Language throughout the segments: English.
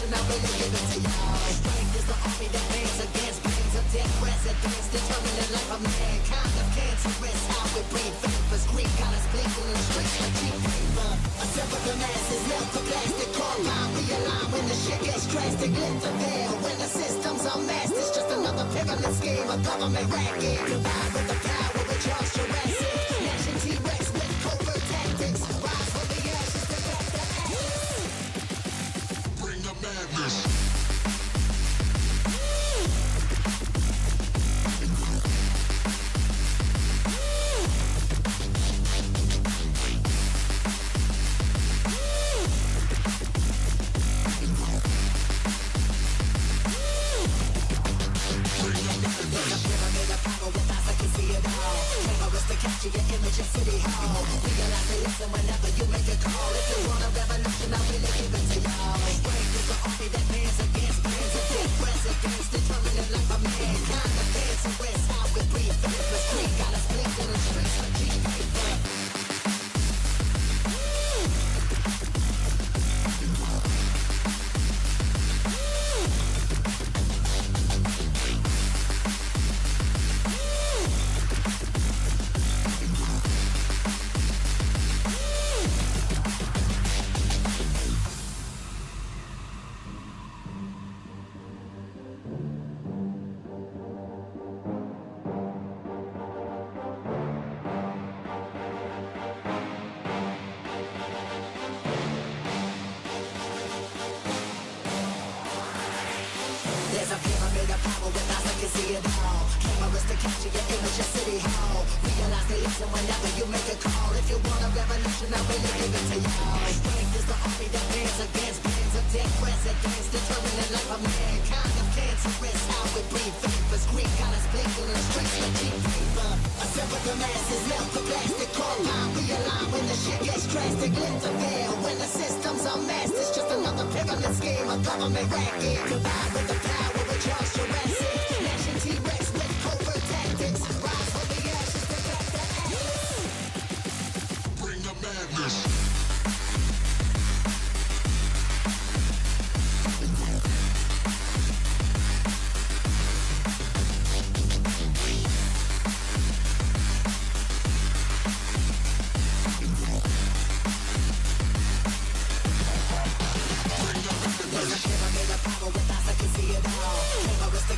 revolution, I really give it to y'all. Strength is the army that bands against pains of dead presidents, determining life of mankind of cancerous. How we breathe vapors, Greek got us blinking in the streets like cheap paper. I separate the masses, melt the plastic, carbine, realign when the shit gets drastic. Lift the veil when the systems are masked. It's just another pyramid scheme, a government racket. Divide with the power, we charge Jurassic. Nation T-Rex with covert tactics. Rise from the ashes to back the ashes. Bring the madness. Capture your image in City Hall. Realize they listen whenever you make a call. If you want a revolution, I'll really give it to y'all. Strength is the army that bands against bands of dead presidents, determining life of mankind. The cancerous, how we breathe vapors. Greek got us blinking in the streets like cheap paper. There's a pyramid of power with eyes that can see it all. Cameras to capture your image in City Hall. Realize they listen whenever you make a call. If you want a revolution, I'll really give it to y'all. Strength is the army that bands against bands of dead presidents, determining life of mankind of cancerous. How we breathe vapors. Greek got us blinking in the streets like cheap paper. I separate the masses, melt the plastic, carbine, realign when the shit gets drastic. Lift the veil when the systems are masked. It's just another pyramid scheme, a government racket. Divide with the power, we charge Jurassic. Nation T-Rex with covert tactics. Rise from the ashes to back the ashes. Bring the madness.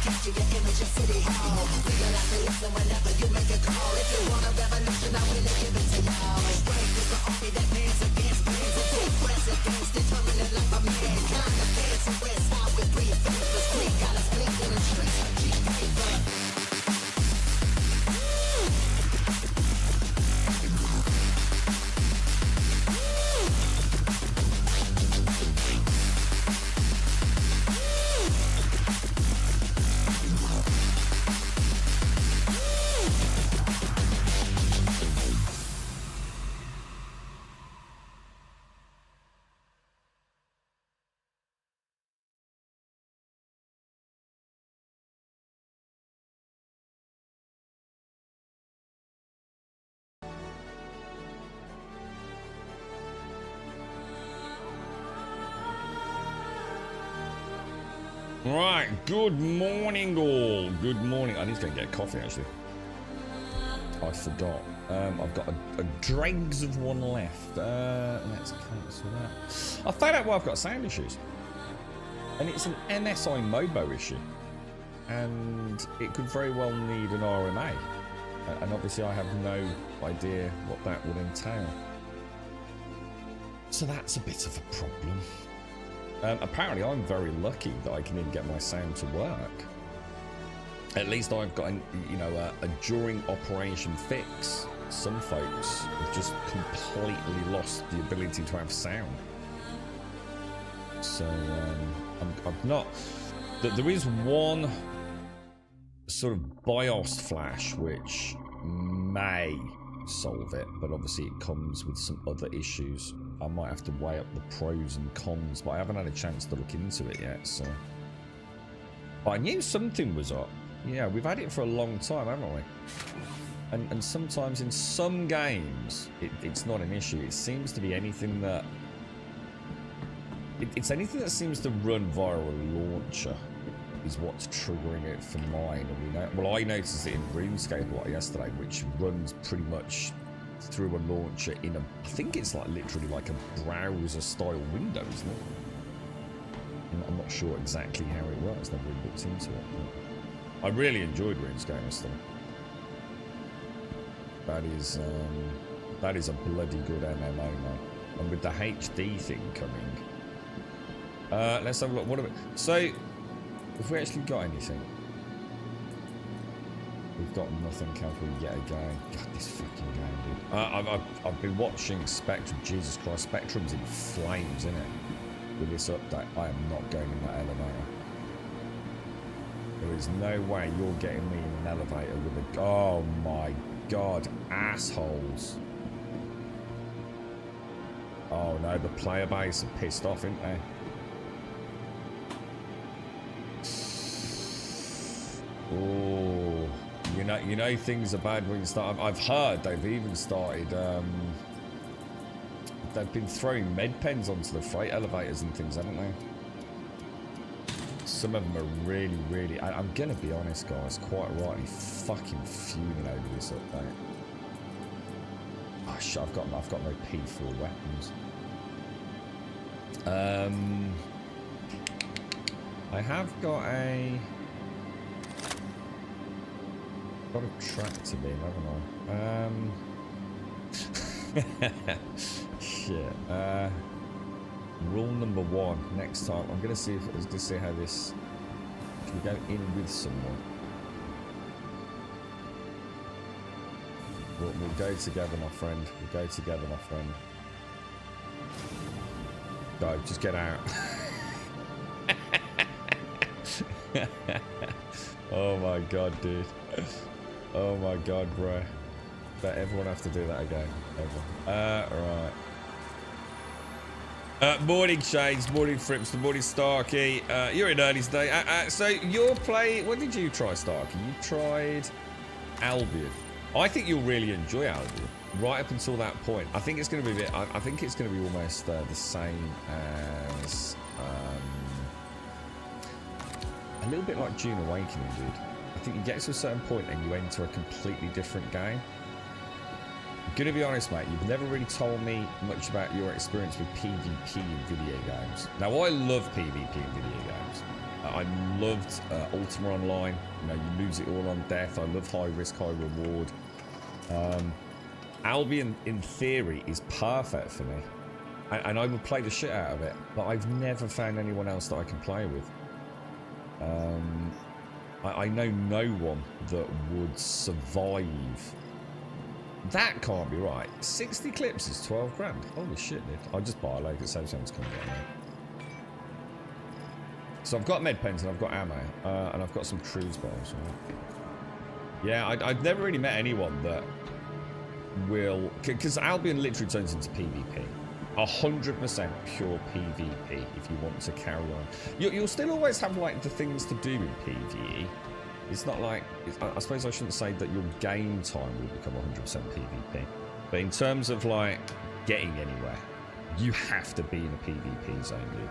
Capture your image in City Hall. Realize they listen whenever you make a call. If you want a revolution, I'll really give it to y'all. Strength is the army that bands against bands of dead presidents, determining life of mankind. The cancerous, how we breathe vapors. Greek got us blinking in the streets like cheap paper. Right, good morning all. Good morning. I need to go and get a coffee actually. I forgot. I've got a dregs of one left. Let's cancel that. I found out why I've got sound issues. And it's an MSI Mobo issue. And it could very well need an RMA. And obviously I have no idea what that would entail. So that's a bit of a problem. Apparently I'm very lucky that I can even get my sound to work. At least I've got a during operation fix. Some folks have just completely lost the ability to have sound. So I'm not... There is one sort of BIOS flash which may solve it, but obviously it comes with some other issues. I might have to weigh up the pros and cons, but I haven't had a chance to look into it yet, so... But I knew something was up. Yeah, we've had it for a long time, haven't we? And sometimes in some games, it's not an issue. It seems to be anything that It's anything that seems to run via a launcher is what's triggering it for mine. Well, I noticed it in RuneScape a lot yesterday, which runs pretty much through a launcher in a, I think it's like literally like a browser style window, isn't it? I'm not sure exactly how it works. Never really looked into it. But I really enjoyed RuneScape yesterday. That is a bloody good MMO, man. And with the HD thing coming, let's have a look. What about, so if we actually got anything? We've got nothing, have we, yet again? God, this fucking game, dude. I've been watching Spectrum. Jesus Christ, Spectrum's in flames, isn't it? With this update, I am not going in that elevator. There is no way you're getting me in an elevator with a... Oh my God, assholes. Oh no, the player base are pissed off, aren't they? Oh, you know things are bad when you start. I've heard they've even started. They've been throwing med pens onto the freight elevators and things, haven't they? Some of them are really, really. I'm gonna be honest, guys. Quite rightly, fucking fuming over this update. Oh shit! I've got no P4 weapons. I have got a tractor beam, haven't I? Shit. Rule number 1. Next time, I'm gonna see how this. Can we go in with someone? We'll go together, my friend. We'll go together, my friend. Go, just get out. Oh my God, dude. Oh my God, bro. Bet everyone have to do that again. Everyone. Right. Morning, Shades. Morning, Frips. Morning, Starkey. You're in early today. So you're playing... What did you try, Starkey? You tried Albion. I think you'll really enjoy Albion. Right up until that point. I think it's going to be a bit... I think it's going to be almost the same as... a little bit like Dune Awakening, dude. I think you get to a certain point and you enter a completely different game. I'm gonna be honest, mate, you've never really told me much about your experience with PvP in video games. Now, I love PvP in video games. I loved Ultima Online. You know, you lose it all on death. I love high risk, high reward. Albion, in theory, is perfect for me. And I would play the shit out of it. But I've never found anyone else that I can play with. I know no one that would survive. That can't be right. 60 clips is 12 grand. Holy shit, dude. I'll just buy a load. It saves someone's coming down there. So I've got med pens and I've got ammo. And I've got some cruise bottles. Right? Yeah, I've never really met anyone that will... Because Albion literally turns into PvP. 100% pure PvP if you want to carry on. You'll still always have like the things to do in PvE. It's not like, I suppose I shouldn't say that your game time will become 100% PvP. But in terms of like getting anywhere, you have to be in a PvP zone, dude.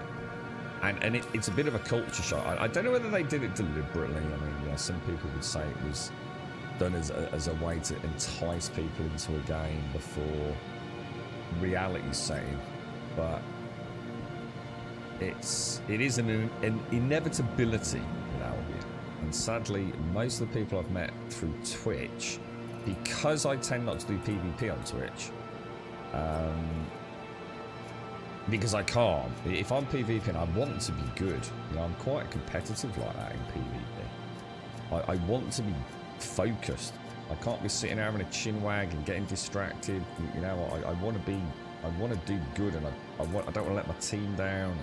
And it's a bit of a culture shock. I don't know whether they did it deliberately. I mean, yeah, some people would say it was done as a way to entice people into a game before reality setting, but it is an inevitability in Albion. And sadly, most of the people I've met through Twitch, because I tend not to do PvP on Twitch, because I can't. If I'm PvPing, I want to be good. You know, I'm quite competitive like that in PvP. I want to be focused. I can't be sitting there having a chin wag and getting distracted. You know, I want to do good, and I don't want to let my team down.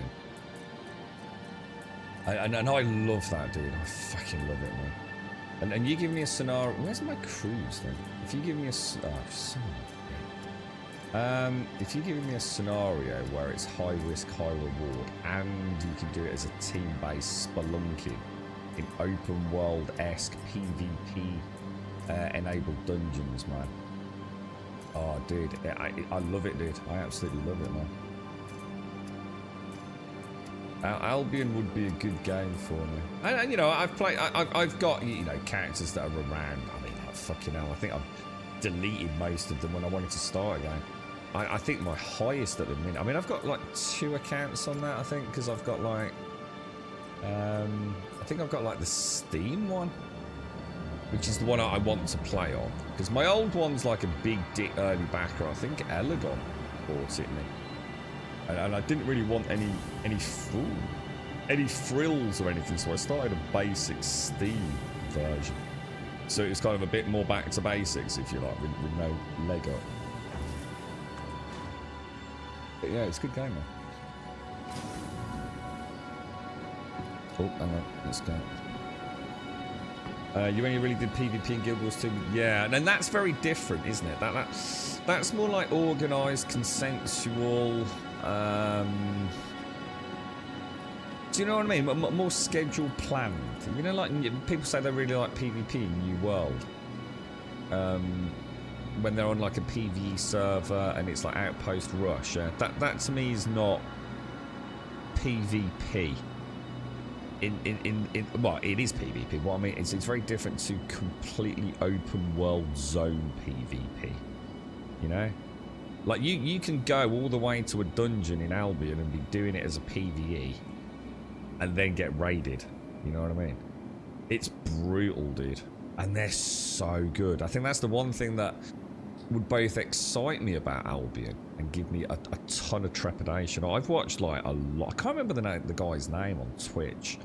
And I love that, dude. I fucking love it, man. And you give me a scenario. Where's my cruise then? If you give me if you give me a scenario where it's high risk, high reward, and you can do it as a team-based spelunking in open world-esque PvP. Enabled dungeons, man. Oh, dude, I love it, dude. I absolutely love it, man. Albion would be a good game for me. And you know, I've got, you know, characters that are around. I mean, like, fucking hell, I think I've deleted most of them when I wanted to start again. I think my highest at the minute, I mean, I've got like 2 accounts on that, I think, because I've got like, I think I've got like the Steam one, which is the one I want to play on. Because my old one's like a big dick early backer. I think Elagon bought it me. And I didn't really want any frills or anything, so I started a basic Steam version. So it's kind of a bit more back to basics, if you like, with no leg up. But yeah, it's a good game, man. Oh, hang on, let's go. You only really did PvP in Guild Wars 2? Yeah, and that's very different, isn't it? That's more like organised, consensual. Do you know what I mean? More scheduled, planned. You know, like people say they really like PvP in New World. When they're on like a PvE server and it's like Outpost Rush. That to me is not PvP. Well, it is PvP. What I mean is it's very different to completely open world zone PvP. You know? Like you can go all the way to a dungeon in Albion and be doing it as a PvE and then get raided. You know what I mean? It's brutal, dude. And they're so good. I think that's the one thing that would both excite me about Albion and give me a ton of trepidation. I've watched like a lot. I can't remember the guy's name on Twitch.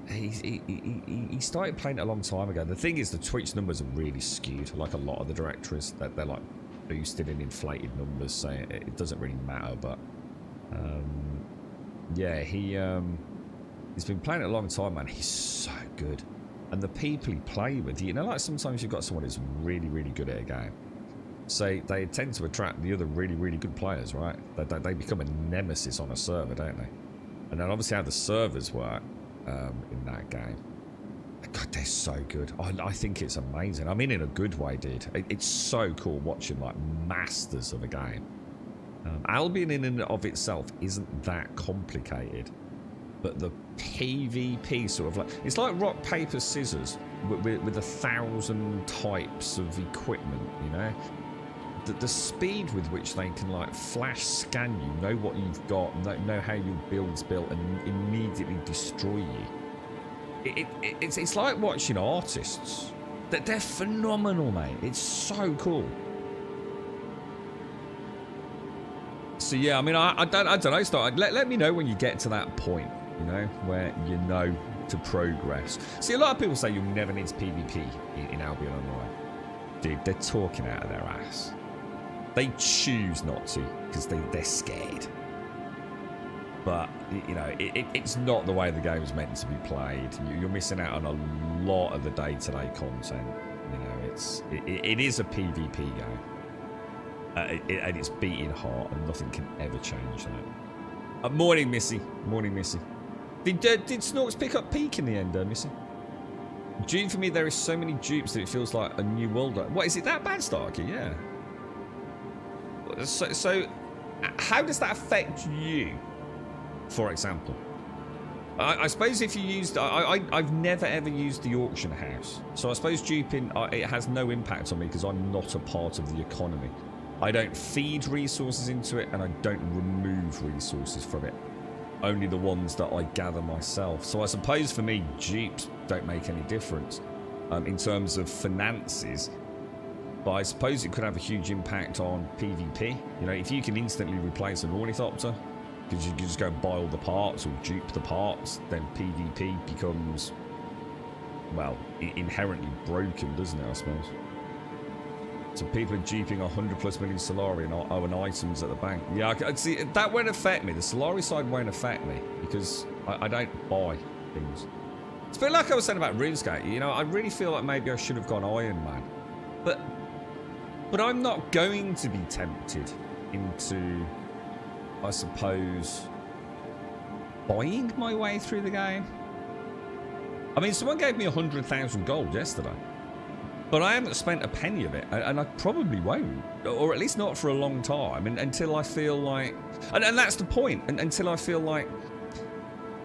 He started playing it a long time ago. The thing is, the Twitch numbers are really skewed. Like a lot of the directories, they're like boosted and inflated numbers, so it doesn't really matter. But yeah, he's been playing it a long time, man. He's so good. And the people he play with, you know, like sometimes you've got someone who's really, really good at a game. So they tend to attract the other really, really good players, right? They become a nemesis on a server, don't they? And then obviously how the servers work in that game. God, they're so good. I think it's amazing. I mean, in a good way, dude. It's so cool watching like masters of a game. Albion in and of itself isn't that complicated. But the PvP sort of like, it's like rock, paper, scissors with 1,000 types of equipment, you know? The speed with which they can like flash scan you, know what you've got, know how your build's built and immediately destroy you. It's like watching artists. They're phenomenal, mate. It's so cool. So yeah, I mean, I don't know, Star. Let me know when you get to that point. You know, where you know to progress. See, a lot of people say you'll never need PvP in Albion Online. Dude, they're talking out of their ass. They choose not to because they're scared. But, you know, it's not the way the game's meant to be played. You're missing out on a lot of the day-to-day content. You know, it is a PvP game. And it's beating hard and nothing can ever change that. Morning, Missy. Morning, Missy. Did Snorks pick up Peak in the end, Missy? June, for me, there is so many dupes that it feels like a new world. What, is it that bad, Starkey? Yeah. So how does that affect you, for example? I suppose if you used... I've never, ever used the auction house. So I suppose duping, it has no impact on me because I'm not a part of the economy. I don't feed resources into it and I don't remove resources from it. Only the ones that I gather myself. So I suppose for me, dupes don't make any difference in terms of finances. But I suppose it could have a huge impact on PvP. You know, if you can instantly replace an ornithopter, because you can just go and buy all the parts or dupe the parts, then PvP becomes, well, inherently broken, doesn't it, I suppose? So people are duping 100+ million Solari and owing items at the bank. Yeah, I see, that won't affect me. The Solari side won't affect me because I don't buy things. It's a bit like I was saying about RuneScape. You know, I really feel like maybe I should have gone Iron Man. But I'm not going to be tempted into, I suppose, buying my way through the game. I mean, someone gave me 100,000 gold yesterday. But I haven't spent a penny of it, and I probably won't, or at least not for a long time, until I feel like, and that's the point, until I feel like,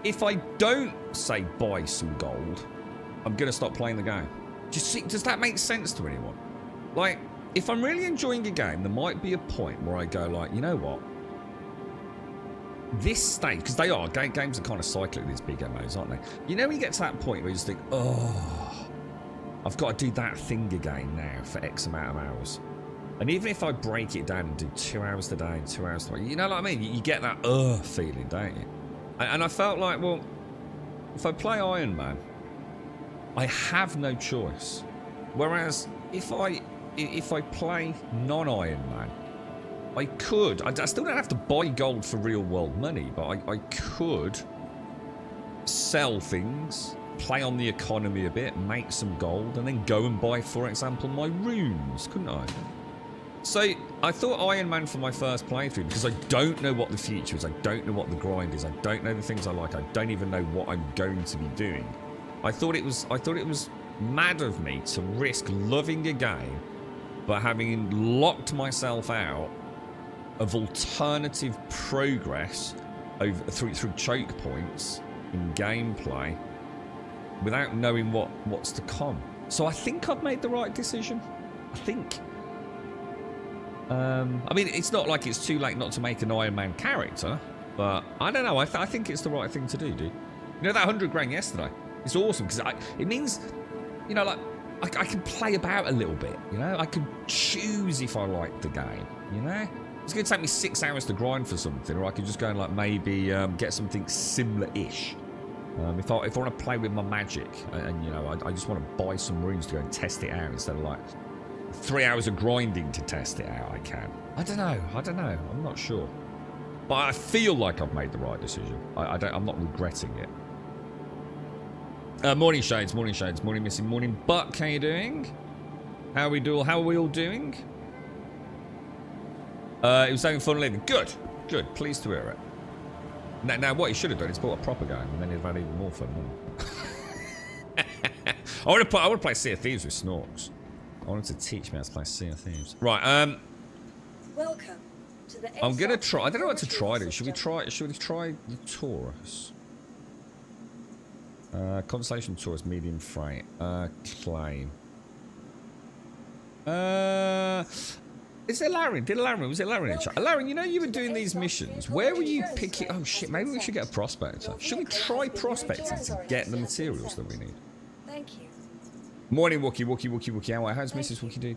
if I don't, say, buy some gold, I'm going to stop playing the game. Does that make sense to anyone? Like, if I'm really enjoying a game, there might be a point where I go like, you know what? This stage, because they are, games are kind of cyclic, these big MMOs, aren't they? You know when you get to that point where you just think, oh, I've got to do that thing again now for X amount of hours. And even if I break it down and do 2 hours today and 2 hours tomorrow, you know what I mean? You get that feeling, don't you? And I felt like, well, if I play Iron Man, I have no choice. Whereas if I play non-Iron Man, I could. I still don't have to buy gold for real world money, but I could sell things, play on the economy a bit, make some gold, and then go and buy, for example, my runes, couldn't I? So I thought Iron Man for my first playthrough, because I don't know what the future is, I don't know what the grind is, I don't know the things I like, I don't even know what I'm going to be doing. I thought it was mad of me to risk loving a game, but having locked myself out of alternative progress through choke points in gameplay without knowing what's to come. So I think I've made the right decision. I think. I mean, it's not like it's too late not to make an Iron Man character, but I don't know. I think it's the right thing to do, dude. You know that 100 grand yesterday? It's awesome because it means, you know, like I can play about a little bit. You know, I can choose if I like the game. You know. It's going to take me 6 hours to grind for something, or I could just go and like maybe get something similar-ish. If I want to play with my magic, and you know, I just want to buy some runes to go and test it out instead of like 3 hours of grinding to test it out. I can. I don't know. I'm not sure, but I feel like I've made the right decision. I'm not regretting it. Morning Shades, morning Missing, morning Buck. How you doing? How are we all doing? It was having fun living. Good. Pleased to hear it. Now, what he should have done is bought a proper game, and then he'd have had even more fun, wouldn't he? I want to play Sea of Thieves with Snorks. I wanted to teach me how to play Sea of Thieves. Right. Welcome to the I'm gonna try. I don't know what to try. Should we try the Taurus? Constellation Taurus, medium freight. Claim. Is it Laren? Was it Laren in chat? Laren, you know you were doing these missions. Where were you picking? Oh shit, maybe we should get a prospector. Should we try prospecting to get the materials that we need? Thank you. Morning, Wookie. How's Mrs. Wookie do?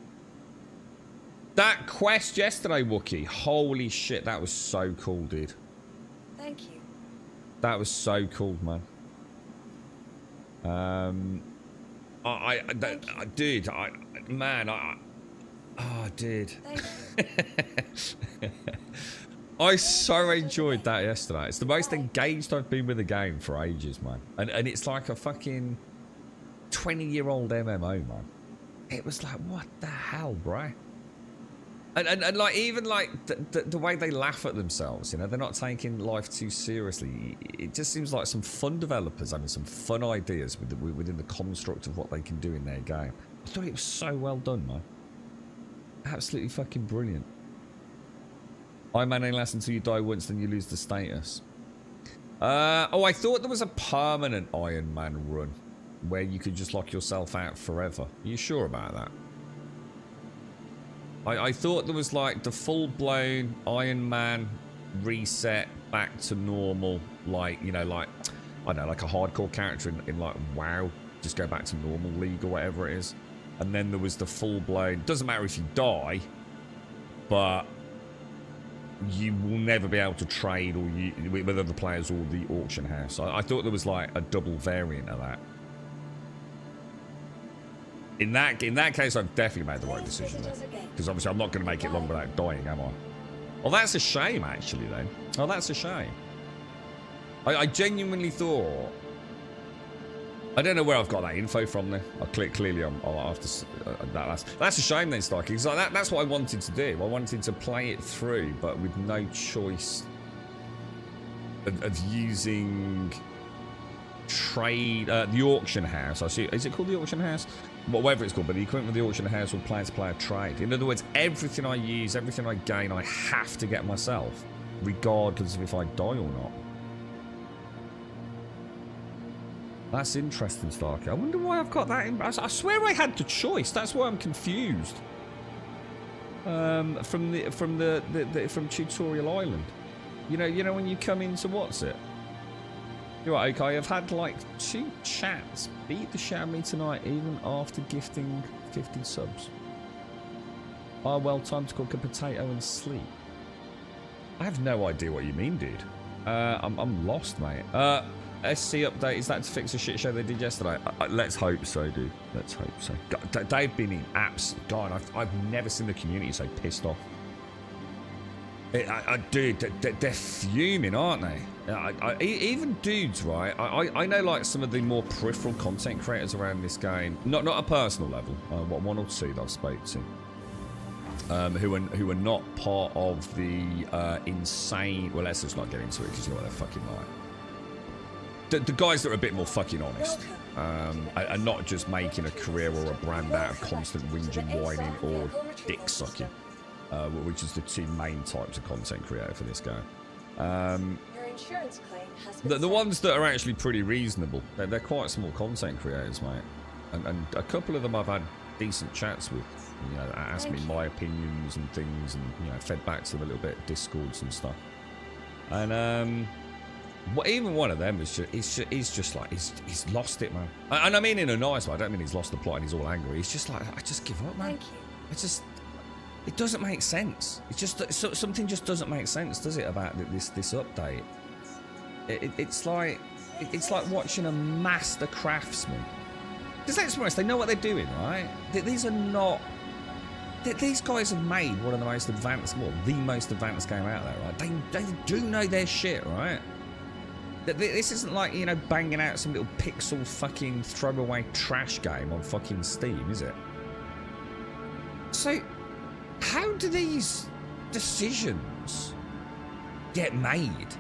That quest yesterday, Wookie. Holy shit, that was so cool, dude. Thank you. That was so cool, man. Dude, oh, dude. I so enjoyed that yesterday. It's the most engaged I've been with a game for ages, man. And it's like a fucking 20-year-old MMO, man. It was like, what the hell, bro? And like, even like the way they laugh at themselves, you know, they're not taking life too seriously. It just seems like some fun developers having some fun ideas within the construct of what they can do in their game. I thought it was so well done, man. Absolutely fucking brilliant. Iron Man only lasts until you die once, then you lose the status. I thought there was a permanent Iron Man run where you could just lock yourself out forever. Are you sure about that? I thought there was like the full-blown Iron Man reset back to normal, like, you know, like, I don't know, like a hardcore character in like WoW, just go back to normal league or whatever it is. And then there was the full-blown, doesn't matter if you die, but you will never be able to trade with other players or the auction house. I thought there was like a double variant of that. In that case, I've definitely made the right decision there. Because obviously I'm not going to make it long without dying, am I? Well, that's a shame, actually, then. Oh, that's a shame. I genuinely thought... I don't know where I've got that info from there. Clearly, I'll have to... that's a shame then, Starkey. Because that's what I wanted to do. I wanted to play it through, but with no choice of using... trade... the auction house. I see. Is it called the auction house? whatever it's called, but the equipment of the auction house will player-to-player trade. In other words, everything I use, everything I gain, I have to get myself, regardless of if I die or not. That's interesting, Starkey. I wonder why I've got that in. I swear I had the choice. That's why I'm confused. From Tutorial Island. You know when you come into what's it? You're right, okay, I've had like 2 chats beat the shit out of me tonight, even after gifting 50 subs. Oh, well, time to cook a potato and sleep. I have no idea what you mean, dude. I'm lost, mate. SC update, is that to fix the shit show they did yesterday? Let's hope so, dude. Let's hope so. God, they've been in apps. God, I've never seen the community so pissed off. Dude, they're fuming, aren't they? Even dudes, right? I know like some of the more peripheral content creators around this game, not at a personal level, one or two that I've spoke to, who are not part of the insane. Well, let's just not get into it because you know what they're fucking like. The guys that are a bit more fucking honest, and not just making a career or a brand out of constant whinging, whining, or dick sucking. Which is the 2 main types of content creator for this guy. Your insurance claim has been The ones that are actually pretty reasonable, they're quite small content creators, mate. And a couple of them I've had decent chats with. You know, asked me my opinions and things, and you know, fed back to them a little bit of Discords and stuff. And even one of them is just like he's lost it, man. And I mean in a nice way. I don't mean he's lost the plot and he's all angry. He's just like, I just give up, man. Thank you. It doesn't make sense. It's just something just doesn't make sense, does it? About this update. It's like watching a master craftsman. Because let's be honest, they know what they're doing, right? These are not. These guys have made one of the most advanced, well, the most advanced game out there, right? They do know their shit, right? This isn't like, you know, banging out some little pixel fucking throwaway trash game on fucking Steam, is it? So. How do these decisions get made?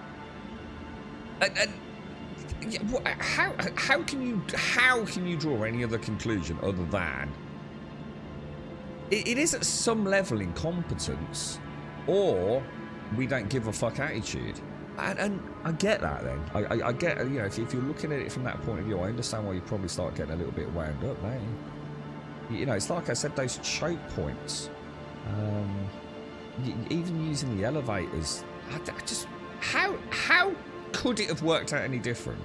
And how can you draw any other conclusion other than it is at some level incompetence, or we don't give a fuck attitude? And I get that. Then I get, you know, if you're looking at it from that point of view, I understand why you probably start getting a little bit wound up, mate. You know, it's like I said, those choke points. Even using the elevators, I just how could it have worked out any different?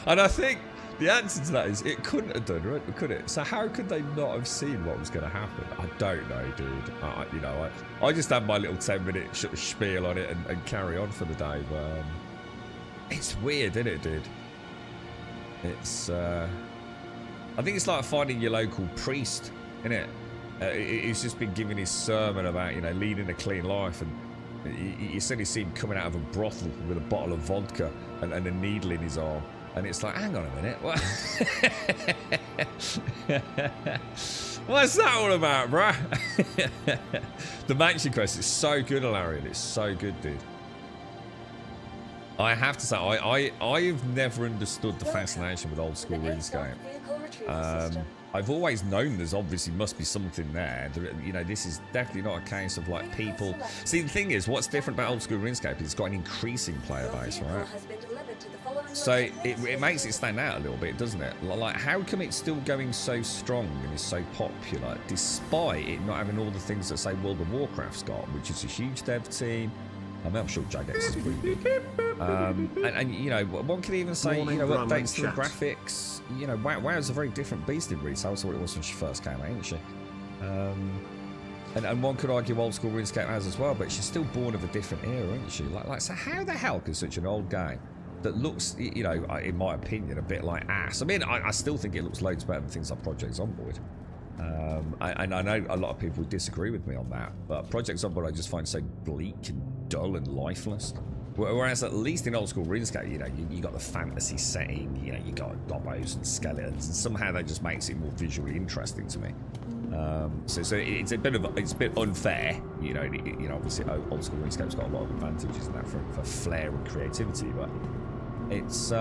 And I think the answer to that is it couldn't have done, right? Could it? So how could they not have seen what was going to happen? I don't know, dude. You know, I just had my little 10-minute spiel on it and carry on for the day. But it's weird, isn't it, dude? It's I think it's like finding your local priest. Innit? He's just been giving his sermon about, you know, leading a clean life, and you suddenly see him coming out of a brothel with a bottle of vodka and a needle in his arm, and it's like, hang on a minute, what? What's that all about, bruh? The Mansion Quest is so good, Alarian. It's so good, dude. I have to say, I've never understood the fascination with old school RuneScape. I've always known there's obviously must be something there. You know, this is definitely not a case of like people. See, the thing is, what's different about old school RuneScape is it's got an increasing player base, right? So it makes it stand out a little bit, doesn't it? Like, how come it's still going so strong and is so popular, despite it not having all the things that, say, World of Warcraft's got, which is a huge dev team. I mean, I'm sure Jagex is pretty big. And you know, one could even say, you know, updates to the graphics. You know, WoW's a very different beast in retail to what it was when she first came out, ain't she? And one could argue old school RuneScape has as well, but she's still born of a different era, isn't she? Like, so how the hell can such an old game that looks, you know, in my opinion, a bit like ass? I mean, I still think it looks loads better than things like Project Zomboid. And I know a lot of people disagree with me on that, but Project Zomboid I just find so bleak and dull and lifeless. Whereas at least in old school RuneScape, you know, you got the fantasy setting, you know, you got gobos and skeletons, and somehow that just makes it more visually interesting to me. So it's a bit unfair, you know. Obviously old school RuneScape's got a lot of advantages in that for flair and creativity, but it's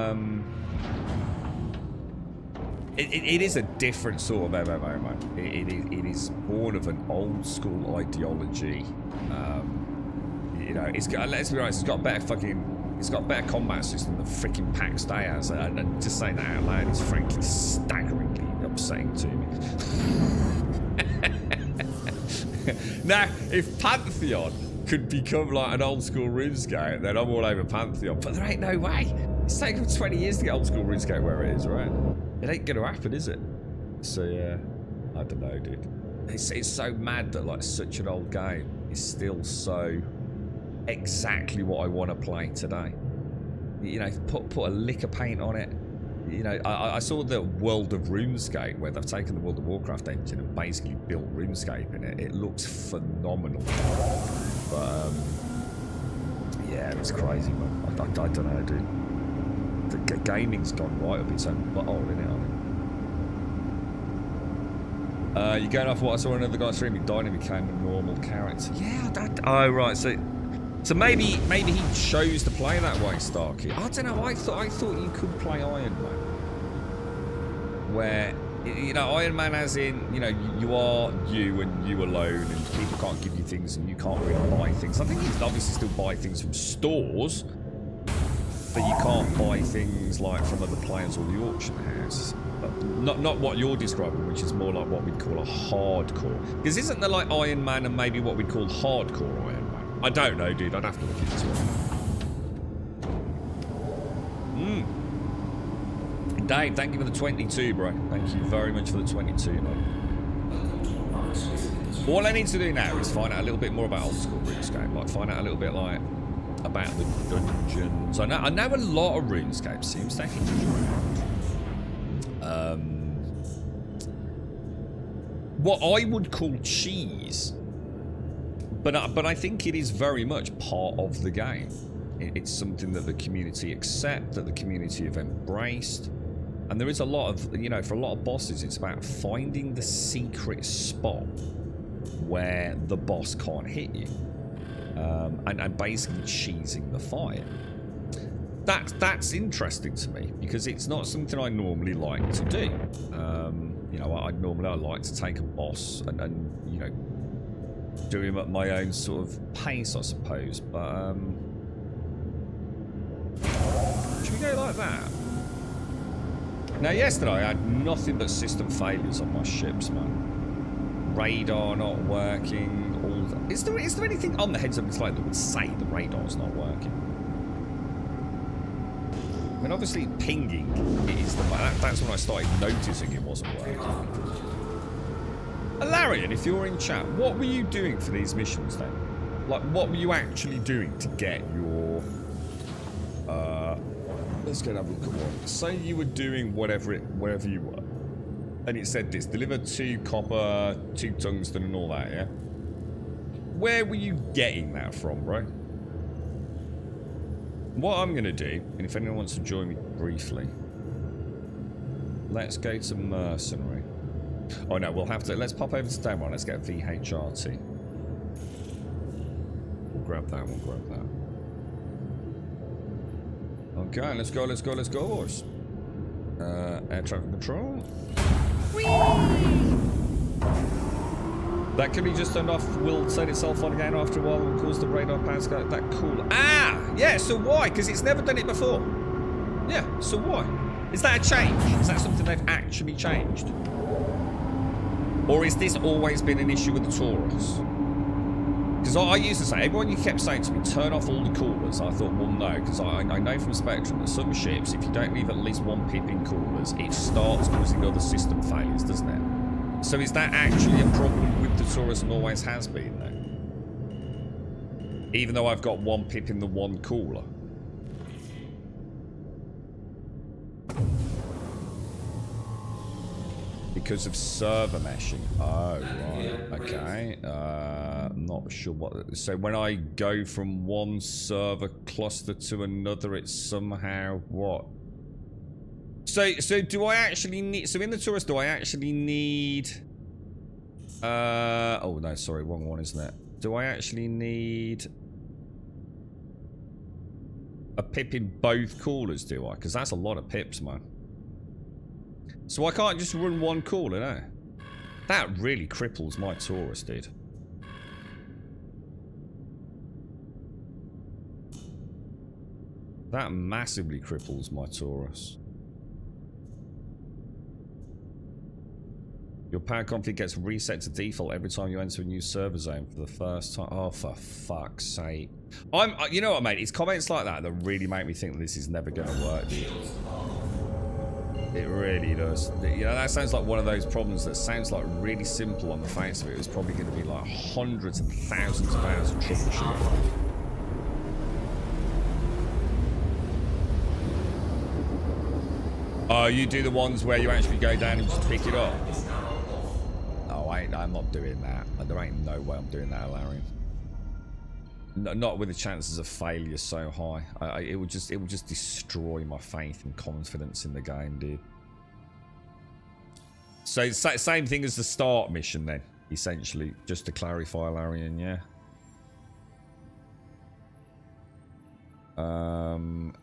It is a different sort of MMO, man. It is born of an old school ideology. You know, it's got, let's be honest, it's got a better combat system than freaking PAX Day has, and just saying that out loud is frankly staggeringly upsetting to me. Now, if Pantheon could become like an old school RuneScape, then I'm all over Pantheon, but there ain't no way. It's taken 20 years to get old school RuneScape where it is, right? It ain't gonna happen, is it? So yeah, I don't know, dude. It's so mad that like such an old game is still so exactly what I want to play today. You know, put a lick of paint on it. You know, I saw the World of RuneScape where they've taken the World of Warcraft engine and basically built RuneScape in it. It looks phenomenal. But yeah, it's crazy, man. I don't know, dude. The gaming's gone right up its own butthole, innit? You're going off what I saw another guy streaming, died and became a normal character. Yeah, oh right, so maybe he chose to play that way, Starkey. I don't know. I thought you could play Iron Man, where you know Iron Man as in you know you are you and you alone, and people can't give you things and you can't really buy things. I think you can obviously still buy things from stores, but you can't buy things like from other players or the auction house. Not what you're describing, which is more like what we'd call a hardcore. Because isn't there like Iron Man and maybe what we'd call hardcore Iron Man? I don't know, dude. I'd have to look into it. Dave, thank you for the 22, bro. Thank you very much for the 22, mate. All I need to do now is find out a little bit more about old school RuneScape. Like, find out a little bit, like, about the dungeons. I know a lot of RuneScape seems to what I would call cheese, but I think it is very much part of the game. It's something that the community accept, that the community have embraced, and there is a lot of, you know, for a lot of bosses, it's about finding the secret spot where the boss can't hit you, and basically cheesing the fight. That's interesting to me because it's not something I normally like to do. You know, I normally like to take a boss and you know do him at my own sort of pace, I suppose. But should we go like that? Now, yesterday I had nothing but system failures on my ships, man. Radar not working. All that. Is there anything on the heads of display that would say the radar's not working? I mean, obviously, pinging is that's when I started noticing it wasn't working. Alarian, if you're in chat, what were you doing for these missions then? Like, what were you actually doing to get your... let's go and have a look at one. Say you were doing wherever you were, and it said this, deliver 2 copper, 2 tungsten and all that, yeah? Where were you getting that from, bro? What I'm going to do, and if anyone wants to join me briefly, let's go to Mercenary. Oh no, we'll have to, let's pop over to Demon, let's get VHRT. We'll grab that, Okay, let's go, boys. Air traffic control. Whee! That can be just turned off, will turn itself on again after a while and cause the radar pads to go that cool. Ah! Yeah, so why? Because it's never done it before. Yeah, so why? Is that a change? Is that something they've actually changed? Or is this always been an issue with the Taurus? Because I used to say, everyone you kept saying to me, turn off all the coolers. I thought, well, no, because I know from Spectrum that some ships, if you don't leave at least 1 pip in coolers, it starts causing other system failures, doesn't it? So is that actually a problem with the Taurus and always has been, though? Even though I've got 1 pip in the 1 cooler. Because of server meshing. Oh, right. Okay. Not sure what... So when I go from 1 server cluster to another, it's somehow... What? So do I actually need... So in the Taurus, do I actually need... Oh, no, sorry. Wrong one, isn't it? Do I actually need... a pip in both coolers, do I? Because that's a lot of pips, man. So I can't just run one cooler, no? That really cripples my Taurus, dude. That massively cripples my Taurus. Your power config gets reset to default every time you enter a new server zone for the first time. Oh, for fuck's sake. You know what, mate? It's comments like that that really make me think that this is never going to work, dude. It really does. You know, that sounds like one of those problems that sounds like really simple on the face of it. It was probably going to be like hundreds and thousands of hours of troubleshooting. Oh, you do the ones where you actually go down and just pick it up? No, I'm not doing that. There ain't no way I'm doing that, Larry. No, not with the chances of failure so high. It would just destroy my faith and confidence in the game, dude. So same thing as the start mission then, essentially, just to clarify, Larian, yeah.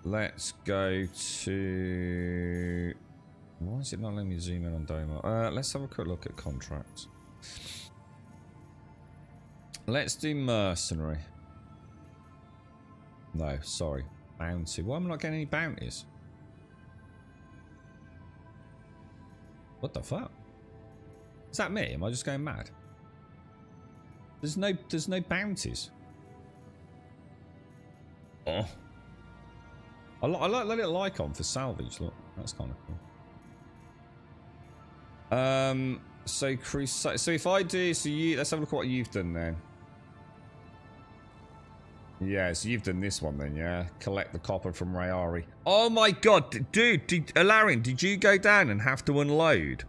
Let's go to... Why is it not letting me zoom in on Doma? Let's have a quick look at contracts. Let's do mercenary. No, sorry. Bounty. Why am I not getting any bounties? What the fuck? Is that me? Am I just going mad? There's no bounties. Oh. I like the little icon for salvage. Look, that's kind of cool. So crusade. So if I do, so let's have a look at what you've done then. Yeah, so you've done this one then, yeah. Collect the copper from Rayari. Oh my god, dude, Alarian, did you go down and have to unload?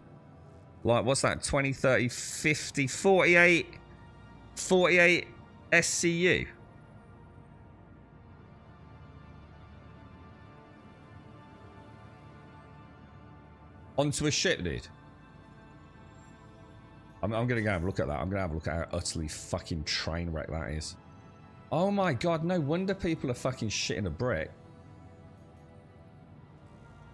Like, what's that? 20, 30, 50, 48 SCU? Onto a ship, dude. I'm gonna go have a look at that. I'm gonna have a look at how utterly fucking train wreck that is. Oh my god, no wonder people are fucking shitting a brick.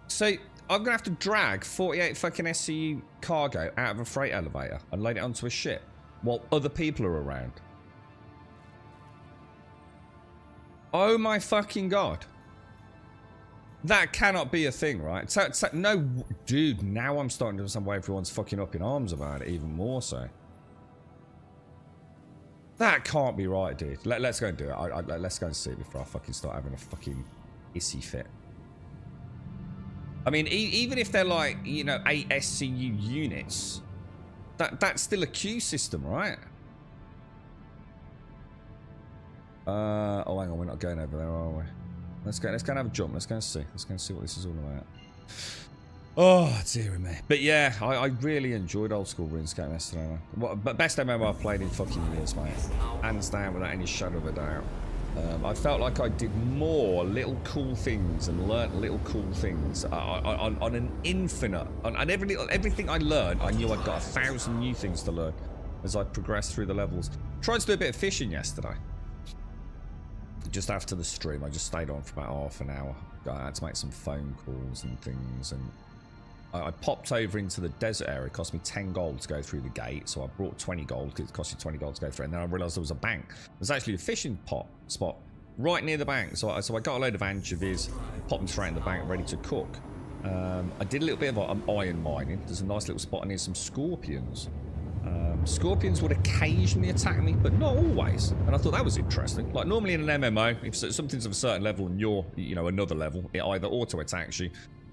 So, I'm gonna have to drag 48 fucking SCU cargo out of a freight elevator and load it onto a ship while other people are around. Oh my fucking god. That cannot be a thing, right? No, dude, now I'm starting to understand why everyone's fucking up in arms about it, even more so. That can't be right, dude. Let's go and do it. Let's go and see it before I fucking start having a fucking issy fit. I mean, even if they're like, you know, 8 SCU units, that's still a queue system, right? Oh, hang on, we're not going over there, are we? Let's go and have a jump. Let's go and see. Let's go and see what this is all about. Oh, dear me. But yeah, I really enjoyed old school RuneScape yesterday. But best MMO I've played in fucking years, mate. Hands down, without any shadow of a doubt. I felt like I did more little cool things and learnt little cool things on an infinite. On everything I learned, I knew I'd got 1,000 new things to learn as I progressed through the levels. Tried to do a bit of fishing yesterday. Just after the stream, I just stayed on for about half an hour. I had to make some phone calls and things, and I popped over into the desert area. It cost me 10 gold to go through the gate, so I brought 20 gold because it cost you 20 gold to go through, and then I realised there was a bank. There's actually a fishing spot right near the bank, so I got a load of anchovies, popped them straight in the bank, ready to cook. I did a little bit of iron mining. There's a nice little spot near some scorpions. Scorpions would occasionally attack me, but not always. And I thought that was interesting. Like, normally in an MMO, if something's of a certain level and you're, you know, another level, it either auto-attacks you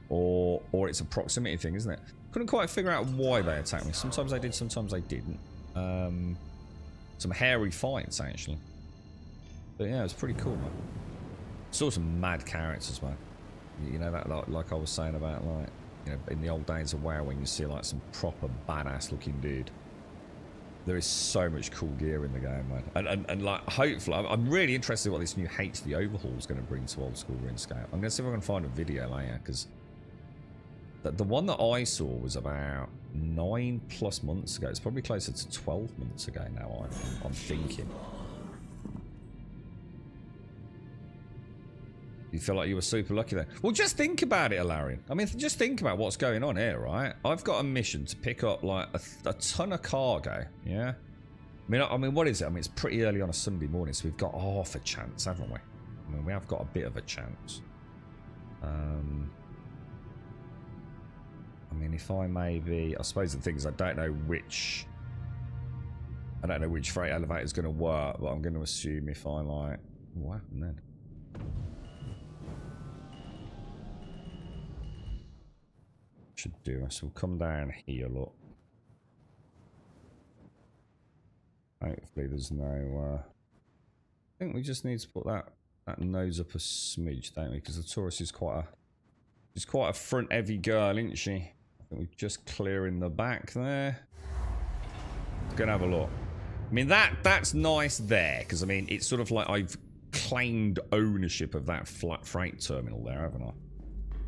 or it's a proximity thing, isn't it? Couldn't quite figure out why they attacked me. Sometimes they did, sometimes they didn't. Some hairy fights, actually. But yeah, it was pretty cool, man. Saw some mad characters, man. You know, that like I was saying about, like, you know, in the old days of WoW, when you see, like, some proper badass-looking dude. There is so much cool gear in the game, man. And like, hopefully, I'm really interested in what this new HD overhaul is going to bring to old school RuneScape. I'm going to see if I can find a video later, because the one that I saw was about 9+ months ago. It's probably closer to 12 months ago now, I'm thinking. feel like you were super lucky then. Well, just think about it, Alarian. I mean, just think about what's going on here, right? I've got a mission to pick up like a ton of cargo, yeah? I mean, what is it? I mean, it's pretty early on a Sunday morning, so we've got half a chance, haven't we? I mean, we have got a bit of a chance. I mean, if I maybe... I suppose the thing is I don't know which freight elevator is going to work, but I'm going to assume if I like... What happened then? Should do. So we'll come down here, look. Hopefully there's no... I think we just need to put that nose up a smidge, don't we? Because the Taurus is quite a front-heavy girl, isn't she? I think we're just clearing the back there. Let's go and have a look. I mean, that's nice there, because, I mean, it's sort of like I've claimed ownership of that freight terminal there, haven't I?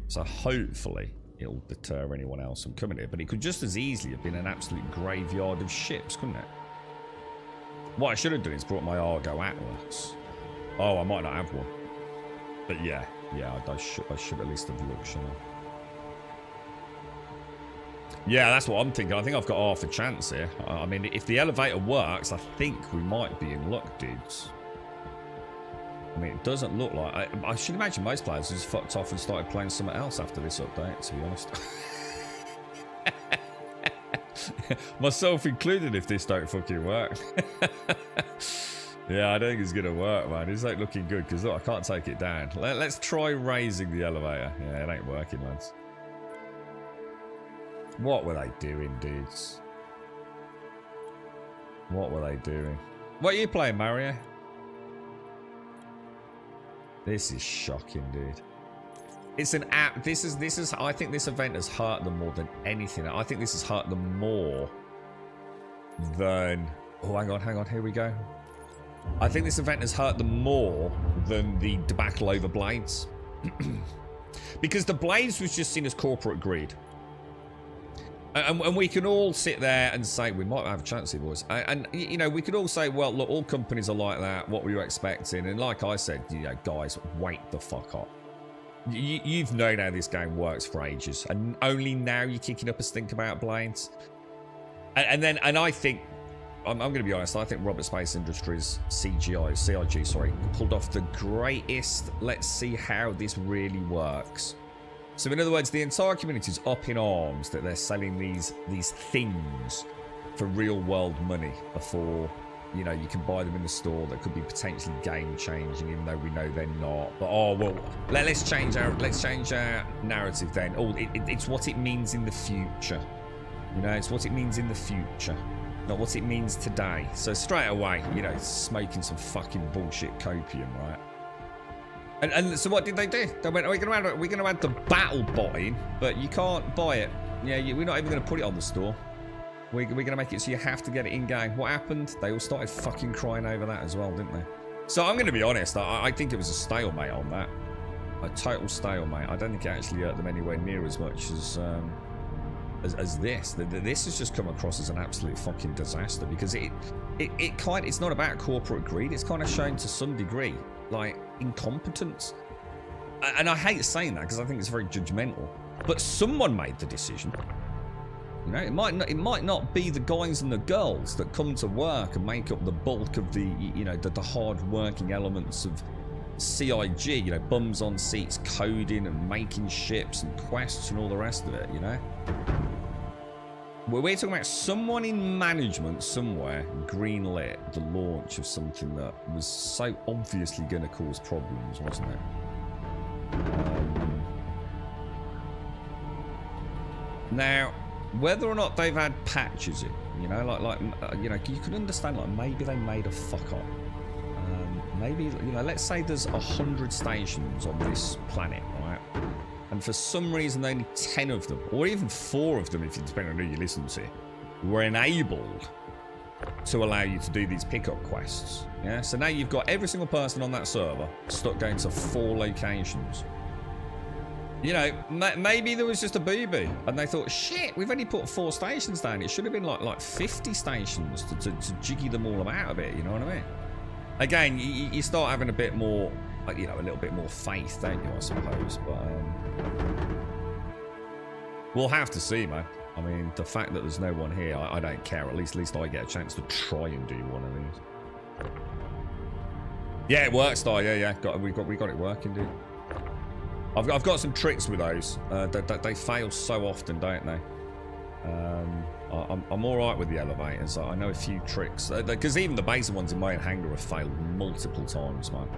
So hopefully it'll deter anyone else from coming here. But it could just as easily have been an absolute graveyard of ships, couldn't it? What I should have done is brought my Argo Atlas. Oh, I might not have one. But yeah, I should at least have looked, shouldn't I? Yeah, that's what I'm thinking. I think I've got half a chance here. I mean, if the elevator works, I think we might be in luck, dudes. I mean, it doesn't look like... I should imagine most players just fucked off and started playing something else after this update, to be honest. Myself included if this don't fucking work. Yeah, I don't think it's going to work, man. It's like looking good, because look, I can't take it down. Let's try raising the elevator. Yeah, it ain't working, lads. What were they doing, dudes? What were they doing? What are you playing, Mario? This is shocking, dude. It's an app. This is. I think this event has hurt them more than anything. I think this has hurt them more than. Oh, hang on. Here we go. I think this event has hurt them more than the debacle over Blades, because the Blades was just seen as corporate greed. And we can all sit there and say, we might have a chance here, boys. And, you know, we could all say, well, look, all companies are like that. What were you expecting? And like I said, you know, guys, wake the fuck up. You've known how this game works for ages. And only now you're kicking up a stink about Blades. And I think, I'm going to be honest, I think Robert Space Industries, CIG, pulled off the greatest, let's see how this really works. So in other words, the entire community is up in arms that they're selling these things for real world money before, you know, you can buy them in the store that could be potentially game changing, even though we know they're not. But oh well, let's change our narrative then. Oh, it's what it means in the future. You know, it's what it means in the future, not what it means today. So straight away, you know, smoking some fucking bullshit copium, right? And so what did they do? They went, we're going to add the battle bot in, but you can't buy it. Yeah, we're not even going to put it on the store. We're going to make it so you have to get it in-game. What happened? They all started fucking crying over that as well, didn't they? So I'm going to be honest. I think it was a stalemate on that. A total stalemate. I don't think it actually hurt them anywhere near as much as this. This has just come across as an absolute fucking disaster, because it's not about corporate greed. It's kind of shown to some degree like incompetence, and I hate saying that because I think it's very judgmental, but someone made the decision. You know, it might not be the guys and the girls that come to work and make up the bulk of the, you know, the hard working elements of CIG, you know, bums on seats coding and making ships and quests and all the rest of it, you know. We're talking about someone in management somewhere greenlit the launch of something that was so obviously going to cause problems, wasn't it? Now, whether or not they've had patches in, you know, like you know, you can understand, like, maybe they made a fuck up. Maybe, you know, let's say there's 100 stations on this planet, right? And for some reason, only 10 of them, or even 4 of them, if you depend on who you listen to, were enabled to allow you to do these pickup quests. Yeah, so now you've got every single person on that server stuck going to 4 locations. You know, maybe there was just a boo-boo, and they thought, shit, we've only put 4 stations down. It should have been like 50 stations to jiggy them all out a bit. You know what I mean? Again, you start having a bit more you know, a little bit more faith, don't you, I suppose. But we'll have to see, man. I mean, the fact that there's no one here, I don't care. At least I get a chance to try and do one of these. Yeah, it works, though. Yeah. We got it working, dude. I've got some tricks with those. They fail so often, don't they? I'm all right with the elevators. I know a few tricks because even the basic ones in my hangar have failed multiple times, man.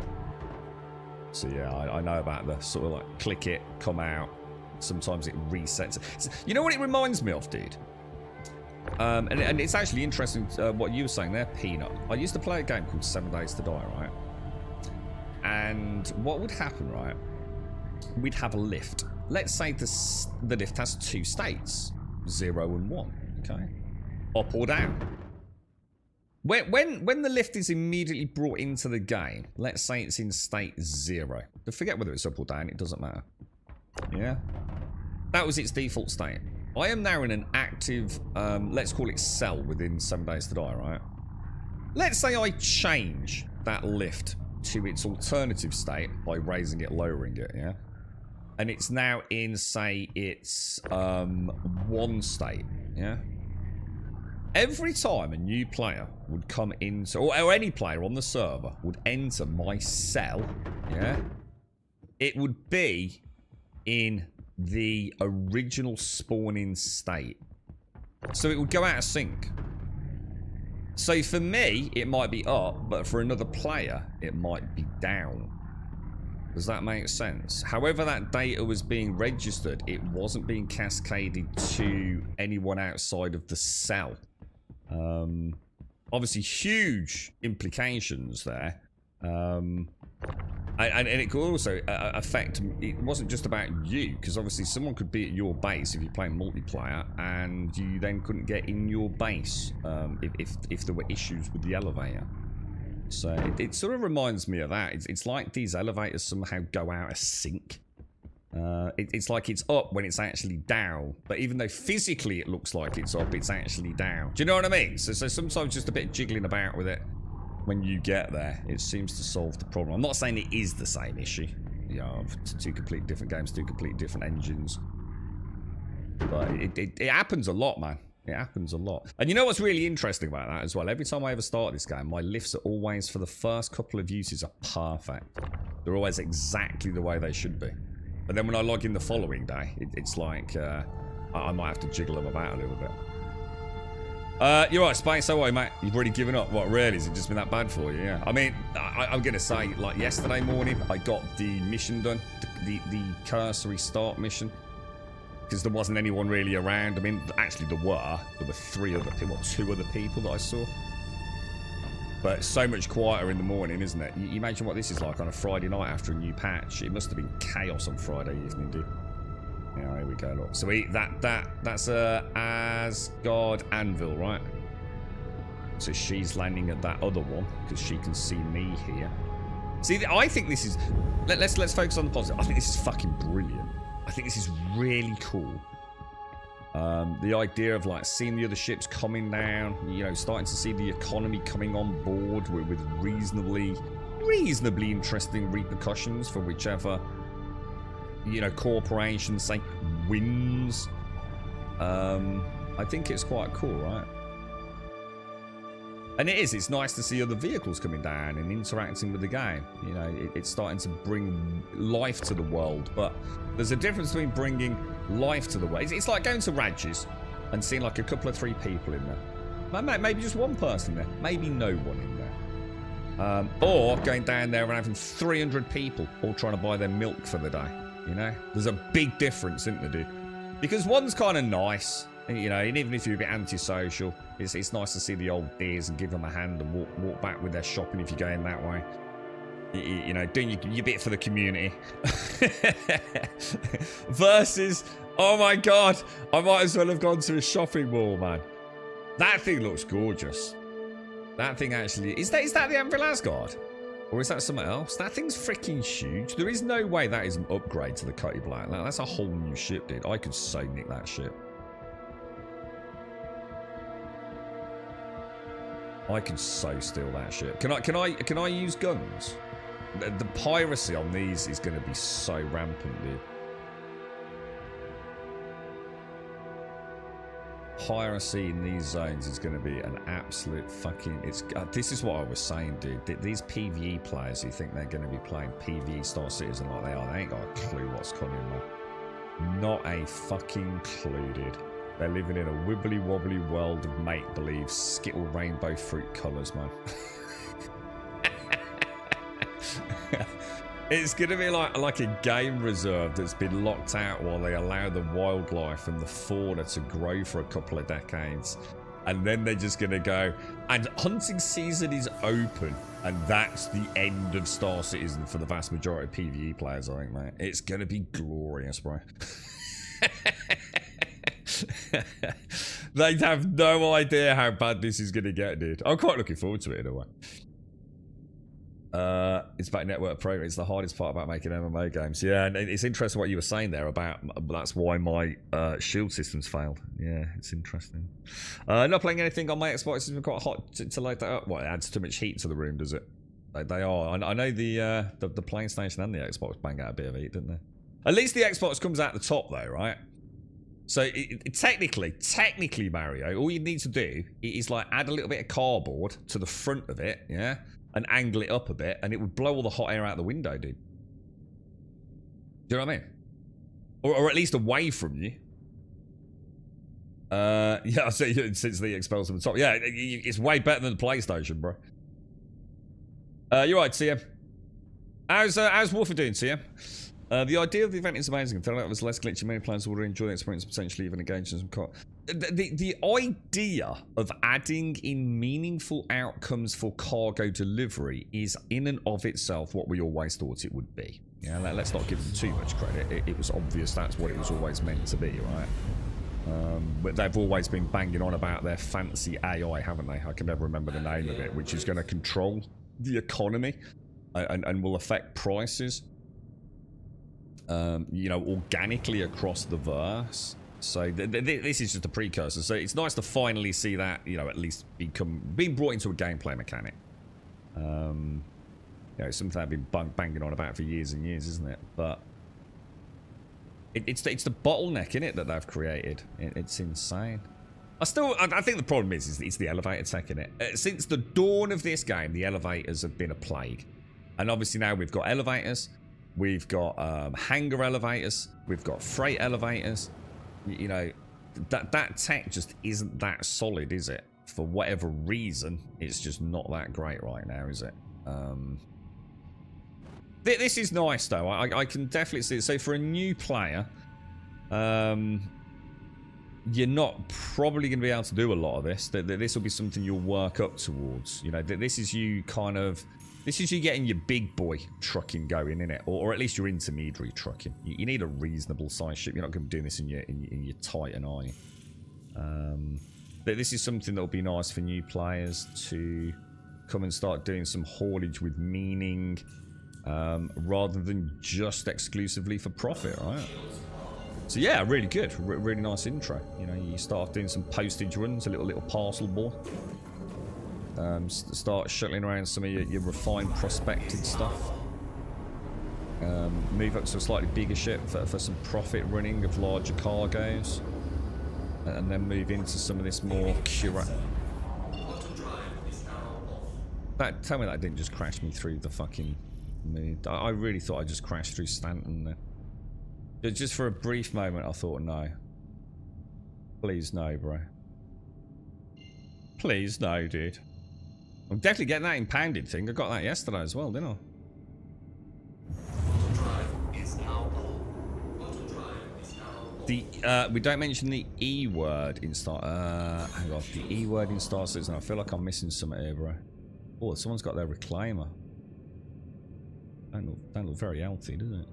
So yeah, I know about the sort of like click it, come out. Sometimes it resets. You know what it reminds me of, dude? And it's actually interesting what you were saying there, Peanut. I used to play a game called 7 Days to Die, right? And what would happen, right? We'd have a lift. Let's say the lift has 2 states, 0 and 1. Okay, up or down. When the lift is immediately brought into the game, let's say it's in state 0. Forget whether it's up or down. It doesn't matter. Yeah, that was its default state. I am now in an active, let's call it cell within 7 Days to Die, right? Let's say I change that lift to its alternative state by raising it, lowering it, yeah? And it's now in, say, its 1 state, yeah? Every time a new player would come into, or any player on the server would enter my cell, yeah? It would be in the original spawning state. So it would go out of sync. So for me, it might be up, but for another player, it might be down. Does that make sense? However that data was being registered, it wasn't being cascaded to anyone outside of the cell. Obviously, huge implications there. And it could also affect, it wasn't just about you, because obviously someone could be at your base if you're playing multiplayer, and you then couldn't get in your base if there were issues with the elevator. So it sort of reminds me of that. It's like these elevators somehow go out of sync. It's like it's up when it's actually down, but even though physically it looks like it's up, it's actually down. Do you know what I mean? So sometimes just a bit of jiggling about with it. When you get there, it seems to solve the problem. I'm not saying it is the same issue. You know, 2 completely different games, 2 completely different engines. But it happens a lot, man. It happens a lot. And you know what's really interesting about that as well? Every time I ever start this game, my lifts are always, for the first couple of uses, are perfect. They're always exactly the way they should be. But then when I log in the following day, it's like I might have to jiggle them about a little bit. You're right, Space. So what, mate? You've already given up. What, really? Has it just been that bad for you? Yeah. I mean, I'm going to say, like, yesterday morning, I got the mission done. The cursory start mission. Because there wasn't anyone really around. I mean, actually, there were 3 other people, 2 other people that I saw. But so much quieter in the morning, isn't it? You imagine what this is like on a Friday night after a new patch. It must have been chaos on Friday evening, dude. Yeah, here we go, look. So that's Asgard Anvil, right? So she's landing at that other one because she can see me here. See, I think this is. Let's focus on the positive. I think this is fucking brilliant. I think this is really cool. The idea of like seeing the other ships coming down, you know, starting to see the economy coming on board with reasonably interesting repercussions for whichever, you know, corporation, say, wins. I think it's quite cool, right? And it's nice to see other vehicles coming down and interacting with the game. You know, it's starting to bring life to the world, but there's a difference between bringing life to the world. It's like going to Radges and seeing like a couple of 3 people in there. Maybe just 1 person there. Maybe no one in there. Or going down there and having 300 people all trying to buy their milk for the day. You know, there's a big difference, isn't there, dude? Because one's kind of nice, you know, and even if you're a bit antisocial, it's nice to see the old dears and give them a hand and walk back with their shopping if you're going that way. You know, doing your bit for the community. Versus, oh my god, I might as well have gone to a shopping mall, man. That thing looks gorgeous. That thing actually, is that the Anvil Asgard? Or is that something else? That thing's freaking huge. There is no way that is an upgrade to the Cutty Black. That's a whole new ship, dude. I could so nick that ship. I could so steal that ship. Can I use guns? The piracy on these is going to be so rampant, dude. Piracy in these zones is going to be an absolute fucking... this is what I was saying, dude. These PvE players who think they're going to be playing PvE Star Citizen like they are, they ain't got a clue what's coming, man. Not a fucking clue, dude. They're living in a wibbly wobbly world of make-believe skittle rainbow fruit colours, man. It's going to be like a game reserve that's been locked out while they allow the wildlife and the fauna to grow for a couple of decades. And then they're just going to go, and hunting season is open. And that's the end of Star Citizen for the vast majority of PvE players, I think, mate. It's going to be glorious, bro. They have no idea how bad this is going to get, dude. I'm quite looking forward to it in a way. It's about network programming. It's the hardest part about making MMO games. Yeah, and it's interesting what you were saying there about that's why my shield systems failed. Yeah, it's interesting. Not playing anything on my Xbox. It's been quite hot to light that up. What, it adds too much heat to the room, does it? They are. I know the PlayStation and the Xbox bang out a bit of heat, didn't they? At least the Xbox comes out the top though, right? So technically, Mario, all you need to do is like add a little bit of cardboard to the front of it, yeah, and angle it up a bit, and it would blow all the hot air out the window, dude. Do you know what I mean? Or at least away from you. Yeah, I see. Since the expels from the top, yeah, it's way better than the PlayStation, bro. You're right, TM. How's Wolfer doing, TM? The idea of the event is amazing. Tell it was less glitchy. Many players will enjoy the experience, potentially even engage in some the idea of adding in meaningful outcomes for cargo delivery is in and of itself what we always thought it would be. Yeah, let's not give them too much credit. It was obvious that's what it was always meant to be, right? But they've always been banging on about their fancy AI, haven't they? I can never remember the name of it, which is going to control the economy and will affect prices. You know, organically across the verse. So this is just a precursor. So it's nice to finally see that, you know, at least being brought into a gameplay mechanic. You know, it's something I've been banging on about for years and years, isn't it? But it's the bottleneck, innit, that they've created. It's insane. I think the problem is it's the elevator tech, innit? Since the dawn of this game, the elevators have been a plague. And obviously now we've got elevators. We've got hangar elevators. We've got freight elevators. You know, that tech just isn't that solid, is it? For whatever reason, it's just not that great right now, is it? This is nice, though. I can definitely see it. So for a new player, you're not probably going to be able to do a lot of this. This will be something you'll work up towards. You know, this is you kind of... This is you getting your big boy trucking going, innit? Or at least your intermediary trucking. You need a reasonable size ship. You're not going to be doing this in your Titan, are you? This is something that will be nice for new players to come and start doing some haulage with meaning, rather than just exclusively for profit, right? So yeah, really good, really nice intro. You know, you start doing some postage runs, a little parcel boy. Start shuttling around some of your refined prospected stuff. Move up to a slightly bigger ship for some profit running of larger cargoes. And then move into some of this more tell me that didn't just crash me through the fucking moon. I really thought I just crashed through Stanton there. Just for a brief moment I thought, no. Please no, bro. Please no, dude. I'm definitely getting that impounded thing. I got that yesterday as well, didn't I? We don't mention the E word in Star. Hang on, the E word in Star Citizen. I feel like I'm missing something here, bro. Oh, someone's got their reclaimer. Don't look very healthy, does it?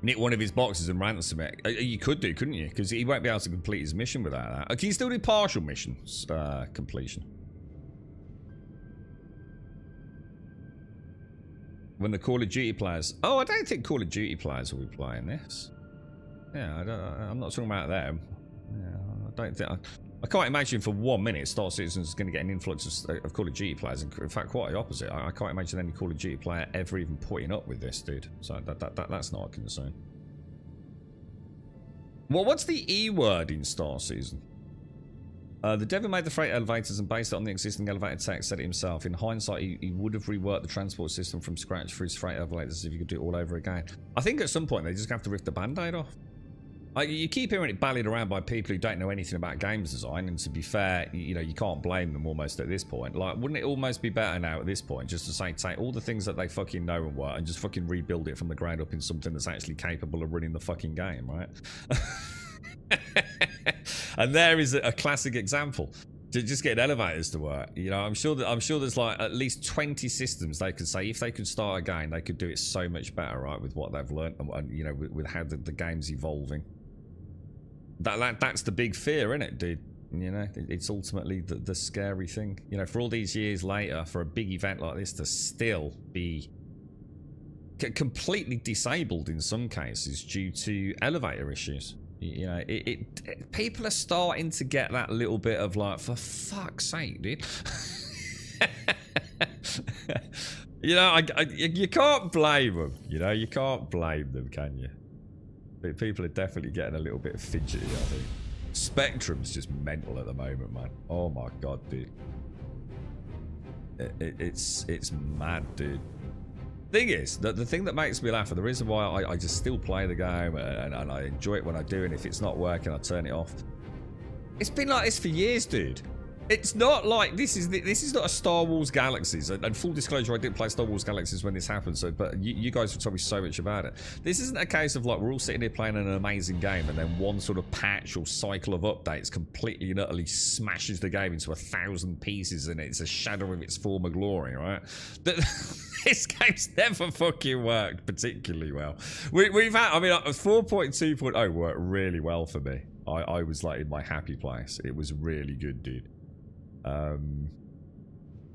Nick one of his boxes and ransom it. You could do, couldn't you? Because he won't be able to complete his mission without that. Can you still do partial missions completion? When the Call of Duty players... Oh, I don't think Call of Duty players will be playing this. Yeah, I'm not talking about them. Yeah, I don't think... I can't imagine for 1 minute Star Citizen is going to get an influx of Call of Duty players. In fact, quite the opposite. I can't imagine any Call of Duty player ever even putting up with this, dude. So that's not a concern. Well, what's the E word in Star Citizen? The devil made the freight elevators and based it on the existing elevator tech, said it himself. In hindsight, he would have reworked the transport system from scratch for his freight elevators if he could do it all over again. I think at some point they just have to rip the band-aid off. You keep hearing it bandied around by people who don't know anything about games design, and to be fair, you know, you can't blame them almost at this point. Like, wouldn't it almost be better now at this point just to say, take all the things that they fucking know and work and just fucking rebuild it from the ground up in something that's actually capable of running the fucking game, right? And there is a classic example. To just get elevators to work, you know, I'm sure there's like at least 20 systems they could say if they could start again, they could do it so much better, right, with what they've learned and you know, with how the game's evolving. That's the big fear, isn't it, dude? You know, it's ultimately the scary thing. You know, for all these years later, for a big event like this to still be completely disabled in some cases due to elevator issues. You know, people are starting to get that little bit of like, for fuck's sake, dude. You know, you can't blame them. You know, you can't blame them, can you? People are definitely getting a little bit fidgety, I think. Spectrum's just mental at the moment, man. Oh my god, dude. It's mad, dude. Thing is, the thing that makes me laugh, and the reason why I just still play the game and I enjoy it when I do, and if it's not working, I turn it off. It's been like this for years, dude. It's not like this is not a Star Wars Galaxies, and full disclosure, I didn't play Star Wars Galaxies when this happened, so but you guys have told me so much about it. This isn't a case of like we're all sitting here playing an amazing game and then one sort of patch or cycle of updates completely and utterly smashes the game into 1,000 pieces and it's a shadow of its former glory, right? This game's never fucking worked particularly well. We've had, I mean, 4.2.0 worked really well for me. I was like in my happy place. It was really good, dude. And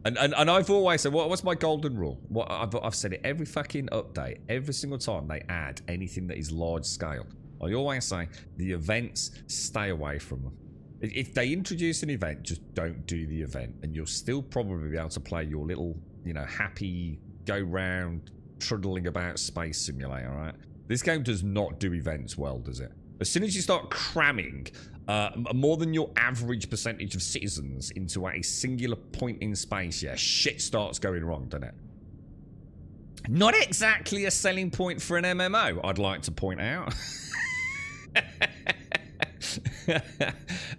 I've always said, what's my golden rule? What I've said it every fucking update, every single time they add anything that is large scale. I always say the events, stay away from them. If they introduce an event, just don't do the event, and you'll still probably be able to play your little, you know, happy go round truddling about space simulator. Right? This game does not do events well, does it? As soon as you start cramming more than your average percentage of citizens into a singular point in space, yeah, shit starts going wrong, doesn't it? Not exactly a selling point for an MMO, I'd like to point out.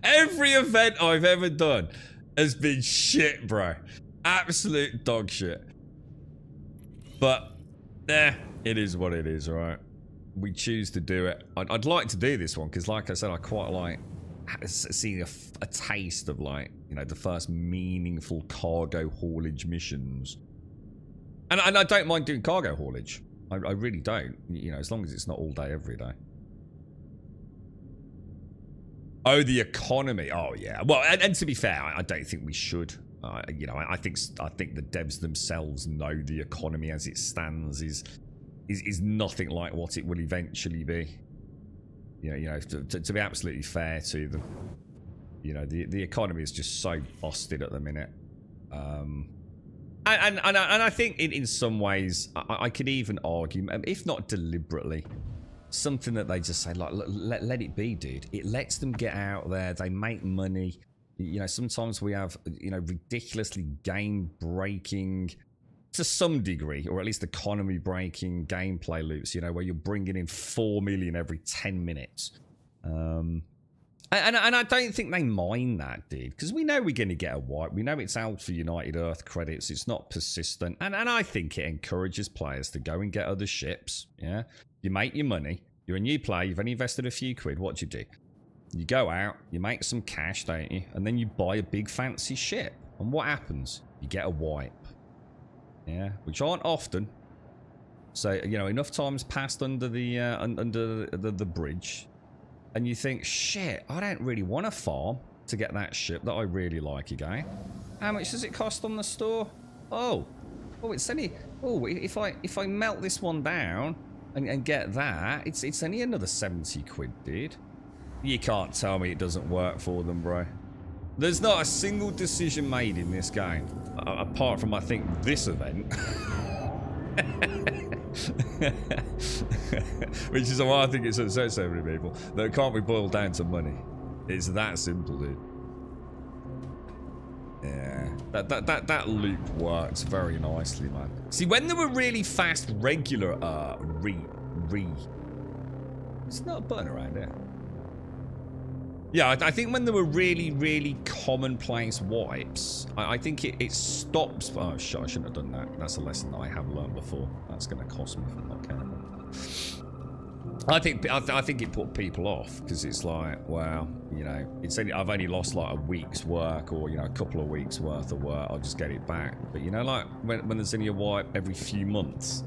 Every event I've ever done has been shit, bro. Absolute dog shit. But, it is what it is, alright? We choose to do it. I'd like to do this one because, like I said, I quite like seeing a taste of, like, you know, the first meaningful cargo haulage missions. And I don't mind doing cargo haulage. I really don't. You know, as long as it's not all day, every day. Oh, the economy. Oh, yeah. Well, and to be fair, I don't think we should. You know, I think the devs themselves know the economy as it stands is nothing like what it will eventually be. You know, to be absolutely fair to them, you know, the economy is just so busted at the minute. And I think in some ways I could even argue, if not deliberately, something that they just say like, let it be, dude. It lets them get out there. They make money. You know, sometimes we have, you know, ridiculously game-breaking, to some degree, or at least economy-breaking gameplay loops, you know, where you're bringing in 4 million every 10 minutes. And I don't think they mind that, dude, because we know we're going to get a wipe. We know it's Alpha United Earth credits. It's not persistent. And I think it encourages players to go and get other ships, yeah? You make your money. You're a new player. You've only invested a few quid. What do you do? You go out, you make some cash, don't you? And then you buy a big fancy ship. And what happens? You get a wipe. Yeah, which aren't often. So, you know, enough times passed under the bridge. And you think, shit, I don't really want to farm to get that ship that I really like again. How much does it cost on the store? Oh, it's only... Oh, if I melt this one down and get that, it's only another 70 quid, dude. You can't tell me it doesn't work for them, bro. There's not a single decision made in this game, apart from, I think, this event. Which is why I think it's upset so many people. That it can't be boiled down to money. It's that simple, dude. Yeah. That loop works very nicely, man. See, when there were really fast, regular, It's not a button around here. Yeah, I think when there were really, really commonplace wipes, I think it stops. Oh shit! I shouldn't have done that. That's a lesson that I have learned before. That's going to cost me if I'm not careful. I think it put people off because it's like, wow, you know, I've only lost like a week's work or, you know, a couple of weeks worth of work. I'll just get it back. But you know, like when there's only a wipe every few months,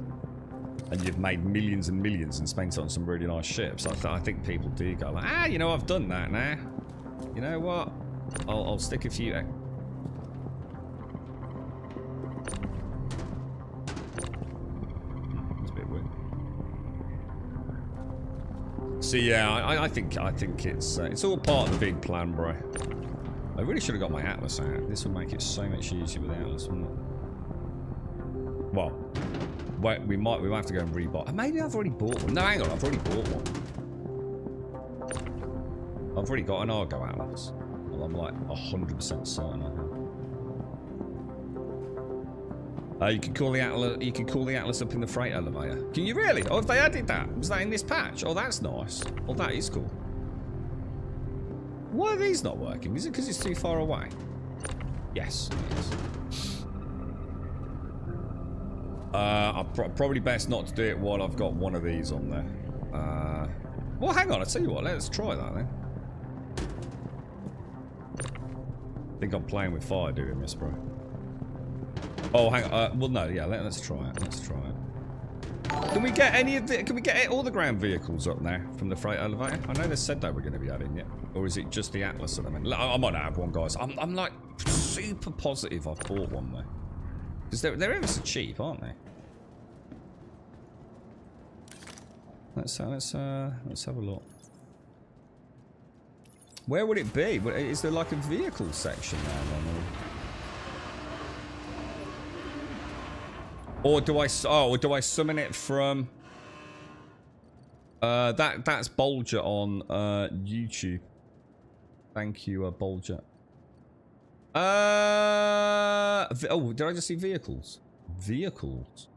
and you've made millions and millions and spent it on some really nice ships, I think people do go like, you know, I've done that now. You know what? I'll stick a few. It's a bit weird. So yeah, I think it's all part of the big plan, bro. I really should have got my Atlas out. This would make it so much easier with the Atlas, wouldn't it? Well. Wait, we might have to go and rebuy. Maybe I've already bought one. No, hang on, I've already bought one. I've already got an Argo Atlas. Well, I'm like 100% certain I have. You can call the Atlas. You can call the Atlas up in the freight elevator. Can you really? Oh, have they added that? Was that in this patch? Oh, that's nice. Oh, that is cool. Why are these not working? Is it because it's too far away? Yes, it is. Probably best not to do it while I've got one of these on there. Well, hang on. I'll tell you what. Let's try that then. I think I'm playing with fire doing this, bro. Oh, hang on. Well, no. Yeah, let's try it. Let's try it. Can we get any of the? Can we get all the ground vehicles up there from the freight elevator? I know they said they were going to be adding it, or is it just the Atlas at the minute? I might have one, guys. I'm like super positive I've bought one there. Because they're ever so cheap, aren't they? Let's have a look. Where would it be? Is there like a vehicle section there? Or do I summon it from? That's Bolger on YouTube. Thank you, Bolger. Oh, did I just see vehicles? Vehicles.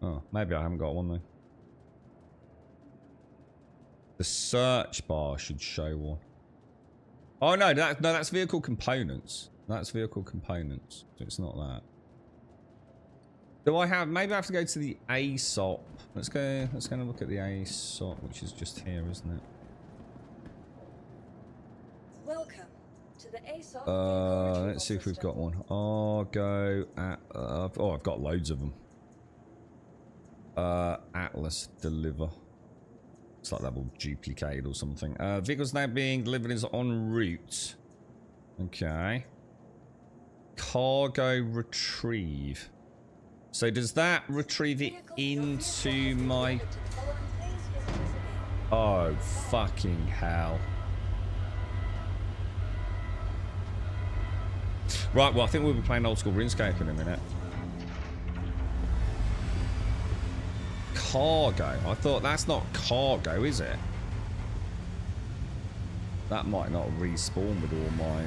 Oh, maybe I haven't got one though. The search bar should show one. Oh no, that's vehicle components. That's vehicle components. So it's not that. Do I have? Maybe I have to go to the ASOP. Let's go and look at the ASOP, which is just here, isn't it? Welcome to the ASOP. Let's see if we've got one. Argo at. Oh, I've got loads of them. Atlas deliver. It's like that will duplicate or something. Vehicles now being delivered is en route. Okay. Cargo retrieve. So does that retrieve it into my... Oh, fucking hell. Right, well, I think we'll be playing old school RuneScape in a minute. Cargo. I thought that's not cargo, is it? That might not respawn with all my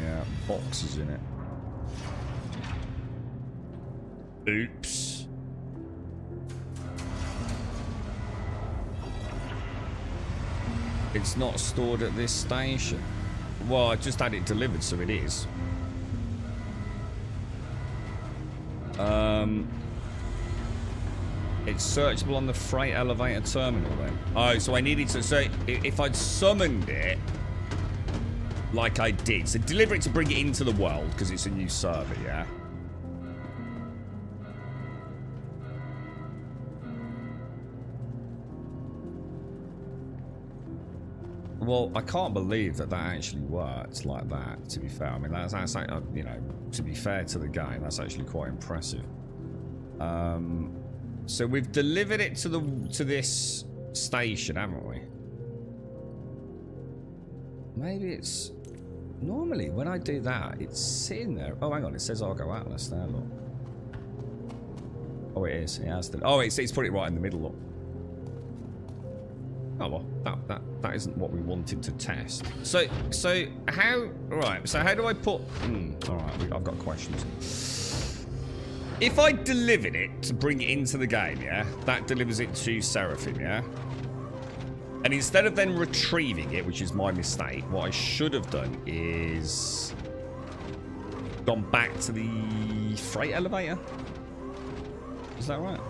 boxes in it. Oops. It's not stored at this station. Well, I just had it delivered, so it is. It's searchable on the freight elevator terminal then. Oh, so I needed to... So if I'd summoned it, like I did, so deliver it to bring it into the world, because it's a new server, yeah? Well, I can't believe that actually worked like that, to be fair. I mean, that's you know, to be fair to the game, that's actually quite impressive. So we've delivered it to this station, haven't we? Maybe it's... Normally, when I do that, it's sitting there. Oh, hang on. It says Argo Atlas there, look. Oh, it is. It has to... Oh, it's put it right in the middle, look. Oh, well, that isn't what we wanted to test. So how... Right, so how do I put... Alright, I've got questions. If I delivered it to bring it into the game, yeah? That delivers it to Seraphim, yeah? And instead of then retrieving it, which is my mistake, what I should have done is gone back to the freight elevator. Is that right?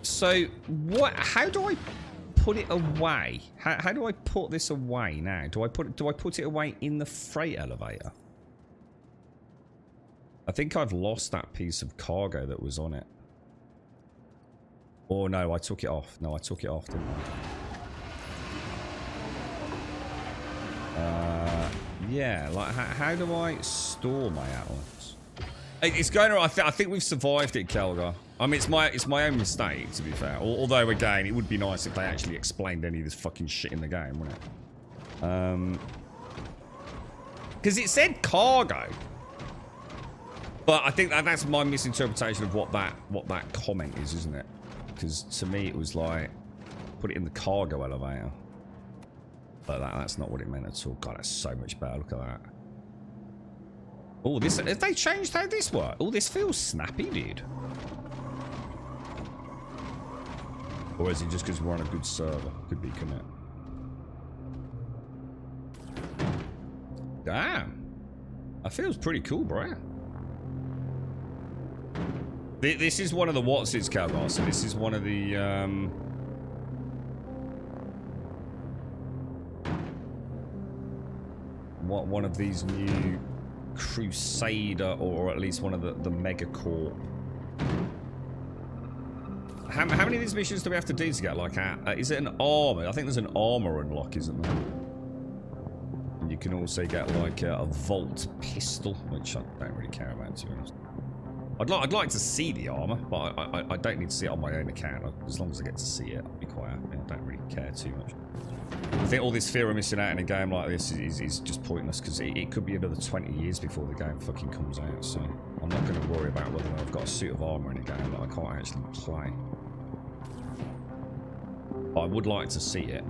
So what? How do I put it away? How do I put this away now? Do I put it away in the freight elevator? I think I've lost that piece of cargo that was on it. Oh no, I took it off. No, I took it off, didn't I? Yeah, like how do I store my Atlas? It's going alright. I think we've survived it, Kelgar. I mean, it's my own mistake, to be fair. Although, again, it would be nice if they actually explained any of this fucking shit in the game, wouldn't it? Because it said cargo. But I think that's my misinterpretation of what that comment is, isn't it? Because to me, it was like, put it in the cargo elevator. But that's not what it meant at all. God, that's so much better. Look at that. Oh, this... Have they changed how this works? Oh, this feels snappy, dude. Or is it just because we're on a good server? Could be, couldn't it? Damn. That feels pretty cool, bro. This is one of the what's-its, Calgar. So this is one of the... one of these new Crusader, or at least one of the Megacorp. How many of these missions do we have to do to get like is it an armor? I think there's an armor unlock, isn't there? And you can also get like a Volt pistol, which I don't really care about, to be honest. I'd like to see the armor, but I don't need to see it on my own account. As long as I get to see it, I'll be quite happy. I don't really care too much. I think all this fear of missing out in a game like this is just pointless, because it could be another 20 years before the game fucking comes out, so I'm not going to worry about whether I've got a suit of armor in a game that I can't actually play. But I would like to see it.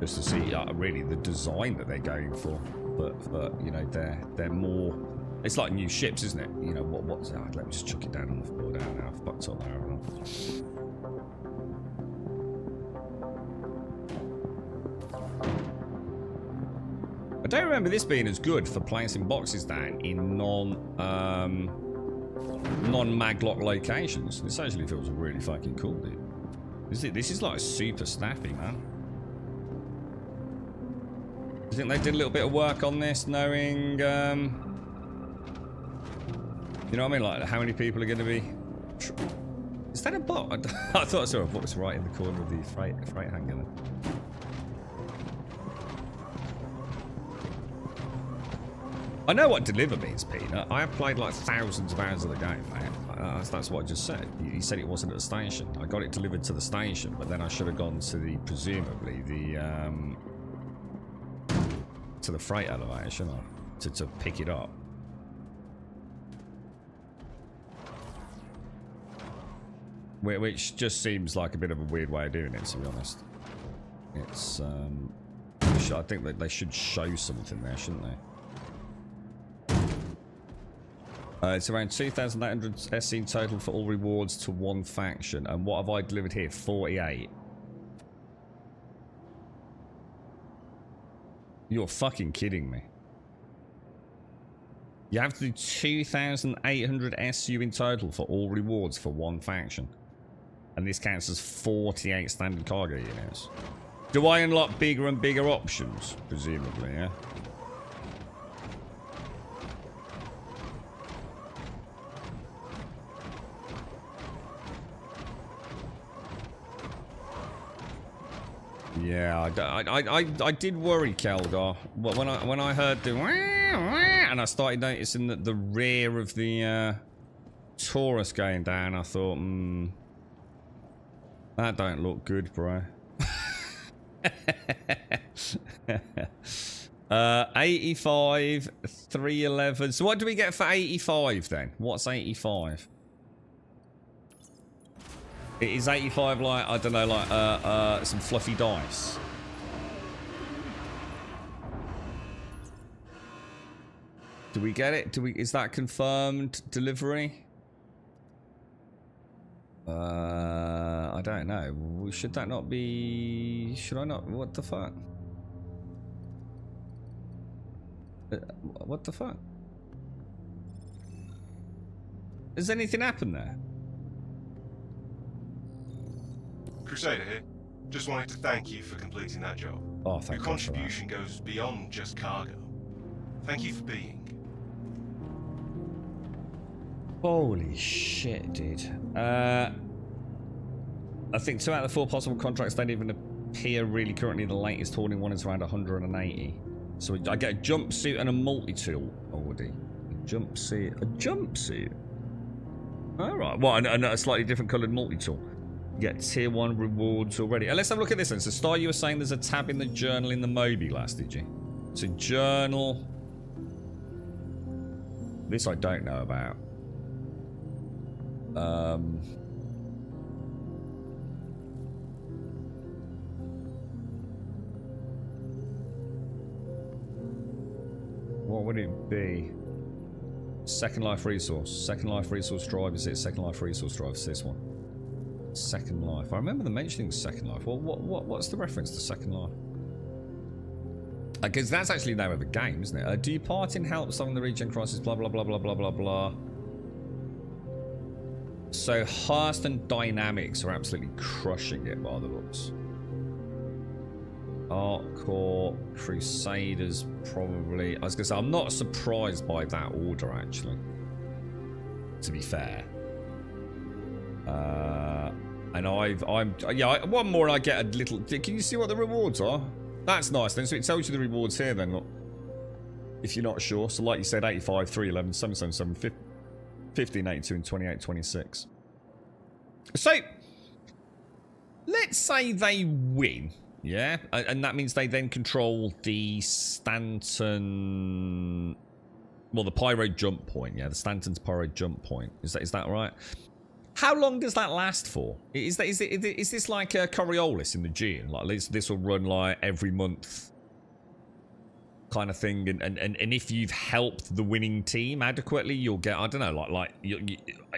Just to see really the design that they're going for. But you know, they're more... It's like new ships, isn't it? You know, what's that? Let me just chuck it down on the floor down now. I've fucked up there, haven't I don't remember this being as good for placing boxes down in non-maglock locations. This actually feels really fucking cool, dude. This is like super snappy, man. Do you think they did a little bit of work on this, knowing, you know what I mean? Like, how many people are going to be... Is that a bot? I thought I saw a box right in the corner of the freight hangar there. I know what deliver means, Peanut. I have played like thousands of hours of the game, mate. That's what I just said. You said it wasn't at the station. I got it delivered to the station, but then I should have gone to the, presumably, to the freight elevator, shouldn't I? To pick it up. Which just seems like a bit of a weird way of doing it, to be honest. It's, I think that they should show something there, shouldn't they? It's around 2,800 SC in total for all rewards to one faction. And what have I delivered here? 48. You're fucking kidding me. You have to do 2,800 SU in total for all rewards for one faction. And this counts as 48 standard cargo units. Do I unlock bigger and bigger options? Presumably, yeah. Yeah, I did worry, Keldar. When I heard the and I started noticing that the rear of the Taurus going down, I thought, that don't look good, bro. 85, 311. So what do we get for 85 then? What's 85? Is 85 like, I don't know, like some fluffy dice? Do we get it? Is that confirmed delivery? I don't know. Should that not be... Should I not... What the fuck? What the fuck? Has anything happened there? Crusader here. Just wanted to thank you for completing that job. Oh, thank Your contribution goes beyond just cargo. Thank you for being. Holy shit, dude. I think 2 out of the 4 possible contracts don't even appear really currently. The latest hoarding one is around 180. So I get a jumpsuit and a multi-tool already. A jumpsuit? Alright, well, and a slightly different coloured multi-tool. You get tier 1 rewards already. Let's have a look at this then. So Star, you were saying there's a tab in the journal in the Moby last, did you? So journal. This I don't know about. What would it be? Second life resource. Second life resource drive is it? Second life resource drive is this one. Second life. I remember them mentioning second life. Well, what's the reference to second life? Because that's actually the name of a game, isn't it? Do you part in help solving the regen crisis? Blah blah blah blah blah blah blah. So Hearst and Dynamics are absolutely crushing it by the looks. Art Corps, Crusaders probably. I was gonna say I'm not surprised by that order actually. To be fair. And one more and I get a little. Can you see what the rewards are? That's nice then. So it tells you the rewards here then. Look, if you're not sure. So like you said, 85, 311, 777, 1582 and 2826. So let's say they win, yeah, and that means they then control the Stanton, well, the Pyro jump point, yeah, the Stanton's Pyro jump point. Is that right? How long does that last for? Is this like a Coriolis in the Gean? Like this will run like every month kind of thing, and if you've helped the winning team adequately, you'll get, I don't know,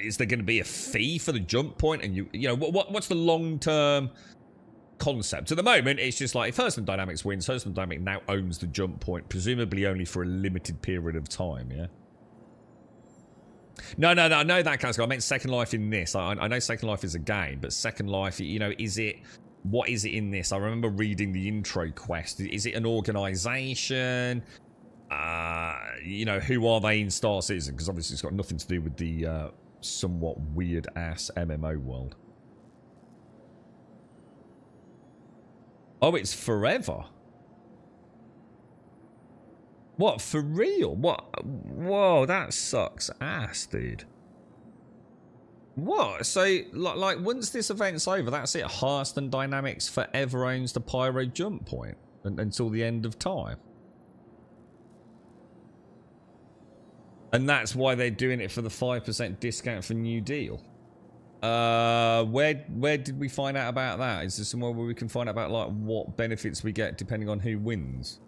is there going to be a fee for the jump point? And you know what's the long term concept? At the moment, it's just like if Hearst and Dynamics wins, Hearst and Dynamics now owns the jump point, presumably only for a limited period of time. Yeah. No, I know that kind of stuff. I meant Second Life in this. I know Second Life is a game, but Second Life, you know, what is it in this? I remember reading the intro quest. Is it an organization? You know, who are they in Star Citizen? Because obviously it's got nothing to do with the somewhat weird-ass MMO world. Oh, it's forever. What, for real? What? Whoa, that sucks ass, dude. What? So, like, once this event's over, that's it. Hearst and Dynamics forever owns the Pyro jump point until the end of time. And that's why they're doing it for the 5% discount for New Deal. Where did we find out about that? Is there somewhere where we can find out about, like, what benefits we get depending on who wins?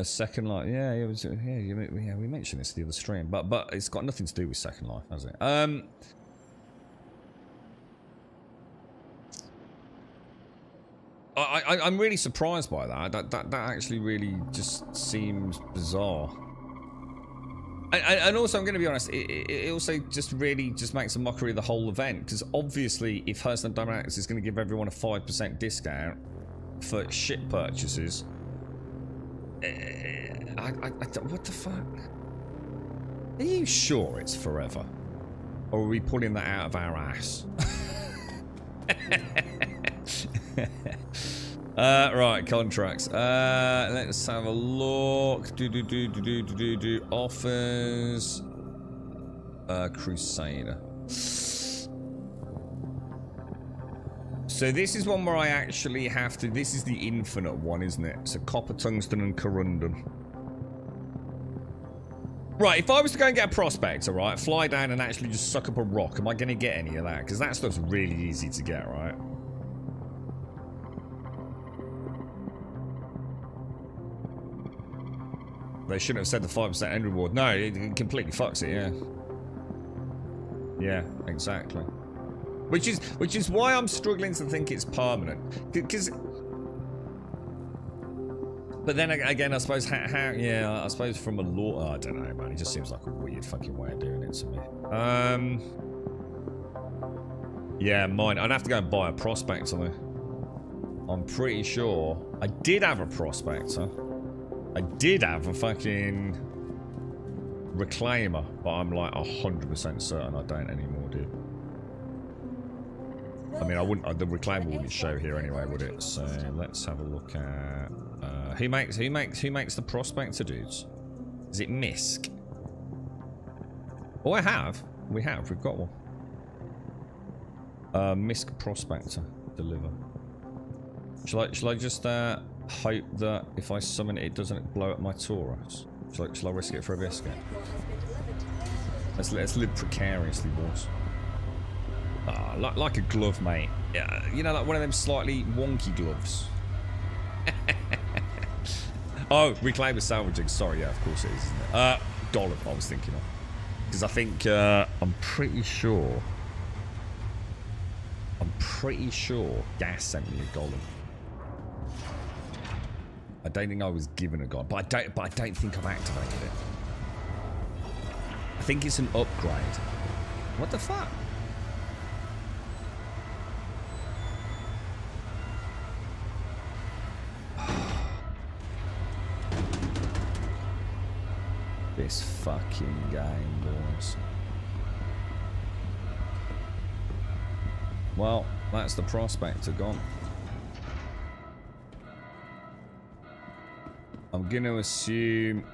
Second Life, yeah, it was, yeah, we mentioned this the other stream, but it's got nothing to do with Second Life, has it? I'm really surprised by that. That actually really just seems bizarre. And also, I'm going to be honest, it also just really just makes a mockery of the whole event, because obviously, if Hearst and Dynamics is going to give everyone a 5% discount for shit purchases. What the fuck? Are you sure it's forever? Or are we pulling that out of our ass? Right, contracts. Let's have a look. Offers. Crusader. So this is one where I actually have to... This is the infinite one, isn't it? So copper, tungsten, and corundum. Right, if I was to go and get a prospector, right, fly down and actually just suck up a rock, am I going to get any of that? Because that stuff's really easy to get, right? They shouldn't have said the 5% end reward. No, it completely fucks it, yeah. Yeah, exactly. Which is why I'm struggling to think it's permanent. Because... But then again, I suppose yeah, I suppose from a law, I don't know, man. It just seems like a weird fucking way of doing it to me. Yeah, mine. I'd have to go and buy a prospector though. I'm pretty sure I did have a prospector. I did have a fucking reclaimer, but I'm like 100% certain I don't anymore, dude. I mean, I wouldn't. The reclaimer wouldn't show here anyway, would it? So let's have a look at. Who makes the prospector, dudes? Is it Misk? Oh, I have. We've got one. Misk prospector. Deliver. Shall I just hope that if I summon it, it doesn't blow up my Taurus? Shall I risk it for a biscuit? Let's live precariously, boys. Like a glove, mate. Yeah, you know, like one of them slightly wonky gloves. Oh, reclaimer salvaging. Sorry, yeah, of course it is, isn't it? Golem, I was thinking of. Because I think, I'm pretty sure Gas sent me a golem. I don't think I was given a golem, but I don't think I've activated it. I think it's an upgrade. What the fuck? This fucking game, boys. Well, that's the prospector gone. I'm gonna assume...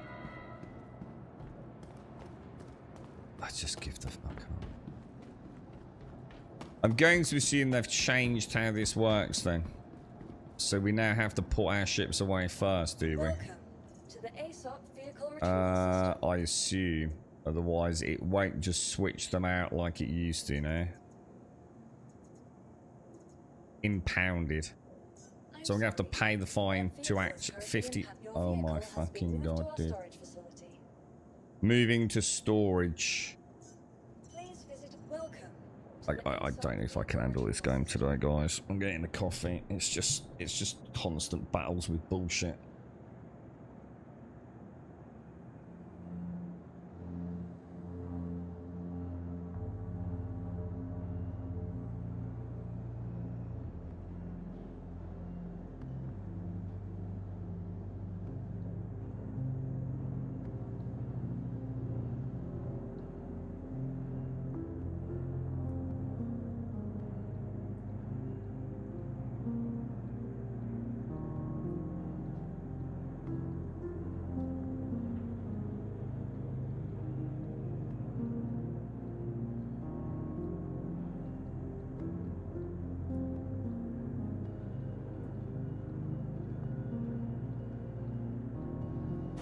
I just give the fuck up. I'm going to assume they've changed how this works then. So we now have to put our ships away first, do we? Welcome to the ASOP vehicle retrieval system. I assume. Otherwise, it won't just switch them out like it used to, no? Impounded. So I'm gonna have to pay the fine to act 50. Oh my fucking god, dude. Moving to storage. Please visit welcome. I don't know if I can handle this game today, guys. I'm getting a coffee. It's just constant battles with bullshit.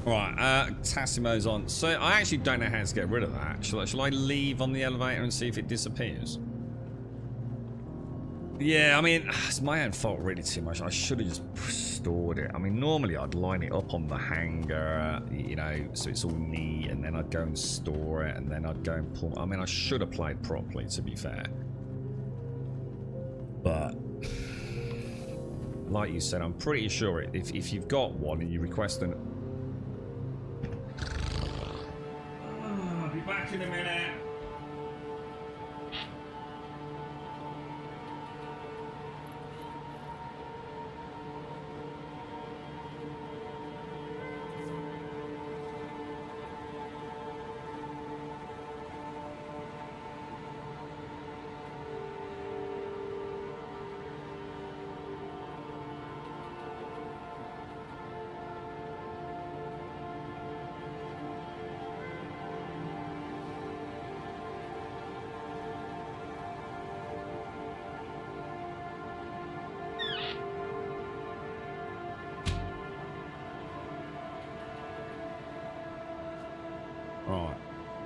Right, Tassimo's on. So I actually don't know how to get rid of that. Shall I leave on the elevator and see if it disappears? Yeah, I mean, it's my own fault really too much. I should have just stored it. I mean, normally I'd line it up on the hanger, you know, so it's all neat, and then I'd go and store it, and then I'd go and pull... I mean, I should have played properly, to be fair. But... like you said, I'm pretty sure if you've got one and you request an... I'll be back in a minute.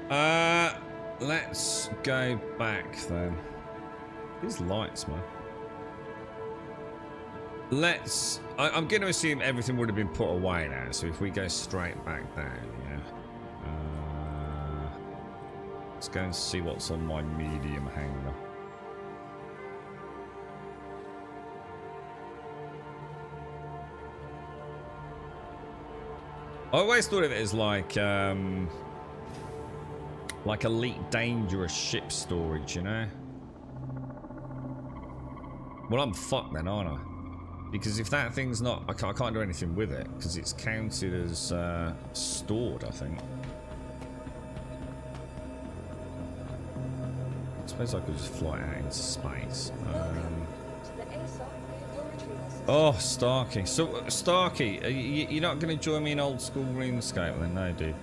Let's go back then. These lights, man. I'm going to assume everything would have been put away now. So if we go straight back down, yeah. Let's go and see what's on my medium hanger. I always thought of it as like elite dangerous ship storage, you know? Well, I'm fucked then, aren't I? Because if that thing's not... I can't do anything with it, because it's counted as stored, I think. I suppose I could just fly out into space. Oh, Starkey. So, Starkey, you're not going to join me in old school RuneScape then? No, dude.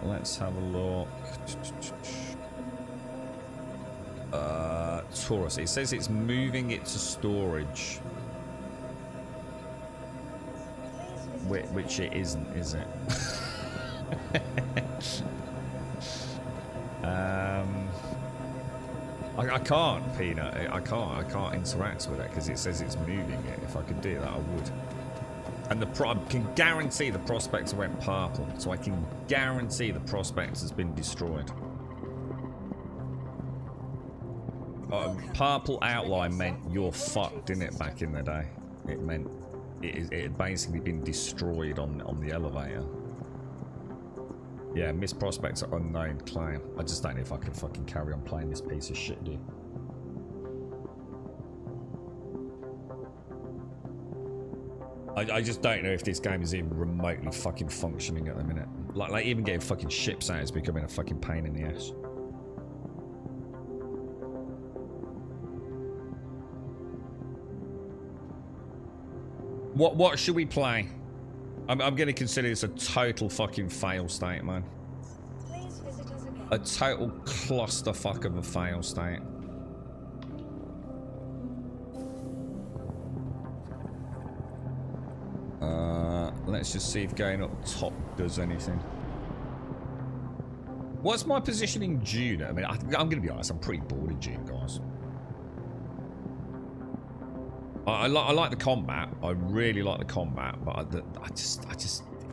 Let's have a look. Taurus. It says it's moving it to storage. Which it isn't, is it? I can't, Peanut. I can't interact with it because it says it's moving it. If I could do that, I would. And I can guarantee the prospector went purple, so I can guarantee the prospector has been destroyed. Purple outline meant you're fucked, didn't it, back in the day? It meant it had basically been destroyed on the elevator. Yeah, Miss Prospector unknown claim. I just don't know if I can fucking carry on playing this piece of shit, dude. I just don't know if this game is even remotely fucking functioning at the minute. Like even getting fucking ships out is becoming a fucking pain in the ass. What should we play? I'm going to consider this a total fucking fail state, man. Please visit us again. A total clusterfuck of a fail state. Let's just see if going up top does anything. What's my position in June? I mean, I'm going to be honest, I'm pretty bored of June, guys. I like the combat. I really like the combat, but it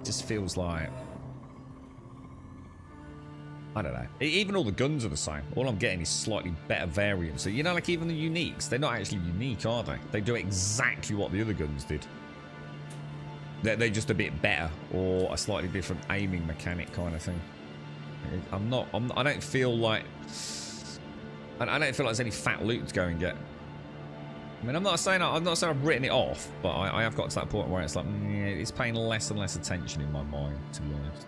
just feels like, I don't know. Even all the guns are the same. All I'm getting is slightly better variants. So, you know, like even the uniques, they're not actually unique, are they? They do exactly what the other guns did. They're just a bit better, or a slightly different aiming mechanic kind of thing. I don't feel like there's any fat loot to go and get. I mean, I'm not saying I've written it off, but I have got to that point where it's like, it's paying less and less attention in my mind, to be honest.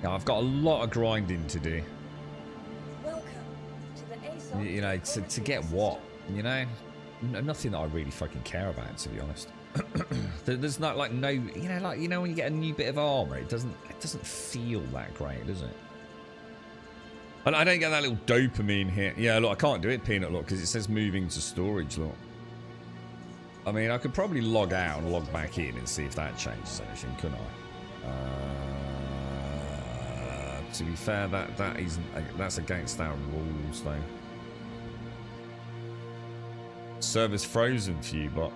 Yeah, I've got a lot of grinding to do. Welcome to the ASOP. You know, to get what? You know, nothing that I really fucking care about, to be honest. There's not like no, you know, when you get a new bit of armor, it doesn't feel that great, does it? And I don't get that little dopamine hit. Yeah, look, I can't do it, Peanut, look, because it says moving to storage, look. I mean, I could probably log out and log back in and see if that changes anything, couldn't I? To be fair, that's against our rules, though. Server's frozen for you, but...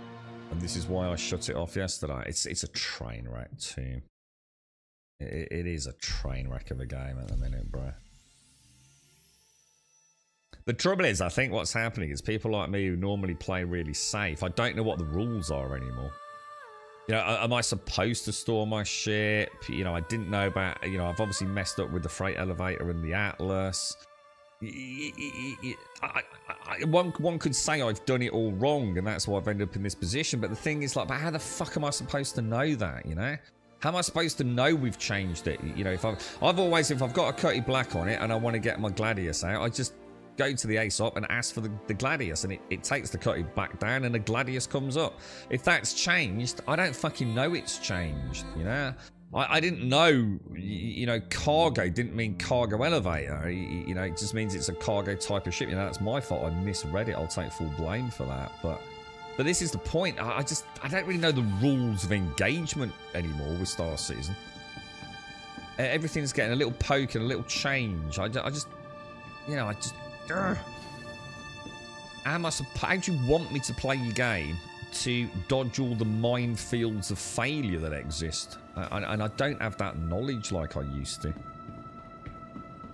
And this is why I shut it off yesterday. It's a train wreck, too. It is a train wreck of a game at the minute, bro. The trouble is, I think what's happening is people like me who normally play really safe, I don't know what the rules are anymore. You know, am I supposed to store my ship? You know, I didn't know about, you know, I've obviously messed up with the freight elevator and the Atlas. One could say I've done it all wrong and that's why I've ended up in this position, but the thing is, like, but how the fuck am I supposed to know that, you know? How am I supposed to know we've changed it? You know, if I've got a Cutty Black on it and I want to get my Gladius out, I just go to the ASOP and ask for the Gladius, and it takes the Cutty Black down and the Gladius comes up. If that's changed, I don't fucking know it's changed, you know? I didn't know, you know, cargo didn't mean cargo elevator. You know, it just means it's a cargo type of ship. You know, that's my fault. I misread it. I'll take full blame for that. But this is the point. I don't really know the rules of engagement anymore with Star Citizen. everything's getting a little poke and a little change. I just, you know, how do you want me to play your game to dodge all the minefields of failure that exist? And I don't have that knowledge like I used to.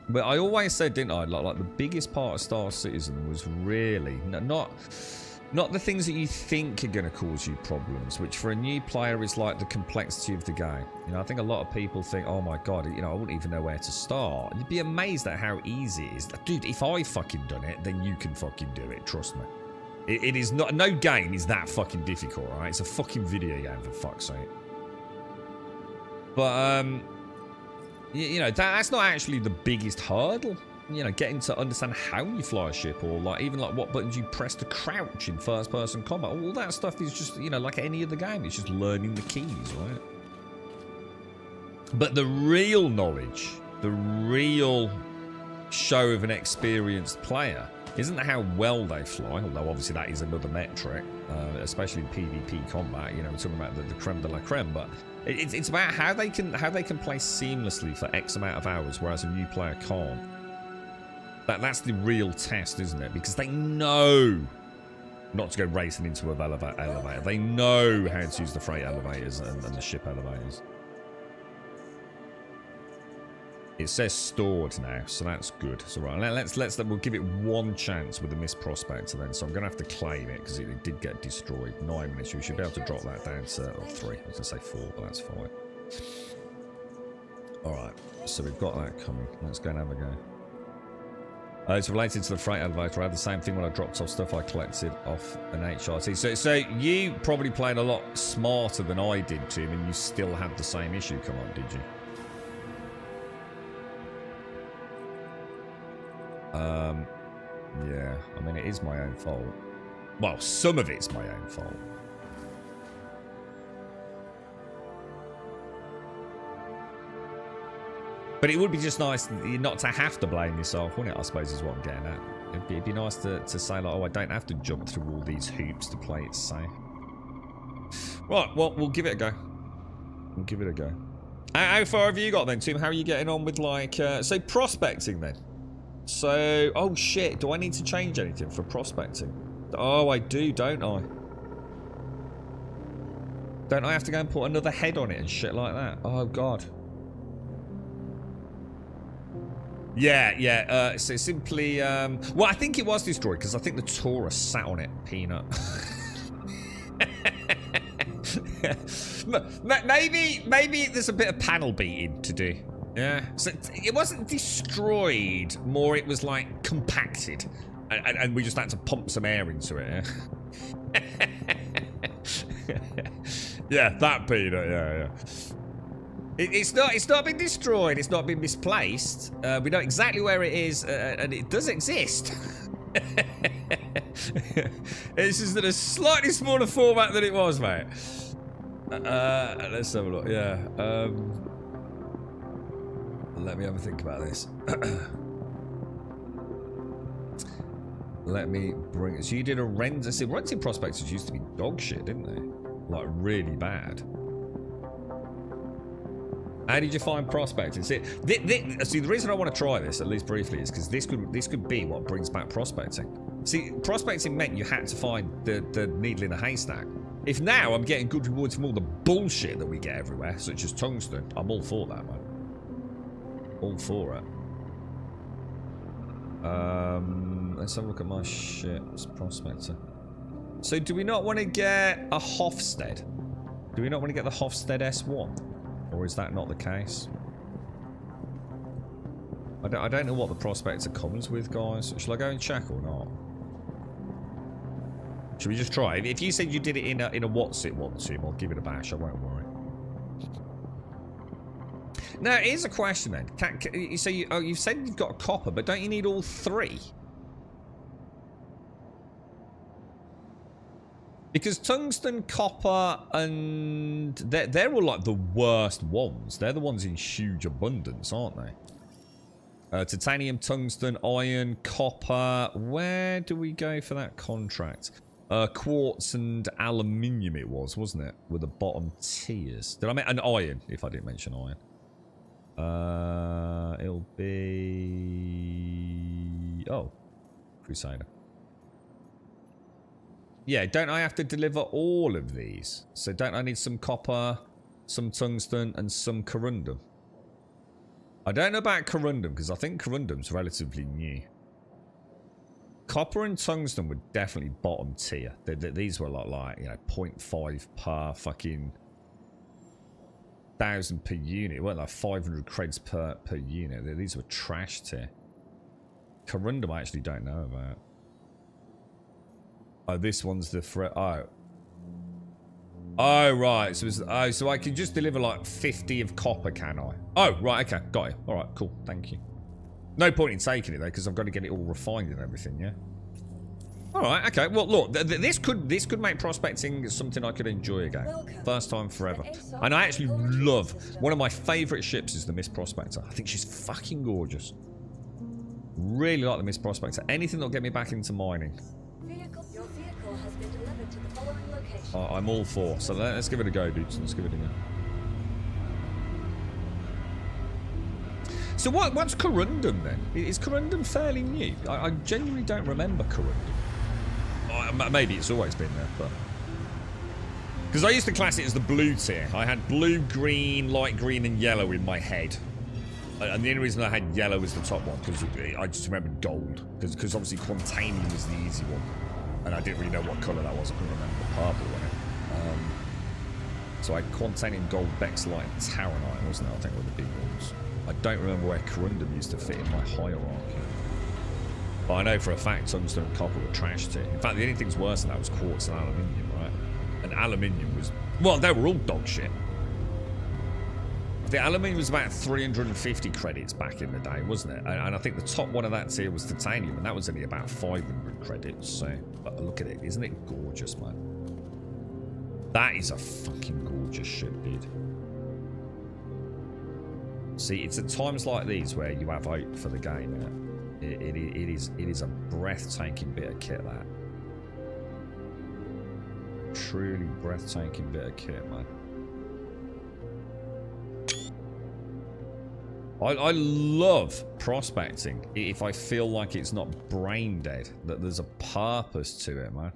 But I always said, didn't I, like the biggest part of Star Citizen was really not the things that you think are going to cause you problems, which for a new player is like the complexity of the game. You know, I think a lot of people think, oh my god, you know, I wouldn't even know where to start. You'd be amazed at how easy it is. Dude, if I fucking done it, then you can fucking do it, trust me. It is not, no game is that fucking difficult, right? It's a fucking video game, for fuck's sake. But, you know, that's not actually the biggest hurdle. You know, getting to understand how you fly a ship, or like even like what buttons you press to crouch in first-person combat. All that stuff is just, you know, like any other game. It's just learning the keys, right? But the real knowledge, the real show of an experienced player, isn't how well they fly, although obviously that is another metric, especially in PvP combat. You know, we're talking about the creme de la creme, but it's about how they can play seamlessly for X amount of hours, whereas a new player can't. That's the real test, isn't it? Because they know not to go racing into an elevator. They know how to use the freight elevators and the ship elevators. It says stored now, so that's good. So right, we'll give it one chance with the missed prospector then. So I'm gonna have to claim it because it did get destroyed. 9 minutes. We should be able to drop that down to 3. I was gonna say 4, but that's fine. All right, so we've got that coming. Let's go and have a go. It's related to the freight elevator. I had the same thing when I dropped off stuff I collected off an HRT. So you probably played a lot smarter than I did, Tim, and you still had the same issue come on, did you? Yeah. I mean, it is my own fault. Well, some of it's my own fault. But it would be just nice not to have to blame yourself, wouldn't it? I suppose is what I'm getting at. It'd be nice to say, like, oh, I don't have to jump through all these hoops to play it safe. Right, well, we'll give it a go. We'll give it a go. How far have you got then, Tim? How are you getting on with, like, so prospecting then? So, oh shit, do I need to change anything for prospecting? Oh, I do, don't I? Don't I have to go and put another head on it and shit like that? Oh, God. Yeah, so simply, well, I think it was destroyed because I think the Taurus sat on it, Peanut. maybe there's a bit of panel beating to do. Yeah, so it wasn't destroyed, more it was like compacted, and we just had to pump some air into it. Yeah, yeah, that Peanut. Yeah. It's not been destroyed. It's not been misplaced. We know exactly where it is, and it does exist. It's just in a slightly smaller format than it was, mate. Let's have a look. Yeah. Let me have a think about this. Let me bring it. So you did a render. See, renting prospectors used to be dog shit, didn't they? Like really bad. How did you find prospecting? See, the reason I want to try this, at least briefly, is because this could be what brings back prospecting. See, prospecting meant you had to find the needle in a haystack. If now I'm getting good rewards from all the bullshit that we get everywhere, such as tungsten, I'm all for that, man. All for it. Let's have a look at my shit. It's prospector. So do we not want to get a Hofstede? Do we not want to get the Hofstede S1? Or is that not the case? I don't know what the prospector comes with, guys. Shall I go and check or not? Should we just try? If you said you did it in a what's it one, Tim, I'll give it a bash. I won't worry. Now, here's a question then. So you've said you've got a copper, but don't you need all 3? Because tungsten, copper, and they're all like the worst ones. They're the ones in huge abundance, aren't they? Titanium, tungsten, iron, copper. Where do we go for that contract? Quartz and aluminium it was, wasn't it? With the bottom tiers. Did I mean an iron, if I didn't mention iron? It'll be... Oh. Crusader. Yeah, don't I have to deliver all of these? So don't I need some copper, some tungsten, and some corundum? I don't know about corundum, because I think corundum's relatively new. Copper and tungsten were definitely bottom tier. These were like, you know, 0.5 per fucking 1,000 per unit. It weren't like 500 creds per unit. These were trash tier. Corundum I actually don't know about. Oh, this one's the Oh, right. So, so I can just deliver like 50 of copper, can I? Oh, right. Okay. Got it. All right. Cool. Thank you. No point in taking it, though, because I've got to get it all refined and everything, yeah? All right. Okay. Well, look. This could make prospecting something I could enjoy again. First time forever. And I actually love... One of my favourite ships is the Miss Prospector. I think she's fucking gorgeous. Really like the Miss Prospector. Anything that'll get me back into mining. Your vehicle has been delivered to the following location. I'm all for. So let's give it a go, dudes. Let's give it a go. So what's corundum then? Is corundum fairly new? I genuinely don't remember corundum. Maybe it's always been there, but... Because I used to class it as the blue tier. I had blue, green, light green, and yellow in my head. And the only reason I had yellow as the top one, because I just remembered gold. Because obviously Quantanium was the easy one. And I didn't really know what colour that was. I couldn't remember the purple one. So I had Quantanium, Gold, Bexlite, and Taranite, wasn't it? I think were the big ones. I don't remember where corundum used to fit in my hierarchy. But I know for a fact tungsten and copper were trash tier. In fact, the only things worse than that was quartz and aluminium, right? And aluminium was... Well, they were all dog shit. The aluminium was about 350 credits back in the day, wasn't it? And I think the top one of that tier was titanium, and that was only about 500 credits. So, but look at it. Isn't it gorgeous, man? That is a fucking gorgeous ship, dude. See, it's at times like these where you have hope for the game, yeah? It is a breathtaking bit of kit, that. Truly breathtaking bit of kit, man. I love prospecting if I feel like it's not brain dead, that there's a purpose to it, man.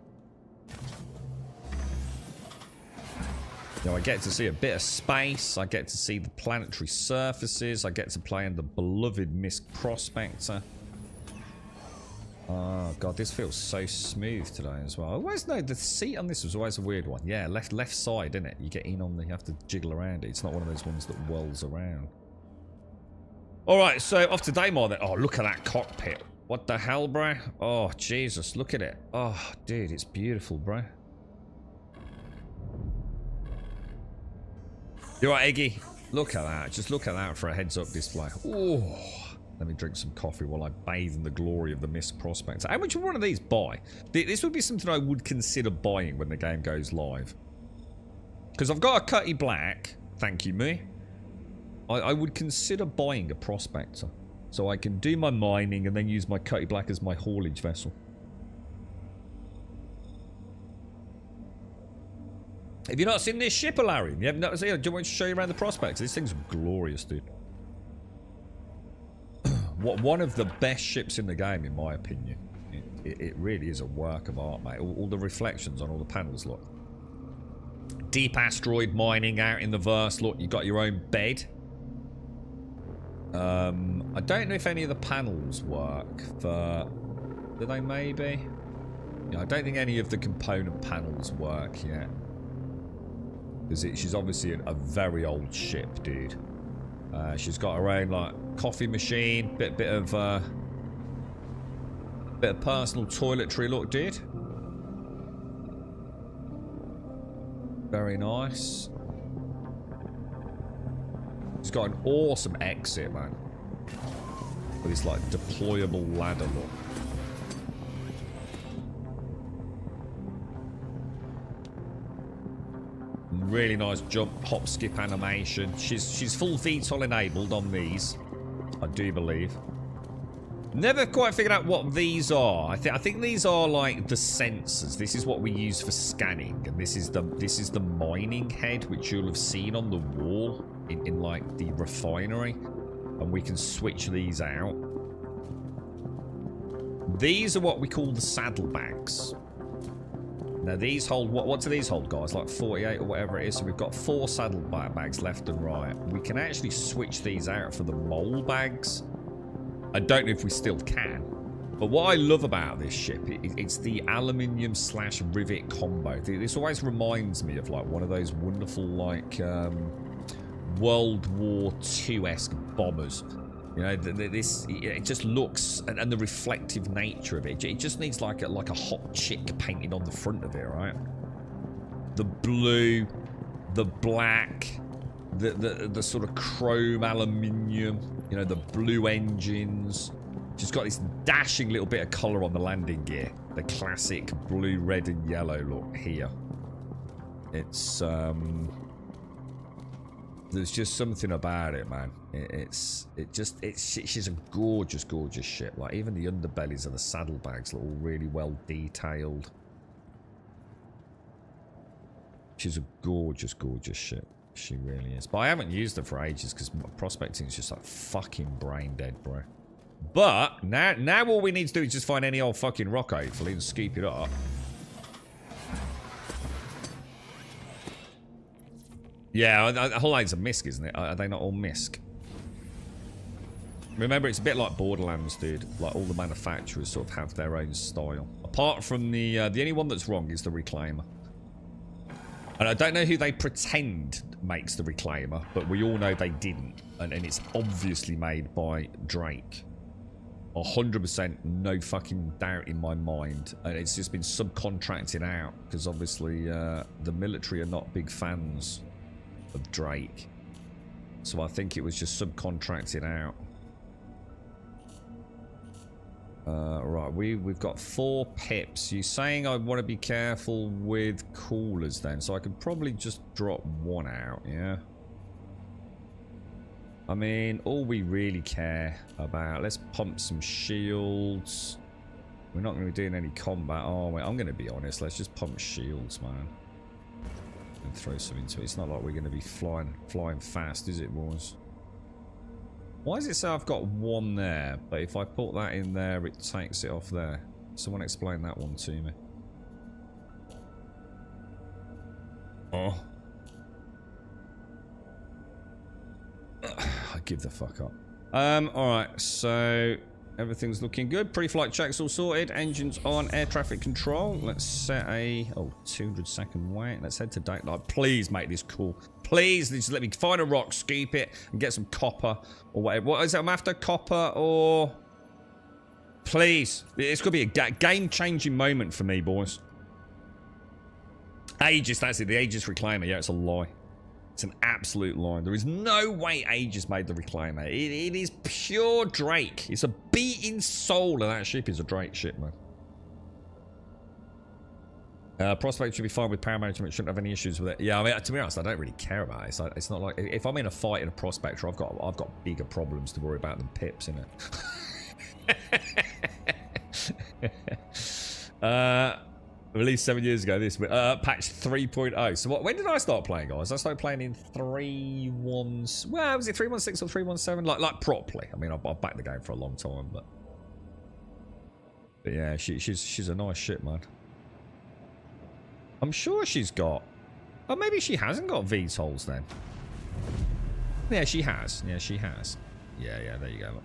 You know, I get to see a bit of space, I get to see the planetary surfaces, I get to play in the beloved Miss Prospector. Oh god, this feels so smooth today as well. I always know the seat on this was always a weird one. Yeah, left side, isn't it? You get in on the, you have to jiggle around it. It's not one of those ones that whirls around. Alright, so off to Daymar then. Oh, look at that cockpit. What the hell, bro? Oh, Jesus, look at it. Oh, dude, it's beautiful, bro. You alright, Eggy? Look at that. Just look at that for a heads-up display. Oh, let me drink some coffee while I bathe in the glory of the Miss Prospector. How much would one of these buy? This would be something I would consider buying when the game goes live. Because I've got a Cutty Black. Thank you, me. I would consider buying a Prospector. So I can do my mining and then use my Cutty Black as my haulage vessel. Have you not seen this ship, Alarian? You haven't noticed it? Do you want me to show you around the Prospector? This thing's glorious, dude. One of the best ships in the game, in my opinion. It really is a work of art, mate. All the reflections on all the panels, look. Deep asteroid mining out in the verse, look. You got your own bed. I don't know if any of the panels work for... Do they maybe? Yeah, I don't think any of the component panels work yet. Because she's obviously a very old ship, dude. She's got her own like coffee machine, bit of personal toiletry look, dude. Very nice. She's got an awesome exit, man. With this like deployable ladder look. Really nice jump, hop, skip animation. She's full VTOL enabled on these, I do believe. Never quite figured out what these are. I think these are like the sensors. This is what we use for scanning, and this is the mining head which you'll have seen on the wall in like the refinery, and we can switch these out. These are what we call the saddlebags. Now these hold what do these hold, guys? Like 48 or whatever it is. So we've got 4 saddlebags left and right. We can actually switch these out for the mole bags. I don't know if we still can. But what I love about this ship, it's the aluminium / rivet combo. This always reminds me of like one of those wonderful like World War II-esque bombers. You know, it just looks, and the reflective nature of it. It just needs like a hot chick painted on the front of it, right? The blue, the black, the sort of chrome aluminium. You know, the blue engines. Just got this dashing little bit of colour on the landing gear. The classic blue, red, and yellow look here. It's there's just something about it, man. She's a gorgeous, gorgeous ship. Like even the underbellies of the saddlebags look all really well detailed. She's a gorgeous, gorgeous ship. She really is. But I haven't used her for ages because prospecting is just like fucking brain dead, bro. But now all we need to do is just find any old fucking rock, hopefully, and scoop it up. Yeah, the whole thing's a misc, isn't it? Are they not all misc? Remember, it's a bit like Borderlands, dude. Like, all the manufacturers sort of have their own style. Apart from the only one that's wrong is the Reclaimer. And I don't know who they pretend makes the Reclaimer, but we all know they didn't. And it's obviously made by Drake. 100%, no fucking doubt in my mind. And it's just been subcontracted out, because obviously the military are not big fans of Drake. So I think it was just subcontracted out. Right, we've got 4 pips. You're saying I want to be careful with coolers then, so I could probably just drop 1 out, yeah? I mean, all we really care about, let's pump some shields. We're not going to be doing any combat, are we? I'm going to be honest, let's just pump shields, man. And throw some into it. It's not like we're going to be flying fast, is it, boys? Why does it say I've got 1 there, but if I put that in there, it takes it off there? Someone explain that one to me. Oh. I give the fuck up. Alright, so everything's looking good. Pre-flight checks all sorted. Engines on, air traffic control. Let's set a 200-second wait. Let's head to daylight. Please make this cool. Please, just let me find a rock, scoop it, and get some copper or whatever. What is it I'm after? Copper or... Please. It's going to be a game-changing moment for me, boys. Aegis, that's it. The Aegis Reclaimer. Yeah, it's a lie. It's an absolute lie. There is no way Aegis made the Reclaimer. It is pure Drake. It's a beating soul, and that ship is a Drake ship, man. Prospect should be fine with power management. Shouldn't have any issues with it. Yeah, I mean, to be honest, I don't really care about it. It's not like if I'm in a fight in a Prospector, I've got bigger problems to worry about than pips, innit? Released 7 years ago. This patch 3.0. So when did I start playing, guys? I started playing in 3.1. Well, was it 3.16 or 3.17? Like properly. I mean, I've backed the game for a long time, but yeah, she's a nice ship, man. I'm sure she's got... Oh, maybe she hasn't got VTOLs then. Yeah, she has. Yeah, she has. Yeah, there you go.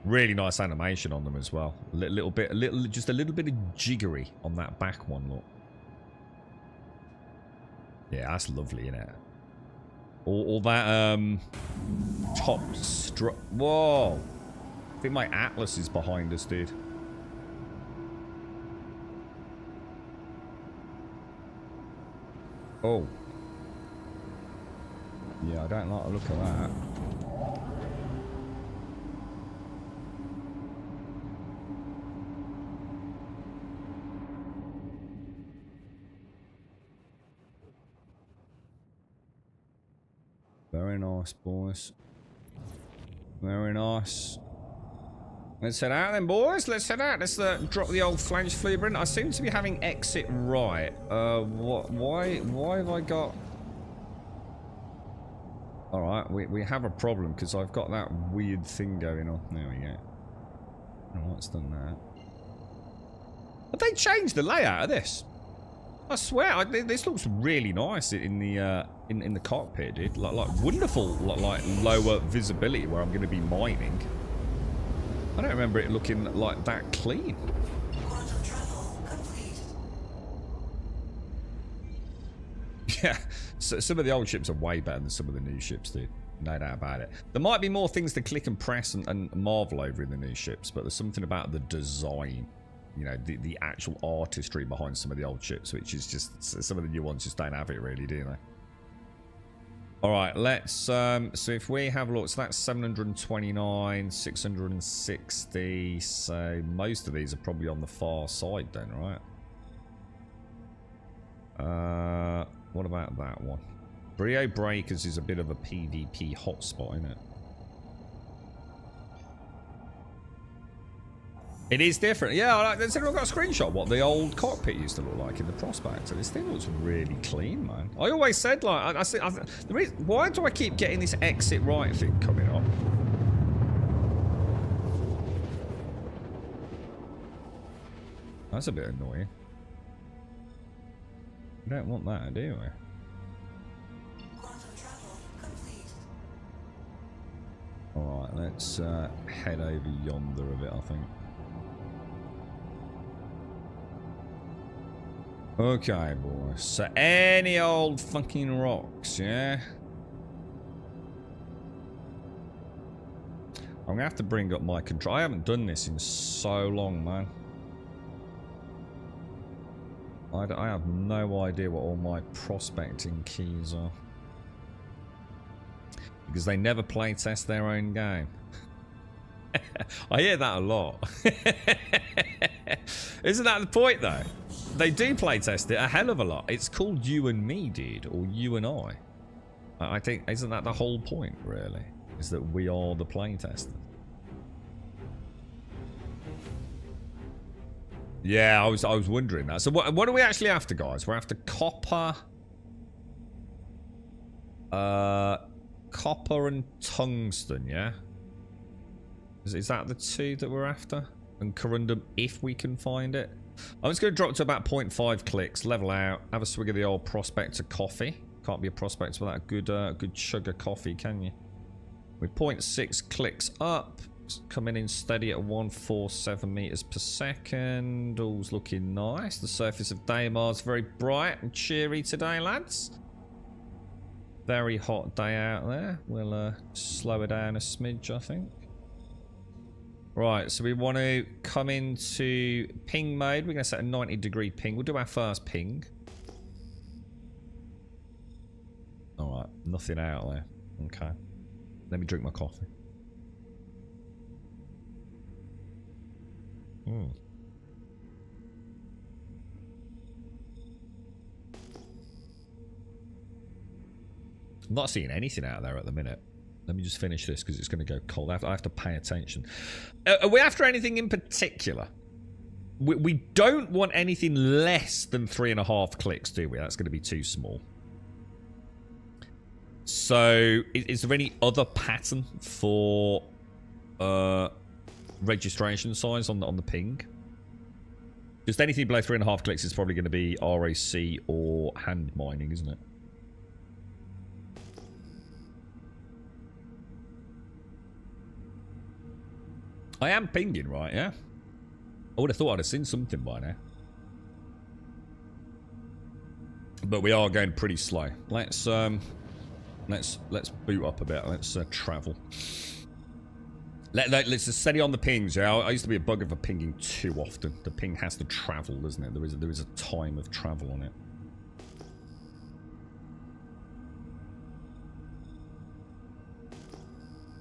Really nice animation on them as well. Just a little bit of jiggery on that back one, look. Yeah, that's lovely, isn't it? All that top strut. Whoa! I think my Atlas is behind us, dude. Oh. Yeah, I don't like the look of that. Very nice, boys. Very nice. Let's head out then, boys. Let's head out. Let's drop the old flange fluber in. I seem to be having exit right. What? Why have I got... Alright, we have a problem because I've got that weird thing going on. There we go. Alright, it's done that. Have they changed the layout of this? I swear, this looks really nice in the cockpit, dude. Like wonderful, like lower visibility where I'm going to be mining. I don't remember it looking like that clean. Yeah, so some of the old ships are way better than some of the new ships, dude. No doubt about it. There might be more things to click and press and marvel over in the new ships, but there's something about the design, you know, the actual artistry behind some of the old ships, which is just, some of the new ones just don't have it really, do they? Alright, let's, so if we have a look, so that's 729, 660, so most of these are probably on the far side then, right? What about that one? Brio Breakers is a bit of a PvP hotspot, isn't it? It is different. Yeah, I've got a screenshot what the old cockpit used to look like in the Prospector. This thing looks really clean, man. I always said, like, the reason, why do I keep getting this exit right thing coming up? That's a bit annoying. We don't want that, do we? Alright, let's head over yonder a bit, I think. Okay, boys. So any old fucking rocks, yeah? I'm gonna have to bring up my control. I haven't done this in so long, man. I have no idea what all my prospecting keys are. Because they never play test their own game. I hear that a lot. Isn't that the point, though? They do play test it a hell of a lot. It's called you and me, dude, or you and I. I think, isn't that the whole point, really? Is that we are the play testers. Yeah, I was wondering that. So what are we actually after, guys? We're after copper. Copper and tungsten, yeah? Is that the two that we're after? And corundum, if we can find it. I'm just going to drop to about 0.5 clicks, level out, have a swig of the old Prospector coffee. Can't be a Prospector without a good chug of coffee, can you? With 0.6 clicks up, coming in steady at 147 meters per second. All's looking nice. The surface of Daymar's very bright and cheery today, lads. Very hot day out there. We'll slow it down a smidge, I think. Right, so we want to come into ping mode. We're going to set a 90-degree ping. We'll do our first ping. Alright, nothing out there. Okay. Let me drink my coffee. I'm not seeing anything out there at the minute. Let me just finish this because it's going to go cold. I have to pay attention. Are we after anything in particular? We don't want anything less than 3.5 clicks, do we? That's going to be too small. So, is there any other pattern for registration size on the ping? Just anything below 3.5 clicks is probably going to be RAC or hand mining, isn't it? I am pinging, right? Yeah. I would have thought I'd have seen something by now, but we are going pretty slow. Let's boot up a bit. Let's travel. Let's just steady on the pings. Yeah, I used to be a bugger for pinging too often. The ping has to travel, doesn't it? There is a time of travel on it.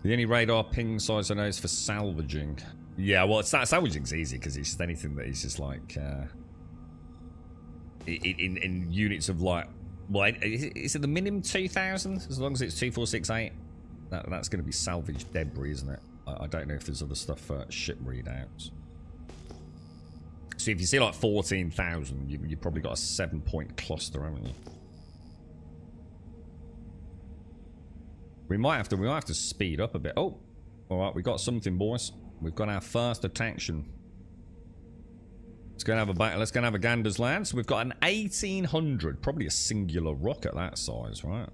The only radar ping size I know is for salvaging. Yeah, well, salvaging's easy because it's just anything that is just like in units of like. Well, is it the minimum 2,000? As long as it's 2468, that's going to be salvaged debris, isn't it? I don't know if there's other stuff for ship readouts. So if you see like 14,000, you've probably got a 7-point cluster, haven't you? We might have to speed up a bit. Oh, all right, we got something, boys. We've got our first detection. Let's go and have a gander's lad. So we've got an 1800, probably a singular rocket that size, right?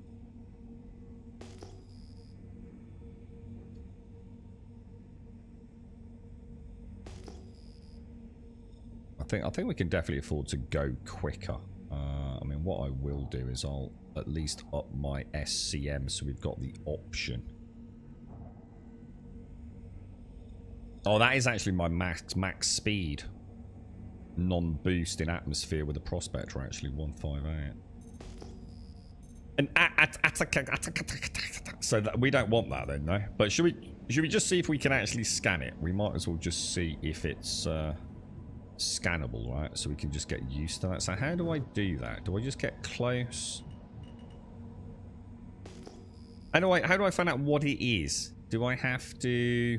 I think we can definitely afford to go quicker. I mean, what I will do is I'll at least up my SCM so we've got the option. Oh, that is actually my max speed. Non-boost in atmosphere with a prospector, actually 158. And so that, we don't want that then, no. But should we just see if we can actually scan it? We might as well just see if it's scannable, right? So we can just get used to that. So how do I do that? Do I just get close? How do I find out what it is? Do I have to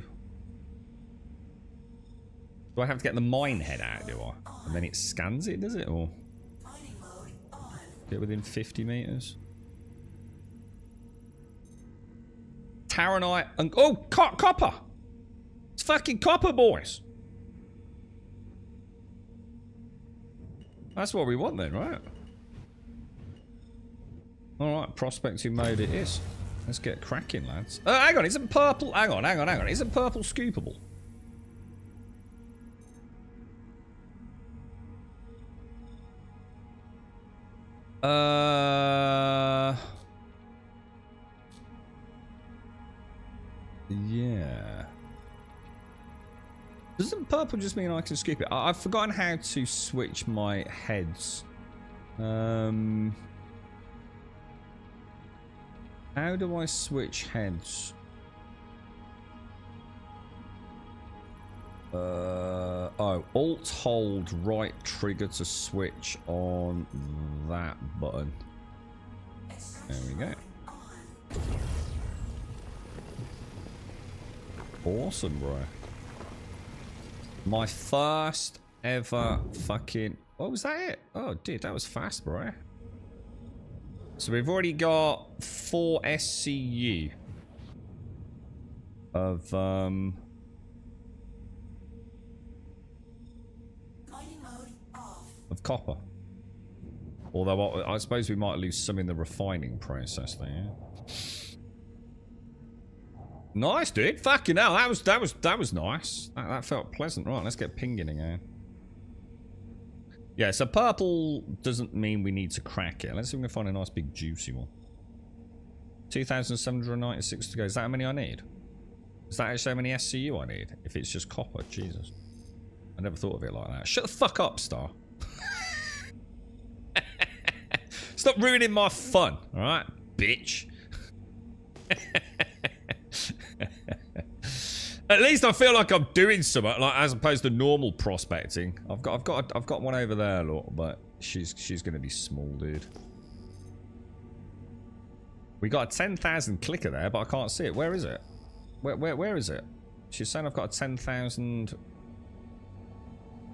get the mine head out, do I? And then it scans it, does it? Or get within 50 meters? Taranite and... Oh, copper! It's fucking copper, boys! That's what we want then, right? Alright, prospecting mode it is. Let's get cracking, lads. Hang on, isn't purple... Hang on. Isn't purple scoopable? Yeah. Doesn't purple just mean I can scoop it? I've forgotten how to switch my heads. How do I switch heads? Oh, Alt hold right trigger to switch on that button. There we go. Awesome, bro. My first ever fucking... What was that it? Oh, dude, that was fast, bro. So we've already got 4 SCU of copper. Although I suppose we might lose some in the refining process there. Nice, dude. Fucking hell, that was nice. That felt pleasant. Right, let's get pinging again. Yeah, so purple doesn't mean we need to crack it. Let's see if we can find a nice big juicy one. 2,796 to go. Is that how many I need? Is that actually how many SCU I need? If it's just copper, Jesus. I never thought of it like that. Shut the fuck up, Star. Stop ruining my fun, alright, bitch. At least I feel like I'm doing something, like as opposed to normal prospecting. I've got one over there, look, but she's gonna be small, dude. We got a 10,000 clicker there, but I can't see it. Where is it? Where is it? She's saying I've got a 10,000.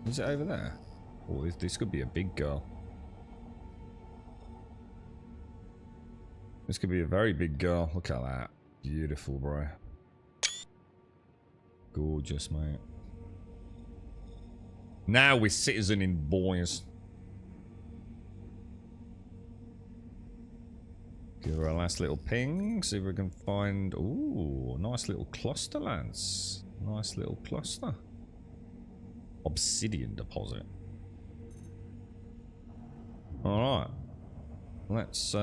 Is it over there? Oh, this could be a big girl. This could be a very big girl. Look at that. Beautiful, bro. Gorgeous, mate. Now we're citizening, boys. Give her a last little ping. See if we can find... Ooh, nice little cluster, lads. Nice little cluster. Obsidian deposit. Alright. Let's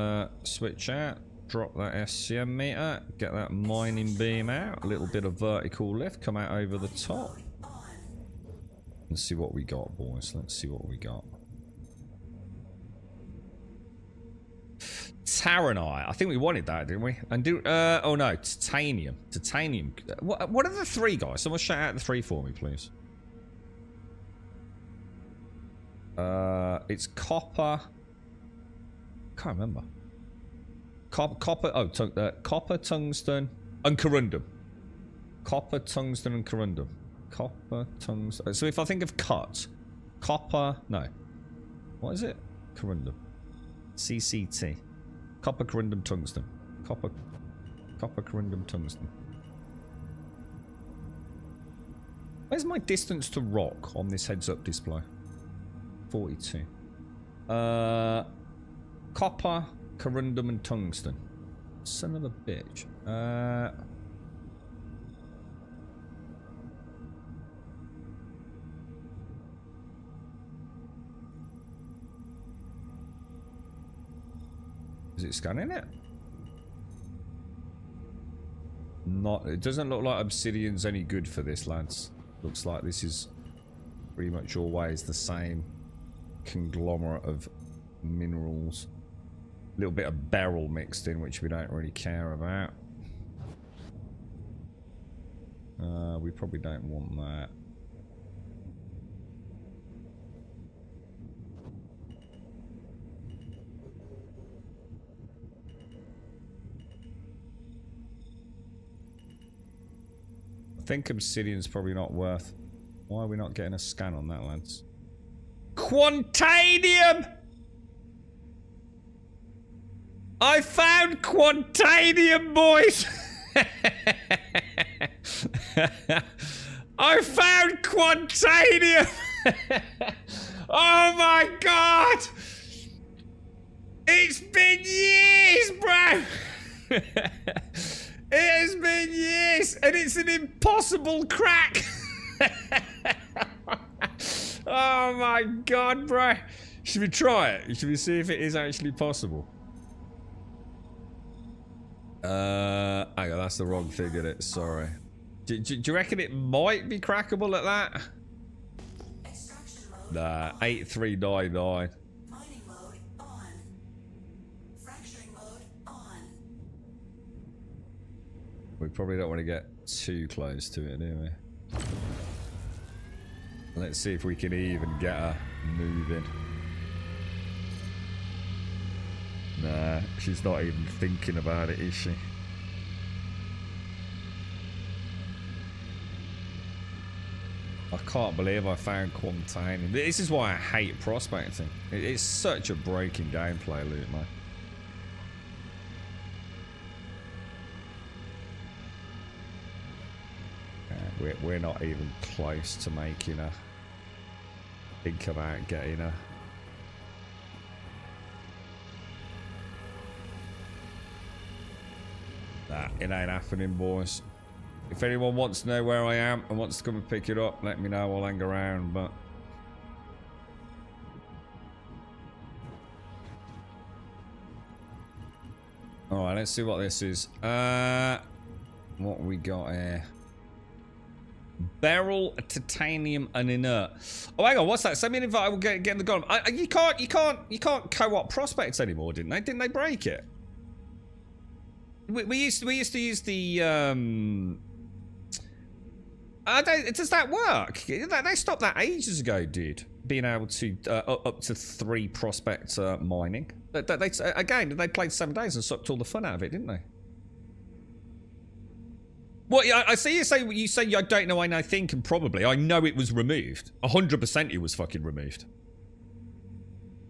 switch out. Drop that SCM meter. Get that mining beam out. A little bit of vertical lift. Come out over the top. Let's see what we got, boys. Let's see what we got. Taranite. I think we wanted that, didn't we? And do oh no, titanium. Titanium. What are the 3 guys? Someone shout out the 3 for me, please. It's copper. Can't remember. Copper. Oh, copper, tungsten, and corundum. Copper, tungsten, and corundum. Copper, tungsten. So if I think of cut, copper, no. What is it? Corundum. CCT. Copper, corundum, tungsten. Copper, corundum, tungsten. Where's my distance to rock on this heads-up display? 42. Copper, corundum, and tungsten. Son of a bitch. Is it scanning it? Not. It doesn't look like obsidian's any good for this, lads. Looks like this is pretty much always the same conglomerate of minerals. A little bit of beryl mixed in, which we don't really care about. We probably don't want that. I think obsidian's probably not worth. Why are we not getting a scan on that, lads? Quantanium! I found quantanium, boys! I found quantanium! Oh my god! It's been years, bro! It has been years, and it's an impossible crack. Oh my god, bro. Should we try it? Should we see if it is actually possible? Hang on, that's the wrong thing in it, sorry. Do you reckon it might be crackable at that? Nah, 8399. We probably don't want to get too close to it, do we? Let's see if we can even get her moving. Nah, she's not even thinking about it, is she? I can't believe I found quantanium. This is why I hate prospecting. It's such a breaking gameplay loop, man. We're not even close to making a think about getting a. Nah, it ain't happening, boys. If anyone wants to know where I am and wants to come and pick it up, let me know. I'll hang around, but. Alright, let's see what this is. What we got here? Beryl, titanium, and inert. Oh, hang on, what's that? Send me an invite. I will get in the golem. You can't co-op prospects anymore, didn't they? Didn't they break it? We used to use the does that work? They stopped that ages ago, dude. Being able to up to 3 prospect mining. They played 7 days and sucked all the fun out of it, didn't they? Well, I see you say I don't know, I think, and probably. I know it was removed. 100% it was fucking removed.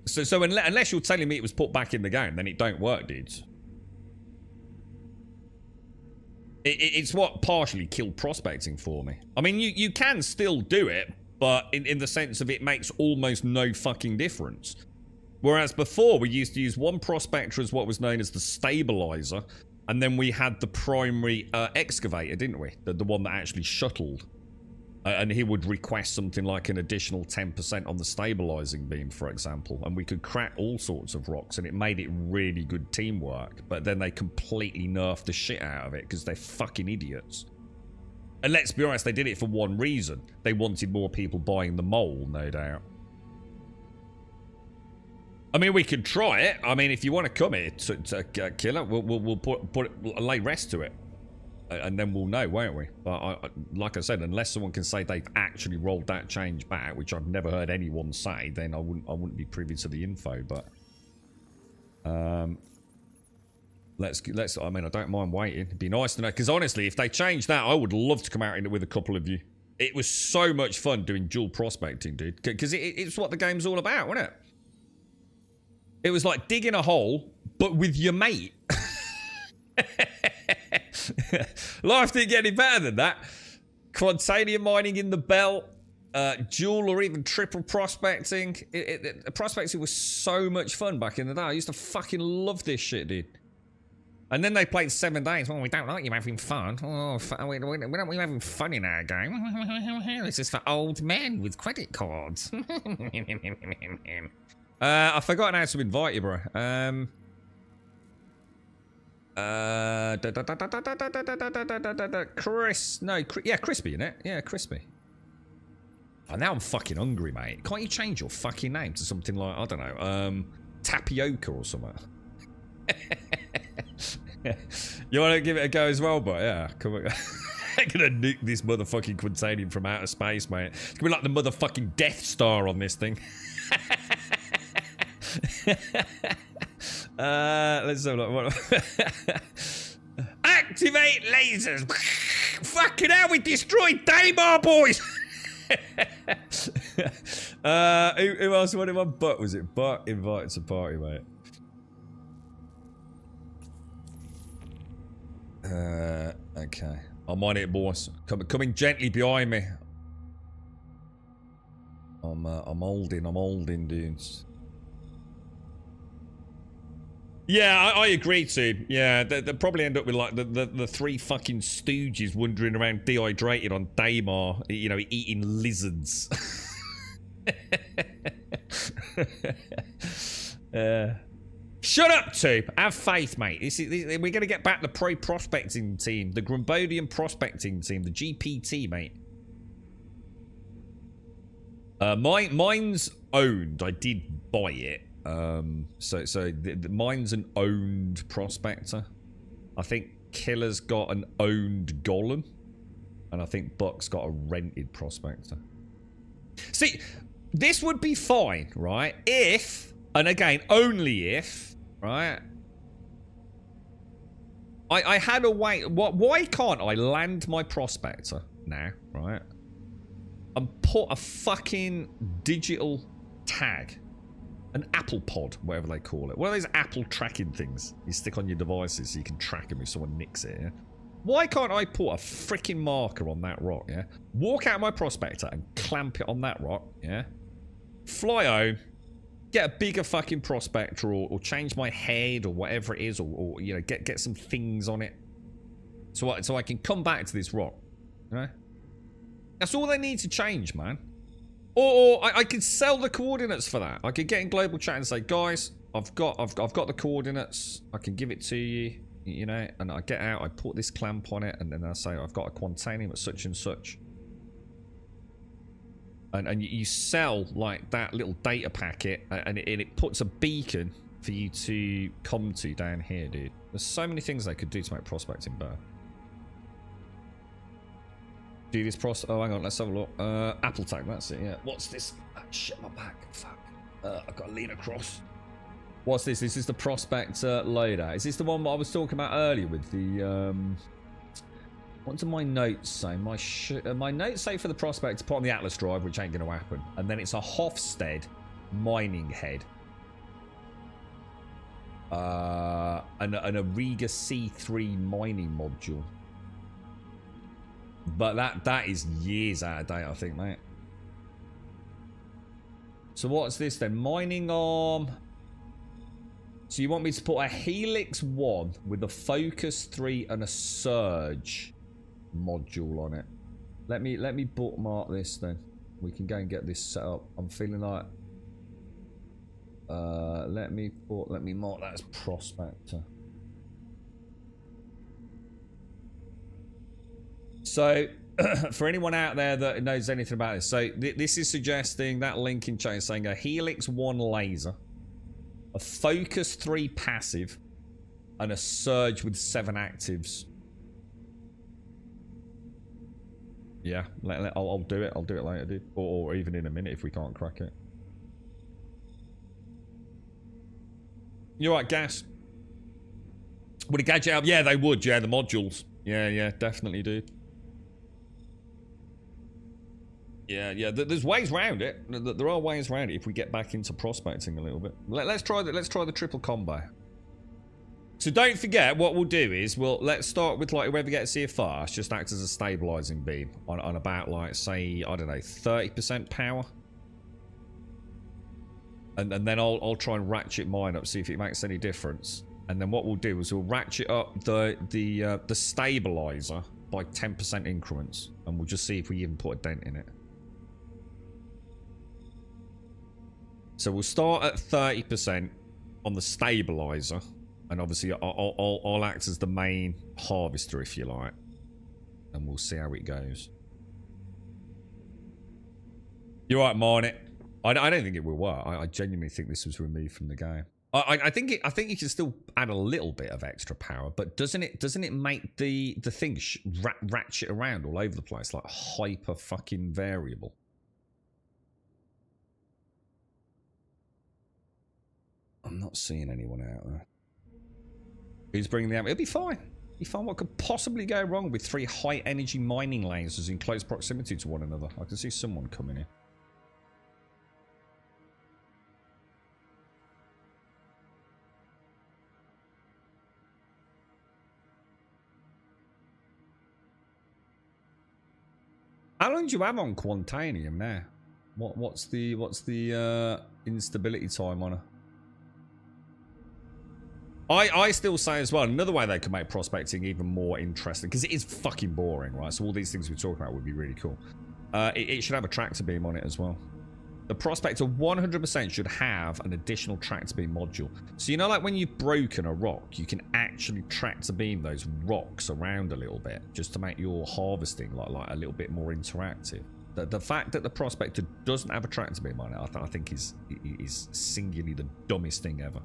So unless you're telling me it was put back in the game, then it don't work, dudes. It's what partially killed prospecting for me. I mean, you can still do it, but in the sense of it makes almost no fucking difference. Whereas before, we used to use one prospector as what was known as the stabilizer, and then we had the primary excavator, didn't we? The one that actually shuttled. And he would request something like an additional 10% on the stabilizing beam, for example. And we could crack all sorts of rocks, and it made it really good teamwork. But then they completely nerfed the shit out of it, because they're fucking idiots. And let's be honest, they did it for one reason. They wanted more people buying the mole, no doubt. I mean, we could try it. I mean, if you want to come here to kill it, we'll lay rest to it. And then we'll know, won't we? But like I said, unless someone can say they've actually rolled that change back, which I've never heard anyone say, then I wouldn't be privy to the info. But let's. I mean, I don't mind waiting. It'd be nice to know, because honestly, if they change that, I would love to come out in it with a couple of you. It was so much fun doing dual prospecting, dude. Because it's what the game's all about, wasn't it? It was like digging a hole, but with your mate. Life didn't get any better than that. Quantanium mining in the belt, dual or even triple prospecting. Prospecting was so much fun back in the day. I used to fucking love this shit, dude. And then they played 7 days. Well, we don't like you having fun. Oh, we don't want you having fun in our game. This is for old men with credit cards. I've forgotten how to invite you, bro. Chris. No, yeah, Crispy, innit? Yeah, Crispy. Oh, now I'm fucking hungry, mate. Can't you change your fucking name to something like, I don't know, Tapioca or something? You want to give it a go as well, but yeah, come on. I'm gonna nuke this motherfucking Quintanium from outer space, mate. It's gonna be like the motherfucking Death Star on this thing. Let's have a look. Activate lasers. Fucking hell, we destroyed Daymar, boys. Who else wanted one? Butt, was it? Butt invited to party, mate. Okay. I'm on it, boys. Coming gently behind me. I'm holding, dudes. Yeah, I agree too. Yeah, they'll probably end up with like the 3 fucking stooges wandering around dehydrated on Daymar, you know, eating lizards. Shut up, Tube. Have faith, mate. We're going to get back the pro prospecting team, the Grumbodian prospecting team, the GPT, mate. Mine's owned. I did buy it. So mine's an owned prospector. I think Killer's got an owned Golem, and I think Buck's got a rented prospector. See, this would be fine, right? If, and again, only if, right? I had a way. Why can't I land my prospector now, right? And put a fucking digital tag. An Apple pod, whatever they call it. One of those Apple tracking things you stick on your devices so you can track them if someone nicks it, yeah? Why can't I put a freaking marker on that rock, yeah? Walk out my prospector and clamp it on that rock, yeah? Fly home, get a bigger fucking prospector or change my head or whatever it is or you know, get some things on it. So I can come back to this rock, you know? That's all they need to change, man. Or I could sell the coordinates for that. I could get in global chat and say, guys, I've got the coordinates. I can give it to you, you know. And I get out, I put this clamp on it, and then I say I've got a Quantanium at such and such. And you sell like that little data packet, and it puts a beacon for you to come to down here, dude. There's so many things they could do to make prospecting better. Do this oh, hang on, let's have a look. Apple tag, that's it, yeah. What's this? Ah, shit, my back. Fuck. I've got to lean across. What's this? This is the prospector loader. Is this the one I was talking about earlier with the, what do my notes say? My notes say for the prospector, put on the Atlas drive, which ain't going to happen. And then it's a Hofstede mining head. And a Riga C3 mining module. But that is years out of date, I think, mate. So what's this then? Mining arm. So you want me to put a Helix 1 with a Focus 3 and a Surge module on it. Let me bookmark this then. We can go and get this set up. I'm feeling like let me mark that as prospector. So, for anyone out there that knows anything about this, so this is suggesting that link in chat is saying a Helix 1 laser, a Focus 3 passive, and a Surge with 7 actives. Yeah, I'll do it. I'll do it later, dude. Or even in a minute if we can't crack it. You alright, Gas? Would it gadget up? Yeah, they would. Yeah, the modules. Yeah, definitely, dude. Yeah. There's ways around it. There are ways around it if we get back into prospecting a little bit. Let's try the triple combo. So don't forget, what we'll do is let's start with like whoever gets here first, just acts as a stabilizing beam on about like say I don't know 30% power, and then I'll try and ratchet mine up, see if it makes any difference. And then what we'll do is we'll ratchet up the stabilizer by 10% increments, and we'll just see if we even put a dent in it. So we'll start at 30% on the stabilizer, and obviously I'll act as the main harvester if you like, and we'll see how it goes. You're right, Marnet. I don't think it will work. I genuinely think this was removed from the game. I think you can still add a little bit of extra power, but doesn't it make the thing ratchet around all over the place, like hyper fucking variable? I'm not seeing anyone out there. Who's bringing the ammo? It'll be fine. It'll be fine. What could possibly go wrong with 3 high energy mining lasers in close proximity to one another? I can see someone coming in. How long do you have on Quantanium now? What's the instability time on her? I still say as well, another way they could make prospecting even more interesting, because it is fucking boring, right? So all these things we talk about would be really cool. It should have a tractor beam on it as well. The prospector 100% should have an additional tractor beam module. So you know, like when you've broken a rock, you can actually tractor beam those rocks around a little bit, just to make your harvesting like a little bit more interactive. The fact that the prospector doesn't have a tractor beam on it, I think is singularly the dumbest thing ever.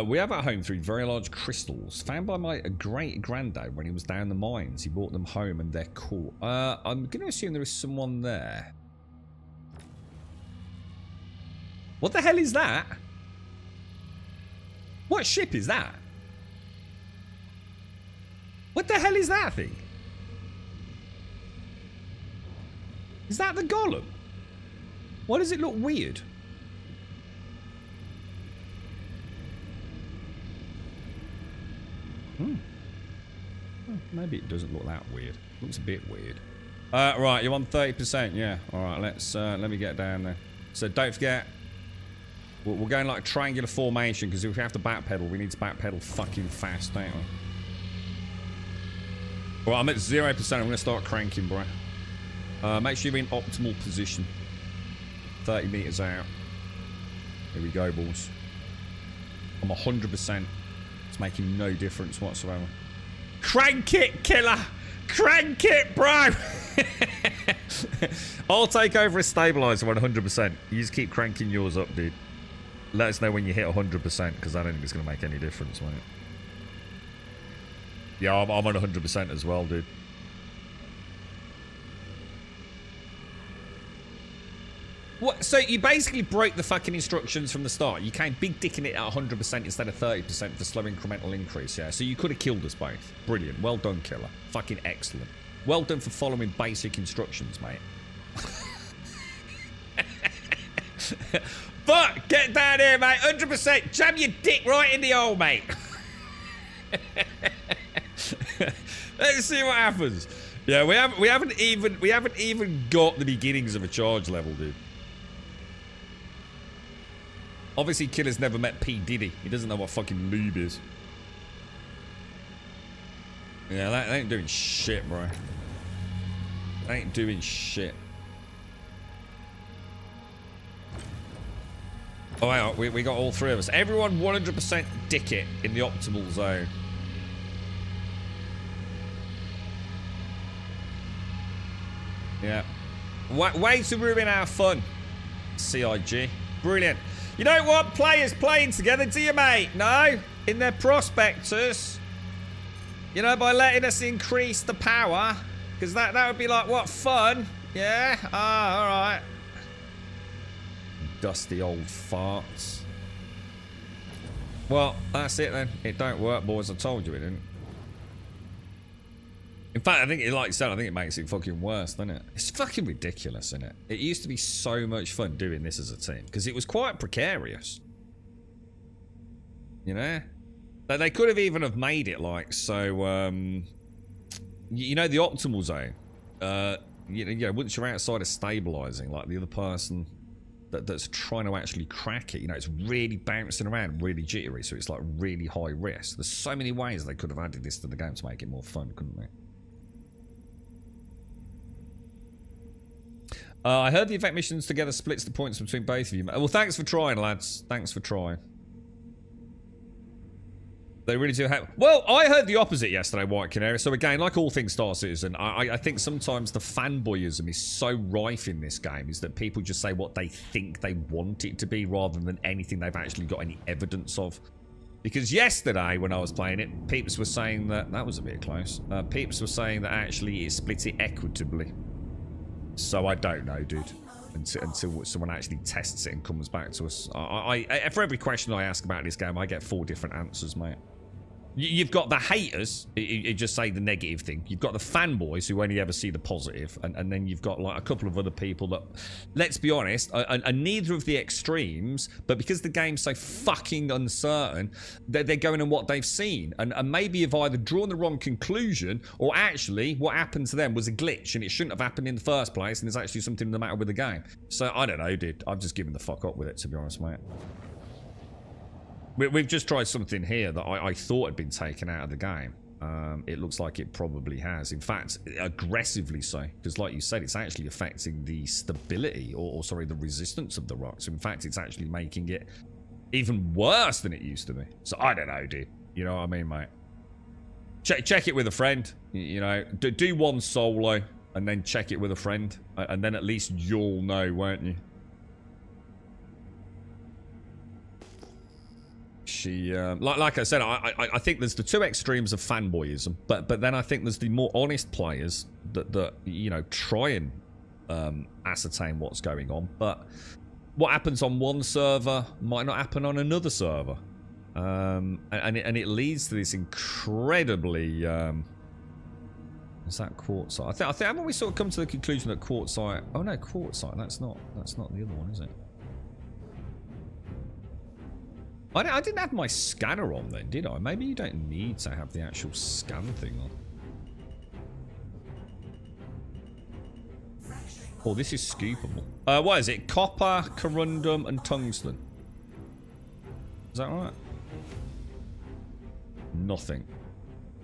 We have at home 3 very large crystals found by my great granddad when he was down the mines. He brought them home and they're cool. I'm going to assume there is someone there. What the hell is that? What ship is that? What the hell is that thing? Is that the golem? Why does it look weird? Maybe it doesn't look that weird. It looks a bit weird. Right, you're on 30%. Yeah. All right. Let me get down there. So don't forget, we're going like a triangular formation, because if we have to backpedal, we need to backpedal fucking fast, don't we? All right, I'm at 0%. I'm gonna start cranking, bro. Make sure you're in optimal position. 30 meters out. Here we go, boys. I'm 100%. It's making no difference whatsoever. Crank it, killer! Crank it, bro! I'll take over a stabilizer 100%. You just keep cranking yours up, dude. Let us know when you hit 100%, because I don't think it's going to make any difference, mate. Yeah, I'm on 100% as well, dude. What? So you basically broke the fucking instructions from the start. You came big dicking it at 100% instead of 30% for slow incremental increase, yeah? So you could have killed us both. Brilliant. Well done, killer. Fucking excellent. Well done for following basic instructions, mate. Fuck! Get down here, mate. 100%. Jam your dick right in the hole, mate. Let's see what happens. Yeah, we haven't even got the beginnings of a charge level, dude. Obviously, Killer's never met P. Diddy. He doesn't know what fucking lube is. Yeah, that ain't doing shit, bro. That ain't doing shit. Oh, hang on. We got all 3 of us. Everyone 100% dick it in the optimal zone. Yeah. Way to ruin our fun. CIG. Brilliant. You know what? Players playing together, do you, mate? No? In their prospectors. You know, by letting us increase the power. Because that would be like, what, fun? Yeah? Ah, alright. Dusty old farts. Well, that's it then. It don't work, boys. I told you it didn't. In fact, I think, like you said, I think it makes it fucking worse, doesn't it? It's fucking ridiculous, isn't it? It used to be so much fun doing this as a team because it was quite precarious. You know? They could have even have made it like so. You know, the optimal zone. You know, once you're outside of stabilizing, like the other person that's trying to actually crack it, you know, it's really bouncing around, really jittery, so it's like really high risk. There's so many ways they could have added this to the game to make it more fun, couldn't they? I heard the event missions together splits the points between both of you. Well, thanks for trying, lads. Thanks for trying. They really do have... Well, I heard the opposite yesterday, White Canary. So again, like all things Star Citizen, I think sometimes the fanboyism is so rife in this game is that people just say what they think they want it to be rather than anything they've actually got any evidence of. Because yesterday, when I was playing it, Peeps was saying that... That was a bit close. Peeps was saying that actually it splits it equitably. So I don't know, dude. Until someone actually tests it and comes back to us. For every question I ask about this game, I get 4 different answers, mate. You've got the haters, you just say the negative thing. You've got the fanboys who only ever see the positive, and then you've got like a couple of other people that, let's be honest, are neither of the extremes, but because the game's so fucking uncertain, they're going on what they've seen, and maybe you've either drawn the wrong conclusion, or actually what happened to them was a glitch, and it shouldn't have happened in the first place, and there's actually something the matter with the game. So I don't know, dude. I've just given the fuck up with it, to be honest, mate. We've just tried something here that I thought had been taken out of the game. It looks like it probably has. In fact, aggressively so. Because like you said, it's actually affecting the stability, or sorry, the resistance of the rocks. In fact, it's actually making it even worse than it used to be. So I don't know, dude. You know what I mean, mate? Check it with a friend. You know, do one solo, and then check it with a friend. And then at least you'll know, won't you? She, like I said, I think there's the 2 extremes of fanboyism, but then I think there's the more honest players that you know, try and ascertain what's going on. But what happens on one server might not happen on another server, and it leads to this incredibly. Is that quartzite? I think haven't we sort of come to the conclusion that quartzite? Oh no, quartzite. That's not the other one, is it? I didn't have my scanner on then, did I? Maybe you don't need to have the actual scan thing on. Oh, this is scoopable. What is it? Copper, corundum, and tungsten. Is that right? Nothing.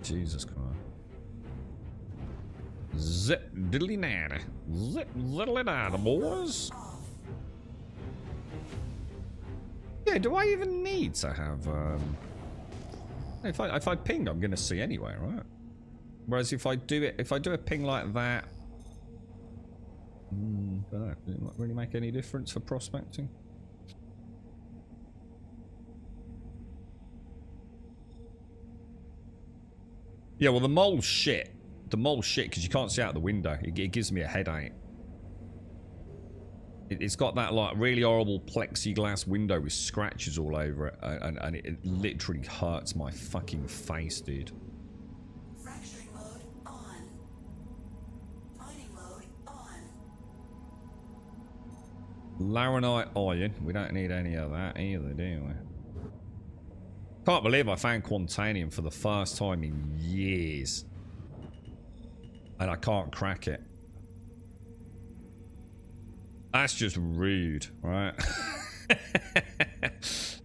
Jesus Christ. Zip diddly nada. Zip diddly nada, boys. Yeah, do I even need to have, if I ping, I'm gonna see anyway, right? Whereas if I do a ping like that, don't know, does it not really make any difference for prospecting? Yeah, well the mole's shit. The mole's shit because you can't see out the window. It gives me a headache. It's got that like really horrible plexiglass window with scratches all over it, and it literally hurts my fucking face, dude. Fracturing mode on. Mining mode on. Laranite iron. We don't need any of that either, do we? Can't believe I found Quantanium for the first time in years. And I can't crack it. That's just rude, right?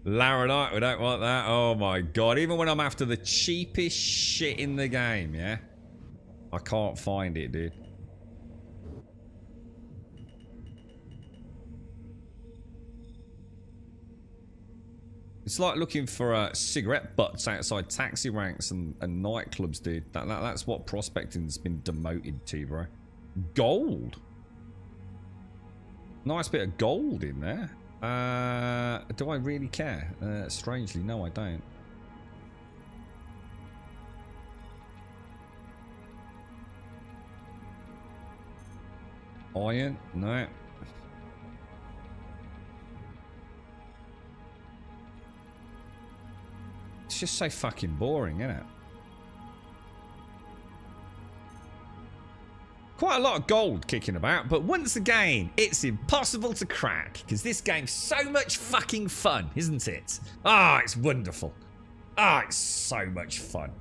Laranite, we don't want that. Oh my god. Even when I'm after the cheapest shit in the game, yeah? I can't find it, dude. It's like looking for cigarette butts outside taxi ranks and nightclubs, dude. That's what prospecting's been demoted to, bro. Gold. Nice bit of gold in there. Do I really care? Strangely, no, I don't. Iron? No. It's just so fucking boring, isn't it? Quite a lot of gold kicking about, but once again, it's impossible to crack because this game's so much fucking fun, isn't it? Ah, it's wonderful. Ah, it's so much fun.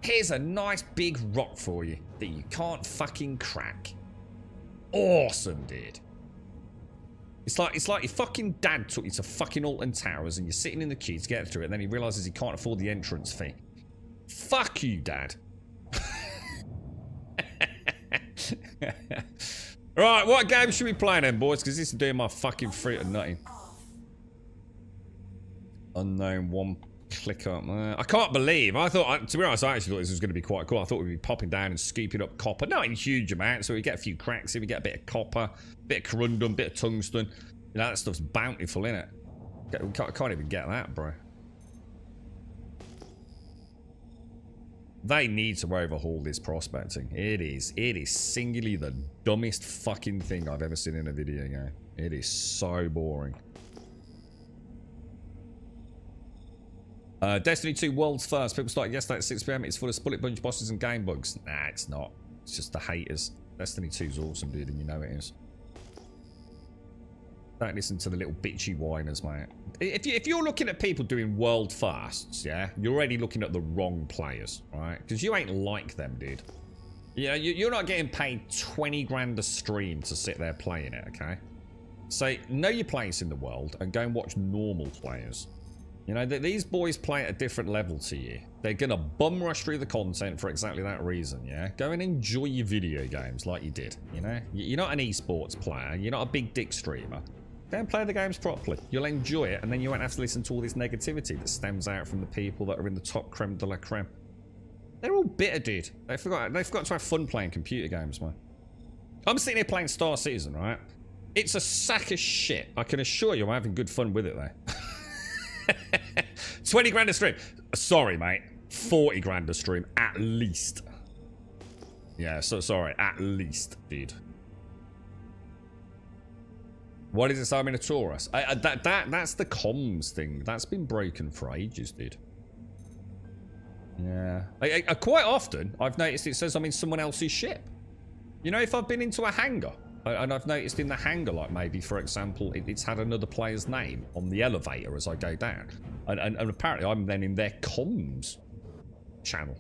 Here's a nice big rock for you that you can't fucking crack. Awesome, dude. It's like your fucking dad took you to fucking Alton Towers and you're sitting in the queue to get through it and then he realises he can't afford the entrance fee. Fuck you, Dad. Right, what game should we play then, boys? Because this is doing my fucking fruit and nothing. Unknown one clicker. I can't believe. To be honest, I actually thought this was going to be quite cool. I thought we'd be popping down and scooping up copper. Not in huge amounts, so we get a few cracks here. We get a bit of copper, a bit of corundum, a bit of tungsten. You know, that stuff's bountiful, innit? We can't even get that, bro. They need to overhaul this prospecting. It is singularly the dumbest fucking thing I've ever seen in a video game. It is so boring. Destiny 2 World's First. People started yesterday at 6 PM. It's full of split bunch bosses and game bugs. Nah, it's not. It's just the haters. Destiny 2's awesome, dude, and you know it is. Don't listen to the little bitchy whiners, mate. If you're looking at people doing world fasts, yeah, you're already looking at the wrong players, right? Because you ain't like them, dude. You know, you're not getting paid 20 grand a stream to sit there playing it, okay? So, know your place in the world and go and watch normal players. You know, these boys play at a different level to you. They're going to bum rush through the content for exactly that reason, yeah? Go and enjoy your video games like you did, you know? You're not an esports player. You're not a big dick streamer. Go and play the games properly. You'll enjoy it, and then you won't have to listen to all this negativity that stems out from the people that are in the top creme de la creme. They're all bitter, dude. They forgot to have fun playing computer games, man. I'm sitting here playing Star Citizen, right? It's a sack of shit. I can assure you I'm having good fun with it, though. 20 grand a stream. Sorry, mate. 40 grand a stream, at least. Yeah, so sorry, at least, dude. What is this? I'm in a Taurus. That's the comms thing. That's been broken for ages, dude. Yeah. Quite often, I've noticed it says I'm in someone else's ship. You know, if I've been into a hangar, and I've noticed in the hangar, like maybe, for example, it's had another player's name on the elevator as I go down. And apparently I'm then in their comms channel.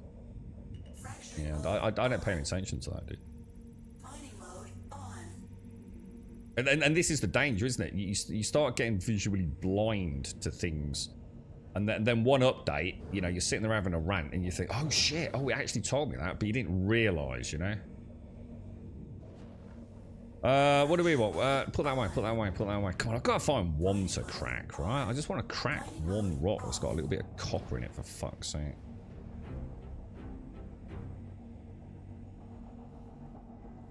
Yeah, I don't pay any attention to that, dude. And this is the danger, isn't it? You start getting visually blind to things. And then one update, you know, you're sitting there having a rant and you think, oh shit, oh, it actually told me that, but you didn't realise, you know? What do we want? Put that away, put that away, put that away. Come on, I've got to find one to crack, right? I just want to crack one rock that's got a little bit of copper in it, for fuck's sake.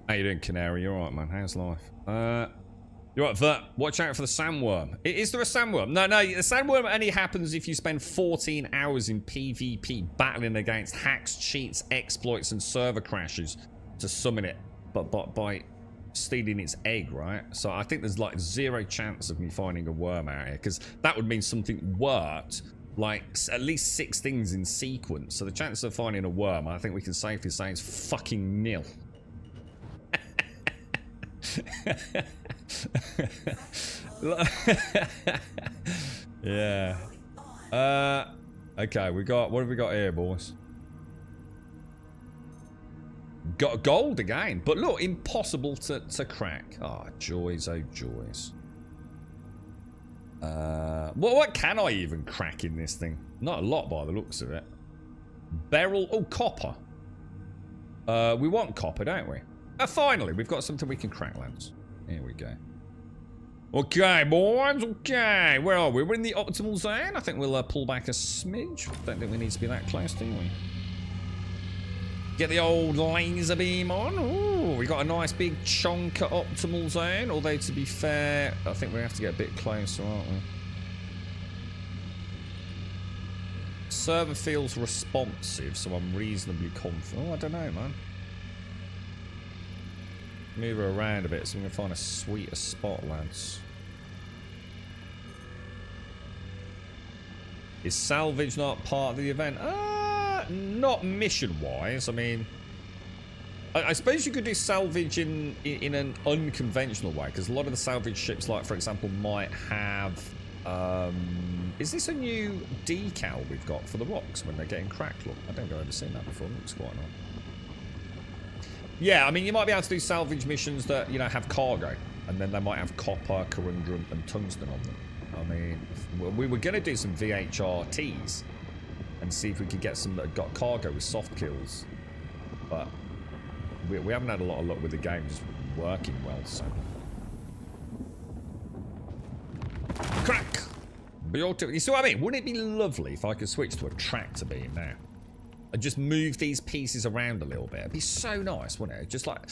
How you doing, Canary? You alright, man? How's life? You're right, Vert. Watch out for the sandworm. Is there a sandworm? No, the sandworm only happens if you spend 14 hours in PvP battling against hacks, cheats, exploits, and server crashes to summon it, but by stealing its egg, right? So I think there's like 0 chance of me finding a worm out here, because that would mean something worked like at least 6 things in sequence. So the chance of finding a worm, I think we can safely say, is fucking nil. Yeah. Okay, what have we got here, boys? Got gold again, but look, impossible to crack. Oh, joys, oh joys. What can I even crack in this thing? Not a lot by the looks of it. Beryl, oh, copper. We want copper, don't we? Finally, we've got something we can crack, lads. Here we go. Okay, boys, okay. Where are we? We're in the optimal zone. I think we'll pull back a smidge. Don't think we need to be that close, do we? Get the old laser beam on. Ooh, we got a nice big chunk at optimal zone. Although, to be fair, I think we have to get a bit closer, aren't we? Server feels responsive, so I'm reasonably confident. Oh, I don't know, man. Move her around a bit so we can find a sweeter spot, lads. Is salvage not part of the event? Not mission-wise. I mean, I suppose you could do salvage in an unconventional way, because a lot of the salvage ships, like for example, might have. Is this a new decal we've got for the rocks when they're getting cracked? Look, I don't think I've ever seen that before. It looks quite nice. Yeah, I mean, you might be able to do salvage missions that, you know, have cargo, and then they might have copper, corundum, and tungsten on them. I mean, we were going to do some VHRTs and see if we could get some that got cargo with soft kills, but we haven't had a lot of luck with the game just working well, so. Crack! Beautiful. You see what I mean? Wouldn't it be lovely if I could switch to a tractor beam now? And just move these pieces around a little bit. It'd be so nice, wouldn't it? Just like...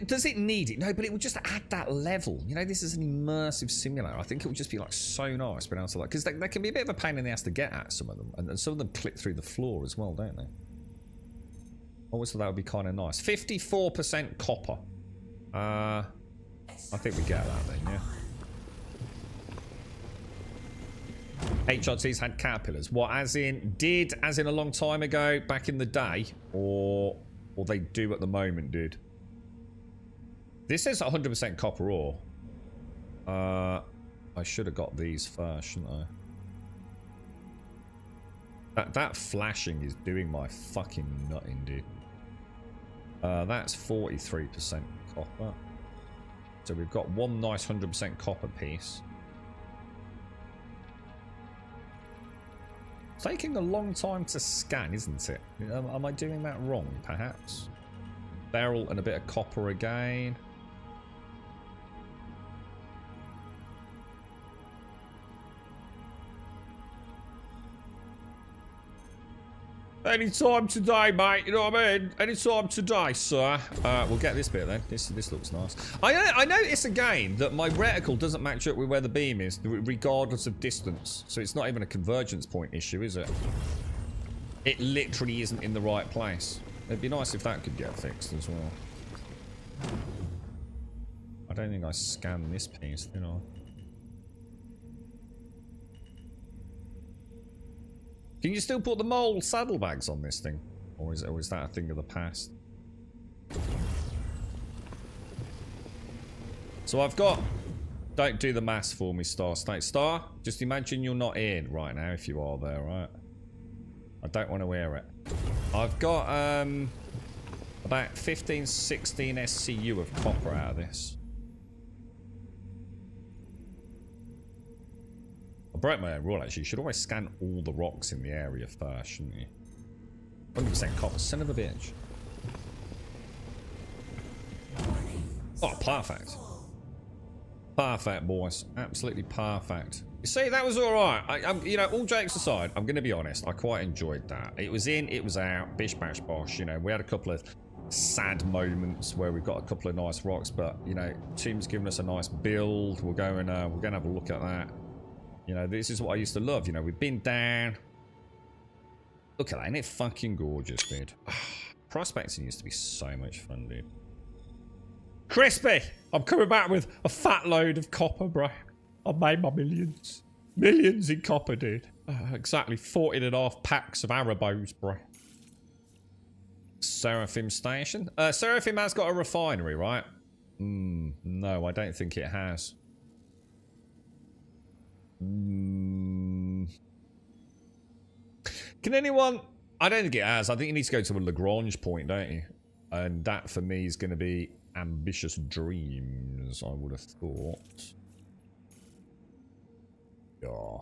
Does it need it? No, but it would just add that level. You know, this is an immersive simulator. I think it would just be like so nice being able to like... Because they can be a bit of a pain in the ass to get at, some of them. And some of them clip through the floor as well, don't they? Always thought that would be kind of nice. 54% copper. I think we get that then, yeah. HRTs had caterpillars. What, as in a long time ago, back in the day, or they do at the moment, dude? This says 100% copper ore. I should have got these first, shouldn't I? That flashing is doing my fucking nutting, dude. That's 43% copper. So we've got one nice 100% copper piece. Taking a long time to scan, isn't it? Am I doing that wrong, perhaps? Beryl and a bit of copper again. Anytime today, mate. You know what I mean? Anytime today, sir. We'll get this bit then. This looks nice. I notice again that my reticle doesn't match up with where the beam is, regardless of distance. So it's not even a convergence point issue, is it? It literally isn't in the right place. It'd be nice if that could get fixed as well. I don't think I scanned this piece, did I? Can you still put the mole saddlebags on this thing? Or is that a thing of the past? So I've got... Don't do the maths for me, Star Snake. Star, just imagine you're not in right now if you are there, right? I don't want to hear it. I've got about 15, 16 SCU of copper out of this. I broke my own rule, actually. You should always scan all the rocks in the area first, shouldn't you? 100% copper. Son of a bitch. Oh, perfect. Perfect, boys. Absolutely perfect. You see, that was alright. You know, all jokes aside, I'm going to be honest. I quite enjoyed that. It was in, it was out. Bish, bash, bosh. You know, we had a couple of sad moments where we've got a couple of nice rocks, but, you know, Tim's given us a nice build. We're going to have a look at that. You know, this is what I used to love. You know, we've been down. Look at that. Isn't it fucking gorgeous, dude? Prospecting used to be so much fun, dude. Crispy! I'm coming back with a fat load of copper, bro. I've made my millions. Millions in copper, dude. Exactly 14.5 packs of Arabos, bro. Seraphim Station. Seraphim has got a refinery, right? No, I don't think it has. Can anyone... I don't think it has. I think you need to go to a Lagrange point, don't you? And that, for me, is going to be ambitious dreams, I would have thought. Yeah.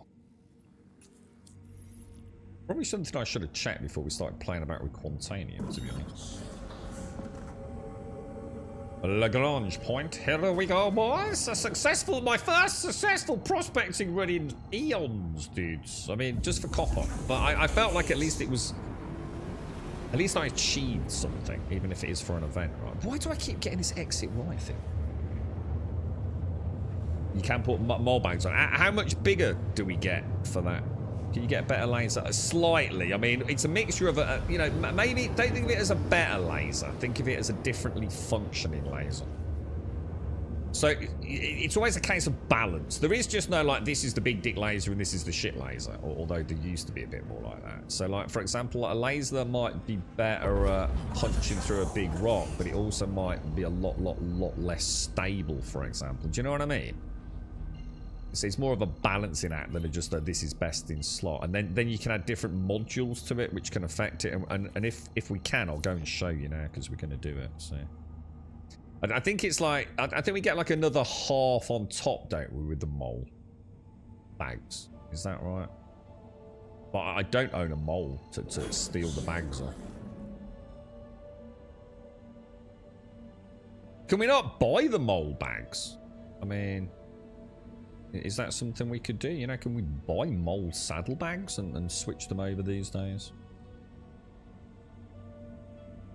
Probably something I should have checked before we started playing about with Quantanium, to be honest. Lagrange point. Here we go, boys. My first successful prospecting run in eons, dudes. I mean, just for copper. But I felt like at least it was... At least I achieved something, even if it is for an event, right? Why do I keep getting this exit right thing? You can put mole bags on. How much bigger do we get for that? Can you get a better laser? Slightly. I mean, it's a mixture of a, you know, maybe don't think of it as a better laser. Think of it as a differently functioning laser. So it's always a case of balance. There is just no like this is the big dick laser and this is the shit laser, although there used to be a bit more like that. So like for example, a laser might be better at punching through a big rock, but it also might be a lot less stable, for example. Do you know what I mean? So it's more of a balancing act than just that this is best in slot. And then you can add different modules to it which can affect it. And if we can, I'll go and show you now because we're going to do it. So I think it's like, I think we get like another half on top, don't we, with the mole bags. Is that right? But I don't own a mole to steal the bags off. Can we not buy the mole bags? I mean, is that something we could do? You know, can we buy mole saddlebags and switch them over these days?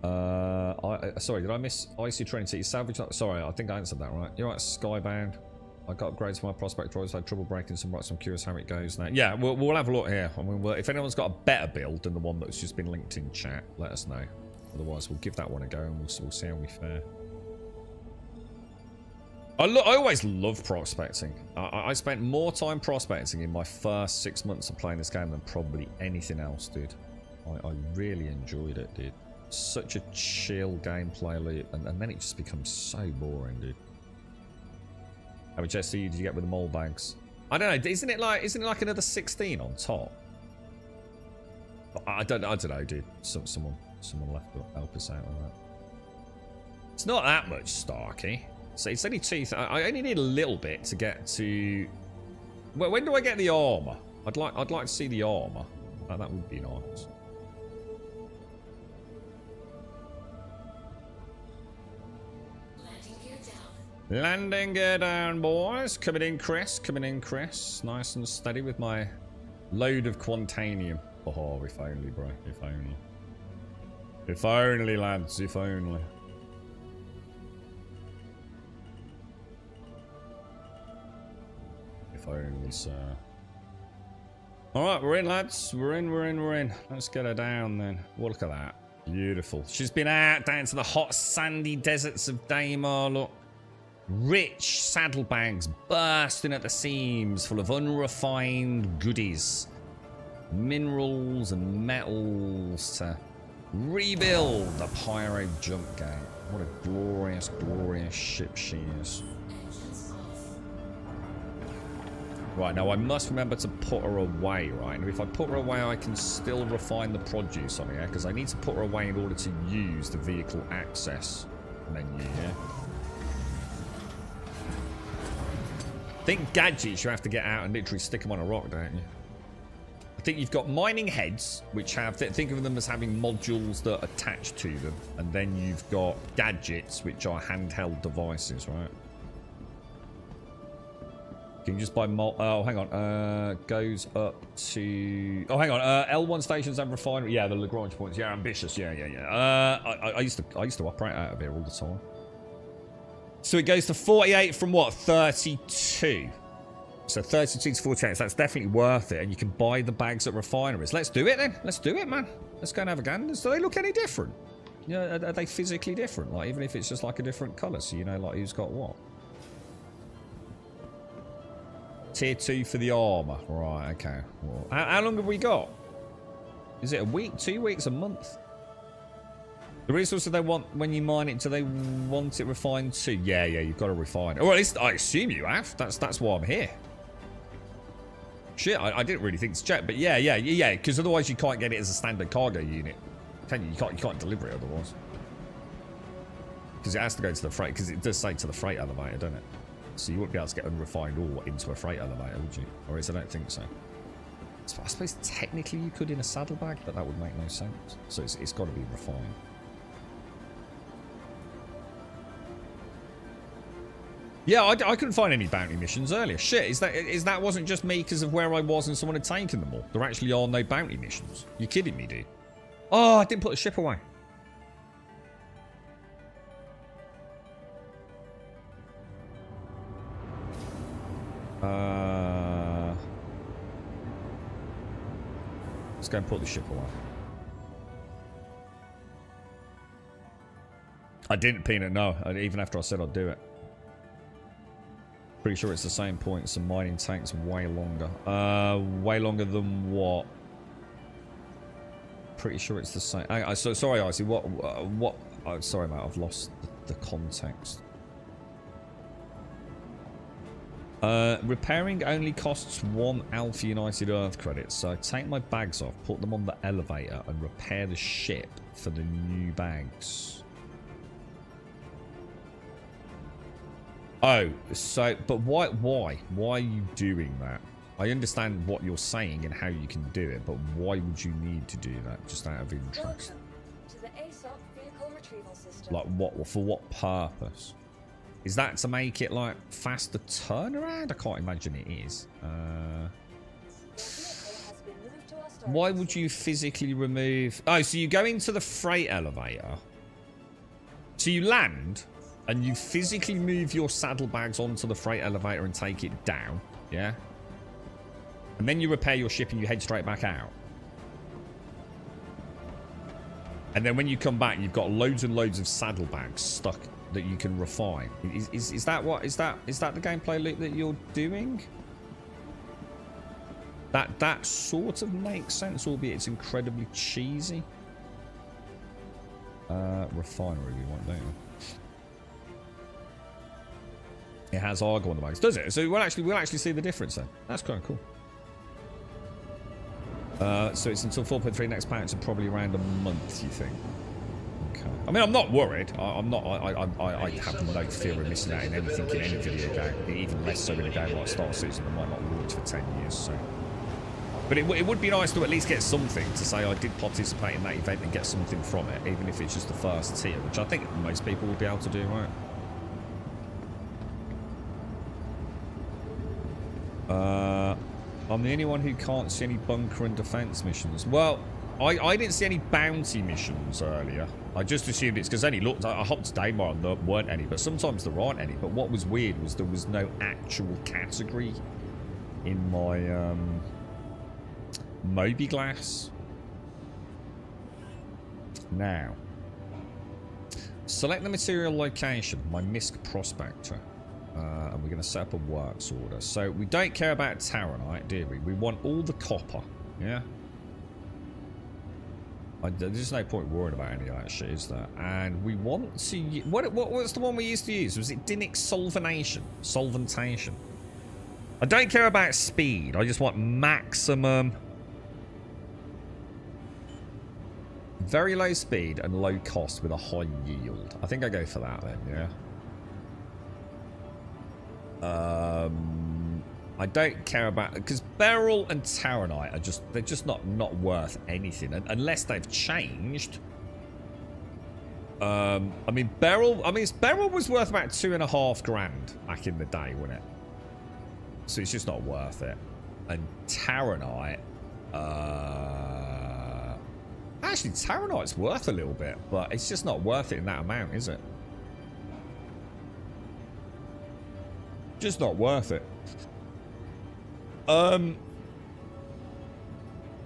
Sorry, did I miss Icy Trinity? Salvage. Sorry, I think I answered that right. You're right, Skybound. I got upgrades for my prospect droids. I had trouble breaking some rocks. I'm curious how it goes now. Yeah, we'll have a look here. I mean, if anyone's got a better build than the one that's just been linked in chat, let us know. Otherwise, we'll give that one a go and we'll see how we fare. I always love prospecting. I spent more time prospecting in my first 6 months of playing this game than probably anything else, dude. I really enjoyed it, dude. Such a chill gameplay loop, and then it just becomes so boring, dude. How much SC did you get with the mole bags? I don't know. Isn't it like another 16 on top? I don't know, dude. Someone left to help us out with that. It's not that much, Starkey. So it's only teeth. I only need a little bit to get to. Well, when do I get the armor? I'd like to see the armor. That would be nice. Landing gear down, boys. Coming in, Chris. Coming in, Chris. Nice and steady with my load of Quantanium. Oh, if only, bro. If only. If only, lads. If only. If only, sir. Alright, we're in, lads. We're in. Let's get her down, then. Well, look at that. Beautiful. She's been out down to the hot, sandy deserts of Daymar, look. Rich saddlebags bursting at the seams, full of unrefined goodies, minerals and metals to rebuild the Pyro jump gate. What a glorious, glorious ship she is. Right, now I must remember to put her away, right? And if I put her away, I can still refine the produce on here, because I need to put her away in order to use the vehicle access menu here. I think gadgets you have to get out and literally stick them on a rock, don't you? I think you've got mining heads, which have, think of them as having modules that attach to them. And then you've got gadgets, which are handheld devices, right? Can you just buy oh, hang on. Goes up to... Oh, hang on. L1 stations and refinery. Yeah, the Lagrange points. Yeah, ambitious. Yeah. I used to operate out of here all the time. So it goes to 48 from what? 32. So 32 to 48. So that's definitely worth it. And you can buy the bags at refineries. Let's do it then. Let's do it, man. Let's go and have a gander. Do they look any different? Yeah, are they physically different? Like, even if it's just like a different colour, so you know, like, who's got what? Tier 2 for the armour. Right, okay. Well, how long have we got? Is it a week, 2 weeks, a month? The resources they want when you mine it, do they want it refined too? Yeah, you've got to refine it. Or at least I assume you have. That's why I'm here. Shit, I didn't really think to check, but yeah, because otherwise you can't get it as a standard cargo unit. Can you? You can't deliver it otherwise. Because it has to go to the freight, because it does say to the freight elevator, doesn't it? So you wouldn't be able to get unrefined ore into a freight elevator, would you? Or is I don't think so. So I suppose technically you could in a saddlebag, but that would make no sense. So it's got to be refined. Yeah, I couldn't find any bounty missions earlier. Shit, is that wasn't just me because of where I was and someone had taken them all? There actually are no bounty missions. You're kidding me, dude. Oh, I didn't put the ship away. Let's go and put the ship away. I didn't, Peanut, no. Even after I said I'd do it. Pretty sure it's the same point, so mining takes way longer. Way longer than what? Pretty sure it's the same. So sorry, Icy. What? Oh, sorry, mate. I've lost the context. Repairing only costs 1 Alpha United Earth credit. So take my bags off, put them on the elevator, and repair the ship for the new bags. Oh, so, but why are you doing that? I understand what you're saying and how you can do it, but why would you need to do that, just out of interest? Welcome to the ASOP vehicle retrieval system. Like, what, for what purpose? Is that to make it, like, faster turnaround? I can't imagine it is. Why would you physically remove... Oh, so you go into the freight elevator. So you land, and you physically move your saddlebags onto the freight elevator and take it down. Yeah? And then you repair your ship and you head straight back out. And then when you come back, you've got loads and loads of saddlebags stuck that you can refine. Is that what? Is that the gameplay loop that you're doing? That sort of makes sense, albeit it's incredibly cheesy. Refinery we want, don't we? It has Argo on the bags, does it? So we'll actually see the difference then. That's kind of cool. So it's until 4.3 next patch, and probably around a month, you think? Okay. I mean, I'm not worried. I'm not. I have no fear of missing out in anything in any video game, even less so in a game like Star Citizen that might not launch for 10 years. So, but it would be nice to at least get something to say I did participate in that event and get something from it, even if it's just the first tier, which I think most people will be able to do, right? I'm the only one who can't see any bunker and defense missions. Well, I didn't see any bounty missions earlier. I just assumed it's because any looked. I hopped today more and there weren't any, but sometimes there aren't any. But what was weird was there was no actual category in my Moby Glass. Now, select the material location, my MISC prospector. And we're going to set up a works order. So we don't care about Taronite, do we? We want all the copper, yeah? There's no point worrying about any of that shit, is there? And we want to... What's the one we used to use? Was it Dinic Solventation? Solventation. I don't care about speed. I just want maximum... Very low speed and low cost with a high yield. I think I go for that then, yeah? I don't care about, because Beryl and Taronite are just, they're just not worth anything unless they've changed. I mean Beryl was worth about 2.5 grand back in the day, wasn't it? So it's just not worth it. And Taronite, actually Taronite's worth a little bit, but it's just not worth it in that amount, is it? Just not worth it.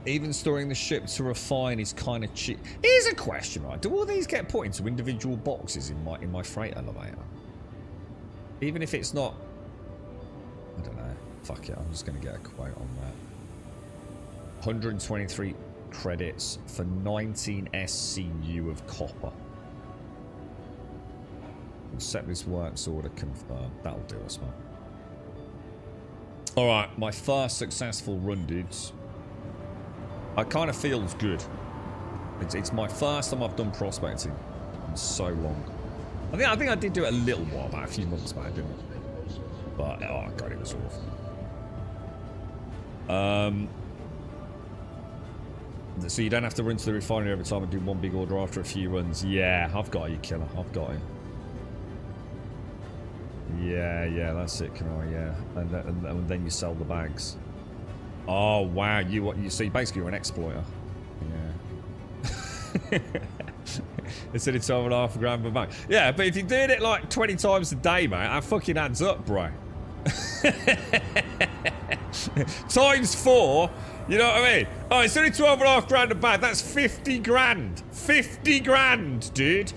Even storing the ship to refine is kind of cheap. Here's a question, right? Do all these get put into individual boxes in my freight elevator? Even if it's not... I don't know. Fuck it, I'm just going to get a quote on that. 123 credits for 19 SCU of copper. We'll set this works order confirmed. That'll do us, man. Alright, my first successful run, dudes. It kind of feels good. It's my first time I've done prospecting in so long. I think I did do it a little while back, a few months back, didn't I? But, oh god, it was awful. So you don't have to run to the refinery every time and do one big order after a few runs. Yeah, I've got you, killer. I've got you. Yeah, that's it, Kanoi, yeah. And then you sell the bags. Oh, wow. You see, basically you're an exploiter. Yeah. Instead of 12.5 grand per bag. Yeah, but if you're doing it like 20 times a day, mate, that fucking adds up, bro. Times 4, you know what I mean? Oh, it's only 12.5 grand a bag. That's 50 grand. 50 grand, dude.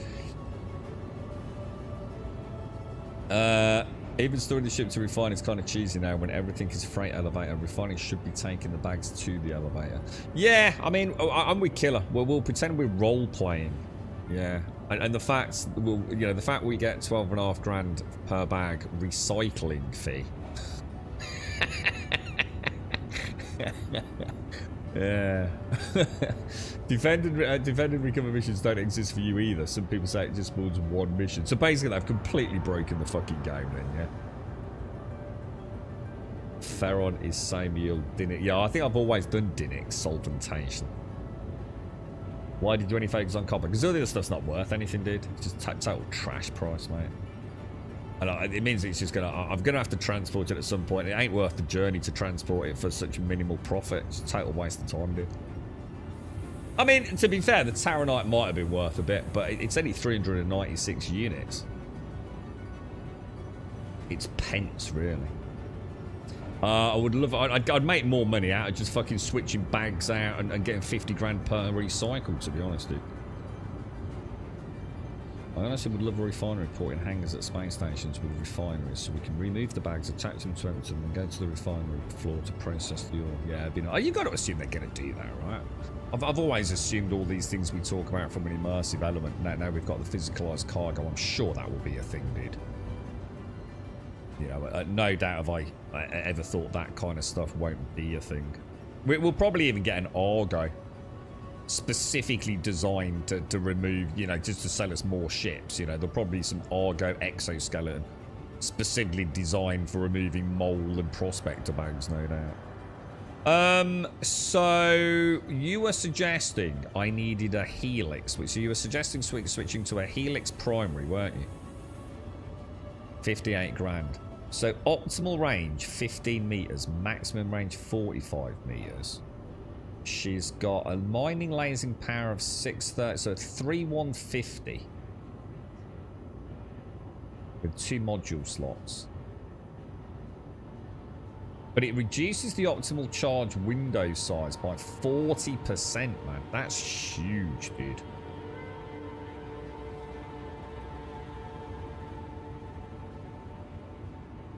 Even storing the ship to refine is kind of cheesy now when everything is freight elevator. Refining should be taking the bags to the elevator. Yeah, I mean, I'm with Killer. We'll pretend we're role playing. Yeah, and the fact the fact we get 12.5 grand per bag recycling fee. Yeah. Defend and recover missions don't exist for you either. Some people say it just spawns one mission. So basically they've completely broken the fucking game then, yeah? Ferron is same yield Dinnick. Yeah, I think I've always done Dinnick solventation. Why did you do any focus on copper? Because all the other stuff's not worth anything, dude. It's just total trash price, mate. And it means it's just I'm gonna have to transport it at some point. It ain't worth the journey to transport it for such minimal profit. It's a total waste of time, dude. I mean, to be fair, the Taranite might have been worth a bit, but it's only 396 units. It's pence, really. I would love. I'd make more money out of just fucking switching bags out and getting 50 grand per recycle. To be honest, dude. I honestly would love a refinery port in hangars at space stations with refineries so we can remove the bags, attach them to Everton and go to the refinery floor to process the ore. Yeah, you've got to assume they're going to do that, right? I've always assumed all these things we talk about from an immersive element. Now we've got the physicalised cargo. I'm sure that will be a thing, dude. You know, no doubt have I ever thought that kind of stuff won't be a thing. We'll probably even get an Argo specifically designed to remove, you know, just to sell us more ships. You know, there'll probably be some Argo exoskeleton specifically designed for removing mole and prospector bags, no doubt. So you were suggesting I needed a helix, which you were suggesting switching to a helix primary, weren't you? 58 grand. So optimal range 15 meters, maximum range 45 meters. She's got a mining lasing power of 630, so 3150 with 2 module slots. But it reduces the optimal charge window size by 40%, man. That's huge, dude.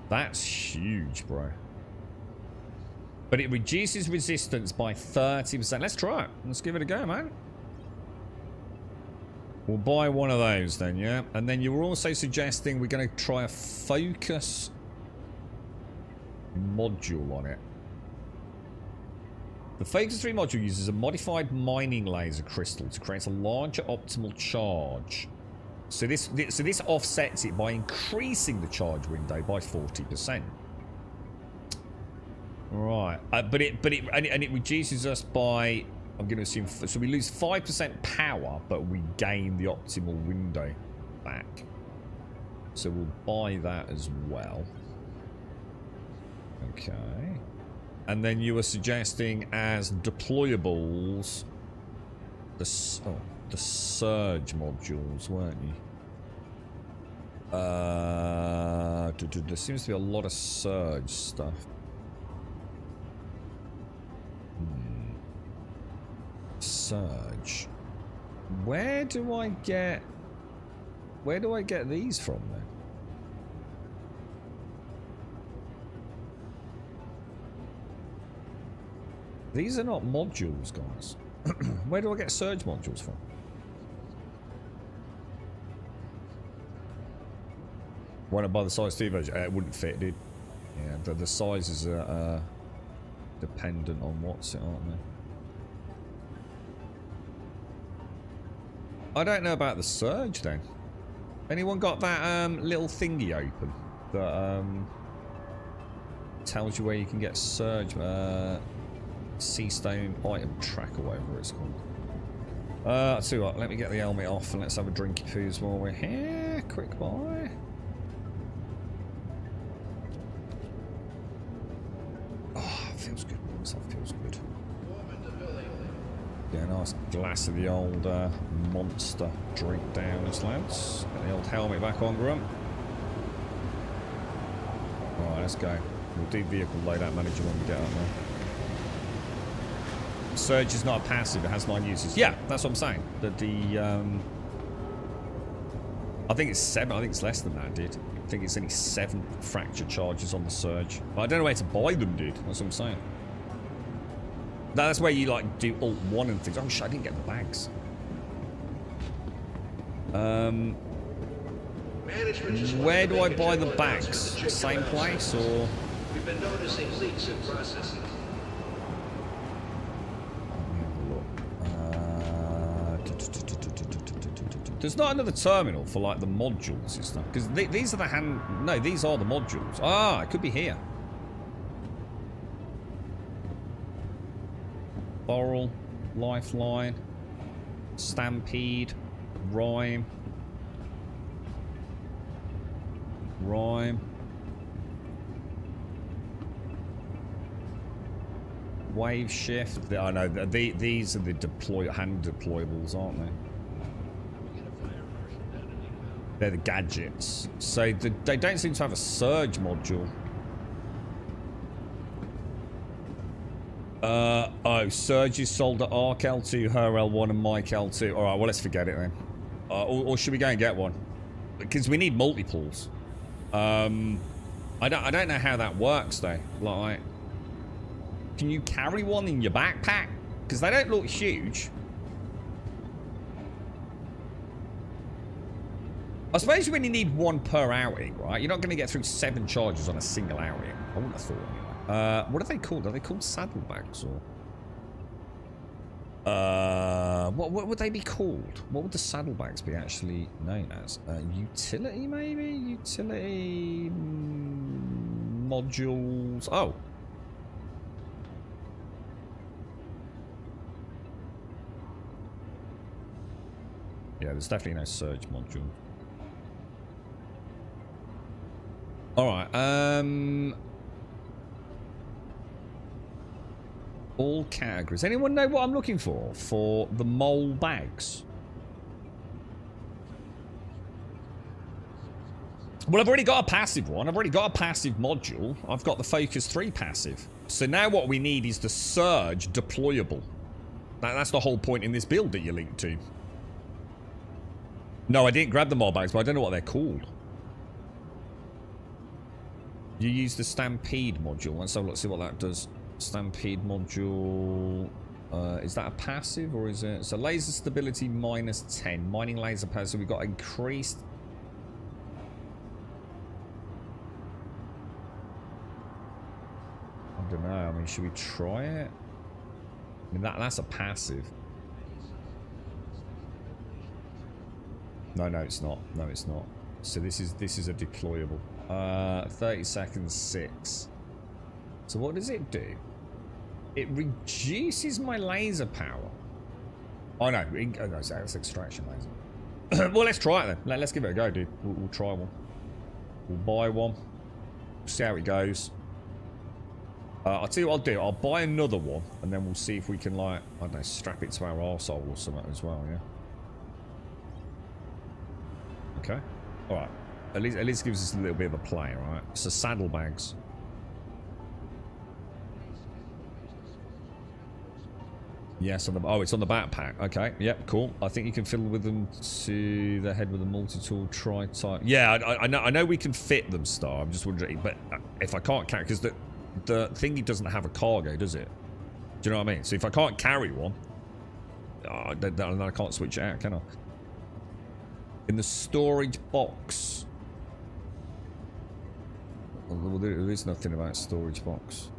That's huge, bro. But it reduces resistance by 30%. Let's try it. Let's give it a go, man. We'll buy one of those then, yeah? And then you were also suggesting we're going to try a focus module on it. The Focus 3 module uses a modified mining laser crystal to create a larger optimal charge. So this offsets it by increasing the charge window by 40%. Right, but it reduces us by, I'm going to assume, so we lose 5% power, but we gain the optimal window back. So we'll buy that as well. Okay. And then you were suggesting as deployables the surge modules, weren't you? There seems to be a lot of surge stuff. Surge. Where do I get these from then? These are not modules, guys. Where do I get surge modules from? Want to buy the size 2 version? It wouldn't fit, dude. Yeah, the sizes are dependent on what's it, aren't they? I don't know about the surge then. Anyone got that little thingy open that tells you where you can get surge? Seastone item track or whatever it's called. I'll tell you what, let me get the helmet off and let's have a drinky poos while we're here. Quick boy. Oh, feels good. That feels good. Get a nice glass of the old monster drink down us, lads. Get the old helmet back on, Grump. Alright, let's go. We'll do vehicle loadout manager when we get up there. Surge is not a passive, it has 9 uses. Yeah, that's what I'm saying. I think it's 7. I think it's less than that, dude. I think it's only 7 fracture charges on the surge. But I don't know where to buy them, dude. That's what I'm saying. That's where you like do Alt 1 and things. Oh shit, I didn't get the bags. Where do I buy the bags? Same place or? We've been noticing leaks in processing. There's not another terminal for like the modules and stuff because these are the hand. No, these are the modules. Ah, it could be here. Boral, Lifeline, Stampede, Rhyme. Wave shift. I know these are the hand deployables, aren't they? They're the gadgets. So they don't seem to have a surge module. Oh, surge is sold at Arc L2, her L1, and Mike L2. All right, well let's forget it then. Or should we go and get one? Because we need multiples. I don't know how that works though. Like, can you carry one in your backpack? Because they don't look huge. I suppose you only need 1 per outing, right? You're not going to get through 7 charges on a single outing. I wouldn't have thought anyway. What are they called? Are they called saddlebags or? What would they be called? What would the saddlebags be actually known as? Utility, maybe? Utility modules. Oh. Yeah, there's definitely no surge module. Alright, all categories. Anyone know what I'm looking for the mole bags? Well, I've already got a passive one. I've already got a passive module. I've got the Focus 3 passive. So now what we need is the surge deployable. That's the whole point in this build that you're linked to. No, I didn't grab the mole bags, but I don't know what they're called. You use the Stampede module. Let's have a look, see what that does. Stampede module. Is that a passive or is it? So laser stability -10. Mining laser power. So we've got increased. I don't know. I mean, should we try it? I mean, that's a passive. No, it's not. No, it's not. So this is a deployable. 30 seconds 6. So what does it do? It reduces my laser power. Oh no, that's extraction laser. Well, let's try it then. Let's give it a go, dude. We'll try one. We'll buy one. See how it goes. I'll tell you what I'll do. I'll buy another one, and then we'll see if we can, like, I don't know, strap it to our arsehole or something as well, yeah? Okay. Alright. At least gives us a little bit of a play, right? So saddlebags. Yes, on the it's on the backpack. Okay, yep, cool. I think you can fiddle with them to the head with a multi-tool tri-type. Yeah, I know we can fit them, Star. I'm just wondering, but if I can't carry, because the thingy doesn't have a cargo, does it? Do you know what I mean? So if I can't carry one, then I can't switch it out, can I? In the storage box. Well, there is nothing about storage box.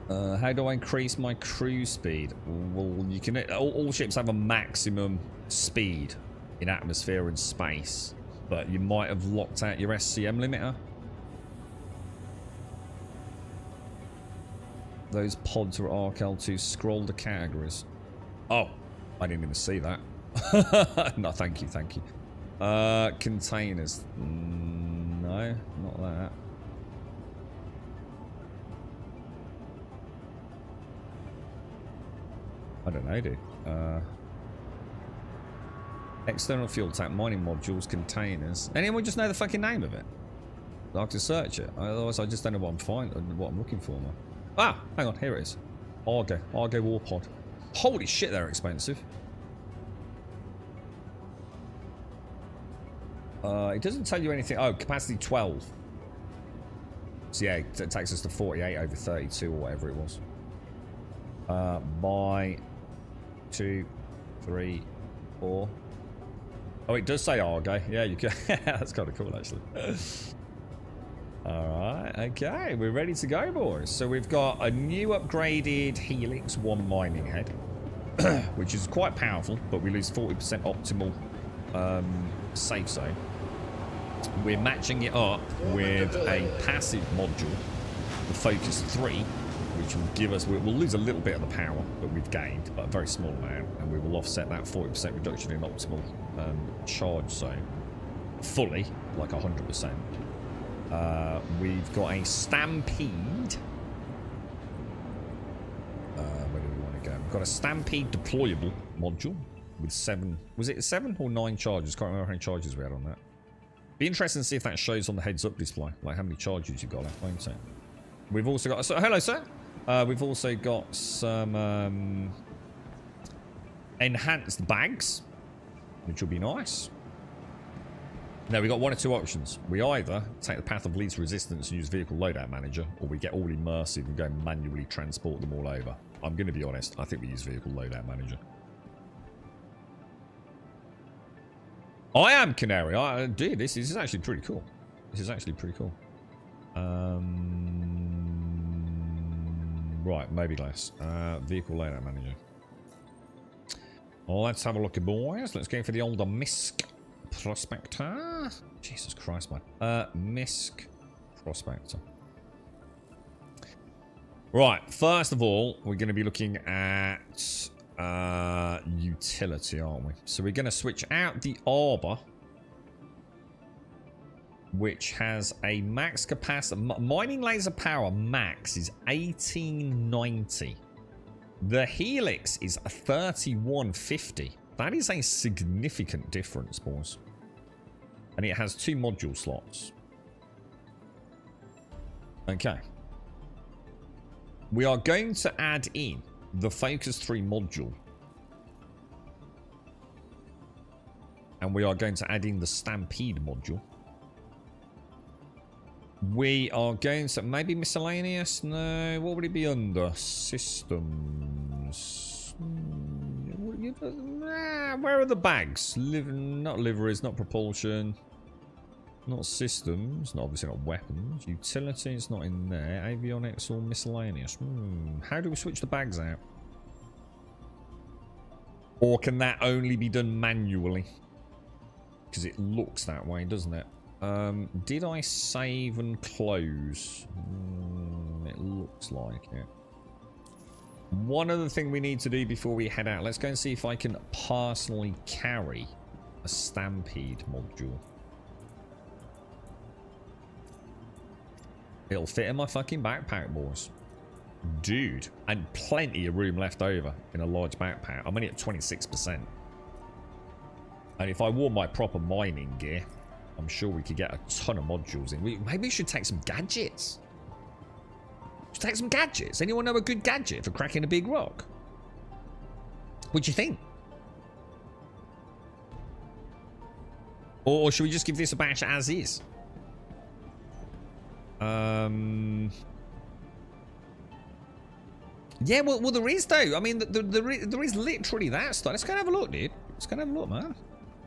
How do I increase my cruise speed? Well, you can. All ships have a maximum speed in atmosphere and space, but you might have locked out your SCM limiter. Those pods are Arc L2. Scroll the categories. Oh, I didn't even see that. No, thank you, thank you. Containers. No, not that. I don't know, dude. External fuel tank, mining modules, containers. Anyone just know the fucking name of it? I'd like to search it. Otherwise, I just don't know what I'm looking for now. Ah, hang on, here it is. Argo Warpod. Holy shit, they're expensive. It doesn't tell you anything. Oh, capacity 12. So yeah, it takes us to 48 over 32 or whatever it was. By 2, 3, 4. Oh, it does say Argo. Yeah, you can. That's kind of cool, actually. Alright, okay. We're ready to go, boys. So we've got a new upgraded Helix 1 mining head, which is quite powerful, but we lose 40% optimal safe zone. We're matching it up with a passive module, the Focus 3, which will give us, we'll lose a little bit of the power that we've gained, but a very small amount, and we will offset that 40% reduction in optimal charge zone fully, like 100%. We've got a Stampede. Where do we want to go? We've got a Stampede deployable module with 7. Was it 7 or 9 charges? Can't remember how many charges we had on that. Be interesting to see if that shows on the heads-up display, like how many charges you've got left, won't it? We've also got. So, hello, sir. We've also got some enhanced bags, which will be nice. Now, we've got 1 or 2 options. We either take the path of least resistance and use Vehicle Loadout Manager, or we get all immersive and go and manually transport them all over. I'm going to be honest, I think we use Vehicle Loadout Manager. I am Canary. Dude, this is actually pretty cool. This is actually pretty cool. Right, maybe less. Vehicle Loadout Manager. Well, let's have a look at boys. Let's go for the older MISC Prospector. Jesus Christ, man. MISC Prospector. Right, first of all, we're going to be looking at utility, aren't we? So we're going to switch out the Arbor, which has a max capacity. Mining laser power max is 1890. The Helix is 3150. That is a significant difference, boys. And it has 2 module slots. Okay. We are going to add in the Focus 3 module. And we are going to add in the Stampede module. We are going to... Maybe miscellaneous? No. What would it be under? Systems. Where are the bags? Not liveries, not propulsion. Not systems. Not obviously not weapons. Utility, it's not in there. Avionics or miscellaneous. How do we switch the bags out? Or can that only be done manually? Because it looks that way, doesn't it? Did I save and close? It looks like it. One other thing we need to do before we head out. Let's go and see if I can personally carry a Stampede module. It'll fit in my fucking backpack, boys. Dude, and plenty of room left over in a large backpack. I'm only at 26%. And if I wore my proper mining gear, I'm sure we could get a ton of modules in. Maybe we should take some gadgets. Should take some gadgets. Anyone know a good gadget for cracking a big rock? What do you think? Or should we just give this a bash as is? Yeah, well, there is though. I mean, there is literally that stuff. Let's go and have a look, dude. Let's go and have a look, man.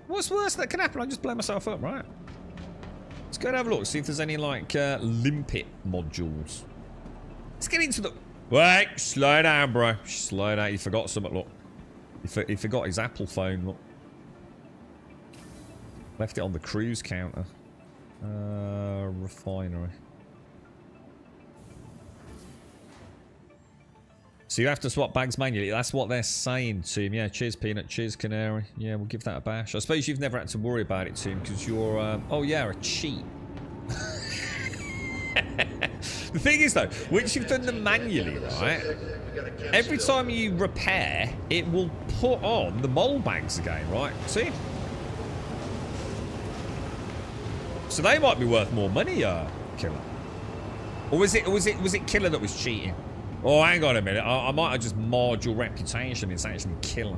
What's worse that can happen? I just blow myself up, right? Let's go and have a look. See if there's any like limpet modules. Let's get into the. Wait, slow down, bro. Slow down. You forgot something. Look, he forgot his Apple phone. Look, left it on the cruise counter. Refinery. So you have to swap bags manually. That's what they're saying to him. Yeah, cheers, Peanut. Cheers, Canary. Yeah, we'll give that a bash. I suppose you've never had to worry about it, Tim, because you're... oh, yeah, a cheat. The thing is, though, once you've done them manually, right, every time you repair, it will put on the mold bags again, right? See? So they might be worth more money, Killer. Or was it Killer that was cheating? Oh, hang on a minute. I might have just marred your reputation. It's actually killer.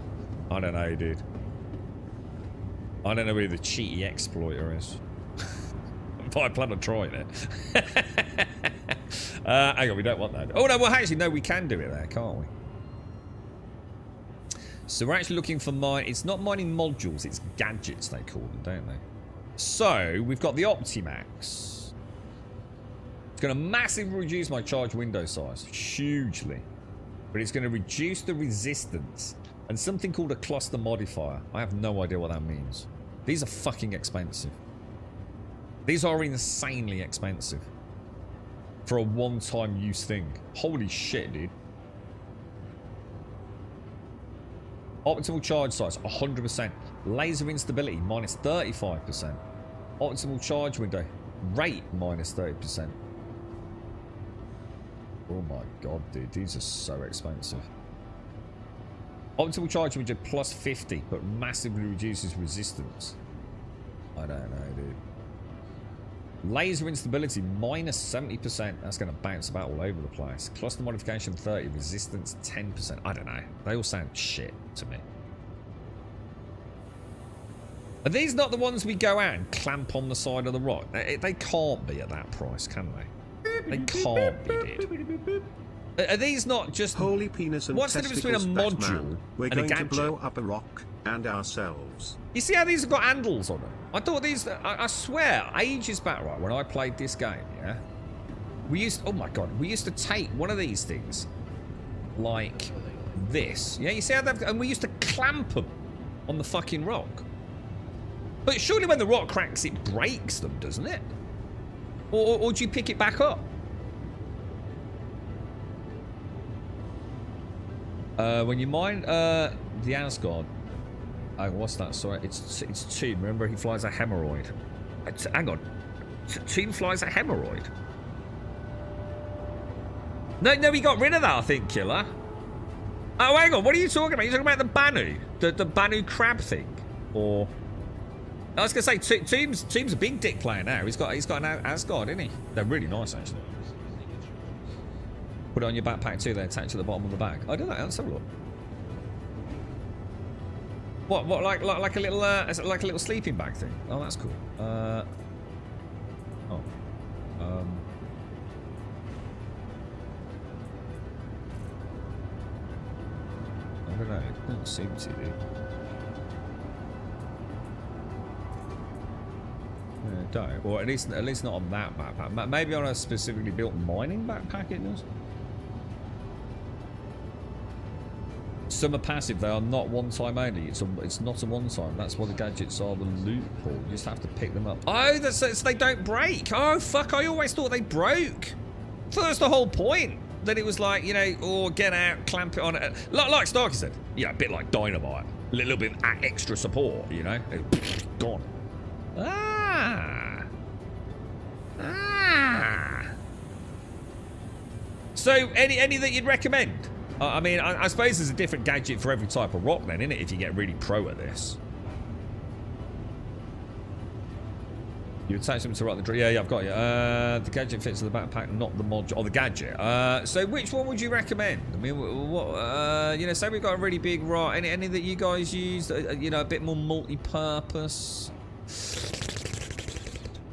I don't know, dude. I don't know who the cheaty exploiter is. But I plan on trying it. Hang on, we don't want that. Oh, no, well, actually, no, we can do it there, can't we? So we're actually looking for mine. It's not mining modules, it's gadgets, they call them, don't they? So, we've got the Optimax. It's going to massively reduce my charge window size. Hugely. But it's going to reduce the resistance. And something called a cluster modifier. I have no idea what that means. These are fucking expensive. These are insanely expensive. For a one-time use thing. Holy shit, dude. Optimal charge size, 100%. Laser instability, minus 35%. Optimal charge window, rate, minus 30%. Oh my god, dude. These are so expensive. Optimal charge window, plus 50, but massively reduces resistance. I don't know, dude. Laser instability, minus 70%. That's going to bounce about all over the place. Cluster modification, 30. Resistance, 10%. I don't know. They all sound shit to me. Are these not the ones we go out and clamp on the side of the rock? They can't be at that price, can they? They can't be, dude. Are these not just... Holy penis and what's the difference between a module Batman. We're and a going gadget? to blow up a rock and ourselves. You see how these have got handles on them? I thought these... I swear, ages back, right, when I played this game, yeah? We used... Oh my god. We used to take one of these things. Like this. Yeah, you see how they've... And we used to clamp them on the fucking rock. But surely when the rock cracks, it breaks them, doesn't it? Or do you pick it back up? When you mine the Asgard, oh, what's that? Sorry, it's Toon. Remember, he flies a hemorrhoid. Hang on, Toon flies a hemorrhoid. No, he got rid of that. I think, Killer. Oh, hang on. What are you talking about? You're talking about the Banu, the Banu crab thing, or? I was gonna say, Toon's a big dick player now. He's got an Asgard, isn't he? They're really nice, actually. Put it on your backpack too. They're attached to the bottom of the bag. I don't know. Let's have a look. What? Like a little like a little sleeping bag thing? Oh, that's cool. I don't know. It doesn't seem to be. Yeah, don't. Or at least not on that backpack. Maybe on a specifically built mining backpack it does. Some are passive, they are not one time only. It's not a one time. That's why the gadgets are the loophole. You just have to pick them up. Oh, so they don't break. Oh fuck, I always thought they broke. So that's the whole point. That it was like, you know, or get out, clamp it on it. Like Starkey said, yeah, a bit like dynamite. A little bit of extra support, you know. Gone. So any that you'd recommend? I mean, I suppose there's a different gadget for every type of rock then, isn't it, if you get really pro at this? You attach them to right the drill. Yeah, I've got you. The gadget fits in the backpack, not the module. Or the gadget. So which one would you recommend? I mean, what, you know, say we've got a really big rock. Any that you guys use, you know, a bit more multi-purpose?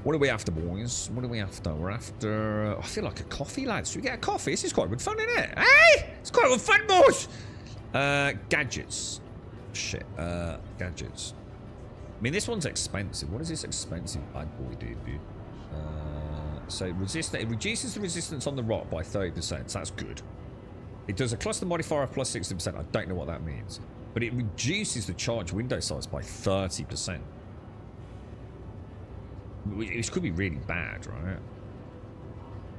What are we after, boys? What are we after? We're after... I feel like a coffee, lads. Should we get a coffee? This is quite good fun, isn't it? Hey! It's quite good fun, boys! Gadgets. Shit. Gadgets. I mean, this one's expensive. What is this expensive bad boy dude? So, it reduces the resistance on the rock by 30%. So that's good. It does a cluster modifier of plus 60%. I don't know what that means. But it reduces the charge window size by 30%. Which could be really bad, right?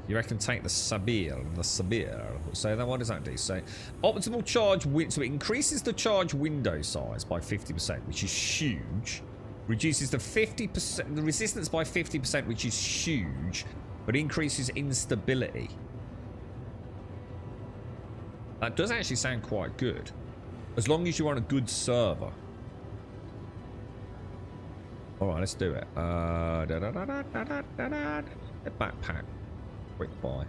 You reckon take the Sabir. So then what does that do? So optimal charge so it increases the charge window size by 50%, which is huge. Reduces the 50% the resistance by 50%, which is huge, but increases instability. That does actually sound quite good. As long as you're on a good server. Alright, let's do it. Backpack. Quick buy.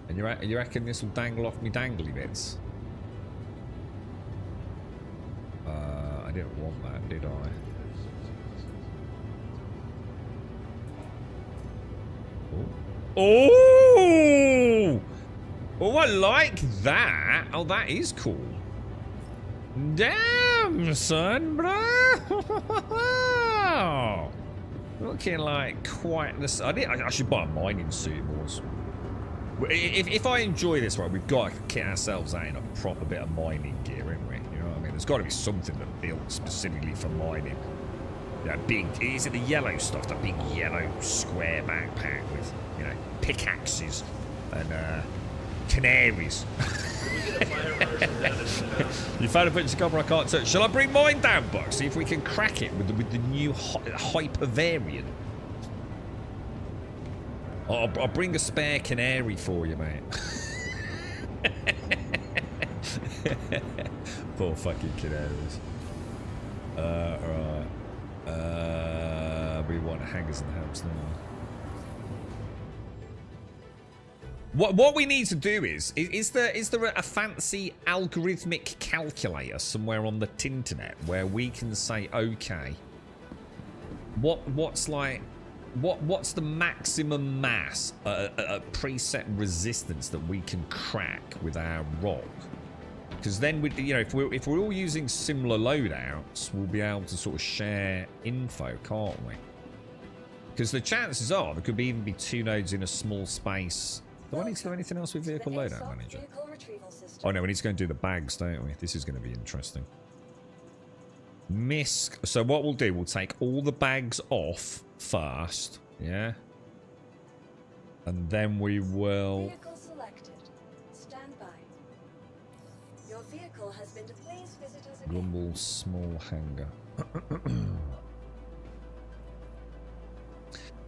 And you reckon this will dangle off me dangly bits? I didn't want that, did I? Oh! Oh, I like that. Oh, that is cool. Damn, son, bro. Looking like quite the... I should buy a mining suit, boys. If I enjoy this, right, we've got to kit ourselves out in a proper bit of mining gear, haven't we? You know what I mean? There's got to be something that built specifically for mining. That big... Is it the yellow stuff? That big yellow square backpack with, you know, pickaxes and canaries. You found a bunch of copper I can't touch. Shall I bring mine down, Buck? See if we can crack it with the new hyper variant. I'll bring a spare canary for you, mate. Poor fucking canaries. Right. We want hangers in the house now. What we need to do is there a fancy algorithmic calculator somewhere on the tinternet where we can say, okay, what's the maximum mass, a preset resistance that we can crack with our rock? Because then we, you know, if we're all using similar loadouts, we'll be able to sort of share info, can't we? Because the chances are there could even be 2 nodes in a small space. Do I need to do anything else with vehicle loadout manager? Oh no, we need to go and do the bags, don't we? This is going to be interesting. MISC. So what we'll do, we'll take all the bags off first, yeah? And then we will... Vehicle selected. Stand by. Your vehicle has been to please visit us again. Rumble small hangar.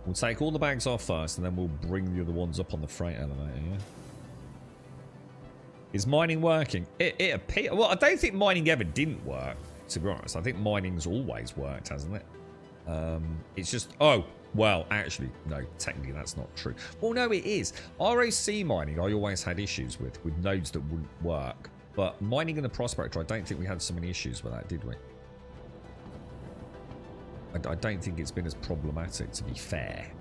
We'll take all the bags off first, and then we'll bring the other ones up on the freight elevator, yeah? Is mining working? It appears... Well, I don't think mining ever didn't work, to be honest. I think mining's always worked, hasn't it? It's just... Oh, well, actually, no, technically that's not true. Well, no, it is. ROC mining, I always had issues with nodes that wouldn't work. But mining in the Prospector, I don't think we had so many issues with that, did we? I don't think it's been as problematic, to be fair.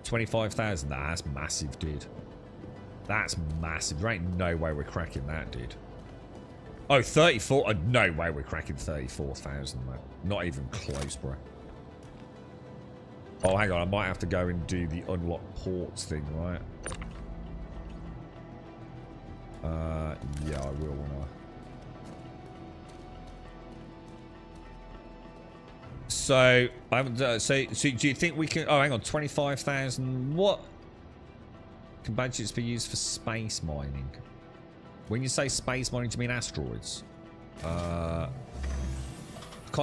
25,000, that's massive, dude. That's massive. There ain't no way we're cracking that, dude. Oh, 34? No way we're cracking 34,000, mate. Not even close, bro. Oh, hang on. I might have to go and do the unlock ports thing, right? Yeah, I will, won't I? So, so do you think we can... Oh, hang on. 25,000. What? Can budgets be used for space mining? When you say space mining, do you mean asteroids? Can't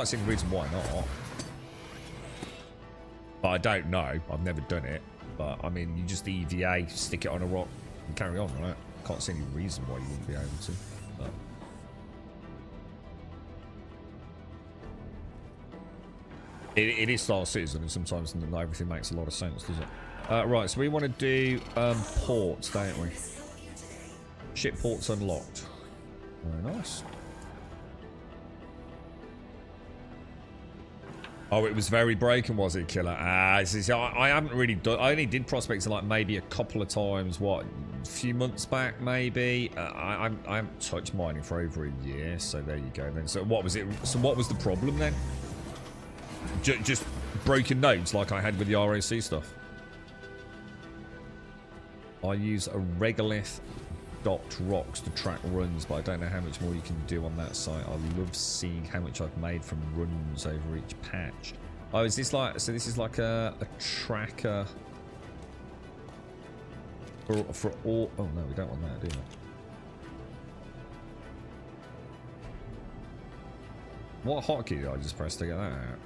see the reason why not. But I don't know. I've never done it. But, I mean, you just EVA, stick it on a rock, and carry on, right? Can't see any reason why you wouldn't be able to. But. It is Star Citizen, and sometimes not everything makes a lot of sense, does it? Right, so we want to do ports, don't we? Ship ports unlocked. Very nice. Oh, it was very broken, was it, Killer? I haven't really done... I only did prospecting like maybe a couple of times, what, a few months back, maybe? I haven't touched mining for over a year, so there you go then. So what was it? So what was the problem then? Just broken nodes like I had with the ROC stuff. I use a regolith docked rocks to track runs, but I don't know how much more you can do on that site. I love seeing how much I've made from runs over each patch. Oh, is this like... So this is like a tracker for all... Oh, no, we don't want that, do we? What hotkey did I just press to get that out?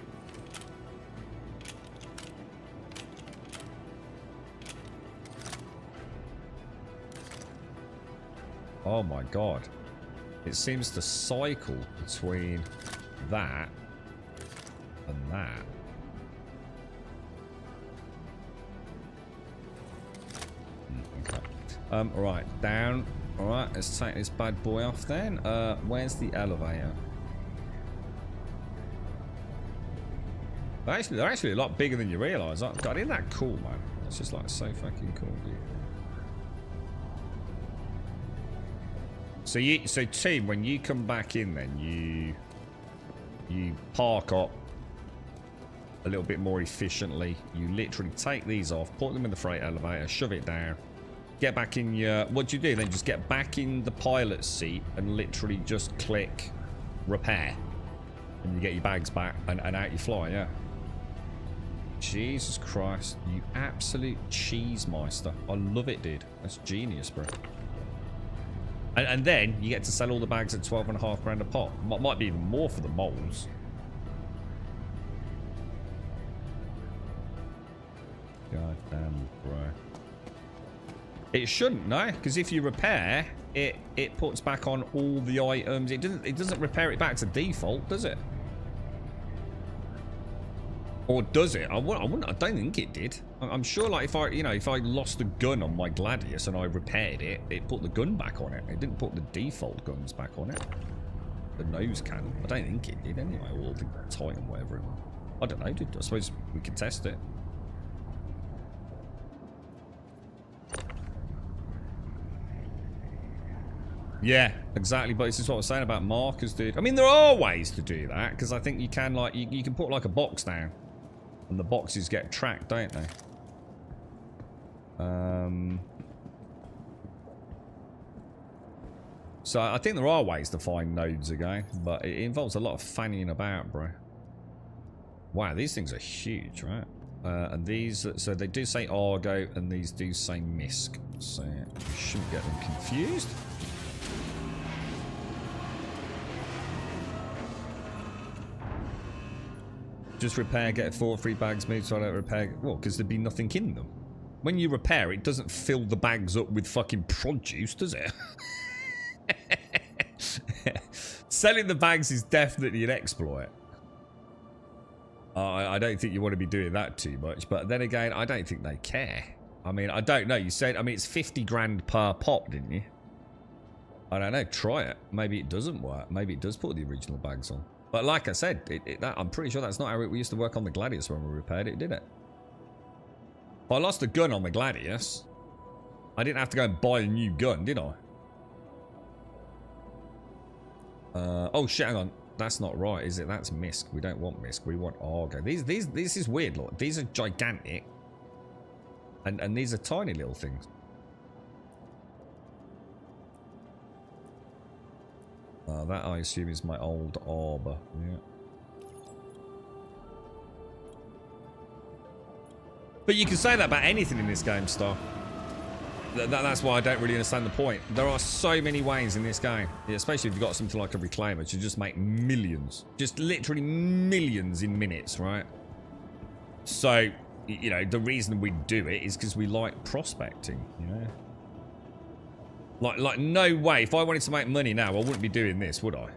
Oh my god. It seems to cycle between that and that. Right, down. All right, let's take this bad boy off then. Where's the elevator? They're actually a lot bigger than you realise. God, isn't that cool, man? It's just like so fucking cool, dude. So team, when you come back in, then you park up a little bit more efficiently. You literally take these off, put them in the freight elevator, shove it down, get back in your... What do you do then? Just get back in the pilot's seat and literally just click repair. And you get your bags back and out you fly, yeah. Jesus Christ, you absolute cheesemeister. I love it, dude. That's genius, bro. And then you get to sell all the bags at 12.5 grand a pop. Might be even more for the moles. God damn, bro. It shouldn't, no, because if you repair, it puts back on all the items. It doesn't repair it back to default, does it? Or does it? I don't think it did. I'm sure, like, if I lost a gun on my Gladius and I repaired it, it put the gun back on it. It didn't put the default guns back on it. The nose cannon. I don't think it did anyway. Or the Titan, whatever it was. I don't know, dude. I suppose we could test it. Yeah, exactly. But this is what I was saying about markers, dude. I mean, there are ways to do that, because I think you can, like, you can put like a box down. And the boxes get tracked, don't they? So I think there are ways to find nodes again, but it involves a lot of fannying about, bro. Wow, these things are huge, right? And these, so they do say Argo, and these do say Misk. So you shouldn't get them confused. Just repair, get 4 free bags moved so I don't repair. Well, because there'd be nothing in them. When you repair, it doesn't fill the bags up with fucking produce, does it? Selling the bags is definitely an exploit. I don't think you want to be doing that too much. But then again, I don't think they care. I mean, I don't know. You said, I mean, it's 50 grand per pop, didn't you? I don't know. Try it. Maybe it doesn't work. Maybe it does put the original bags on. But like I said, I'm pretty sure that's not how we used to work on the Gladius when we repaired it, did it? If I lost a gun on the Gladius, I didn't have to go and buy a new gun, did I? Oh shit, hang on. That's not right, is it? That's Misk. We don't want Misk. We want Argo. This is weird, look. These are gigantic. And these are tiny little things. That I assume is my old arbor. Yeah. But you can say that about anything in this game, Star. That's why I don't really understand the point. There are so many ways in this game, especially if you've got something like a reclaimer, to just make millions. Just literally millions in minutes, right? So, you know, the reason we do it is because we like prospecting, you know? Like, no way. If I wanted to make money now, I wouldn't be doing this, would I?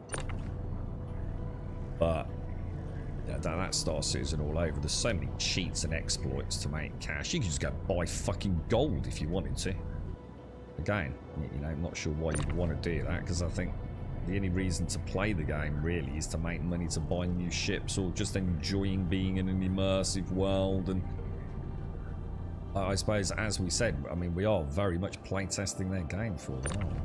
But yeah, that Star Citizen all over. There's so many cheats and exploits to make cash. You can just go buy fucking gold if you wanted to. Again, you know, I'm not sure why you'd want to do that, because I think the only reason to play the game really is to make money to buy new ships, or just enjoying being in an immersive world. And I suppose, as we said, I mean, we are very much playtesting their game for them, aren't we?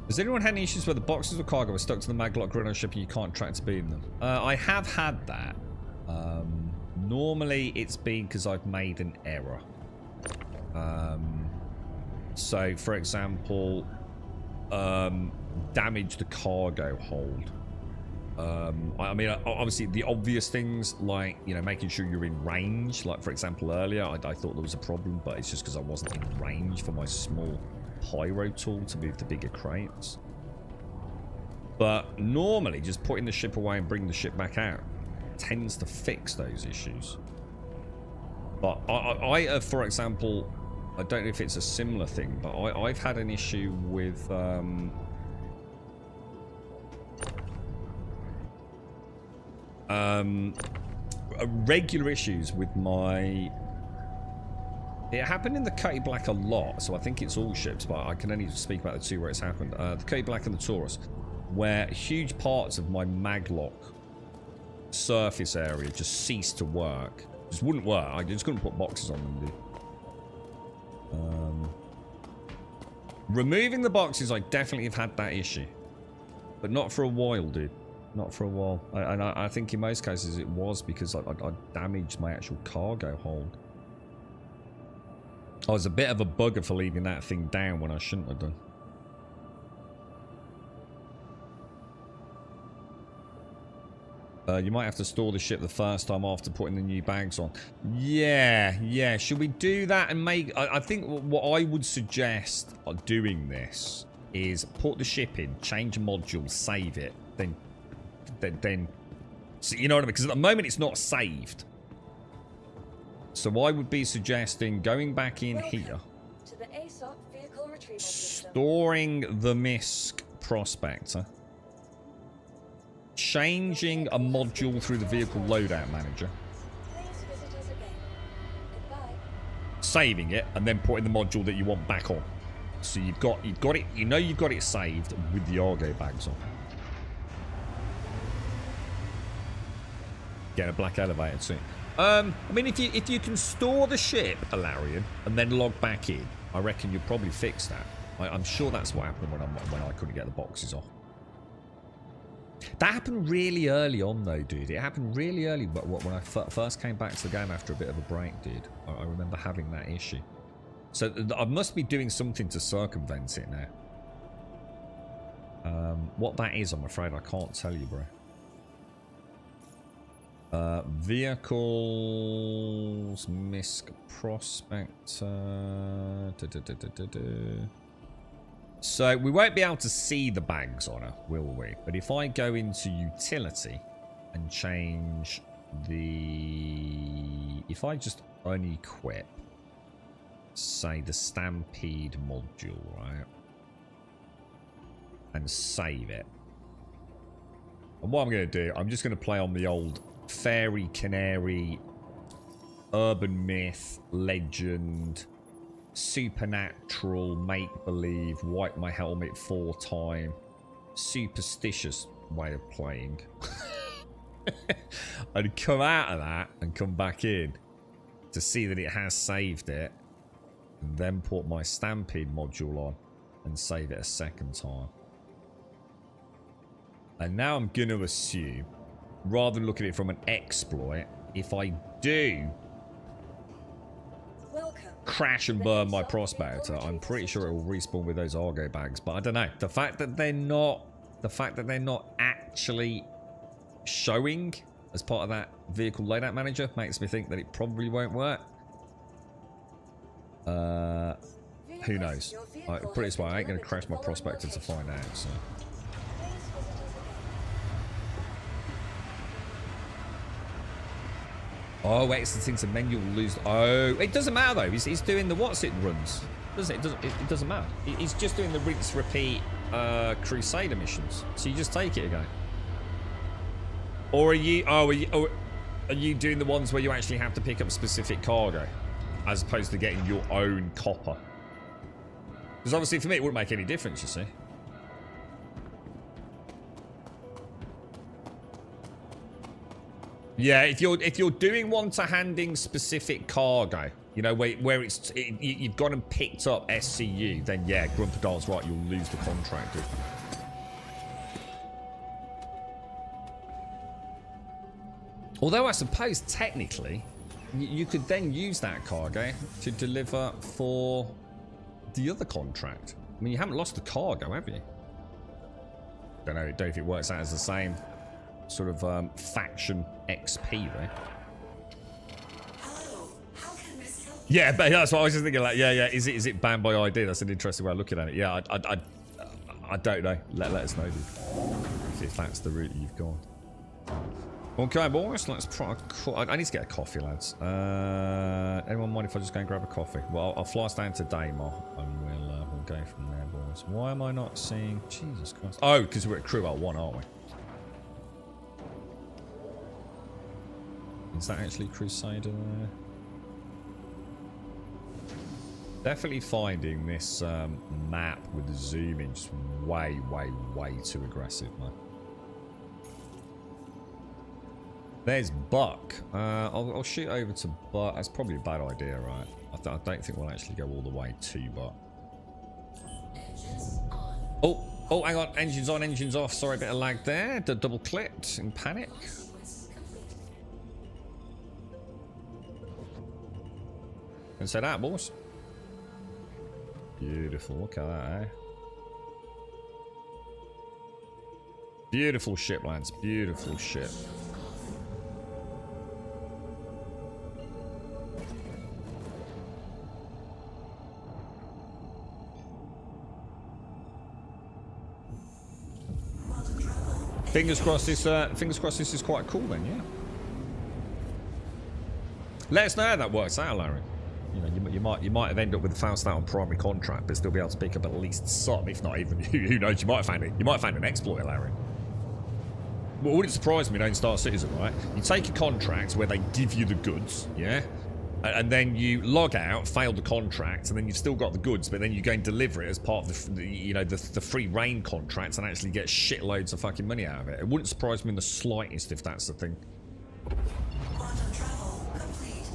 Has anyone had any issues where the boxes of cargo were stuck to the maglock grid on a ship and you can't track to beam them? I have had that. Normally it's been because I've made an error. So, for example, damage the cargo hold. I mean, obviously the obvious things, like, you know, making sure you're in range. Like, for example, earlier I thought there was a problem, but it's just because I wasn't in range for my small pyro tool to move the bigger crates. But normally just putting the ship away and bringing the ship back out tends to fix those issues. But I for example, I don't know if it's a similar thing, but I've had an issue with regular issues with my It happened in the Cutty Black a lot, so I think it's all ships, but I can only speak about the two where it's happened. The Cutty Black and the Taurus, where huge parts of my maglock surface area just ceased to work. Just wouldn't work. I just couldn't put boxes on them, dude. Removing the boxes, I definitely have had that issue. But not for a while, dude. Not for a while. And I think in most cases it was because I damaged my actual cargo hold. I was a bit of a bugger for leaving that thing down when I shouldn't have done. You might have to store the ship the first time after putting the new bags on. Yeah. Should we do that and make... I think what I would suggest doing this is put the ship in, change a module, save it, then... So you know what I mean? Because at the moment it's not saved. So I would be suggesting going back in here, to the ASOP vehicle retrieval system. storing the MISC prospector, changing a module through the vehicle loadout manager, Please visit us again. Goodbye. saving it, and then putting the module that you want back on. So you've got it. You know you've got it saved with the Argo bags on. Get a black elevator too. I mean, if you can store the ship, Alarian, and then log back in, I reckon you'll probably fix that. I'm sure that's what happened when I couldn't get the boxes off. That happened really early on, though, dude. It happened really early, but when I first came back to the game after a bit of a break, dude, I remember having that issue. So I must be doing something to circumvent it now. What that is, I'm afraid I can't tell you, bro. Vehicles, MISC prospector. So we won't be able to see the bags on her, will we? But if I go into utility and change the... If I just unequip, say, the Stampede module, right? And save it. And what I'm going to do, I'm just going to play on the old Fairy Canary, Urban Myth, Legend, Supernatural, Make-Believe, Wipe My Helmet 4 time, Superstitious way of playing. I'd come out of that and come back in to see that it has saved it, and then put my Stampede module on and save it a second time. And now I'm going to assume, rather than look at it from an exploit, if I do crash and burn my prospector, I'm pretty sure it will respawn with those Argo bags. But I don't know. The fact that they're not actually showing as part of that vehicle loadout manager makes me think that it probably won't work. Who knows? Put it this way, I ain't going to crash my prospector to find out. So. Oh, exit into menu will lose. Oh, it doesn't matter though. He's doing the what's it runs. Doesn't it? It doesn't matter. He's just doing the rinse repeat Crusader missions. So you just take it again. Or are you? Oh, are you doing the ones where you actually have to pick up specific cargo, as opposed to getting your own copper? Because obviously for me it wouldn't make any difference. You see. Yeah, if you're doing one to handing specific cargo, you know, where you've gone and picked up SCU, then yeah, Grumperdal's right, you'll lose the contract. Although I suppose technically, you could then use that cargo to deliver for the other contract. I mean, you haven't lost the cargo, have you? Don't know if it works out as the same sort of faction XP there. Hello, how can Miss help? Yeah, but that's what I was just thinking. Like, yeah. Is it banned by ID? That's an interesting way of looking at it. Yeah, I don't know. Let us know, dude, if that's the route you've gone. Okay, boys, let's try. I need to get a coffee, lads. Anyone mind if I just go and grab a coffee? Well, I'll fly us down to Daymar and we'll go from there, boys. Why am I not seeing? Jesus Christ! Oh, because we're at Crew L1, aren't we? Is that actually Crusader there? Definitely finding this map with the zoom in just way, way, way too aggressive, man. There's Buck. I'll shoot over to Buck. That's probably a bad idea, right? I don't think we'll actually go all the way to Buck. Oh, hang on. Engines on, engines off. Sorry, a bit of lag there. Double clicked in panic. And say that, boys. Beautiful. Look at that, eh? Beautiful ship, lads. Beautiful ship. Fingers crossed this is quite cool then, yeah. Let us know how that works out, Larry. You know, you might have ended up with Faust out on primary contract, but still be able to pick up at least some, if not even who knows. You might have found an exploit, Larry. Well, wouldn't surprise me, don't Star Citizen, right? You take a contract where they give you the goods, yeah, and then you log out, fail the contract, and then you've still got the goods, but then you go and deliver it as part of the free reign contracts and actually get shitloads of fucking money out of it. It wouldn't surprise me in the slightest if that's the thing. Quantum travel complete.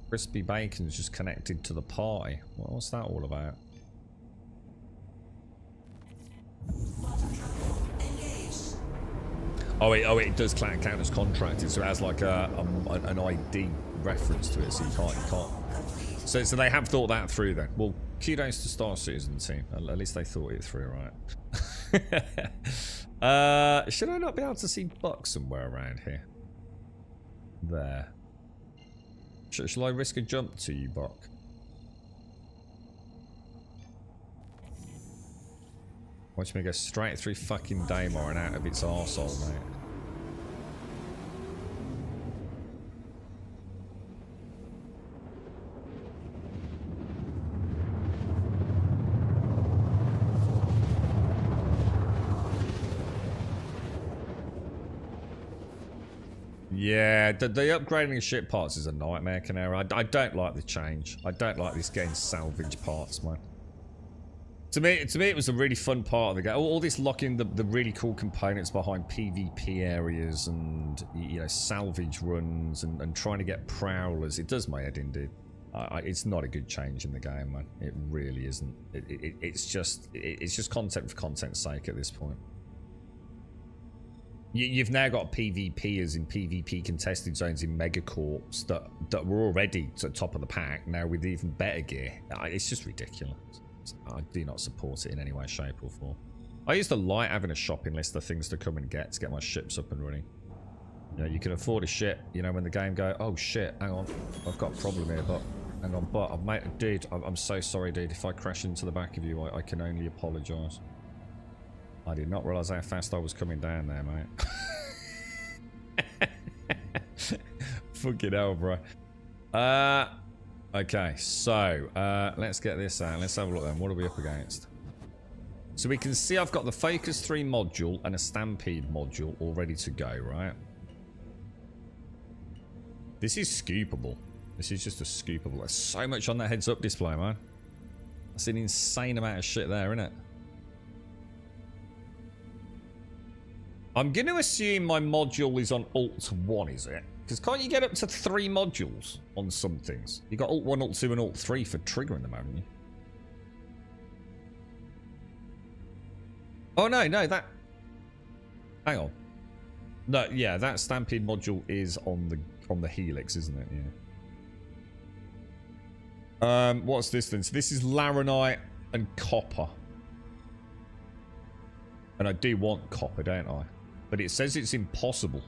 Crispy bacon's just connected to the pie. What's that all about? Oh, it does count as contracted, so it has like an ID reference to it, so you can't. So they have thought that through then. Well, kudos to Star Citizen team. At least they thought it through, right? Should I not be able to see Buck somewhere around here? There. Shall I risk a jump to you, Buck? Watch me go straight through fucking Daymar and out of its arsehole, mate. Yeah, the upgrading of ship parts is a nightmare, Canary. I don't like the change. I don't like this getting salvage parts, man. To me, it was a really fun part of the game. All this locking the really cool components behind PvP areas and, you know, salvage runs and trying to get prowlers. It does my head in, dude. It's not a good change in the game, man. It really isn't. It's just content for content's sake at this point. You've now got PvPers in PvP contested zones in Megacorps that were already to the top of the pack, now with even better gear. It's just ridiculous. I do not support it in any way, shape or form. I used to like having a shopping list of things to come and get to get my ships up and running. You know, you can afford a ship, you know, when the game go, oh shit, hang on, I've got a problem here, but hang on, but dude, I'm so sorry, dude. If I crash into the back of you, I can only apologise. I did not realise how fast I was coming down there, mate. Fucking hell, bro. Okay, so let's get this out. Let's have a look then. What are we up against? So we can see I've got the Focus 3 module and a Stampede module all ready to go, right? This is scoopable. This is just a scoopable. There's so much on that heads-up display, man. That's an insane amount of shit there, isn't it? I'm going to assume my module is on Alt 1, is it? Because can't you get up to 3 modules on some things? You got Alt 1, Alt 2 and Alt 3 for triggering them, haven't you? Oh, no, that... Hang on. No, yeah, that Stampede module is on the Helix, isn't it? Yeah. What's this then? So this is Laranite and Copper. And I do want Copper, don't I? But it says it's impossible.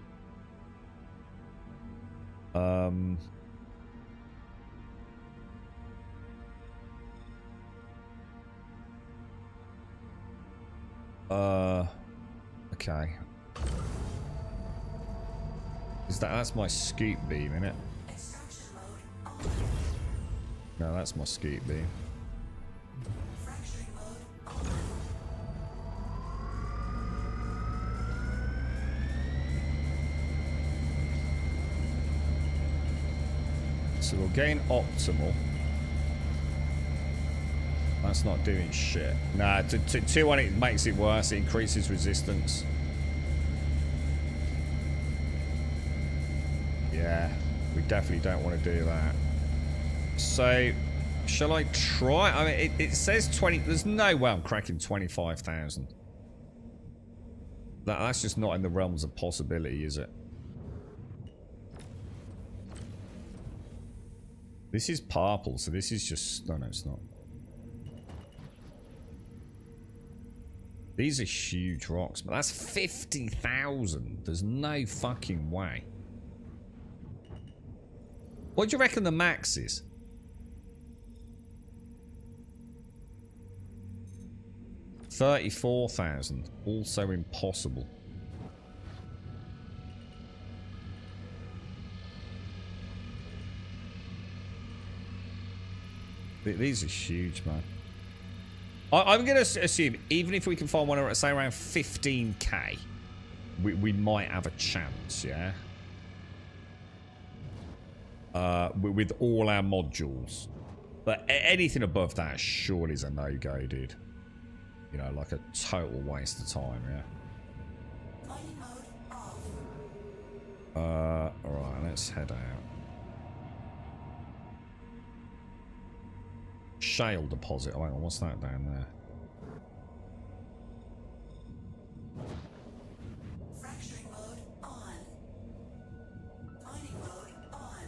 Okay. That's my scoop beam, innit? No, that's my scoop beam. So we'll gain optimal. That's not doing shit. Nah, 2 on it makes it worse. It increases resistance. Yeah, we definitely don't want to do that. So, shall I try? I mean, it says 20. There's no way I'm cracking 25,000. That's just not in the realms of possibility, is it? This is purple, so this is just... No, it's not. These are huge rocks, but that's 50,000. There's no fucking way. What do you reckon the max is? $34,000. Also impossible. These are huge, man. I'm going to assume, even if we can find one at, say, around 15k, we might have a chance, yeah? With all our modules. But anything above that surely is a no-go, dude. You know, like a total waste of time, yeah? Alright, let's head out. Shale deposit. Oh, hang on, what's that down there? Fracturing mode on. Mining mode on.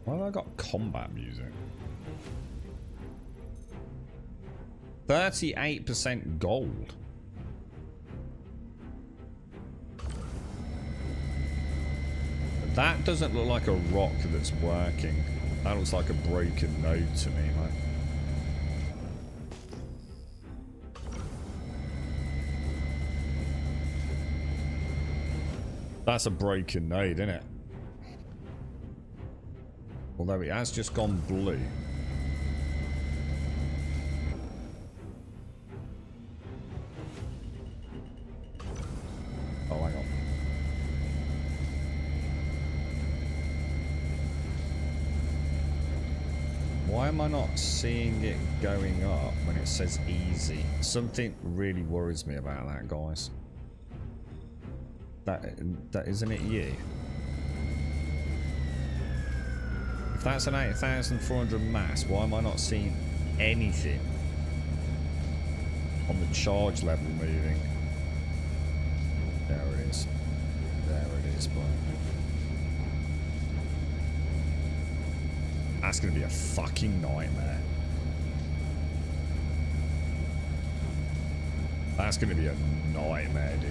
Why have I got combat music? 38% gold. That doesn't look like a rock that's working. That looks like a broken node to me, man. That's a broken node, isn't it? Although it has just gone blue. Oh, hang on. Why am I not seeing it going up when it says easy? Something really worries me about that, guys. That isn't it you? If that's an 8,400 mass, why am I not seeing anything on the charge level moving? There it is. There it is, bro. That's gonna be a fucking nightmare. That's gonna be a nightmare, dude.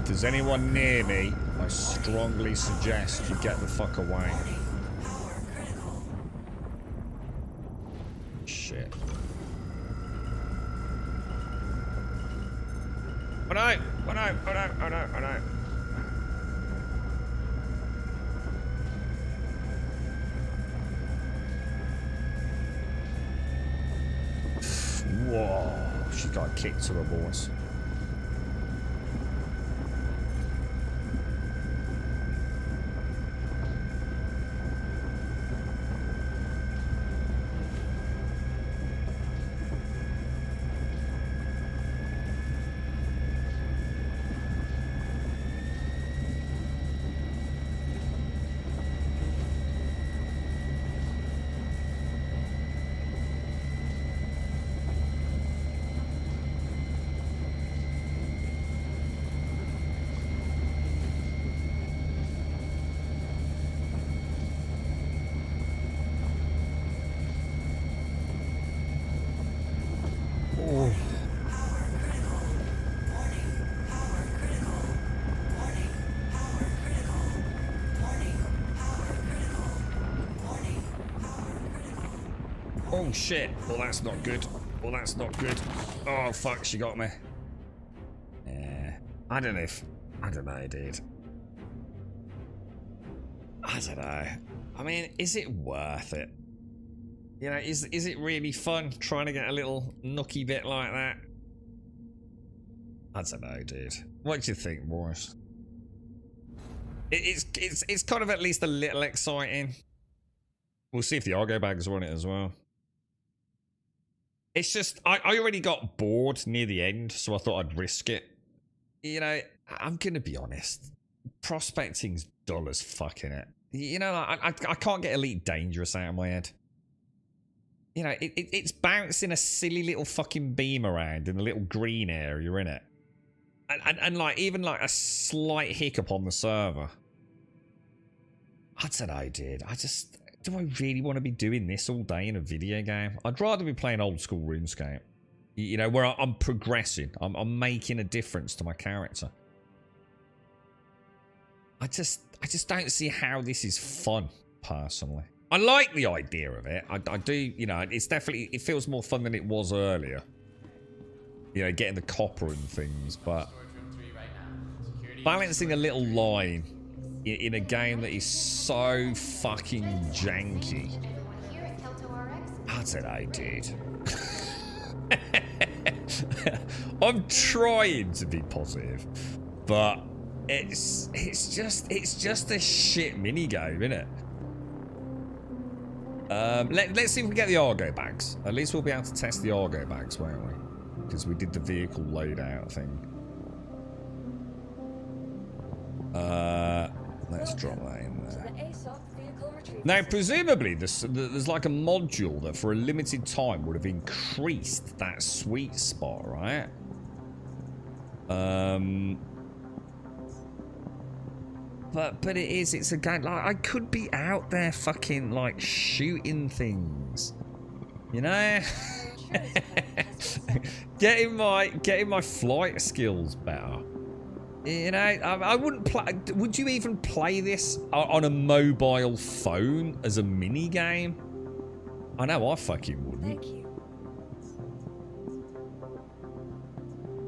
If there's anyone near me, I strongly suggest you get the fuck away. Shit. Oh no! Oh no! Oh no! Oh no! Oh no! Whoa! She got kicked to the balls. Oh shit. Well, that's not good. Well, that's not good. Oh fuck, she got me. I don't know, dude. I don't know. I mean, is it worth it? You know, is it really fun trying to get a little nookie bit like that? I don't know, dude. What do you think, Morris? It's kind of at least a little exciting. We'll see if the Argo bags run it as well. It's just, I already got bored near the end, so I thought I'd risk it. You know, I'm going to be honest. Prospecting's dull as fuck, innit? You know, I can't get Elite Dangerous out of my head. You know, it's bouncing a silly little fucking beam around in a little green area, innit? And like, even like a slight hiccup on the server. I don't know, dude. Do I really want to be doing this all day in a video game? I'd rather be playing old school RuneScape. You know, where I'm progressing. I'm making a difference to my character. I just don't see how this is fun, personally. I like the idea of it. I do, you know, it's definitely, it feels more fun than it was earlier. You know, getting the copper and things, but balancing a little line in a game that is so fucking janky. I don't know, dude. I'm trying to be positive, but it's just a shit minigame, isn't it? Let's see if we get the Argo bags. At least we'll be able to test the Argo bags, won't we? Because we did the vehicle loadout thing. Let's drop that in there. Now, presumably, there's like a module that for a limited time would have increased that sweet spot, right? But it's a game, like, I could be out there fucking, like, shooting things. You know? getting my flight skills better. You know, I wouldn't play. Would you even play this on a mobile phone as a mini game? I know I fucking wouldn't. Thank you.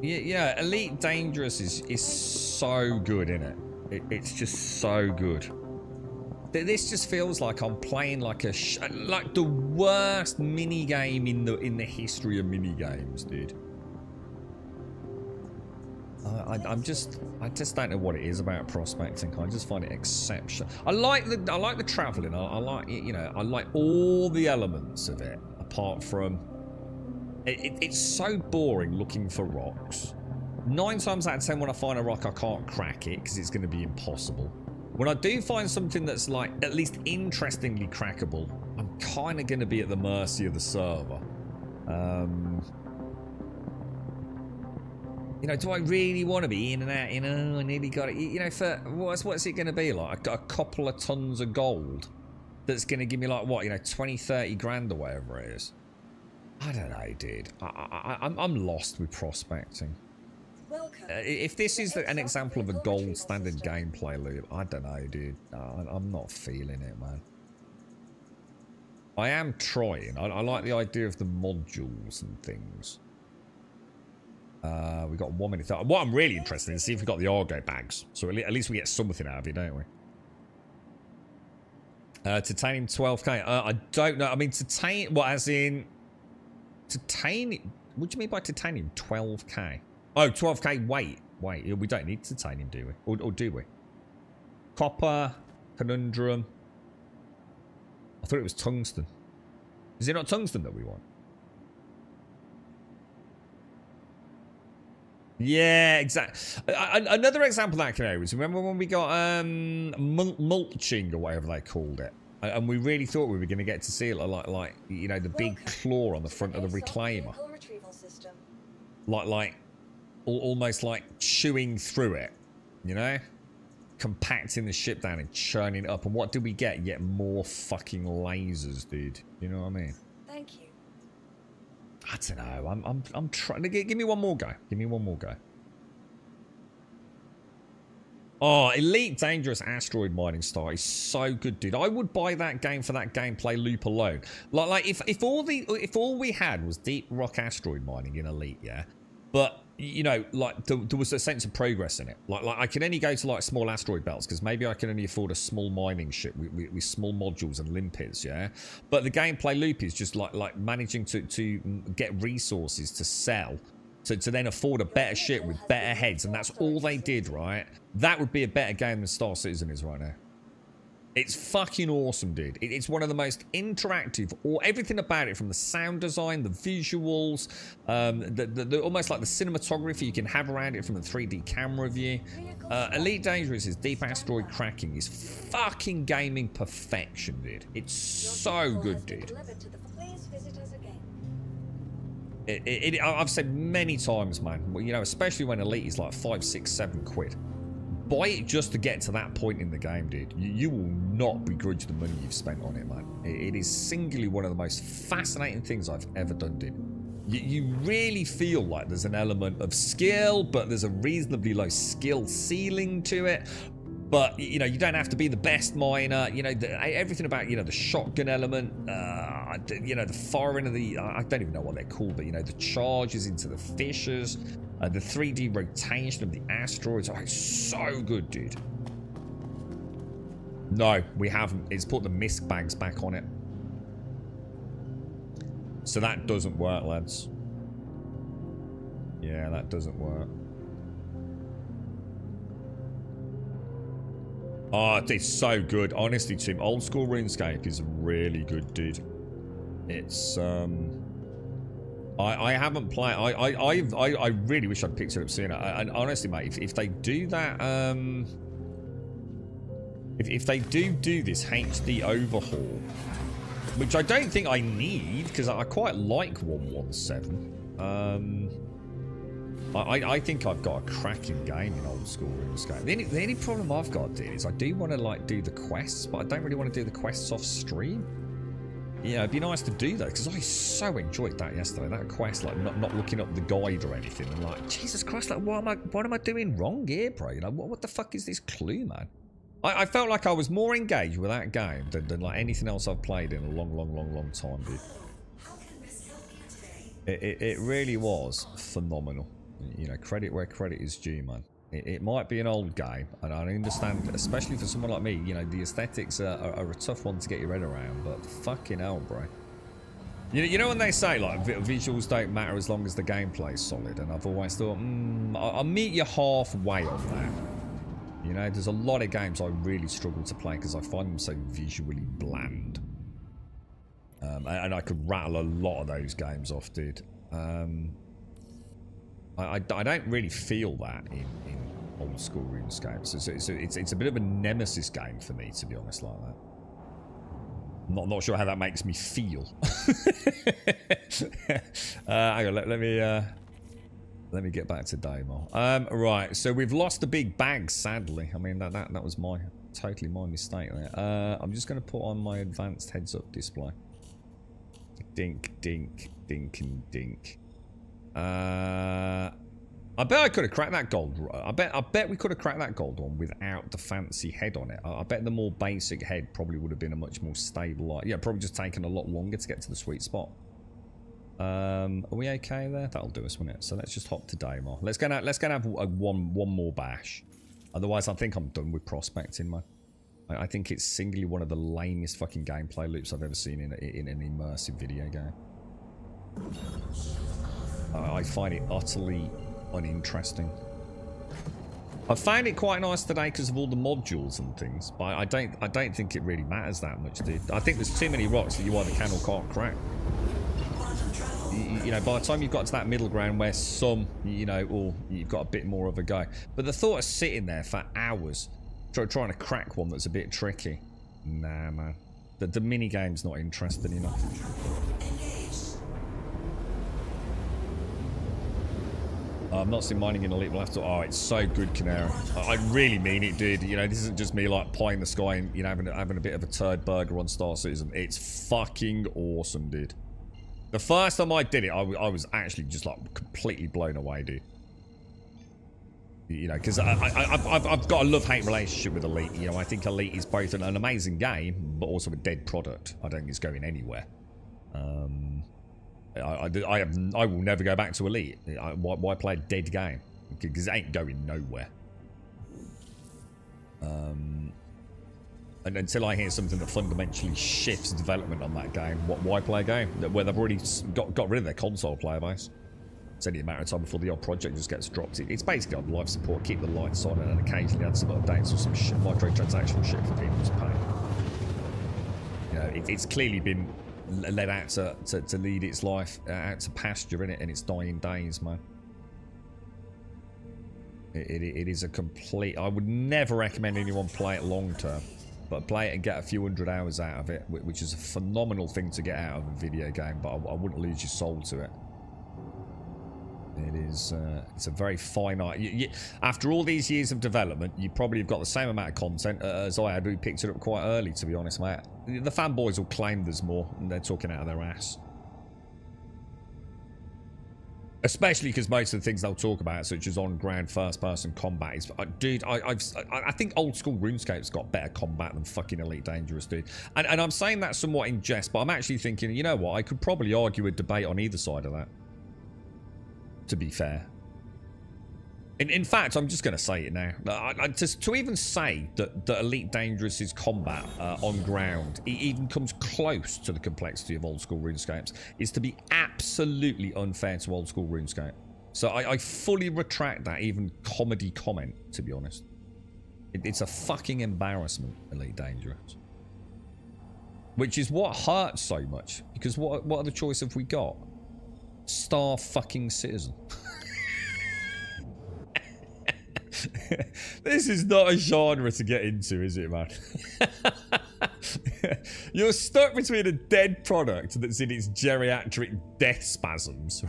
Yeah, Elite Dangerous is so good, isn't it? It's just so good. This just feels like I'm playing like like the worst mini game in the history of mini games, dude. I just don't know what it is about prospecting. I just find it exceptional. I like the traveling. I like, you know, I like all the elements of it. Apart from, it's so boring looking for rocks. 9 times out of 10, when I find a rock, I can't crack it because it's going to be impossible. When I do find something that's like at least interestingly crackable, I'm kind of going to be at the mercy of the server. You know, do I really want to be in and out? You know, I nearly got it. You know, for what's it going to be like? A couple of tons of gold that's going to give me like what? You know, 20, 30 grand or whatever it is. I don't know, dude. I'm lost with prospecting. If this is an example of a gold standard gameplay loop, I don't know, dude. I'm not feeling it, man. I am trying. I like the idea of the modules and things. We got 1 minute. What I'm really interested in is see if we got the Argo bags. So at least we get something out of it, don't we? Titanium 12k. I don't know. I mean, titanium. What, as in titanium? What do you mean by titanium 12k? Oh, 12k. Wait. We don't need titanium, do we? Or do we? Copper, conundrum. I thought it was tungsten. Is it not tungsten that we want? Yeah, exactly. Another example that can is, remember when we got mulching or whatever they called it, and we really thought we were going to get to see it like you know, the big claw on the front of the reclaimer, like almost like chewing through it, you know, compacting the ship down and churning it up. And what did we get? Yet more fucking lasers, dude. You know what I mean? Thank you. I don't know. I'm trying to give me one more go. Give me one more go. Oh, Elite Dangerous Asteroid Mining Star is so good, dude. I would buy that game for that gameplay loop alone. Like if all we had was deep rock asteroid mining in Elite, yeah. But you know, like there was a sense of progress in it. Like I can only go to like small asteroid belts because maybe I can only afford a small mining ship with small modules and limpets, yeah. But the gameplay loop is just like managing to get resources to sell, to then afford a better ship with better heads, and that's all they did, right? That would be a better game than Star Citizen is right now. It's fucking awesome, dude. It's one of the most interactive, or everything about it, from the sound design, the visuals, the almost like the cinematography you can have around it from the 3D camera view. Elite Dangerous' deep asteroid cracking is fucking gaming perfection, dude. It's so good, dude. I've said many times, man, you know, especially when Elite is like 5, 6, 7 quid. Buy it just to get to that point in the game, dude. You will not begrudge the money you've spent on it, man. It is singularly one of the most fascinating things I've ever done, dude. You really feel like there's an element of skill, but there's a reasonably low skill ceiling to it. But, you know, you don't have to be the best miner. You know, everything about, you know, the shotgun element, you know, the firing of the, I don't even know what they're called, but, you know, the charges into the fissures, the 3D rotation of the asteroids. Oh, it's so good, dude. No, we haven't. It's put the misc bags back on it. So that doesn't work, lads. Yeah, that doesn't work. Oh, it's so good. Honestly, Tim, old school RuneScape is really good, dude. It's I haven't played. I really wish I'd picked it up sooner. And honestly, mate, if they do that, if they do this HD overhaul, which I don't think I need because I quite like 117. I think I've got a cracking game in old school RuneScape. The only problem I've got, dude, is I do want to like do the quests, but I don't really want to do the quests off stream. Yeah, it'd be nice to do that because I so enjoyed that yesterday. That quest, like not looking up the guide or anything, and like, Jesus Christ, like what am I doing wrong here, bro? You know, what the fuck is this clue, man? I felt like I was more engaged with that game than like anything else I've played in a long time, dude. It really was phenomenal. You know, credit where credit is due, man. It might be an old game, and I understand, especially for someone like me, you know, the aesthetics are a tough one to get your head around, but fucking hell, bro. You know when they say, like, visuals don't matter as long as the gameplay's solid, and I've always thought, I'll meet you halfway on that. You know, there's a lot of games I really struggle to play because I find them so visually bland. And I could rattle a lot of those games off, dude. I don't really feel that in old school RuneScape. So it's a bit of a nemesis game for me, to be honest, like that. I'm not sure how that makes me feel. Hang on, let me get back to Damo. Right, so we've lost the big bag, sadly. I mean, that was totally my mistake there. I'm just going to put on my advanced heads-up display. Dink, dink, dink, and dink. I bet I could have cracked that gold. I bet we could have cracked that gold one without the fancy head on it. I bet the more basic head probably would have been a much more stable. Yeah, probably just taken a lot longer to get to the sweet spot. Are we okay there? That'll do us, won't it? So let's just hop to Daymar. Let's go and have one more bash. Otherwise, I think I'm done with prospecting, man. I think it's singularly one of the lamest fucking gameplay loops I've ever seen in an immersive video game. I find it utterly uninteresting. I found it quite nice today because of all the modules and things, but I don't think it really matters that much, dude. I think there's too many rocks that you either can or can't crack. You know, by the time you've got to that middle ground where some, you know, or you've got a bit more of a go. But the thought of sitting there for hours trying to crack one that's a bit tricky, nah, man. The mini game's not interesting enough. I'm not seen mining in Elite left. Oh, it's so good, Canary. I really mean it, dude. You know, this isn't just me like pie in the sky and, you know, having a bit of a turd burger on Star Citizen. It's fucking awesome, dude. The first time I did it, I was actually just like completely blown away, dude. You know, because I've got a love-hate relationship with Elite. You know, I think Elite is both an amazing game, but also a dead product. I don't think it's going anywhere. I will never go back to Elite. Why play a dead game? Because it ain't going nowhere. And until I hear something that fundamentally shifts development on that game, why play a game where they've already got rid of their console player base? It's only a matter of time before the odd project just gets dropped. It's basically on life support, keep the lights on, and occasionally add some updates or some shit, microtransactional shit for people to pay. You know, it's clearly been led out to lead its life out to pasture in it in its dying days, man. It is a complete. I would never recommend anyone play it long term, but play it and get a few hundred hours out of it, which is a phenomenal thing to get out of a video game. But I wouldn't lose your soul to it. It is. It's a very finite. After all these years of development, you probably have got the same amount of content as I had, who picked it up quite early. To be honest, mate, the fanboys will claim there's more, and they're talking out of their ass. Especially because most of the things they'll talk about, such as on-ground first-person combat, is, dude, I think old-school RuneScape's got better combat than fucking Elite Dangerous, dude. And I'm saying that somewhat in jest, but I'm actually thinking, you know what? I could probably argue a debate on either side of that. To be fair. In fact, I'm just going to say it now. To even say that Elite Dangerous's combat on ground even comes close to the complexity of old-school RuneScapes is to be absolutely unfair to old-school RuneScape. So I fully retract that even comedy comment, to be honest. It's a fucking embarrassment, Elite Dangerous. Which is what hurts so much. Because what other choice have we got? Star fucking Citizen. This is not a genre to get into, is it, man? You're stuck between a dead product that's in its geriatric death spasms.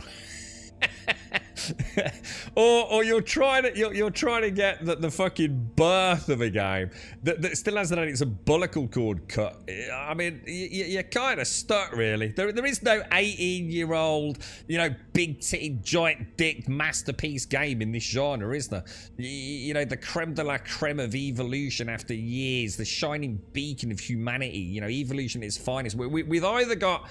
or you're trying to get the fucking birth of a game that still hasn't had its umbilical cord cut. I mean, you're kind of stuck, really. There is no 18-year-old, you know, big-titted, giant-dicked masterpiece game in this genre, is there? You know, the creme de la creme of evolution after years, the shining beacon of humanity. You know, evolution at its finest. We've either got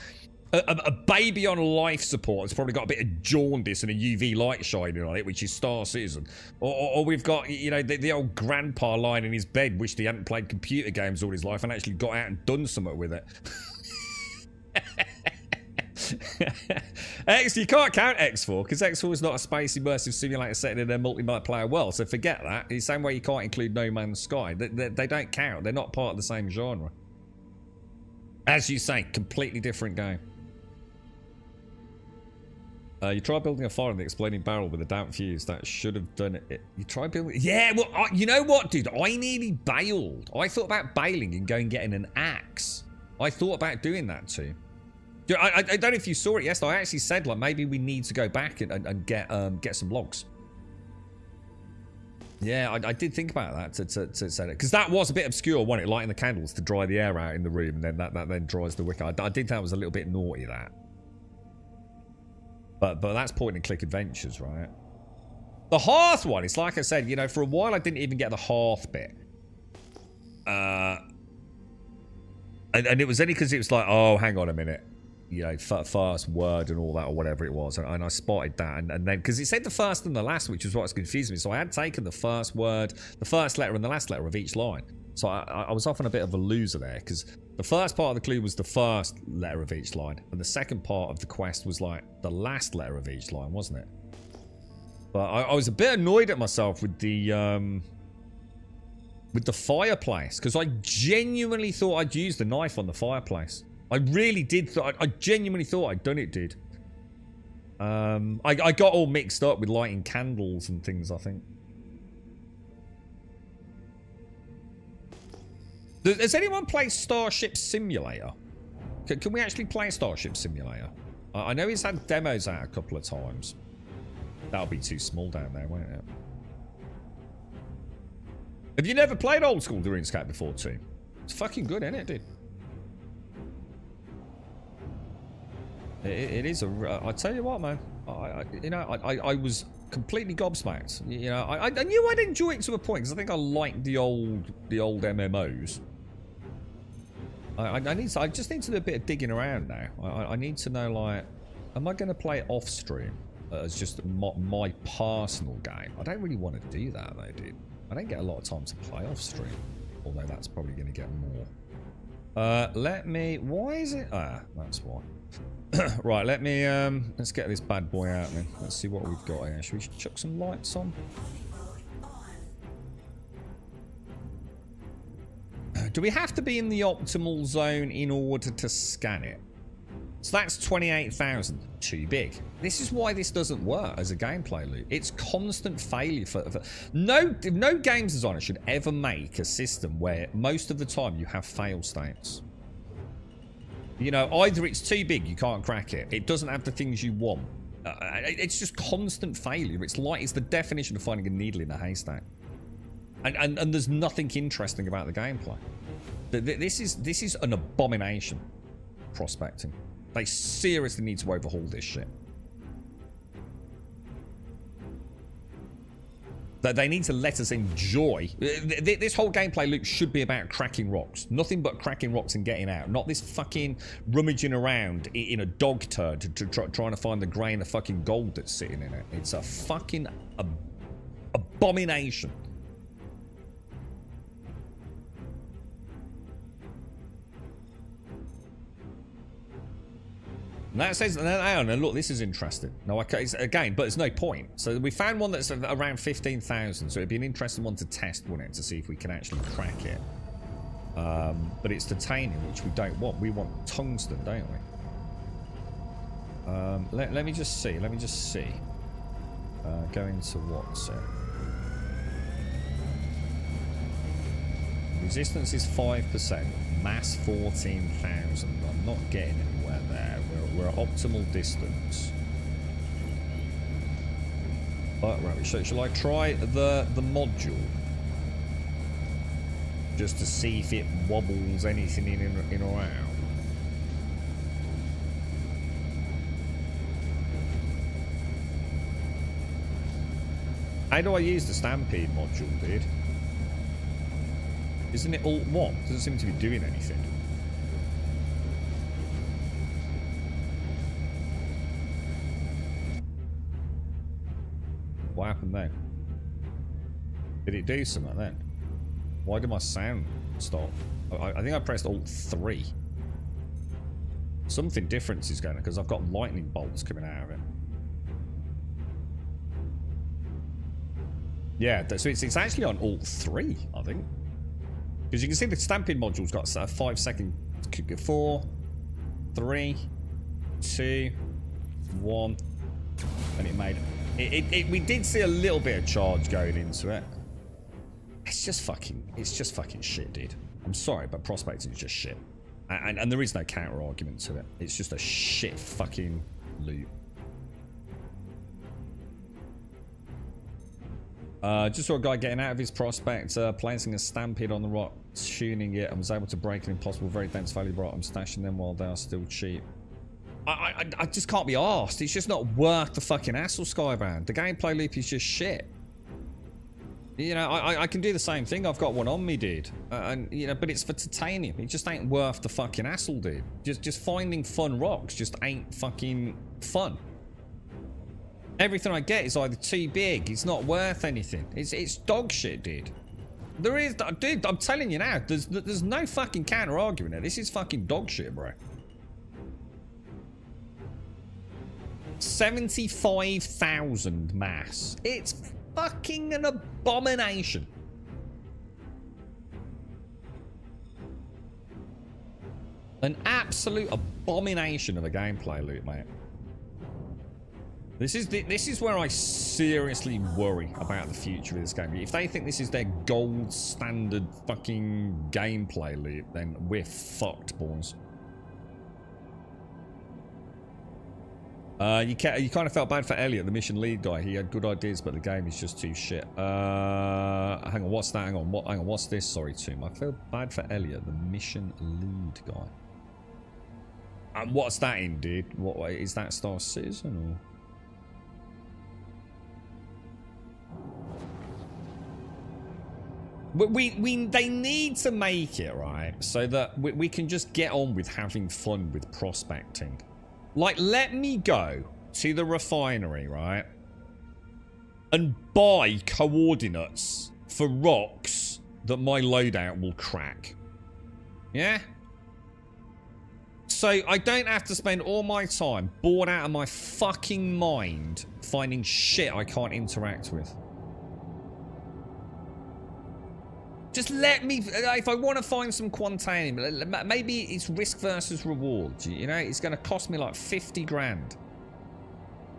a baby on life support that's probably got a bit of jaundice and a UV light shining on it, which is Star Citizen. Or we've got, you know, the old grandpa lying in his bed, wished he hadn't played computer games all his life and actually got out and done something with it. You can't count X4, because X4 is not a space immersive simulator set in a multiplayer world, so forget that. In the same way you can't include No Man's Sky. They don't count. They're not part of the same genre. As you say, completely different game. You try building a fire in the exploding barrel with a damp fuse. That should have done it. You try building... Yeah, well, you know what, dude? I nearly bailed. I thought about bailing and going getting an axe. I thought about doing that too. Dude, I don't know if you saw it yesterday. I actually said, like, maybe we need to go back and get some logs. Yeah, I did think about that to say that. Because that was a bit obscure, wasn't it? Lighting the candles to dry the air out in the room, and then that then dries the wick. I did think that was a little bit naughty, that. But that's point and click adventures, right? The hearth one, it's like I said, you know, for a while I didn't even get the hearth bit. And it was only because it was like, oh, hang on a minute. You know, first word and all that, or whatever it was. And I spotted that. And then, because it said the first and the last, which was what's confusing me. So I had taken the first word, the first letter and the last letter of each line. So I was often a bit of a loser there, because the first part of the clue was the first letter of each line, and the second part of the quest was like the last letter of each line, wasn't it? But I was a bit annoyed at myself with the fireplace, because I genuinely thought I'd used the knife on the fireplace. I really did. I genuinely thought I'd done it, dude. I got all mixed up with lighting candles and things, I think. Has anyone played Starship Simulator? Can we actually play Starship Simulator? I know he's had demos out a couple of times. That'll be too small down there, won't it? Have you never played old school RuneScape before, too? It's fucking good, isn't it, dude? It is a... I tell you what, man. I was completely gobsmacked. You know, I knew I'd enjoy it to a point, because I think I liked the old MMOs. I just need to do a bit of digging around now. I need to know, like, Am I going to play off stream as just my personal game? I don't really want to do that though, dude. I don't get a lot of time to play off stream. Although that's probably going to get more. Let me... Why is it... Ah, that's why. Right, let me... let's get this bad boy out then. Let's see what we've got here. Should we chuck some lights on? Do we have to be in the optimal zone in order to scan it? So that's 28,000. Too big. This is why this doesn't work as a gameplay loop. It's constant failure for no games designer should ever make a system where most of the time you have fail states. You know, either it's too big, you can't crack it. It doesn't have the things you want. It's just constant failure. It's the definition of finding a needle in a haystack. And there's nothing interesting about the gameplay. This is an abomination. Prospecting. They seriously need to overhaul this shit. They need to let us enjoy. This whole gameplay loop should be about cracking rocks. Nothing but cracking rocks and getting out. Not this fucking rummaging around in a dog turd trying to find the grain of fucking gold that's sitting in it. It's a fucking abomination. And that says, hang on, look, this is interesting. No, again, but there's no point. So we found one that's around 15,000, so it'd be an interesting one to test, wouldn't it, to see if we can actually crack it. But it's titanium, which we don't want. We want tungsten, don't we? Let me just see. Go into what's it? Resistance is 5%. Mass 14,000. I'm not getting anywhere there. We're at optimal distance. Right, shall I try the module? Just to see if it wobbles anything in or out. How do I use the Stampede module, dude? Isn't it Alt 1? Doesn't seem to be doing anything. What happened then? Did it do something then? Why did my sound stop? I think I pressed Alt 3. Something different is going on because I've got lightning bolts coming out of it. Yeah, so it's actually on Alt 3, I think. Because you can see the stamping module's got a 5 second. 4, 3, 2, 1, and it made it. We did see a little bit of charge going into it. It's just fucking shit, dude. I'm sorry, but prospecting is just shit, and there is no counter argument to it. It's just a shit fucking loop. Just saw a guy getting out of his prospect, placing a stampede on the rock, tuning it, and was able to break an impossible, very dense valuable rock. I'm stashing them while they are still cheap. I just can't be arsed. It's just not worth the fucking hassle, Skybound. The gameplay loop is just shit. You know, I can do the same thing. I've got one on me, dude. And you know, but it's for titanium. It just ain't worth the fucking hassle, dude. Just finding fun rocks just ain't fucking fun. Everything I get is either too big, it's not worth anything. It's dog shit, dude. There is, dude, I'm telling you now, there's no fucking counter arguing it. This is fucking dog shit, bro. 75,000 mass. It's fucking an abomination. An absolute abomination of a gameplay loop, mate. This is where I seriously worry about the future of this game. If they think this is their gold standard fucking gameplay loop, then we're fucked, boys. You kind of felt bad for Elliot, the mission lead guy. He had good ideas, but the game is just too shit. Hang on, what's that? Hang on, what's this? Sorry, Tom. I feel bad for Elliot, the mission lead guy. What's that in, dude? What is that, Star Citizen or? They need to make it, right, so that we can just get on with having fun with prospecting. Like, let me go to the refinery, right? And buy coordinates for rocks that my loadout will crack. Yeah? So I don't have to spend all my time bored out of my fucking mind finding shit I can't interact with. Just let me, if I want to find some quantanium, maybe it's risk versus reward. You know, it's going to cost me like 50 grand.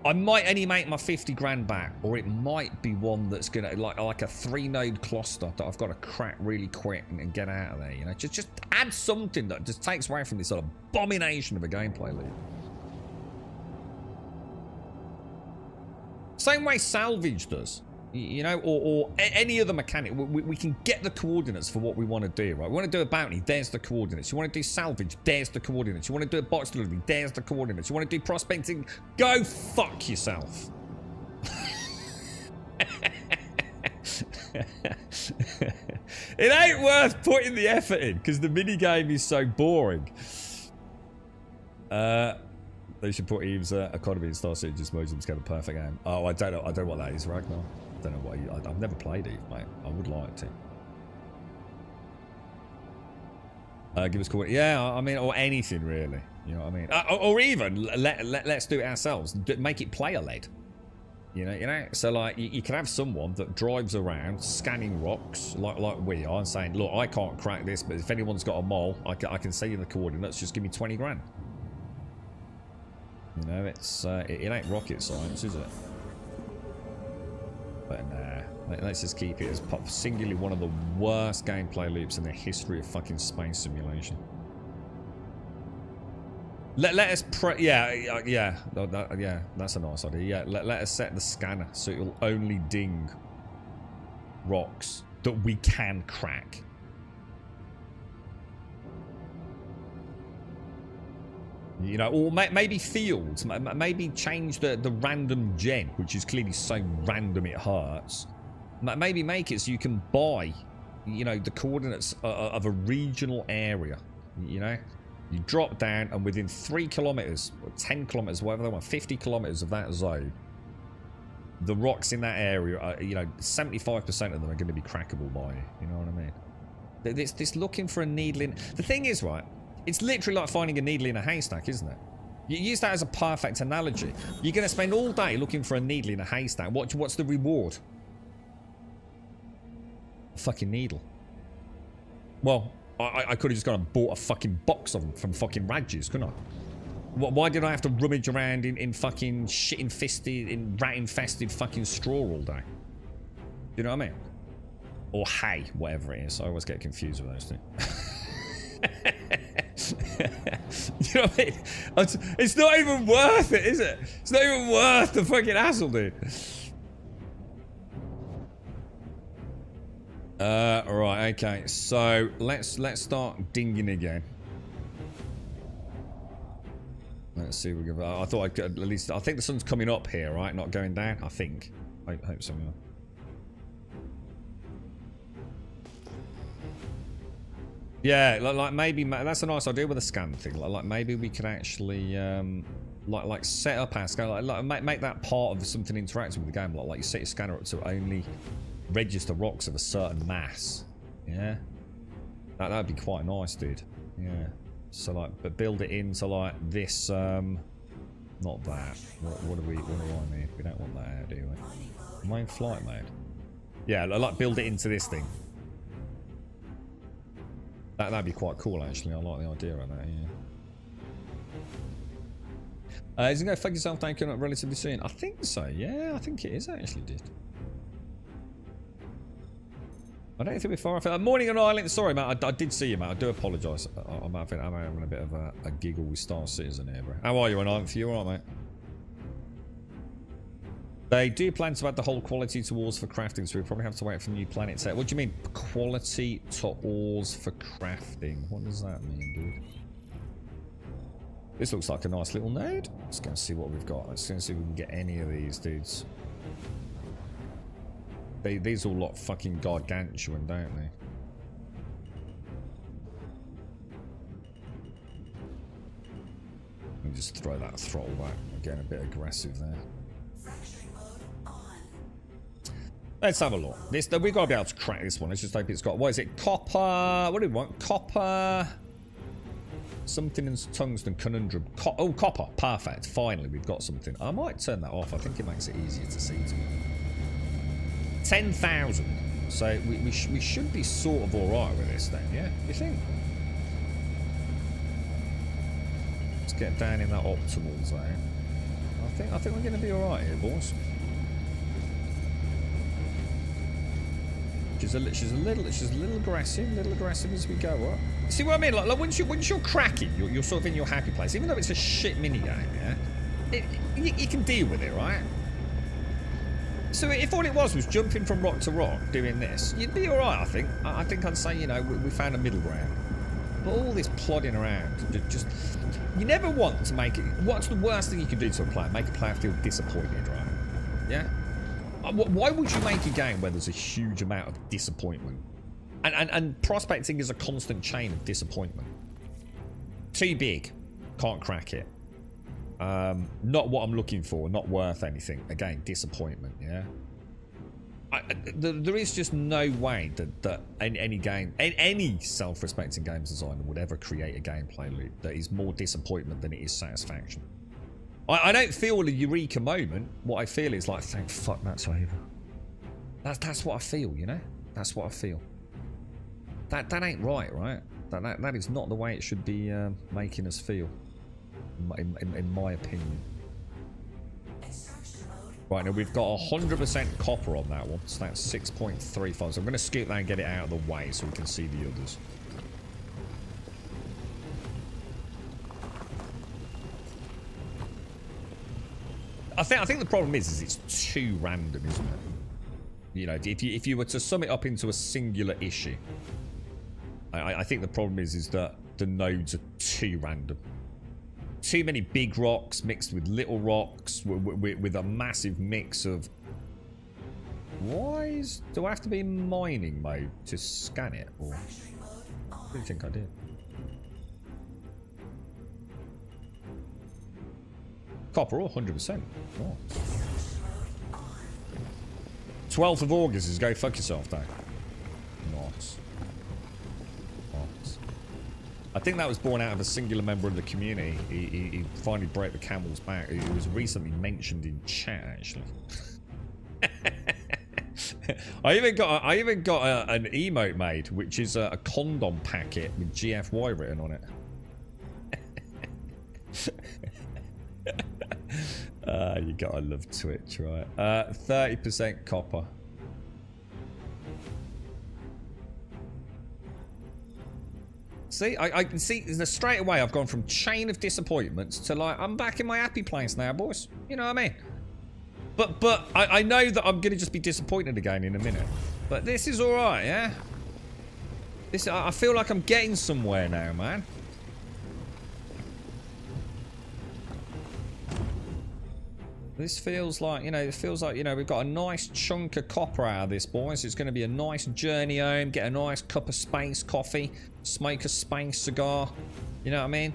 I might only make my 50 grand back, or it might be one that's going to, like a 3-node cluster that I've got to crack really quick and get out of there. You know, just add something that just takes away from this sort of abomination of a gameplay loop. Same way salvage does. You know, or any other mechanic. We can get the coordinates for what we want to do, right? We want to do a bounty, there's the coordinates. You want to do salvage, there's the coordinates. You want to do a box delivery, there's the coordinates. You want to do prospecting, go fuck yourself. It ain't worth putting the effort in, because the minigame is so boring. They should put Eve's economy in Star City, just merge them to get a perfect game. Oh, I don't know what that is, Ragnar. I don't know what I've never played Eve, mate. I would like to. Give us a call. Yeah, I mean, or anything really. You know what I mean? Or even let's do it ourselves. Make it player led. You know. So like, you can have someone that drives around scanning rocks, like we are, and saying, look, I can't crack this, but if anyone's got a mole, I can see you the coordinates. Just give me 20 grand. You know, it's it ain't rocket science, is it? But nah, let's just keep it as singularly one of the worst gameplay loops in the history of fucking space simulation. Let us yeah, that's a nice idea. Yeah, let us set the scanner so it'll only ding rocks that we can crack. You know, or maybe fields. Maybe change the random gen, which is clearly so random it hurts. Maybe make it so you can buy, you know, the coordinates of a regional area. You know, you drop down and within 3 kilometers, or 10 kilometers, whatever they want, 50 kilometers of that zone, the rocks in that area are, you know, 75% of them are going to be crackable by you. You know what I mean? This looking for a needle in. The thing is, right? It's literally like finding a needle in a haystack, isn't it? You use that as a perfect analogy. You're going to spend all day looking for a needle in a haystack. What's the reward? A fucking needle. Well, I could have just gone and bought a fucking box of them from fucking Radges, couldn't I? Why did I have to rummage around in fucking shit-infested, rat-infested fucking straw all day? You know what I mean? Or hay, whatever it is. I always get confused with those things. You know what I mean? It's not even worth it, is it? It's not even worth the fucking hassle, dude. Right, okay. So let's start dinging again. Let's see if we can. I thought I could at least. I think the sun's coming up here, right? Not going down. I think. I hope so. Yeah. Yeah, like maybe that's a nice idea with a scan thing. Like maybe we could actually like set up our scanner, like make that part of something interactive with the game. Like you set your scanner up to only register rocks of a certain mass. Yeah, that'd be quite nice, dude. Yeah. So like, but build it into like this. Not that. What do I need? We don't want that, do we? Am I in flight mode? Yeah, like build it into this thing. That'd be quite cool, actually. I like the idea of that, yeah. Is it going to fuck yourself down coming up relatively soon? I think so, yeah. I think it is, actually, dude. I don't think we're far off. Morning on Island. Sorry, mate. I did see you, mate. I do apologise. I'm having a bit of a giggle with Star Citizen here, bro. How are you on Island? For you, all right, mate? They do plan to add the whole quality to ores for crafting, so we probably have to wait for new planet set. What do you mean, quality to ores for crafting? What does that mean, dude? This looks like a nice little node. Let's go and see what we've got. Let's go and see if we can get any of these dudes. These all look fucking gargantuan, don't they? just throw that throttle back. I'm getting a bit aggressive there. Let's have a look. We've got to be able to crack this one. Let's just hope it's got... What is it? Copper... What do we want? Copper... Something in tungsten conundrum. Oh, copper. Perfect. Finally, we've got something. I might turn that off. I think it makes it easier to see. 10,000. So we should be sort of alright with this then, yeah? You think? Let's get down in that optimal zone. I think we're going to be alright here, boys. She's a little aggressive as we go up. See what I mean? Like once you're cracking, you're sort of in your happy place. Even though it's a shit minigame, yeah, you can deal with it, right? So if all it was jumping from rock to rock, doing this, you'd be all right. I think. I think I'd say, you know, we found a middle ground. But all this plodding around, just you never want to make it. What's the worst thing you can do to a player? Make a player feel disappointed, right? Yeah. Why would you make a game where there's a huge amount of disappointment? And prospecting is a constant chain of disappointment. Too big. Can't crack it. Not what I'm looking for. Not worth anything. Again, disappointment, yeah? There is just no way that any self-respecting games designer would ever create a gameplay loop that is more disappointment than it is satisfaction. I don't feel a eureka moment. What I feel is like, thank fuck that's over. That's what I feel, you know? That's what I feel. That ain't right? That is not the way it should be making us feel, in my opinion. Right, now we've got 100% copper on that one, so that's 6.35. So I'm going to scoot that and get it out of the way so we can see the others. I think the problem is it's too random, isn't it? You know, if you were to sum it up into a singular issue, I think the problem is that the nodes are too random. Too many big rocks mixed with little rocks with a massive mix of... Do I have to be in mining mode to scan it? Or what do you think I did? Copper, 100%. Oh. 12th of August is go fuck yourself, though. Nice. Nice. I think that was born out of a singular member of the community. He finally broke the camel's back. It was recently mentioned in chat, actually. I even got an emote made, which is a condom packet with GFY written on it. You gotta love Twitch, right? 30% copper. See, I can see straight away I've gone from chain of disappointments to like, I'm back in my happy place now, boys. You know what I mean? But I know that I'm gonna just be disappointed again in a minute. But this is alright, yeah? I feel like I'm getting somewhere now, man. This feels like, you know, we've got a nice chunk of copper out of this, boys. It's going to be a nice journey home, get a nice cup of space coffee, smoke a space cigar, you know what I mean?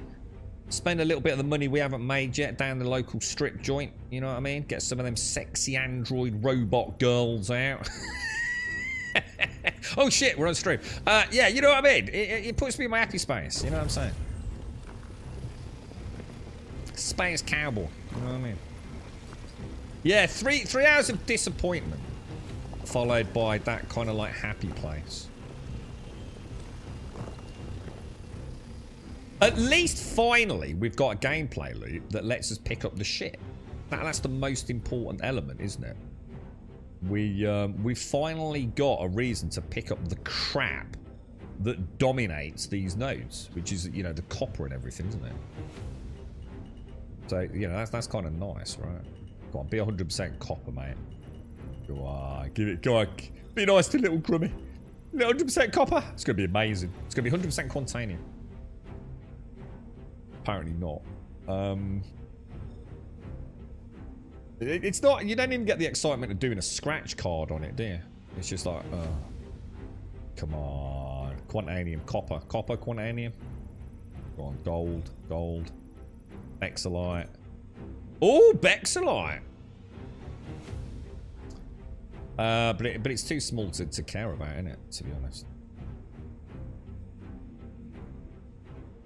Spend a little bit of the money we haven't made yet down the local strip joint, you know what I mean? Get some of them sexy android robot girls out. Oh shit, we're on stream. Yeah, you know what I mean? It puts me in my happy space, you know what I'm saying? Space cowboy, you know what I mean? Yeah, three hours of disappointment, followed by that kind of like happy place. At least finally we've got a gameplay loop that lets us pick up the shit. That's the most important element, isn't it? We finally got a reason to pick up the crap that dominates these nodes, which is, you know, the copper and everything, isn't it? So, you know, that's kind of nice, right? Go on, be 100% copper, mate. Go on, go on. Be nice to little Grummy. 100% copper. It's going to be amazing. It's going to be 100% quantanium. Apparently not. It's not, you don't even get the excitement of doing a scratch card on it, do you? It's just like, come on. Quantanium, copper, quantanium. Go on, gold. Bexolite. Oh, Bexolite. But it's too small to care about, isn't it? To be honest.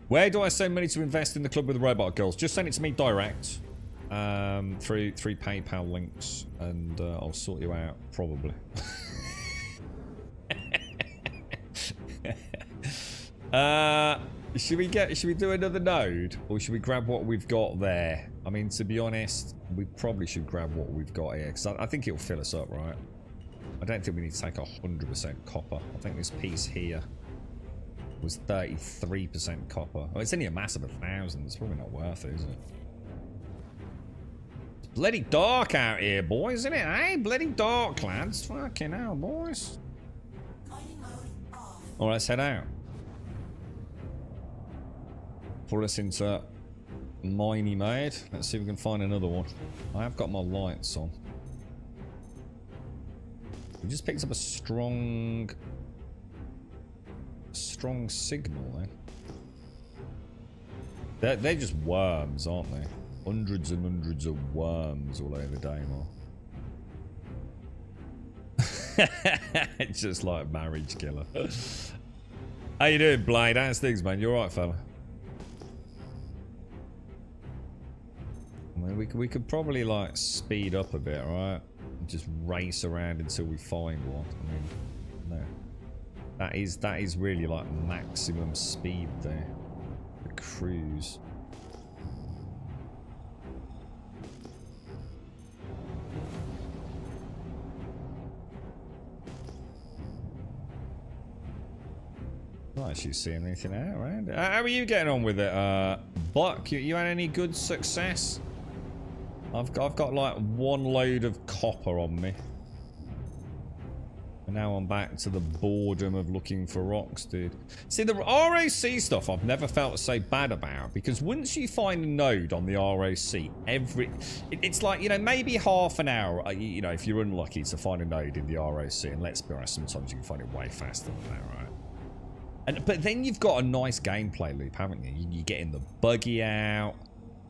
Where do I send money to invest in the club with the robot girls? Just send it to me direct. Through PayPal links, and I'll sort you out probably. Should we do another node, or should we grab what we've got there? I mean, to be honest, we probably should grab what we've got here, because I think it'll fill us up, right? I don't think we need to take 100% copper. I think this piece here was 33% copper. Oh, it's only a mass of 1,000. It's probably not worth it, is it? It's bloody dark out here, boys, isn't it? Hey, bloody dark, lads. Fucking hell, boys. Alright, let's head out. Pull us into miney mode. Let's see if we can find another one. I have got my lights on. We just picked up a strong signal then. They're just worms, aren't they? Hundreds and hundreds of worms all over Daymar. It's just like a marriage killer. How you doing, Blade? How's things, man? You alright, fella? I mean, we could probably like speed up a bit, right? And just race around until we find one. I mean, no. That is really like maximum speed there. The cruise. Not actually seeing anything out around it. How are you getting on with it, Buck? You had any good success? I've got like one load of copper on me. And now I'm back to the boredom of looking for rocks, dude. See, the ROC stuff I've never felt so bad about, because once you find a node on the ROC, it's like, you know, maybe half an hour, you know, if you're unlucky to find a node in the ROC, and let's be honest, sometimes you can find it way faster than that, right? But then you've got a nice gameplay loop, haven't you? You're getting the buggy out.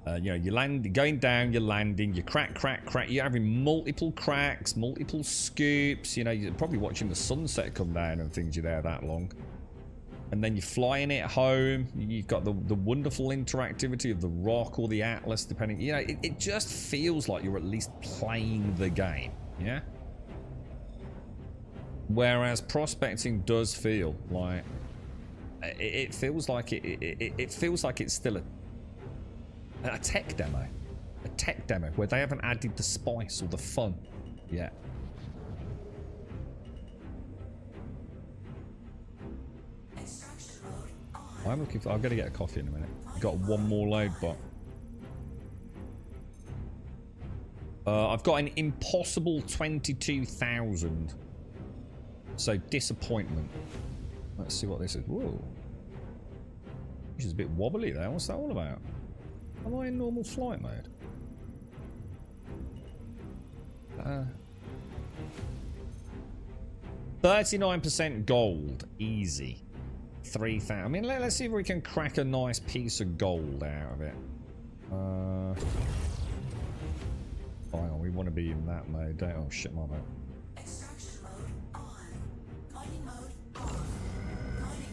You know, you're going down, you're landing, you crack. You're having multiple cracks, multiple scoops. You know, you're probably watching the sunset come down and things. You're there that long. And then you're flying it home. You've got the wonderful interactivity of the rock or the atlas, depending. You know, it just feels like you're at least playing the game. Yeah? Whereas prospecting does feel like... It feels like it feels like it's still a tech demo. A tech demo where they haven't added the spice or the fun yet. I'm looking for... I'm going to get a coffee in a minute. Got one more load, but... I've got an impossible 22,000. So, disappointment. Let's see what this is. Whoa. Which is a bit wobbly there. What's that all about? Am I in normal flight mode? 39% gold. Easy. 3,000. I mean, let's see if we can crack a nice piece of gold out of it. Hang on, we want to be in that mode, don't we? Oh shit, my bad.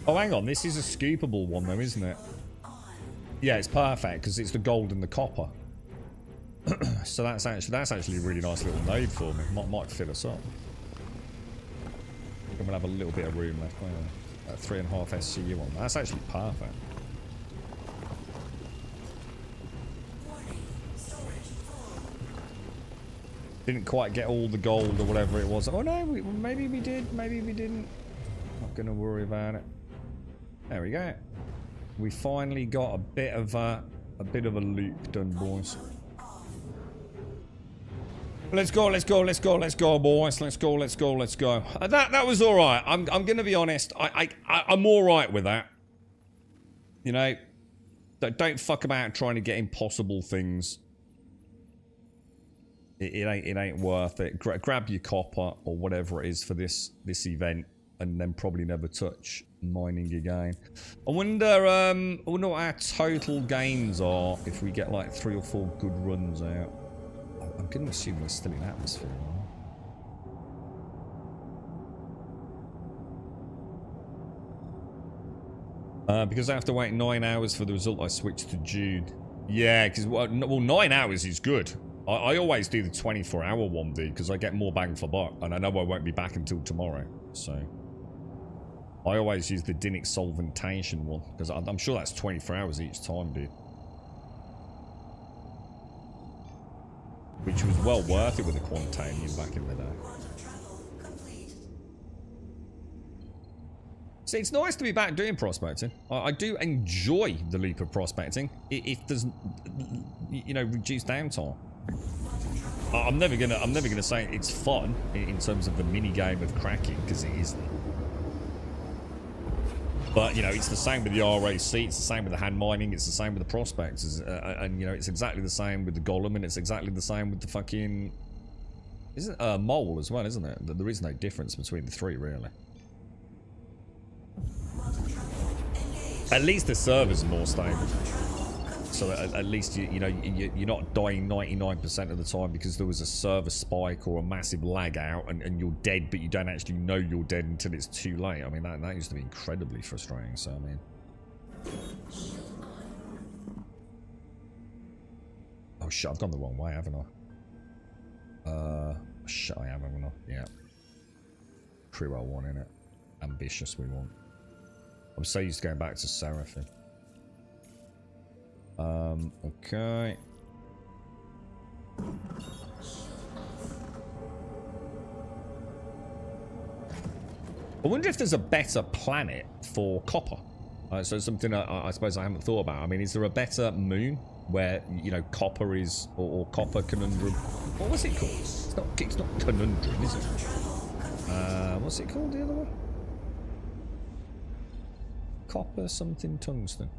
Oh, hang on. This is a scoopable one, though, isn't it? Yeah, it's perfect because it's the gold and the copper. So that's actually a really nice little node for me. Might fill us up. I'm gonna have a little bit of room left. That 3.5 SCU one. That's actually perfect. Didn't quite get all the gold or whatever it was. Oh no, maybe we did. Maybe we didn't. Not gonna worry about it. There we go. We finally got a bit of a loop done, boys. Let's go, boys. Let's go. That was all right. I'm gonna be honest. I'm all right with that. You know, don't fuck about trying to get impossible things. It ain't worth it. Grab your copper or whatever it is for this event. and then probably never touch mining again. I wonder what our total gains are if we get like 3 or 4 good runs out. I'm going to assume we're still in atmosphere. Because I have to wait 9 hours for the result, I switched to Jude. Yeah, because, well, 9 hours is good. I always do the 24-hour one, dude, because I get more bang for buck, and I know I won't be back until tomorrow, so... I always use the Dinnick solventation one, because I'm sure that's 24 hours each time, dude. Which was well worth it with the Quantanium back in the day. See, it's nice to be back doing prospecting. I do enjoy the loop of prospecting if there's, you know, reduced downtime. I'm never gonna say it's fun in terms of the mini game of cracking, because it isn't. But you know, it's the same with the RAC, it's the same with the hand mining, it's the same with the prospects, and you know, it's exactly the same with the golem, and it's exactly the same with the fucking mole as well, isn't it? There is no difference between the three, really. At least the servers are more stable. So at least you know you're not dying 99% of the time because there was a server spike or a massive lag out and you're dead, but you don't actually know you're dead until it's too late. I mean that used to be incredibly frustrating. So I mean, oh shit, I've gone the wrong way, haven't I? Shit, I have, haven't I? Yeah. Pre-roll one, innit? Ambitious we want. I'm so used to going back to Seraphim. Okay. I wonder if there's a better planet for copper. So something I suppose I haven't thought about. I mean, is there a better moon where, you know, copper is, or copper conundrum? What was it called? It's not conundrum, is it? What's it called, the other one? Copper something tungsten.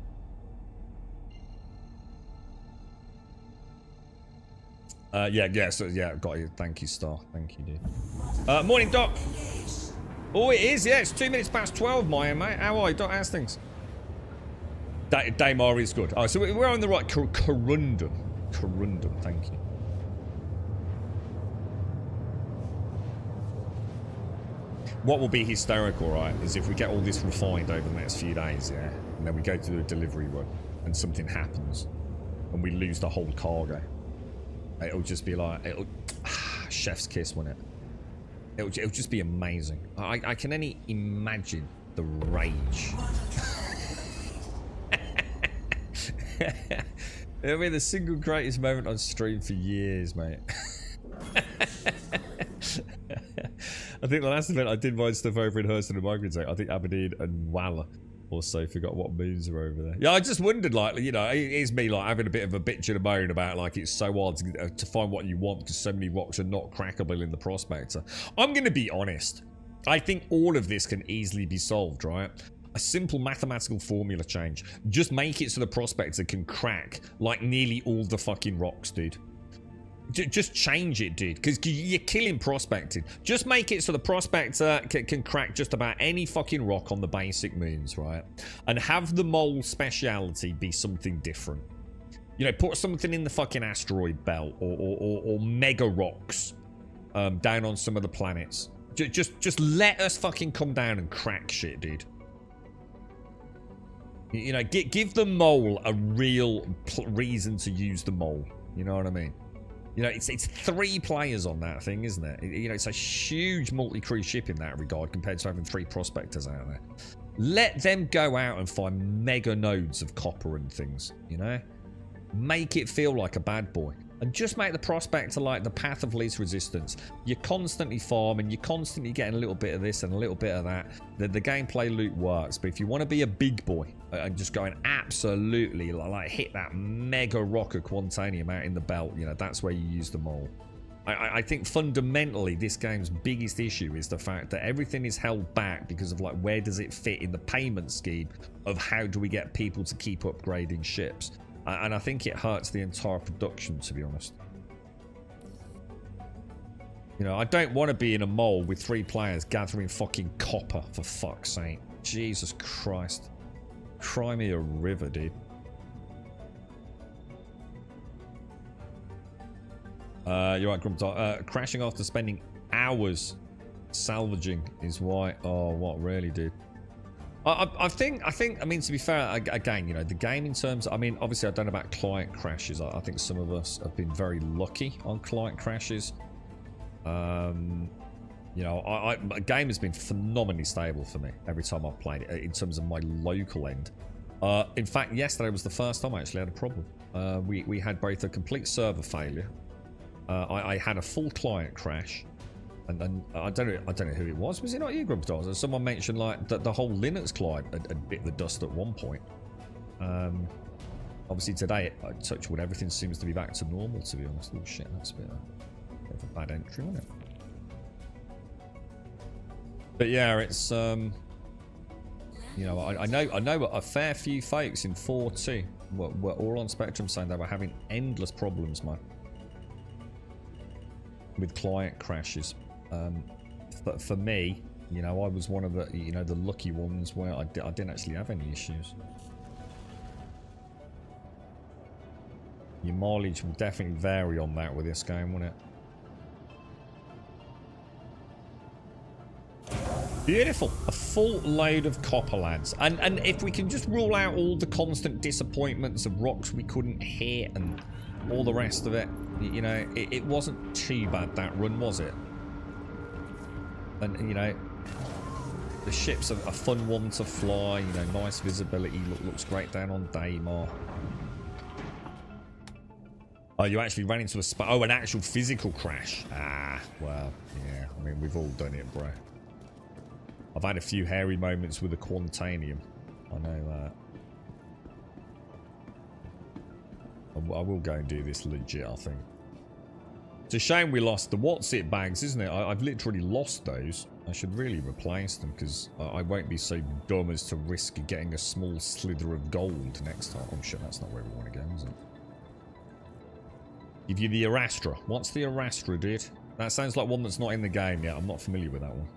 Yeah, so yeah, got you. Thank you, Star. Thank you, dude. Morning, Doc. Oh, it is, yeah, it's 2 minutes past 12, Maya, mate. How are you? Doc, how's things? Daymar is good. Oh, so we're on the right corundum. Corundum, thank you. What will be hysterical, right, is if we get all this refined over the next few days, yeah, and then we go to the delivery run, and something happens, and we lose the whole cargo. It'll just be like, chef's kiss, won't it? It'll just be amazing. I can only imagine the rage. It'll be the single greatest moment on stream for years, mate. I think the last event I did my stuff over in Hurston and Microtech, I think Aberdeen and Walla also forgot what moons are over there. Yeah, I just wondered, like, you know, it's me, like, having a bit of a bitch and a moan about, like, it's so hard to find what you want because so many rocks are not crackable in the Prospector. I'm going to be honest. I think all of this can easily be solved, right? A simple mathematical formula change. Just make it so the Prospector can crack, like, nearly all the fucking rocks, dude. Just change it, dude, because you're killing prospecting. Just make it so the prospector can crack just about any fucking rock on the basic moons, right? And have the mole speciality be something different. You know, put something in the fucking asteroid belt or mega rocks down on some of the planets. Just let us fucking come down and crack shit, dude. You know, give the mole a real reason to use the mole. You know what I mean? You know, it's 3 players on that thing, isn't it? You know, it's a huge multi-crew ship in that regard compared to having 3 prospectors out there. Let them go out and find mega nodes of copper and things, you know? Make it feel like a bad boy. And just make the prospector like the path of least resistance. You're constantly farming, you're constantly getting a little bit of this and a little bit of that. The gameplay loop works, but if you want to be a big boy and just go and absolutely like hit that mega rock of Quantanium out in the belt, you know, that's where you use the mole. I think fundamentally this game's biggest issue is the fact that everything is held back because of like where does it fit in the payment scheme of how do we get people to keep upgrading ships. And I think it hurts the entire production, to be honest. You know, I don't want to be in a mole with 3 players gathering fucking copper, for fuck's sake. Jesus Christ. Cry me a river, dude. You're right, Grumpdog. Crashing after spending hours salvaging is why. Oh, what really, dude? I think. I mean, to be fair, again, you know, the game in terms. I mean, obviously, I don't know about client crashes. I think some of us have been very lucky on client crashes. You know, a game has been phenomenally stable for me every time I've played it in terms of my local end. In fact, yesterday was the first time I actually had a problem. We had both a complete server failure. I had a full client crash, and then I don't know who it was. Was it not you, Grumpdog? Someone mentioned like that the whole Linux client had bit the dust at one point. Obviously today, touch wood, everything seems to be back to normal. To be honest, oh shit, that's a bit of a bad entry, wasn't it? But yeah, it's you know, I know a fair few folks in 4.2 were all on Spectrum saying they were having endless problems, man, with client crashes. But for me, you know, I was one of the, you know, the lucky ones where I didn't actually have any issues. Your mileage will definitely vary on that with this game, won't it? Beautiful. A full load of copper, lads. And if we can just rule out all the constant disappointments of rocks we couldn't hit and all the rest of it, you know, it wasn't too bad, that run, was it? And, you know, the ship's a fun one to fly, you know, nice visibility, looks great down on Daymar. Oh, you actually ran into an actual physical crash. Ah, well, yeah, I mean, we've all done it, bro. I've had a few hairy moments with the Quantanium. I know that. I will go and do this legit, I think. It's a shame we lost the what's it bags, isn't it? I've literally lost those. I should really replace them because I won't be so dumb as to risk getting a small slither of gold next time. I'm sure that's not where we want to go, is it? Give you the Arastra. What's the Arastra, dude? That sounds like one that's not in the game yet. I'm not familiar with that one.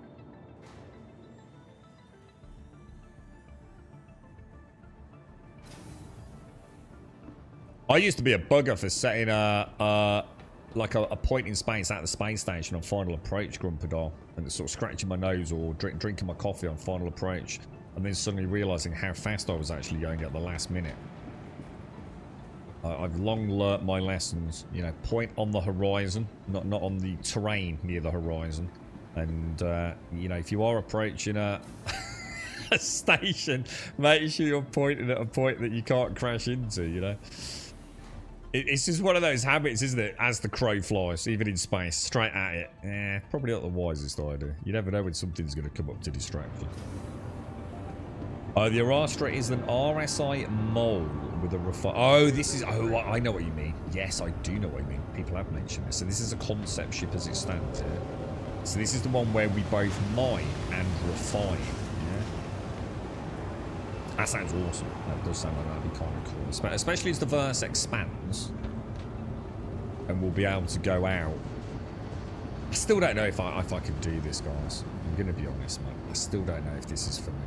I used to be a bugger for setting like a point in space at the space station on Final Approach, Grumpador, and sort of scratching my nose or drinking my coffee on Final Approach, and then suddenly realizing how fast I was actually going at the last minute. I've long learnt my lessons. You know, point on the horizon, not on the terrain near the horizon. And you know, if you are approaching a station, make sure you're pointing at a point that you can't crash into. You know. It's just one of those habits, isn't it? As the crow flies, even in space, straight at it. Eh, probably not the wisest idea. You never know when something's going to come up to distract you. The Arastra is an RSI mole with a Oh, this is... Oh, I know what you mean. Yes, I do know what you mean. People have mentioned this. So this is a concept ship as it stands here. So this is the one where we both mine and refine. That sounds awesome. That does sound like that'd be kind of cool. Especially as the verse expands. And we'll be able to go out. I still don't know if I can do this, guys. I'm going to be honest, man. I still don't know if this is for me.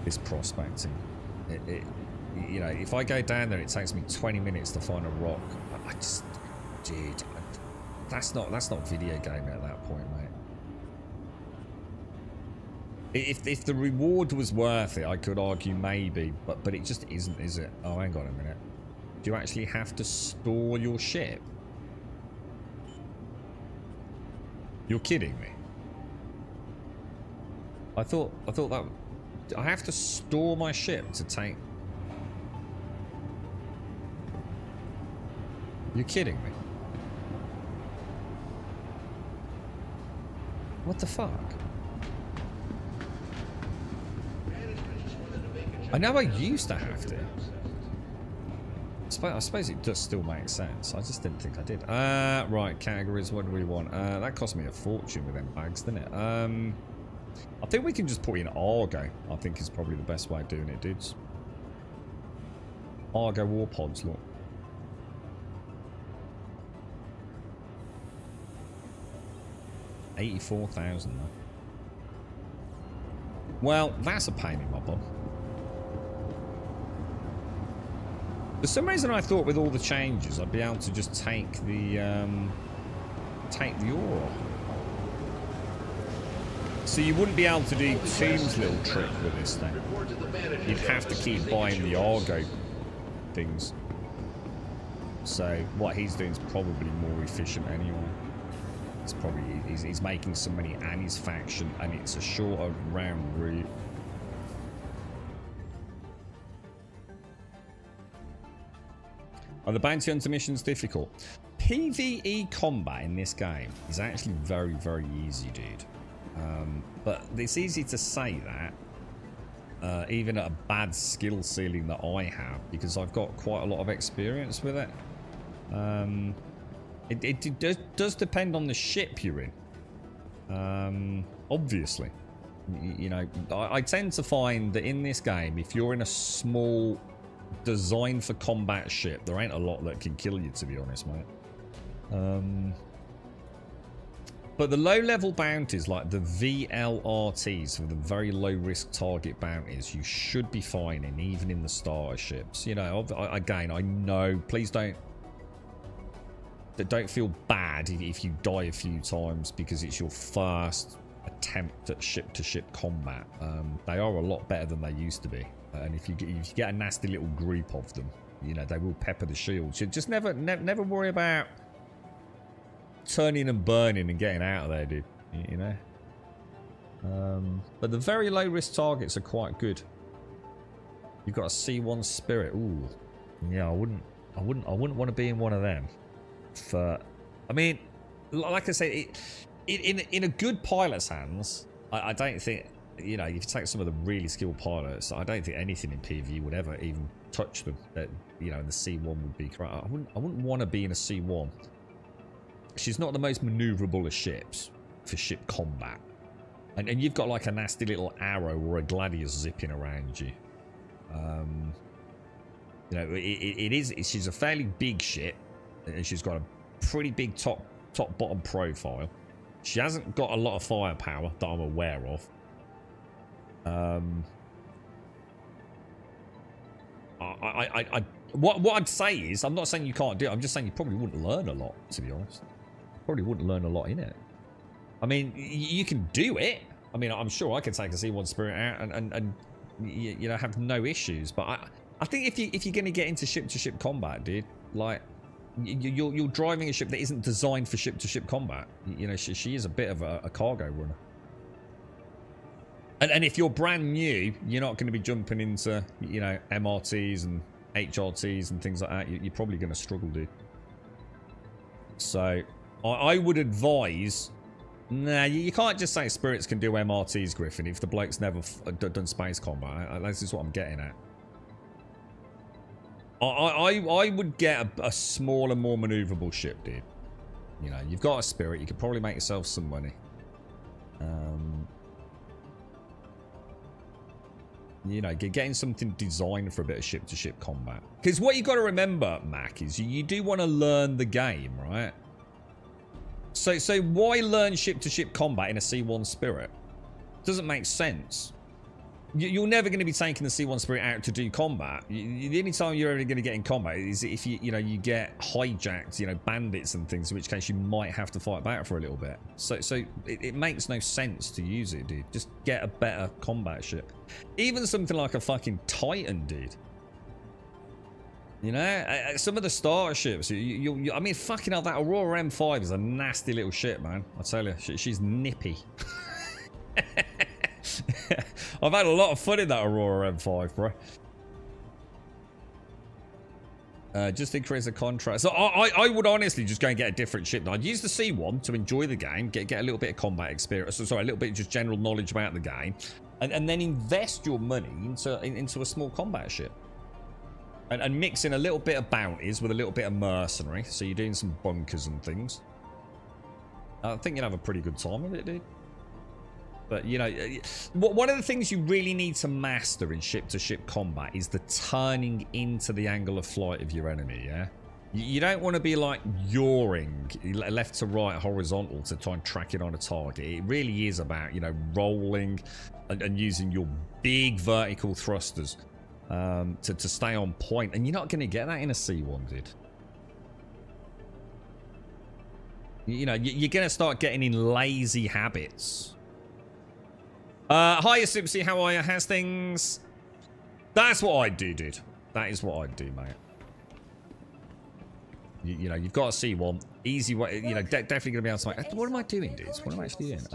This prospecting. You know, if I go down there, it takes me 20 minutes to find a rock. I just... Dude, that's not video gaming at that point, mate. If the reward was worth it, I could argue maybe, but it just isn't, is it? Oh, hang on a minute. Do you actually have to store your ship? You're kidding me. I thought that I have to store my ship to take. You're kidding me. What the fuck? I know I used to have to. I suppose it does still make sense. I just didn't think I did. Right, categories. What do we want? That cost me a fortune with them bags, didn't it? I think we can just put in Argo. I think is probably the best way of doing it, dudes. Argo war pods, look. 84,000 though. Well, that's a pain in my bum. For some reason I thought with all the changes I'd be able to just take the ore off. So you wouldn't be able to do Tomb's little trick with this thing. You'd have to keep buying the Argo things. So what he's doing is probably more efficient anyway. It's probably he's making some money and his faction, and it's a shorter round route. Are the bounty hunter missions difficult? PvE combat in this game is actually very, very easy, dude. But it's easy to say that, even at a bad skill ceiling that I have, because I've got quite a lot of experience with it. It does depend on the ship you're in. Obviously, you know, I tend to find that in this game, if you're in a small designed for combat ship, there ain't a lot that can kill you, to be honest, mate. But the low-level bounties, like the VLRTs, for the very low-risk target bounties, you should be finding, even in the starter ships. You know, again, I know, please don't feel bad if you die a few times because it's your first attempt at ship-to-ship combat. They are a lot better than they used to be. And if you get a nasty little group of them, you know, they will pepper the shields. So just never worry about turning and burning and getting out of there, dude. You know. But the very low risk targets are quite good. You've got a C1 Spirit. Ooh, yeah. I wouldn't want to be in one of them. I mean, like I said, in a good pilot's hands, I don't think. You know, if you take some of the really skilled pilots, I don't think anything in PvE would ever even touch them. That, you know, in the C1 would be correct. I wouldn't want to be in a C1. She's not the most maneuverable of ships for ship combat, and you've got like a nasty little arrow or a gladius zipping around you. You know, she's a fairly big ship, and she's got a pretty big top bottom profile. She hasn't got a lot of firepower that I'm aware of. What I'd say is, I'm not saying you can't do it. I'm just saying you probably wouldn't learn a lot, to be honest. You probably wouldn't learn a lot in it. I mean, you can do it. I mean, I'm sure I could take a C1 Spirit out and you know, have no issues. But I think if you're going to get into ship-to-ship combat, dude, like you're driving a ship that isn't designed for ship-to-ship combat. You know, she is a bit of a cargo runner. And if you're brand new, you're not going to be jumping into, you know, MRTs and HRTs and things like that. You're probably going to struggle, dude. So I would advise, nah, you can't just say spirits can do MRTs, Griffin, if the bloke's never done space combat. This is what I'm getting at. I would get a smaller, more maneuverable ship, dude. You know, you've got a spirit. You could probably make yourself some money. You know, getting something designed for a bit of ship-to-ship combat. Because what you got to remember, Mac, is you do want to learn the game, right? So why learn ship-to-ship combat in a C1 Spirit? Doesn't make sense. You're never going to be taking the C1 Spirit out to do combat. The only time you're ever going to get in combat is if you get hijacked, you know, bandits and things, in which case you might have to fight back for a little bit. So it makes no sense to use it, dude. Just get a better combat ship. Even something like a fucking Titan, dude. You know, some of the starter ships. I mean, fucking hell, that Aurora M5 is a nasty little ship, man. I tell you, she's nippy. I've had a lot of fun in that Aurora M5, bro. Just increase the contract. So I would honestly just go and get a different ship. I'd use the C1 to enjoy the game, get a little bit of combat experience. Sorry, a little bit of just general knowledge about the game, and then invest your money into a small combat ship, and mix in a little bit of bounties with a little bit of mercenary. So you're doing some bunkers and things. I think you'd have a pretty good time with it, dude. But, you know, one of the things you really need to master in ship-to-ship combat is the turning into the angle of flight of your enemy, yeah? You don't want to be like yawing left to right horizontal to try and track it on a target. It really is about, you know, rolling and using your big vertical thrusters to stay on point. And you're not going to get that in a C1, dude. You know, you're going to start getting in lazy habits. Hiya, Simpsy. How are you? How's things? That's what I do, dude. That is what I do, mate. You know, you've got a C1. Easy way. You know, definitely going to be able to make... What am I doing, dudes? What am I actually doing?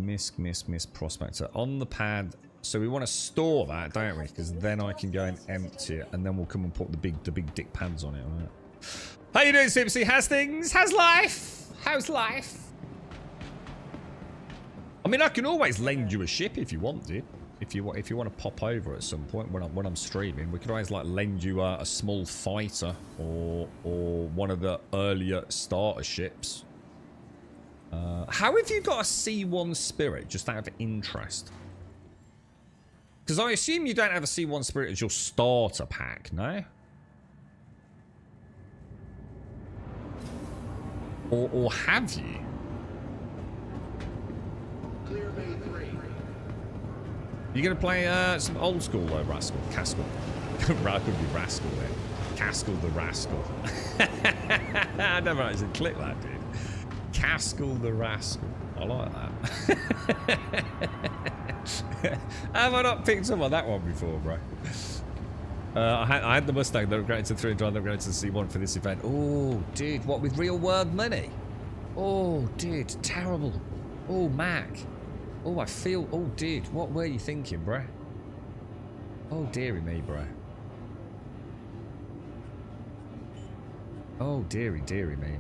Misk Prospector. On the pad. So we want to store that, don't we? Because then I can go and empty it. And then we'll come and put the big dick pads on it, alright? How you doing, Simpsy? How's things? How's life? How's life? I mean, I can always lend you a ship if you want, dude. If you want to pop over at some point when I'm streaming, we could always like lend you a small fighter or one of the earlier starter ships. How have you got a C1 Spirit, just out of interest? Because I assume you don't have a C1 Spirit as your starter pack, no? Or have you? Clear Bay 3. You gonna play some old school Rascal? Cascal. Right, could be Rascal then. Cascal the Rascal. I never actually clicked that, dude. Cascal the Rascal. I like that. Have I not picked up on that one before, bro? I had the Mustang that upgraded to 3 and drive that upgraded to C1 for this event. Oh, dude, what with real world money? Oh, dude, terrible. Oh, Mac. Oh, I feel... Oh, dude, what were you thinking, bruh? Oh, dearie me, bruh. Oh, dearie me,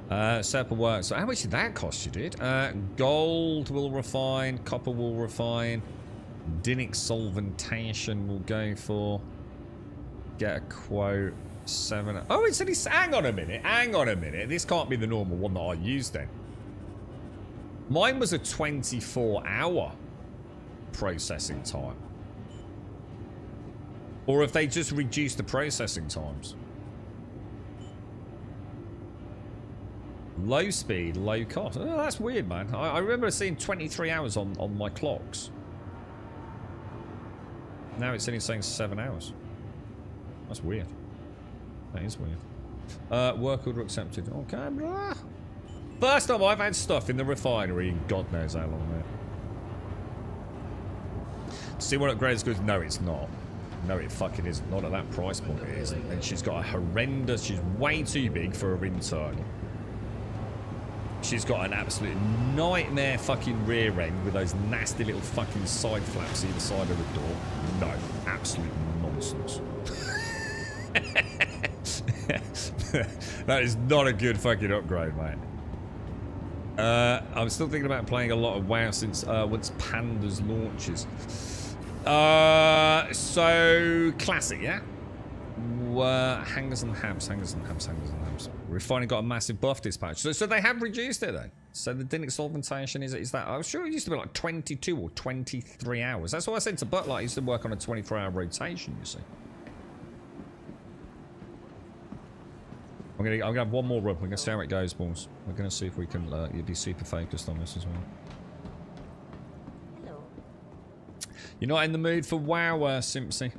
mate. Serpent works. So how much did that cost you, dude? Gold will refine. Copper will refine. Dinic solventation will go for. Get a quote. 7... Oh, it's only... Hang on a minute. Hang on a minute. This can't be the normal one that I used then. Mine was a 24-hour processing time. Or have they just reduced the processing times? Low speed, low cost. Oh, that's weird, man. I remember seeing 23 hours on my clocks. Now it's only saying 7 hours. That's weird. That is weird. Work order accepted. Okay, blah. First time I've had stuff in the refinery in God knows how long, mate. See what upgrades good? No, it's not. No, it fucking isn't. Not at that price point it isn't. And she's got a horrendous... She's way too big for her internal. She's got an absolute nightmare fucking rear end with those nasty little fucking side flaps either side of the door. No, absolute nonsense. That is not a good fucking upgrade, mate. I'm still thinking about playing a lot of WoW since once Pandas launches. So classic, yeah. Hangers and hams. We've finally got a massive buff dispatch. So they have reduced it though. So the Dinic solventation is that. I was sure it used to be like 22 or 23 hours. That's what I said to Butler. I used to work on a 24-hour rotation. You see. I'm gonna have one more run. We're gonna see how it goes, boys. We're gonna see if we can be super focused on this as well. Hello. You're not in the mood for WoW, Simpsy.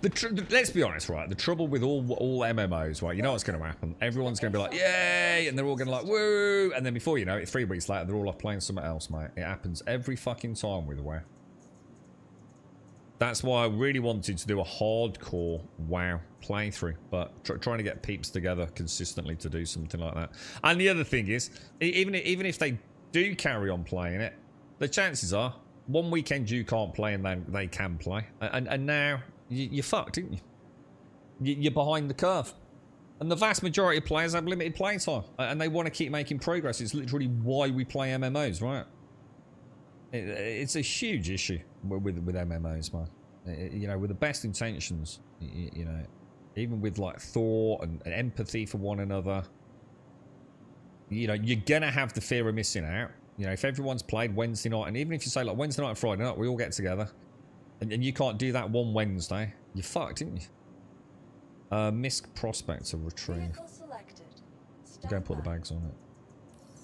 Let's be honest, right? The trouble with all MMOs, right? You know what's going to happen. Everyone's going to be like, yay! And they're all going to like, woo! And then before you know it, 3 weeks later, they're all off playing something else, mate. It happens every fucking time with WoW. That's why I really wanted to do a hardcore WoW playthrough. But trying to get peeps together consistently to do something like that. And the other thing is, even if they do carry on playing it, the chances are, one weekend you can't play and then they can play. And now... You're fucked, aren't you? You're behind the curve. And the vast majority of players have limited play time. And they want to keep making progress. It's literally why we play MMOs, right? It's a huge issue with MMOs, man. You know, with the best intentions, you know, even with like thought and empathy for one another, you know, you're going to have the fear of missing out. You know, if everyone's played Wednesday night, and even if you say like Wednesday night and Friday night, we all get together. And you can't do that one Wednesday. You fucked, didn't you? Misc prospector retrieve. Vehicle selected. Go and put the Stand by. bags on it.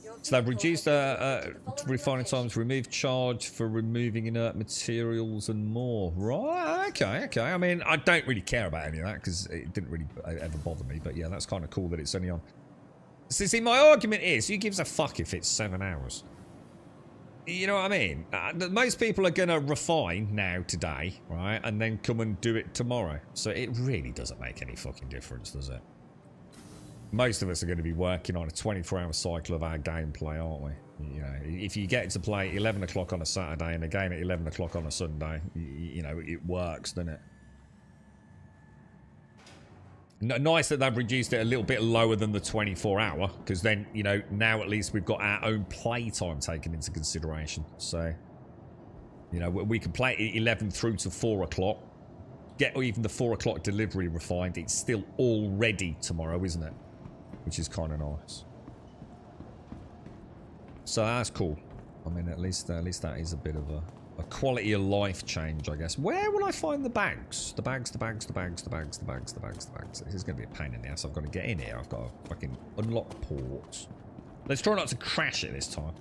Your So they've vehicle reduced has been delivered to the following refining location. times, remove charge for removing inert materials and more. Right, okay. I mean, I don't really care about any of that because it didn't really ever bother me. But yeah, that's kind of cool that it's only on. So, see, my argument is, who gives a fuck if it's 7 hours? You know what I mean? Most people are going to refine now today, right? And then come and do it tomorrow. So it really doesn't make any fucking difference, does it? Most of us are going to be working on a 24-hour cycle of our gameplay, aren't we? You know, if you get to play 11 o'clock on a Saturday and again at 11 o'clock on a Sunday, you know, it works, doesn't it? Nice that they've reduced it a little bit lower than the 24-hour, because then, you know, now at least we've got our own play time taken into consideration. So, you know, we can play 11 through to 4 o'clock, get even the 4 o'clock delivery refined. It's still all ready tomorrow, isn't it? Which is kind of nice. So that's cool. I mean, at least that is a bit of a quality of life change, I guess. Where will I find the bags? The bags. This is going to be a pain in the ass. I've got to get in here. I've got to fucking unlock ports. Let's try not to crash it this time.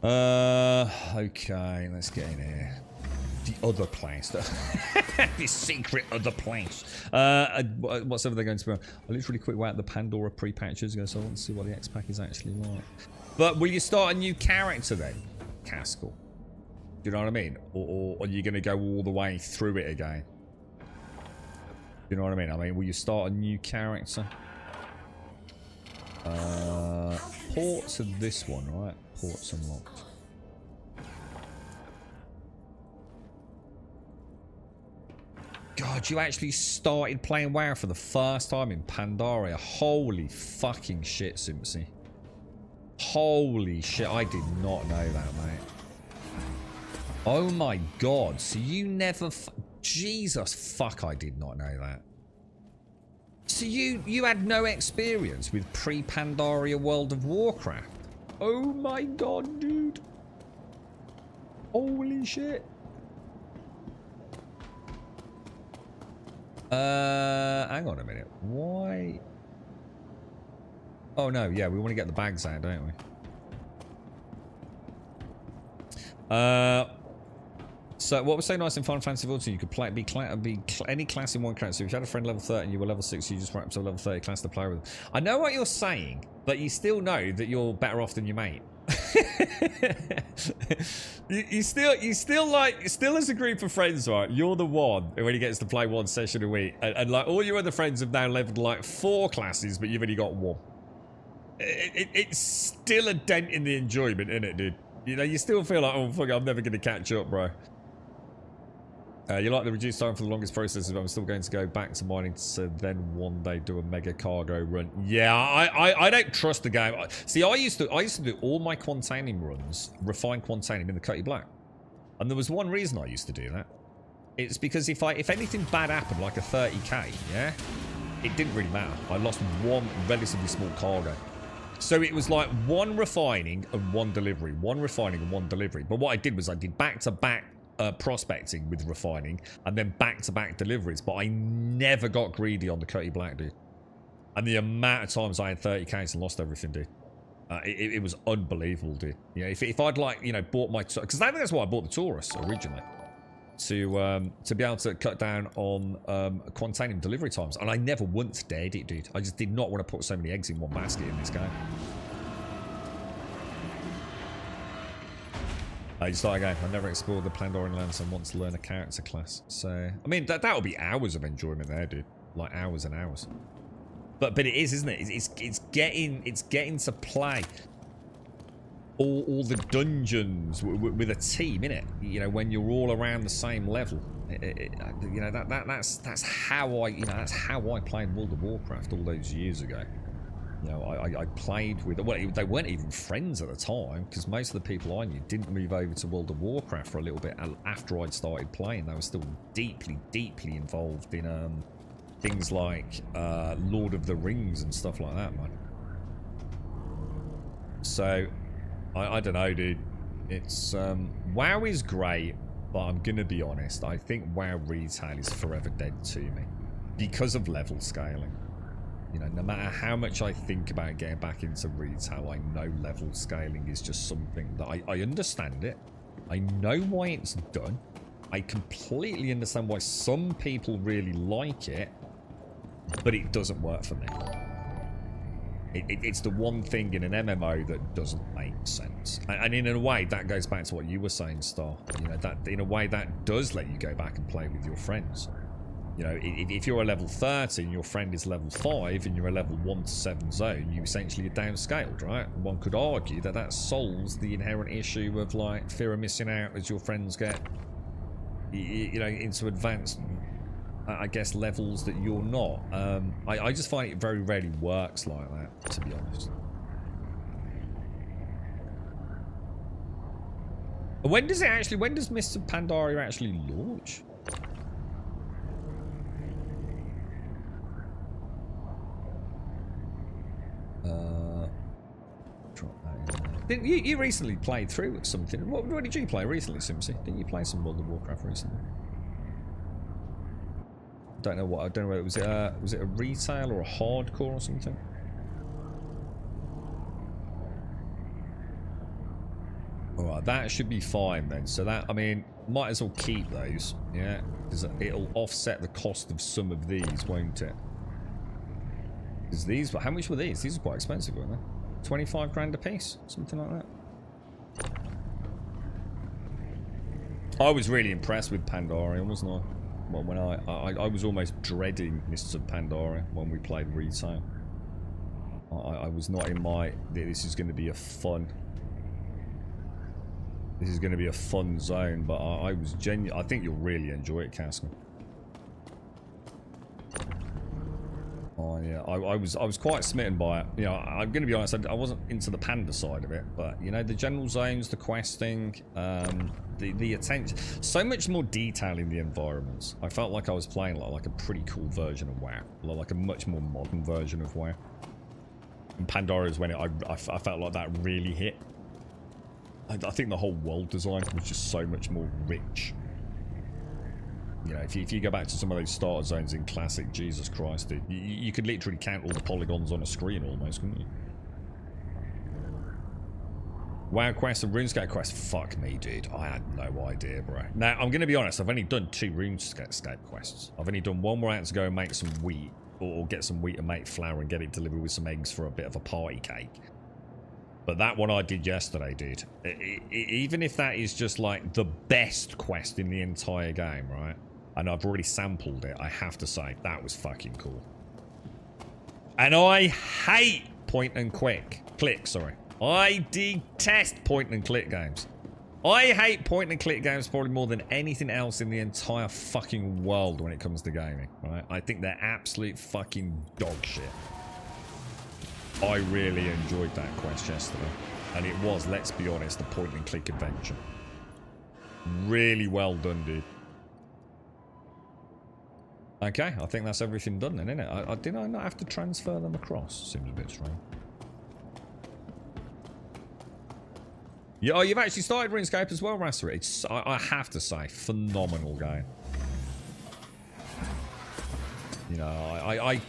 Okay, let's get in here. The other place. This secret other place. What's ever they're going to be on? I literally quick went out the Pandora pre-patches, so I want to see what the X-Pack is actually like. But will you start a new character then, Caskell? Do you know what I mean? Or are you going to go all the way through it again? Do you know what I mean? Will you start a new character? Port to this one, right? Ports unlocked. God, you actually started playing WoW for the first time in Pandaria. Holy fucking shit, Simpsy. Holy shit, I did not know that, mate. Oh my god, so you never... Jesus fuck, I did not know that. So you had no experience with pre-Pandaria World of Warcraft? Oh my god, dude. Holy shit. Hang on a minute. Why? Oh no, yeah, we want to get the bags out, don't we? So what was so nice in Final Fantasy XIV, you could be any class in one class. So if you had a friend level 30 and you were level 6, you just went up to a level 30 class to play with them. I know what you're saying, but you still know that you're better off than your mate. you still as a group of friends, right? You're the one who only gets to play one session a week, and like all your other friends have now leveled like 4 classes, but you've only got 1. It's still a dent in the enjoyment, isn't it, dude? You know, you still feel like, oh fuck, I'm never going to catch up, bro. You like the reduced time for the longest processes, but I'm still going to go back to mining to then one day do a mega cargo run. Yeah, I don't trust the game. See, I used to do all my Quantanium runs, refined Quantanium in the Cutty Black. And there was one reason I used to do that. It's because if anything bad happened, like a 30k, yeah, it didn't really matter. I lost 1 relatively small cargo. So it was like 1 refining and 1 delivery. 1 refining and 1 delivery. But what I did was I did back-to-back prospecting with refining and then back-to-back deliveries. But I never got greedy on the Cutty Black, dude. And the amount of times I had 30k and lost everything, dude. It was unbelievable, dude. You know, if I'd like, you know, bought my... Because I think that's why I bought the Taurus originally. To be able to cut down on Quantanium delivery times. And I never once dared it, dude. I just did not want to put so many eggs in one basket in this game. You start again. I never explored the Pandorian lands and want to learn a character class. So, I mean, that would be hours of enjoyment there, dude. Like hours and hours. But it is, isn't it? It's getting to play all the dungeons with a team, innit? You know, when you're all around the same level. You know, that's how I played World of Warcraft all those years ago. You know, I played with... Well, they weren't even friends at the time, because most of the people I knew didn't move over to World of Warcraft for a little bit after I'd started playing. They were still deeply, deeply involved in things like Lord of the Rings and stuff like that, man. So, I don't know, dude. It's WoW is great, but I'm gonna be honest. I think WoW retail is forever dead to me because of level scaling. You know, no matter how much I think about getting back into retail, I know level scaling is just something that I understand it. I know why it's done. I completely understand why some people really like it, but it doesn't work for me. It's the one thing in an MMO that doesn't make sense. And in a way, that goes back to what you were saying, Star. You know, that in a way that does let you go back and play with your friends. You know, if you're a level 30 and your friend is level 5 and you're a level 1 to 7 zone, you essentially are downscaled, right? One could argue that that solves the inherent issue of, like, fear of missing out as your friends get, you know, into advanced, I guess, levels that you're not. I just find it very rarely works like that, to be honest. When does Mr. Pandaria actually launch? Drop that in there. Didn't you recently played through something? What did you play recently, Simsy? Didn't you play some World of Warcraft recently? I don't know what was it a retail or a hardcore or something? Alright, that should be fine then. So that, I mean, might as well keep those, yeah? Because it'll offset the cost of some of these, won't it? Because these, how much were these? These are quite expensive, weren't they? 25 grand a piece, something like that. I was really impressed with Pandaria, wasn't I? Well, when I was almost dreading Mists of Pandaria when we played retail. I was not in my, this is going to be a fun zone, but I was genuine. I think you'll really enjoy it, Casper. Oh yeah, I was quite smitten by it. You know, I'm going to be honest, I wasn't into the panda side of it, but you know, the general zones, the questing, the attention, so much more detail in the environments. I felt like I was playing like a pretty cool version of WoW, like a much more modern version of WoW. And Pandaria is when I felt like that really hit. I think the whole world design was just so much more rich. You know, if you go back to some of those starter zones in Classic, Jesus Christ, dude, you could literally count all the polygons on a screen almost, couldn't you? WoW Quest and RuneScape Quest, fuck me, dude. I had no idea, bro. Now, I'm going to be honest, I've only done 2 RuneScape quests. I've only done one where I had to go and make some wheat, or get some wheat and make flour and get it delivered with some eggs for a bit of a party cake. But that one I did yesterday, dude. Even if that is just like the best quest in the entire game, right? And I've already sampled it, I have to say, that was fucking cool. And I hate point and click, sorry. I detest point and click games. I hate point and click games probably more than anything else in the entire fucking world when it comes to gaming, right? I think they're absolute fucking dog shit. I really enjoyed that quest yesterday. And it was, let's be honest, a point and click adventure. Really well done, dude. Okay, I think that's everything done then, isn't it? Did I not have to transfer them across? Seems a bit strange. Yeah, oh, you've actually started RuneScape as well, Rasser. It's, I have to say, phenomenal game. You know,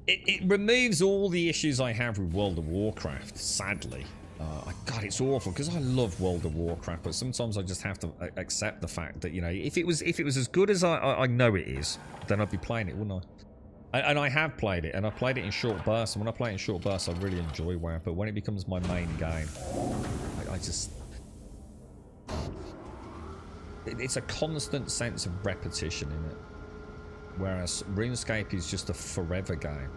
it removes all the issues I have with World of Warcraft, sadly. God, it's awful because I love World of Warcraft, but sometimes I just have to accept the fact that, you know, if it was as good as I know it is, then I'd be playing it, wouldn't I? And I have played it, and I played it in short bursts, and when I play it in short bursts, I really enjoy WoW, but when it becomes my main game, I just... It's a constant sense of repetition in it. Whereas RuneScape is just a forever game.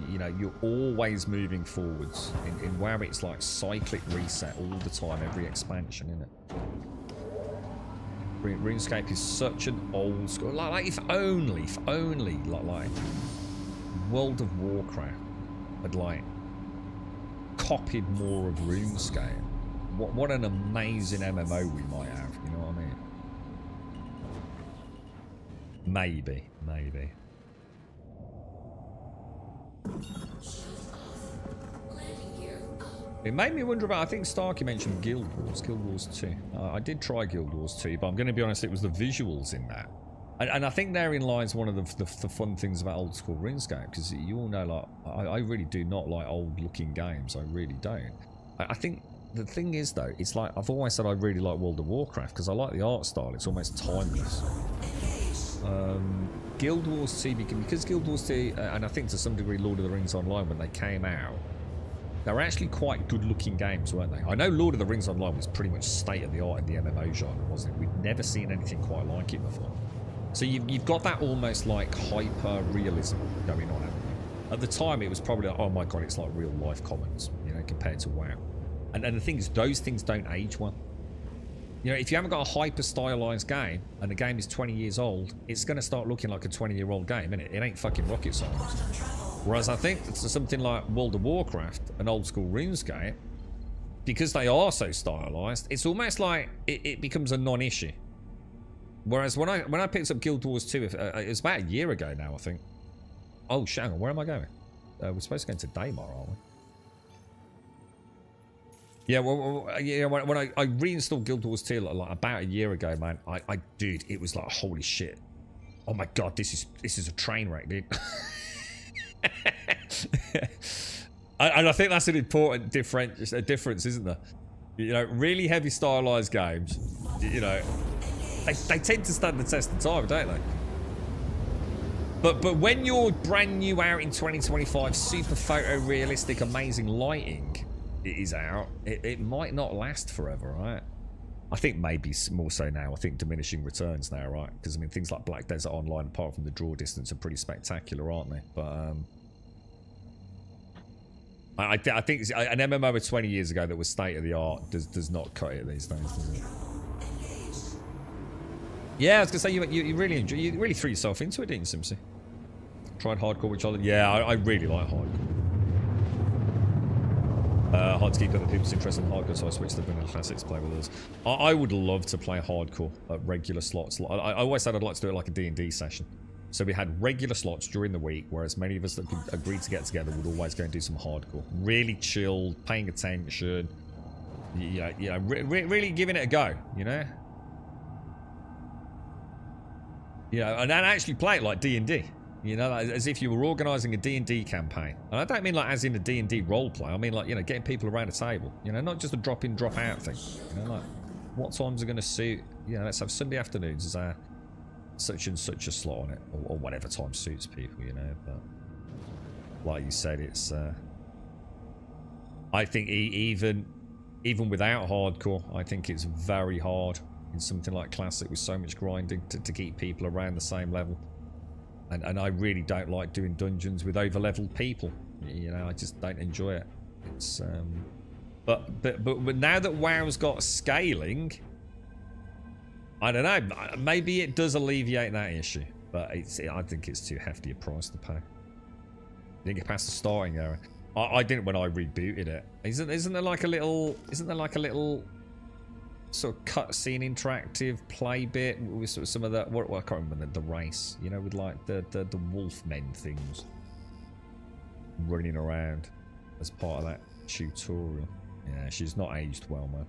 You know, you're always moving forwards. In WoW, it's like cyclic reset all the time, every expansion, isn't it? RuneScape is such an old school. Like if only, like World of Warcraft had like copied more of RuneScape. What an amazing MMO we might have. You know what I mean? Maybe. It made me wonder about, I think Starkey mentioned Guild Wars 2. I did try Guild Wars 2, but I'm going to be honest, it was the visuals in that. And I think therein lies one of the fun things about old school RuneScape, because you all know, like, I really do not like old looking games. I really don't. I think the thing is, though, it's like, I've always said I really like World of Warcraft, because I like the art style. It's almost timeless. Guild Wars 2, because Guild Wars 2, and I think to some degree Lord of the Rings Online, when they came out, they were actually quite good looking games, weren't they? I know Lord of the Rings Online was pretty much state of the art in the MMO genre, wasn't it? We'd never seen anything quite like it before. So you've got that almost like hyper realism going on. At the time, it was probably like, oh my god, it's like real life commons, you know, compared to WoW. And the thing is, those things don't age well. You know, if you haven't got a hyper stylized game and the game is 20 years old, it's going to start looking like a 20-year-old game, innit? It ain't fucking rocket science. Whereas I think it's something like World of Warcraft and old school RuneScape, because they are so stylized, it's almost like it becomes a non-issue. Whereas when I picked up Guild Wars 2, it was about a year ago now, I think. Oh, hang on, where am I going? We're supposed to go to Daymar, aren't we? Yeah, well, yeah. When I reinstalled Guild Wars 2 like about a year ago, man, dude, it was like, holy shit! Oh my god, this is a train wreck, dude. And I think that's an important difference, isn't there? You know, really heavy stylized games, you know, they tend to stand the test of time, don't they? But when you're brand new out in 2025, super photorealistic, amazing lighting is out, it might not last forever, right? I think maybe more so now. I think diminishing returns now, right? Because, I mean, things like Black Desert Online, apart from the draw distance, are pretty spectacular, aren't they? But I think an MMO of 20 years ago that was state of the art does not cut it these days, does it? Yeah, I was gonna say you really threw yourself into it, didn't you, Simpsy? Tried hardcore, which I really like hardcore. Hard to keep other people's interest in hardcore, so I switched to vanilla classics to play with us. I would love to play hardcore at regular slots. I always said I'd like to do it like a D&D session. So we had regular slots during the week, whereas many of us that could agree to get together would always go and do some hardcore. Really chilled, paying attention, really giving it a go, you know? And then actually play it like D&D. You know, like, as if you were organising a D&D campaign. And I don't mean like as in a D&D roleplay. I mean like, you know, getting people around a table. You know, not just a drop-in, drop-out thing. You know, like, what times are going to suit? You know, let's have Sunday afternoons as our such and such a slot on it. Or whatever time suits people, you know. But like you said, it's... I think even without hardcore, I think it's very hard in something like Classic with so much grinding to keep people around the same level. And I really don't like doing dungeons with over-leveled people. You know, I just don't enjoy it. It's but now that WoW's got scaling, I don't know. Maybe it does alleviate that issue, but I think it's too hefty a price to pay. Didn't get past the starting area. I didn't when I rebooted it. Isn't there like a little sort of cutscene interactive play bit with sort of some of that? What I can't remember the race. You know, with like the wolfmen things running around as part of that tutorial. Yeah, she's not aged well, man.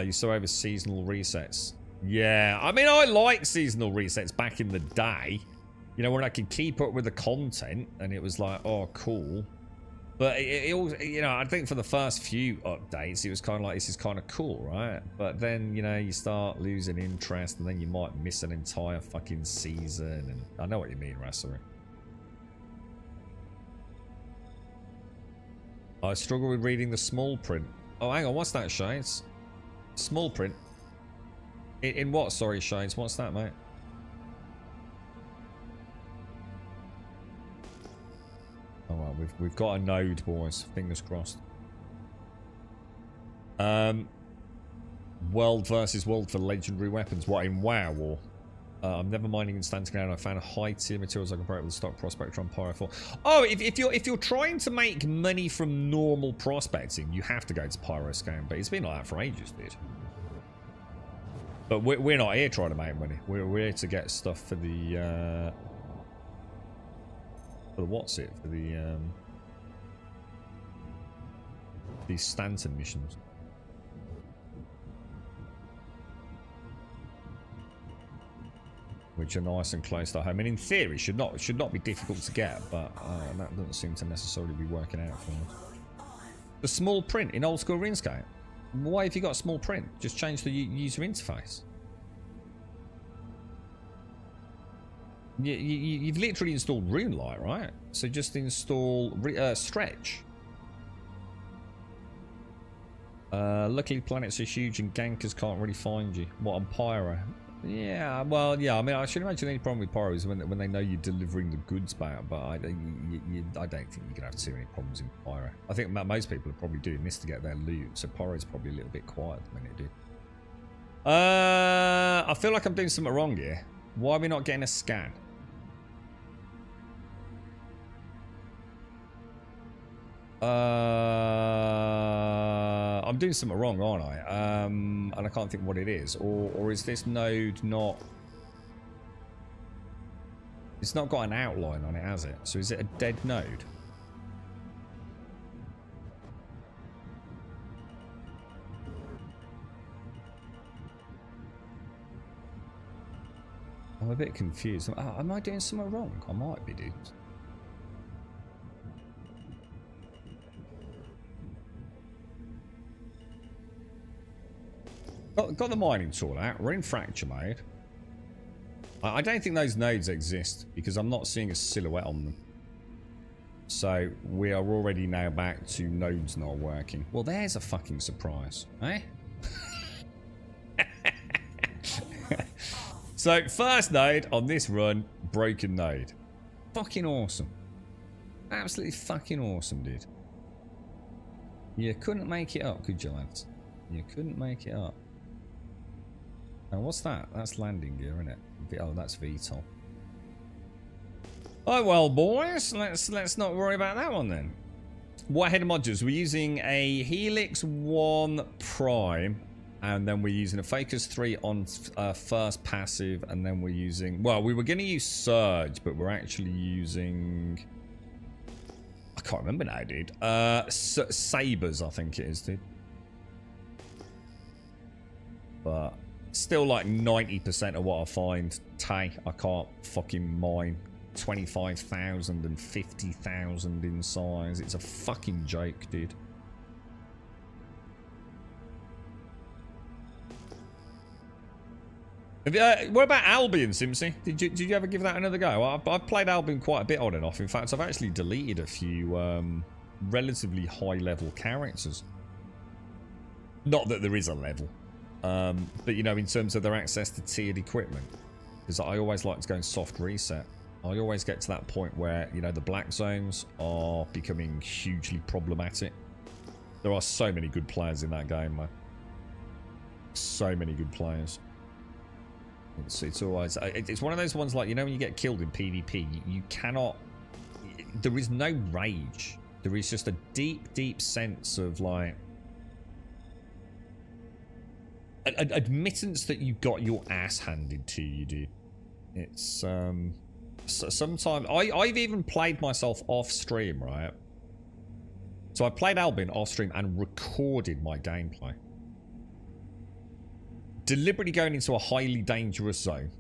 You saw over seasonal resets. Yeah, I mean, I like seasonal resets back in the day. You know, when I could keep up with the content and it was like, oh, cool. But it also, you know, I think for the first few updates, it was kind of like, this is kind of cool, right? But then, you know, you start losing interest and then you might miss an entire fucking season. And I know what you mean, Rassery. I struggle with reading the small print. Oh, hang on, what's that, Shades? Small print? In what, sorry, Shades? What's that, mate? Oh, well, we've got a node, boys. Fingers crossed. World versus world for legendary weapons. What, in WoW or? I'm never minding instant ground. I found high tier materials I can compare it with stock prospector on Pyro 4. Oh, if you're trying to make money from normal prospecting, you have to go to Pyro Scan. But it's been like that for ages, dude. But we're not here trying to make money. We're here to get stuff for the For the what's it? For the these Stanton missions. Which are nice and close to home. And in theory, should not be difficult to get, but that doesn't seem to necessarily be working out for me. The small print in old school RuneScape. Why have you got a small print? Just change the user interface. You've literally installed RuneLite, right? So just install Stretch. Luckily, planets are huge and gankers can't really find you. What, on Pyro? Yeah, well, yeah. I mean, I should imagine any problem with Pyro is when they know you're delivering the goods back. But I don't think you're gonna have too many problems in Pyro. I think most people are probably doing this to get their loot. So Pyro's probably a little bit quiet at the minute, dude. I feel like I'm doing something wrong here. Why are we not getting a scan? I'm doing something wrong, aren't I? And I can't think what it is. Or is this node not... It's not got an outline on it, has it? So is it a dead node? I'm a bit confused. Am I doing something wrong? I might be, dude. Got the mining tool out. We're in fracture mode. I don't think those nodes exist because I'm not seeing a silhouette on them. So we are already now back to nodes not working. Well, there's a fucking surprise, eh? So first node on this run, broken node. Fucking awesome. Absolutely fucking awesome, dude. You couldn't make it up, could you, lads? You couldn't make it up. And what's that? That's landing gear, isn't it? Oh, that's VTOL. Oh well, boys. Let's not worry about that one then. What header modules? We're using a Helix 1 Prime, and then we're using a Focus 3 on first passive, and then we're using... Well, we were going to use Surge, but we're actually using... I can't remember now, dude. Sabers, I think it is, dude. But... Still like 90% of what I find, I can't fucking mine 25,000 and 50,000 in size. It's a fucking joke, dude. What about Albion, Simpsy? Did you ever give that another go? I've played Albion quite a bit on and off. In fact, I've actually deleted a few relatively high-level characters. Not that there is a level. But you know, in terms of their access to tiered equipment, because I always like to go in soft reset. I always get to that point where, you know, the black zones are becoming hugely problematic. There are so many good players in that game, man. So many good players. It's always, it's one of those ones like, you know, when you get killed in PvP, you cannot, there is no rage. There is just a deep sense of like, admittance that you got your ass handed to you, dude. It's sometimes I've even played myself off stream, right? So I played Albion off stream and recorded my gameplay, deliberately going into a highly dangerous zone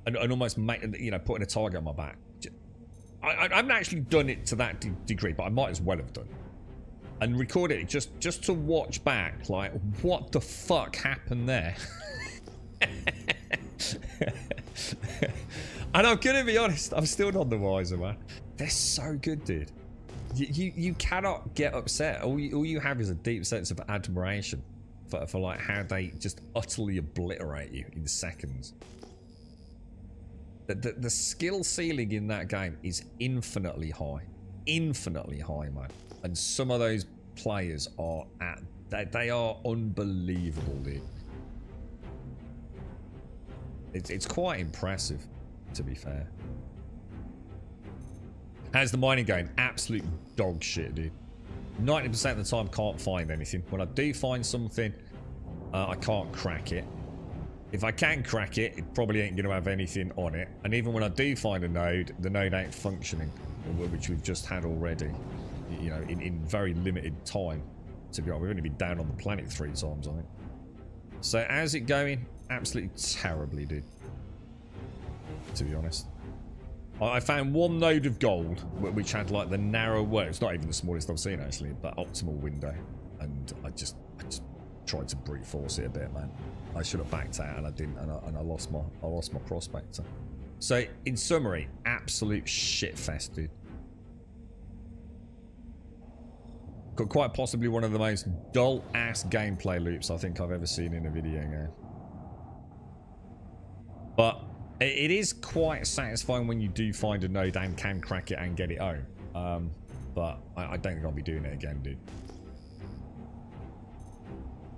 and almost you know, putting a target on my back. I haven't actually done it to that degree, but I might as well have done. And recorded it just to watch back, like, what the fuck happened there? And I'm gonna be honest, I'm still none the wiser, man. They're so good, dude. You cannot get upset. All you have is a deep sense of admiration for like how they just utterly obliterate you in seconds. The skill ceiling in that game is infinitely high, man. And some of those players are they are unbelievable, dude. It's quite impressive, to be fair. How's the mining going? Absolute dog shit, dude. 90% of the time can't find anything. When I do find something, I can't crack it. If I can crack it, it probably ain't going to have anything on it. And even when I do find a node, the node ain't functioning. which we've just had already, you know, in very limited time. To be honest, we've only been down on the planet 3 times, I think. So how's it going? Absolutely terribly, dude. To be honest. I found one node of gold, which had like the narrow, well, it's not even the smallest I've seen actually, but optimal window. And I just tried to brute force it a bit, man. I should have backed out and I didn't, and I lost my prospector. So in summary, absolute shit fest, dude. Got quite possibly one of the most dull ass gameplay loops I think I've ever seen in a video game. But it is quite satisfying when you do find a node and can crack it and get it home. But I don't think I'll be doing it again, dude.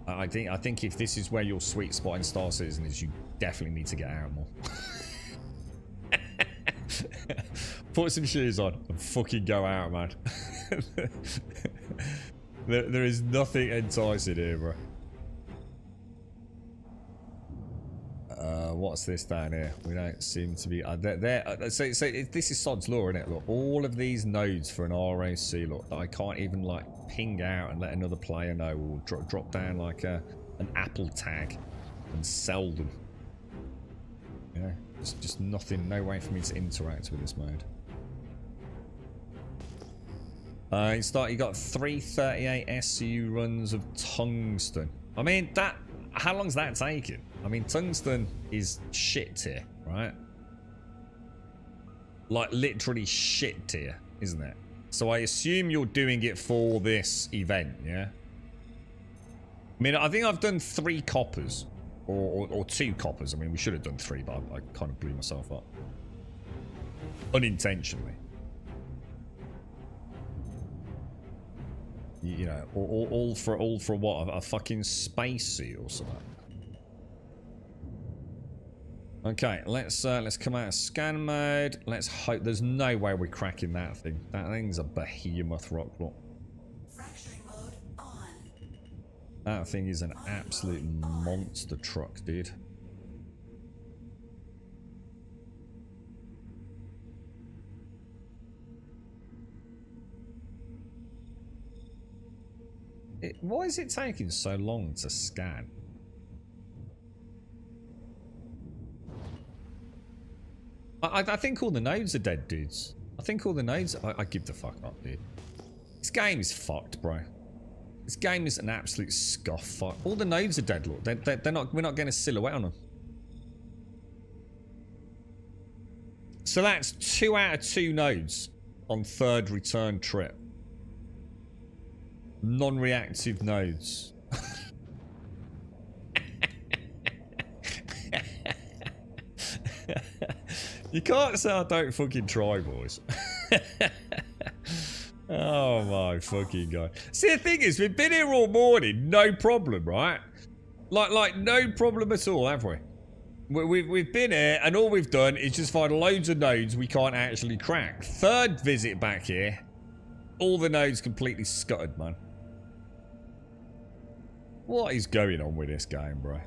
I think if this is where your sweet spot in Star Citizen is, you definitely need to get out more. Put some shoes on and fucking go out, man. There is nothing enticing here, bro. What's this down here? We don't seem to be... so this is Sod's Law, isn't it? Look, all of these nodes for an ROC, look, that I can't even, like, ping out and let another player know, or drop down, like, an Apple tag and sell them. Yeah, it's just nothing, no way for me to interact with this mode. You got 338 SCU runs of tungsten. I mean, how long's that taking? I mean, tungsten is shit tier, right? Like, literally shit tier, isn't it? So I assume you're doing it for this event, yeah? I mean, I think I've done 3 coppers. Or 2 coppers. I mean, we should have done 3, but I kind of blew myself up. Unintentionally. You know, all for what? A fucking spacesuit or something. Okay, let's come out of scan mode. Let's hope there's no way we're cracking that thing. That thing's a behemoth rock block. Fracturing mode on. That thing is an absolute monster truck, dude. Why is it taking so long to scan? I think all the nodes are dead, dudes. I think all the nodes... I give the fuck up, dude. This game is fucked, bro. This game is an absolute scuff fuck. All the nodes are dead, look. They're not... We're not getting a silhouette on them. So that's 2 out of 2 nodes on 3rd return trip. Non-reactive nodes. You can't say I don't fucking try, boys. Oh my fucking god. See, the thing is, we've been here all morning, no problem, right? Like no problem at all, have we? We've been here, and all we've done is just find loads of nodes we can't actually crack. 3rd visit back here, all the nodes completely scuttered, man. What is going on with this game, bro?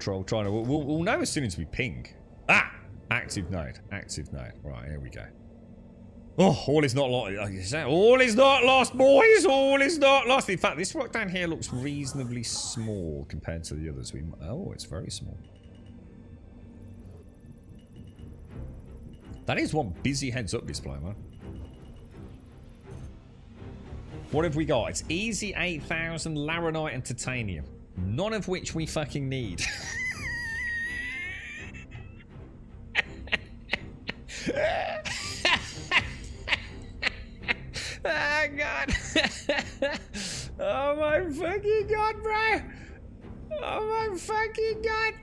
We'll know as soon as we ping. Ah! Active node. Active node. Right, here we go. Oh, all is not lost. All is not lost, boys! All is not lost. In fact, this rock down here looks reasonably small compared to the others. Oh, it's very small. That is one busy heads-up display, man. What have we got? It's easy 8000, Laranite, and titanium. None of which we fucking need. Oh, God. Oh, my fucking God, bro. Oh, my fucking God.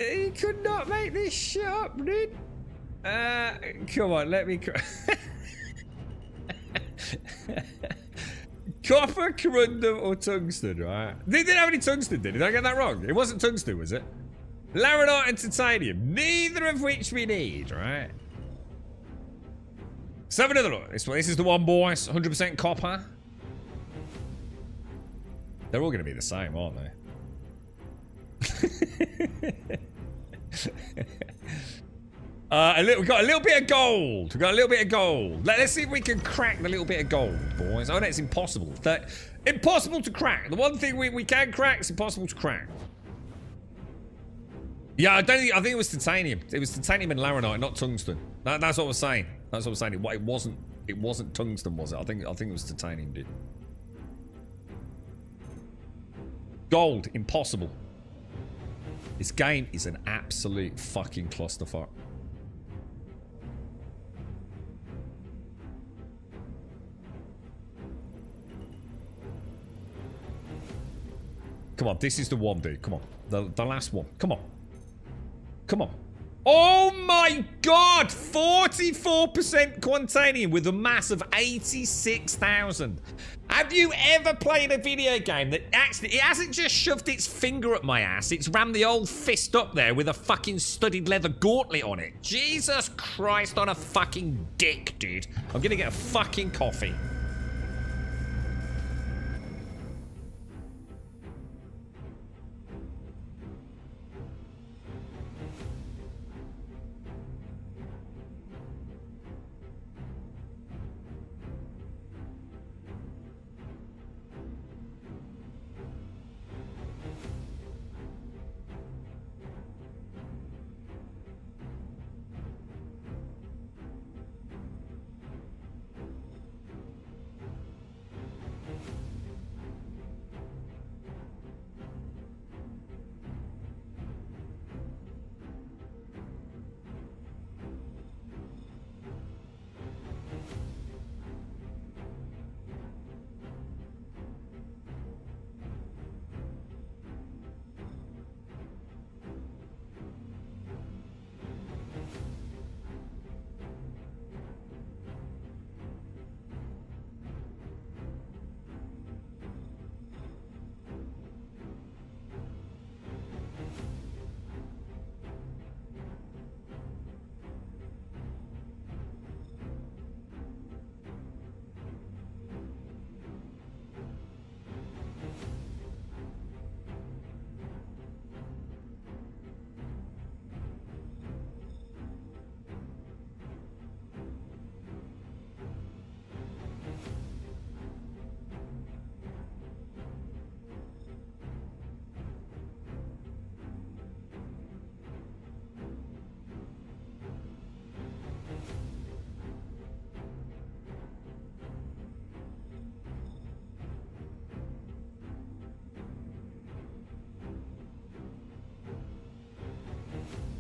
You could not make this shit up, dude. Come on, let me... Copper, corundum, or tungsten, right? They didn't have any tungsten, did I get that wrong? It wasn't tungsten, was it? Laranite and titanium, neither of which we need, right? Let's have another look. This is the one, boys. 100% copper. They're all going to be the same, aren't they? We got a little bit of gold. We got a little bit of gold. Let's see if we can crack the little bit of gold, boys. Oh, no, it's impossible. Impossible to crack. The one thing we can crack is impossible to crack. Yeah, I think it was titanium. It was titanium and laranite, not tungsten. That's what I was saying. That's what I was saying. It wasn't tungsten, was it? I think it was titanium, dude. Gold, impossible. This game is an absolute fucking clusterfuck. Come on, this is the one, dude. Come on. The last one. Come on. Come on. Oh my god! 44% Quantanium with a mass of 86,000. Have you ever played a video game that actually... It hasn't just shoved its finger up my ass. It's rammed the old fist up there with a fucking studded leather gauntlet on it. Jesus Christ on a fucking dick, dude. I'm gonna get a fucking coffee.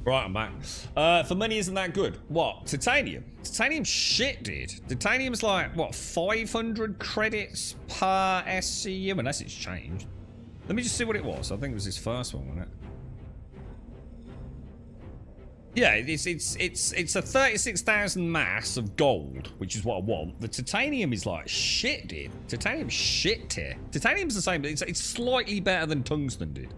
Right, I'm back. For money isn't that good. What? Titanium? Titanium's shit, dude. Titanium's like, what, 500 credits per SCU? Unless it's changed. Let me just see what it was. I think it was his first one, wasn't it? Yeah, it's a 36,000 mass of gold, which is what I want. The titanium is like shit, dude. Titanium's shit tier. Titanium's the same, but it's slightly better than tungsten, dude.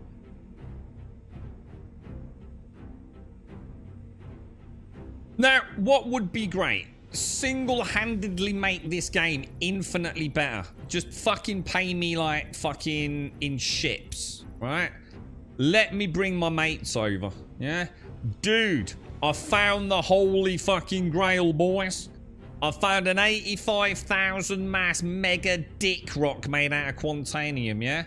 Now, what would be great? Single-handedly make this game infinitely better. Just fucking pay me like fucking in ships, right? Let me bring my mates over, yeah? Dude, I found the holy fucking grail, boys. I found an 85,000 mass mega dick rock made out of Quantanium, yeah?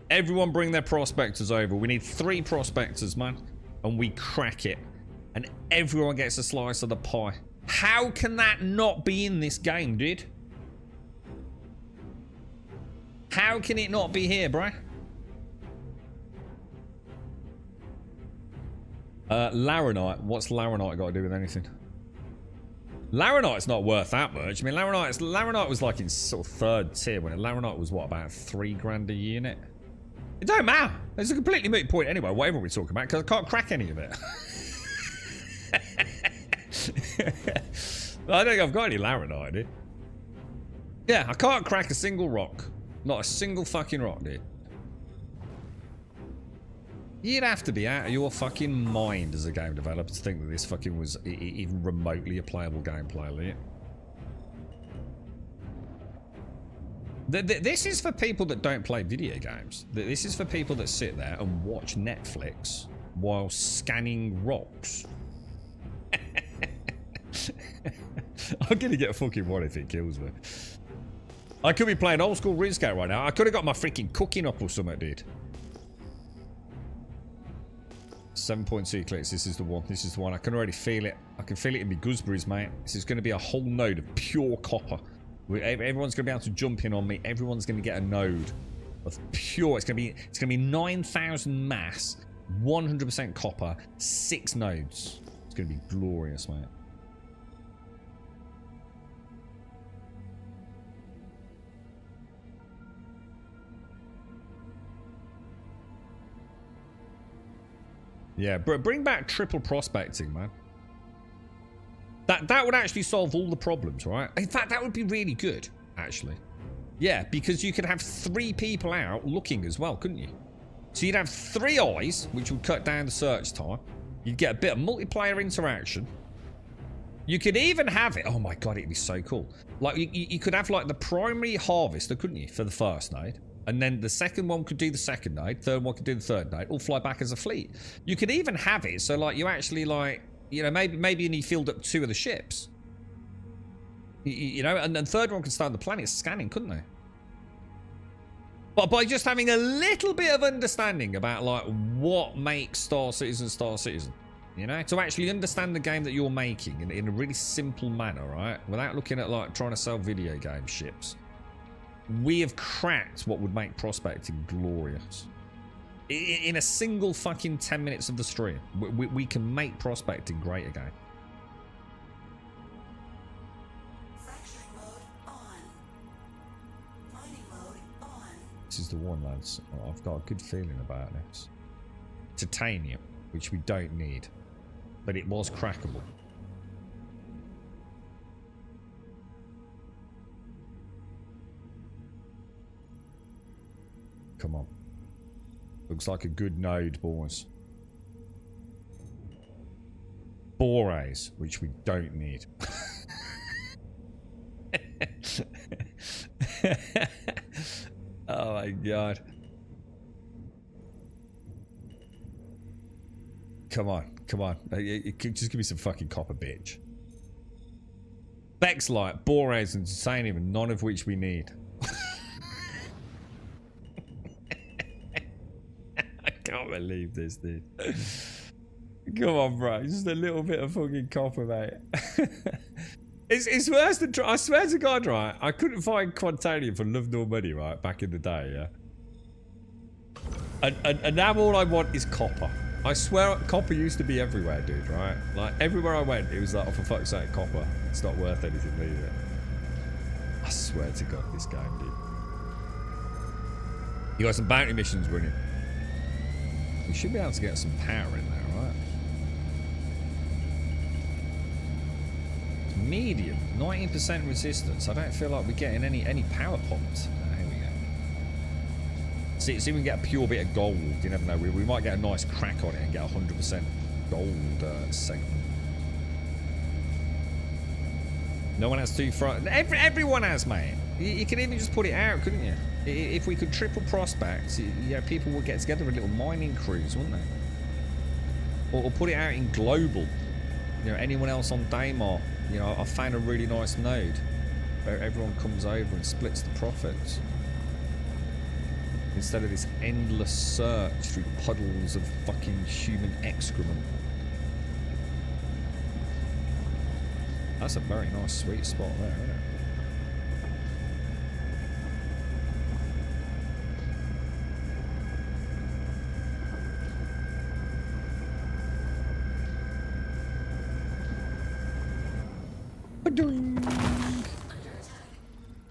Everyone bring their prospectors over. We need 3 prospectors, man. And we crack it. And everyone gets a slice of the pie. How can that not be in this game, dude? How can it not be here, bro? Laranite. What's Laranite got to do with anything? Laranite's not worth that much. I mean, Laranite was like in sort of 3rd tier when Laranite was, what, about 3 grand a unit? It don't matter. It's a completely moot point anyway, whatever we're talking about, because I can't crack any of it. I don't think I've got any Laranite, dude. Yeah, I can't crack a single rock. Not a single fucking rock, dude. You'd have to be out of your fucking mind as a game developer to think that this fucking was even remotely a playable gameplay, This is for people that don't play video games. This is for people that sit there and watch Netflix while scanning rocks. I'm gonna get a fucking one if it kills me. I could be playing old school RuneScape right now. I could have got my freaking cooking up or something, dude. 7.2 clicks. This is the one. This is the one. I can already feel it. I can feel it in my gooseberries, mate. This is going to be a whole node of pure copper. Everyone's going to be able to jump in on me. Everyone's going to get a node of pure. It's going to be 9,000 mass, 100% copper, 6 nodes. It's going to be glorious, mate. Yeah, bring back triple prospecting, man. That would actually solve all the problems, right? In fact, that would be really good, actually. Yeah, because you could have 3 people out looking as well, couldn't you? So you'd have 3 eyes, which would cut down the search time. You'd get a bit of multiplayer interaction. You could even have it. Oh my god, it'd be so cool. Like you could have like the primary harvester, couldn't you, for the first node? And then the second one could do the second node, third one could do the third node, all fly back as a fleet. You could even have it so like you actually like, you know, maybe you need to field up 2 of the ships. You know, and then third one could start the planet scanning, couldn't they? But by just having a little bit of understanding about like what makes Star Citizen, you know, to actually understand the game that you're making in a really simple manner, right? Without looking at like trying to sell video game ships. We have cracked what would make prospecting glorious. In a single fucking 10 minutes of the stream, we can make prospecting great again. Fracturing mode on. Mining mode on. This is the one, lads. I've got a good feeling about this. Titanium, which we don't need, but it was crackable. Come on. Looks like a good node, boys. Borays, which we don't need. Oh my god. Come on, come on. Just give me some fucking copper, bitch. Bexlite, Borays, and titanium, none of which we need. I can't believe this, dude. Come on, bro. Just a little bit of fucking copper, mate. It's worse than... I swear to God, right? I couldn't find quantanium for love nor money, right? Back in the day, yeah? And now all I want is copper. I swear copper used to be everywhere, dude, right? Like, everywhere I went, it was like, oh, for fuck's sake, copper. It's not worth anything, leave it. I swear to God, this game, dude. You got some bounty missions running. We should be able to get some power in there, right? Medium, 19% resistance. I don't feel like we're getting any power pops. Here we go. See if we can get a pure bit of gold. You never know. We might get a nice crack on it and get 100% gold segment. No one has 2 front. Everyone has, mate. You can even just put it out, couldn't you? If we could triple prospects, yeah, people would get together a little mining cruise, wouldn't they? Or put it out in global. You know, anyone else on Daymar, you know, I found a really nice node where everyone comes over and splits the profits. Instead of this endless search through puddles of fucking human excrement. That's a very nice sweet spot there, isn't it?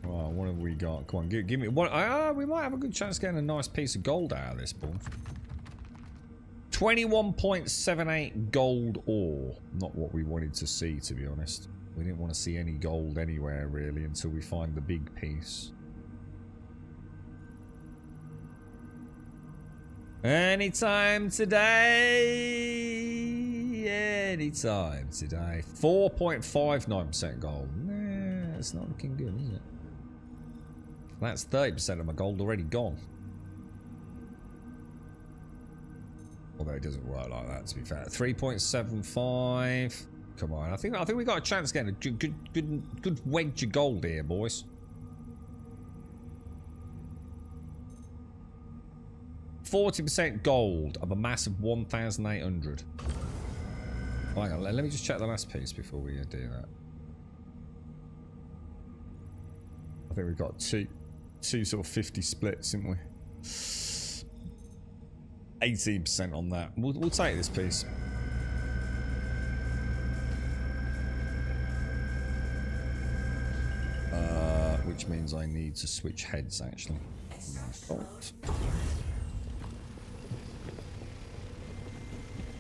Right, what have we got? Come on, give me one. We might have a good chance of getting a nice piece of gold out of this, boy. 21.78 gold ore. Not what we wanted to see, to be honest. We didn't want to see any gold anywhere, really, until we find the big piece. Anytime today. Anytime today. 4.59% gold. Nah, it's not looking good, is it? That's 30% of my gold already gone. Although it doesn't work like that, to be fair. 3.75. Come on, I think we got a chance getting a good wedge of gold here, boys. 40% gold of a massive 1,800. Hang on, let me just check the last piece before we do that. I think we've got two sort of 50 splits, haven't we? 18% on that. We'll take this piece. Which means I need to switch heads, actually.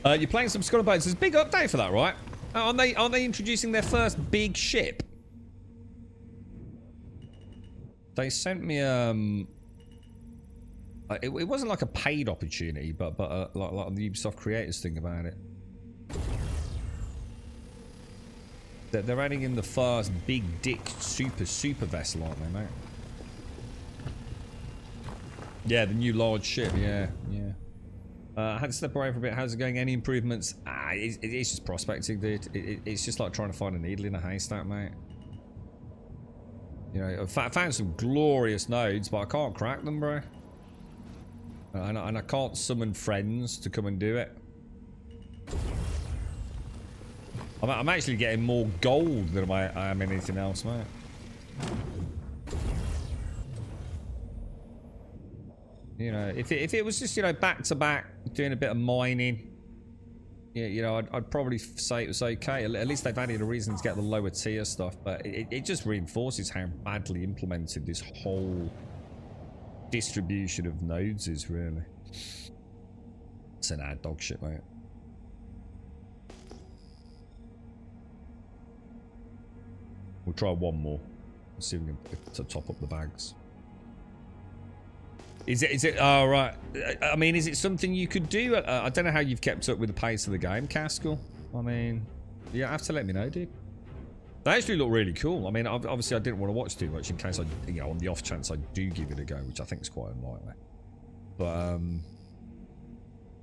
You're playing some Skull and Bones. There's a big update for that, right? Aren't they introducing their first big ship? They sent me it wasn't like a paid opportunity, but like the Ubisoft creators thing about it. They're adding in the first big dick super vessel, aren't they, mate? Yeah, the new large ship. Yeah. I had to step away for a bit. How's it going? Any improvements? It's just prospecting, dude. It's just like trying to find a needle in a haystack, mate. You know, I found some glorious nodes, but I can't crack them, bro. And I can't summon friends to come and do it. I'm actually getting more gold than I am anything else, mate. You know, if it was just, you know, back to back doing a bit of mining, yeah, you know, I'd probably say it was okay. At least they've added a reason to get the lower tier stuff, but it just reinforces how badly implemented this whole distribution of nodes is, really. It's an ad dog shit, mate. We'll try one more. Let's see if we can top up the bags. Is it? Oh, right. I mean, is it something you could do? I don't know how you've kept up with the pace of the game, Caskell. I mean, you have to let me know, dude. They actually look really cool. I mean, obviously I didn't want to watch too much in case I, you know, on the off chance I do give it a go, which I think is quite unlikely. But,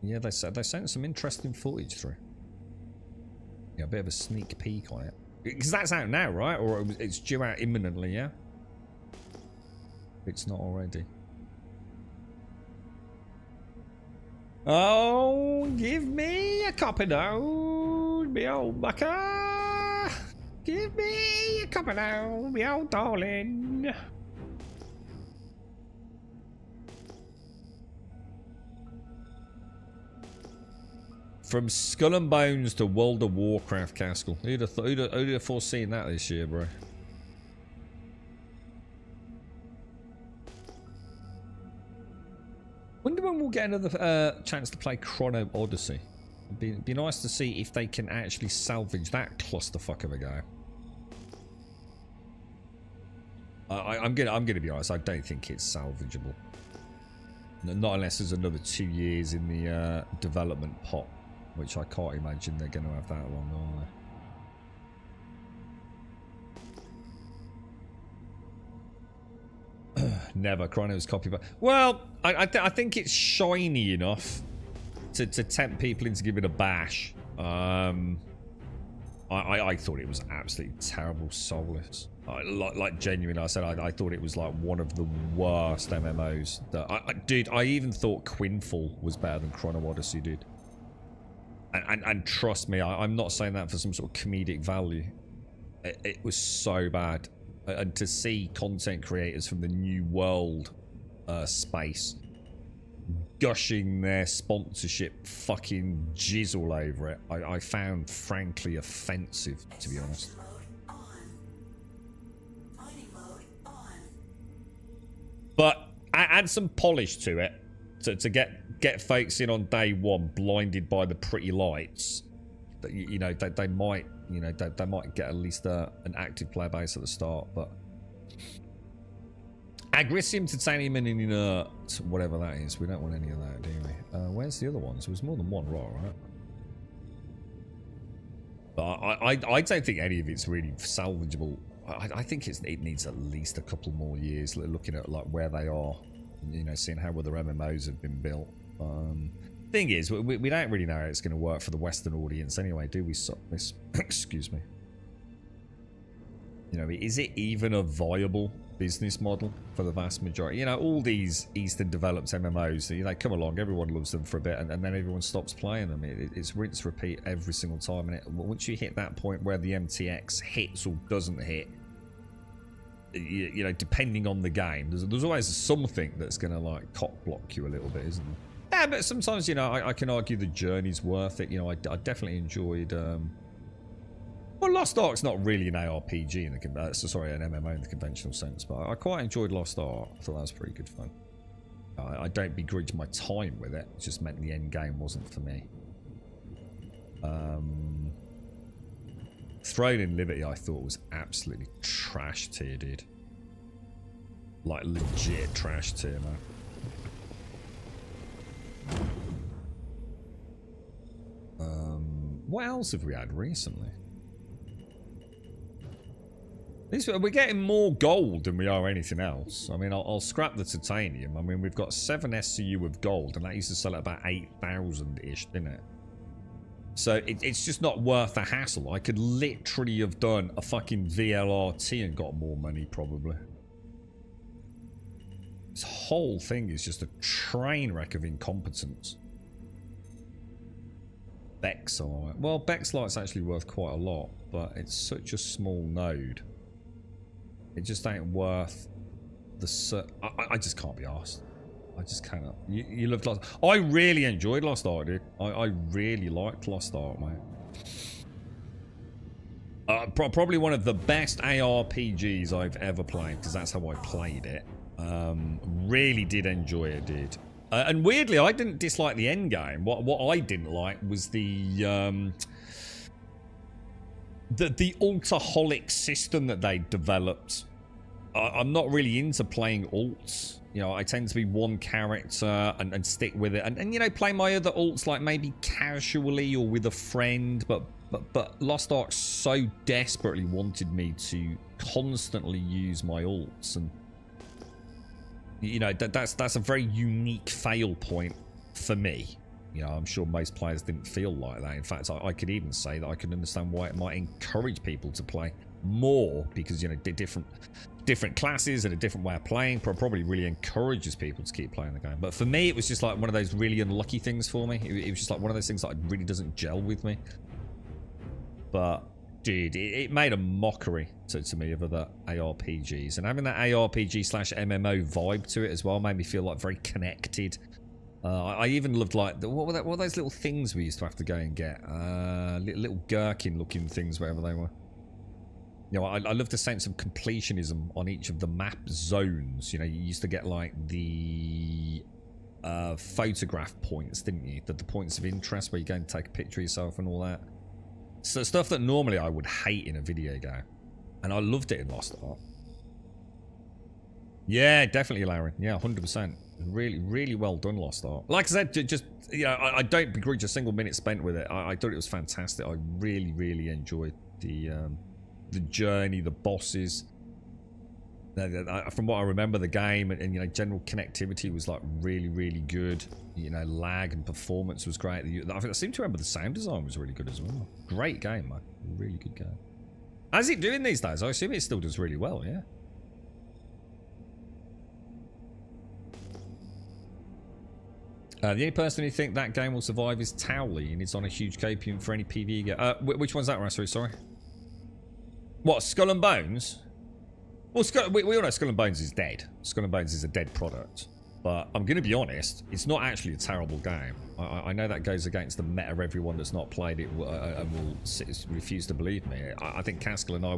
yeah, they sent some interesting footage through. Yeah, a bit of a sneak peek on it. Because that's out now, right? Or it's due out imminently, yeah? It's not already. Oh, give me a cup of those, me old bucker. Give me a cup of those, me old darling. From Skull and Bones to World of Warcraft, Caskell. Who'd have foreseen that this year, bro? Wonder when we'll get another chance to play Chrono Odyssey. It'd be nice to see if they can actually salvage that clusterfuck of a go. I'm gonna be honest. I don't think it's salvageable. Not unless there's another 2 years in the development pot, which I can't imagine they're going to have that long, are they? Never. Chrono's copy, but well, I think it's shiny enough to tempt people into giving it a bash. I thought it was absolutely terrible, soulless. Like genuinely, I said I thought it was like one of the worst MMOs. That dude, I even thought Quinfall was better than Chrono Odyssey, dude. And trust me, I'm not saying that for some sort of comedic value. It was so bad. And to see content creators from the New World space gushing their sponsorship fucking jizz all over it, I found frankly offensive, to be honest. But add some polish to it to get folks in on day one blinded by the pretty lights. That you know they might, you know, they might get at least an active player base at the start. But Agricium, Titanium, and Inert, whatever that is, we don't want any of that, do we? Where's the other ones? There was more than one raw, right? But I don't think any of it's really salvageable I think it needs at least a couple more years. Looking at like where they are, you know, seeing how other MMOs have been built. Thing is, we don't really know how it's going to work for the Western audience anyway, do we? Excuse me. You know, is it even a viable business model for the vast majority? You know, all these Eastern developed MMOs, they come along, everyone loves them for a bit, and then everyone stops playing them. It's rinse repeat every single time. And once you hit that point where the MTX hits or doesn't hit, you know, depending on the game, there's always something that's going to like cock block you a little bit, isn't there? Yeah, but sometimes, you know, I can argue the journey's worth it. You know, I definitely enjoyed. Well, Lost Ark's not really an ARPG in the sorry, an MMO in the conventional sense, but I quite enjoyed Lost Ark. I thought that was pretty good fun. I don't begrudge my time with it. It just meant the end game wasn't for me. Throne in Liberty, I thought was absolutely trash tier, dude. Like legit trash tier, man. What else have we had recently? We're getting more gold than we are anything else. I mean, I'll scrap the titanium. I mean, we've got 7 SCU of gold, and that used to sell at about 8,000-ish, didn't it? So it's just not worth the hassle. I could literally have done a fucking VLRT and got more money, probably. This whole thing is just a train wreck of incompetence. Bexlite. Well, Bexlite's actually worth quite a lot, but it's such a small node. It just ain't worth the... I just can't be arsed. I just cannot. You loved Lost... I really enjoyed Lost Ark, dude. I really liked Lost Ark, mate. Probably one of the best ARPGs I've ever played, because that's how I played it. Really did enjoy it, dude. And weirdly, I didn't dislike the end game. What I didn't like was the ultaholic system that they developed. I'm not really into playing alts. You know, I tend to be one character and stick with it. And you know, play my other alts like maybe casually or with a friend. But Lost Ark so desperately wanted me to constantly use my alts. And, you know, that's a very unique fail point for me. You know, I'm sure most players didn't feel like that. In fact, I could even say that I could understand why it might encourage people to play more, because, you know, different classes and a different way of playing probably really encourages people to keep playing the game. But for me, it was just like one of those really unlucky things for me. It was just like one of those things that really doesn't gel with me. But dude, it made a mockery to me of other ARPGs, and having that ARPG/MMO vibe to it as well made me feel like very connected. I even loved like what were those little things we used to have to go and get? Little gherkin looking things, whatever they were. You know, I love the sense of completionism on each of the map zones. You know, you used to get like the photograph points, didn't you? The points of interest where you go and take a picture of yourself and all that. So stuff that normally I would hate in a video game. And I loved it in Lost Ark. Yeah, definitely, Larry. Yeah, 100%. Really, really well done, Lost Ark. Like I said, just, you know, I don't begrudge a single minute spent with it. I thought it was fantastic. I really, really enjoyed the journey, the bosses. From what I remember, the game and you know, general connectivity was like really, really good. You know, lag and performance was great. I seem to remember the sound design was really good as well. Great game, man. Really good game. How's it doing these days? I assume it still does really well, yeah. The only person who think that game will survive is Towley, and it's on a huge copium for any PvE game. Which one's that, Rassery? Sorry. What, Skull and Bones? Well, we all know Skull and Bones is dead. Skull and Bones is a dead product. But I'm going to be honest, it's not actually a terrible game. I know that goes against the meta of everyone that's not played it and will refuse to believe me. I think Caskell and I,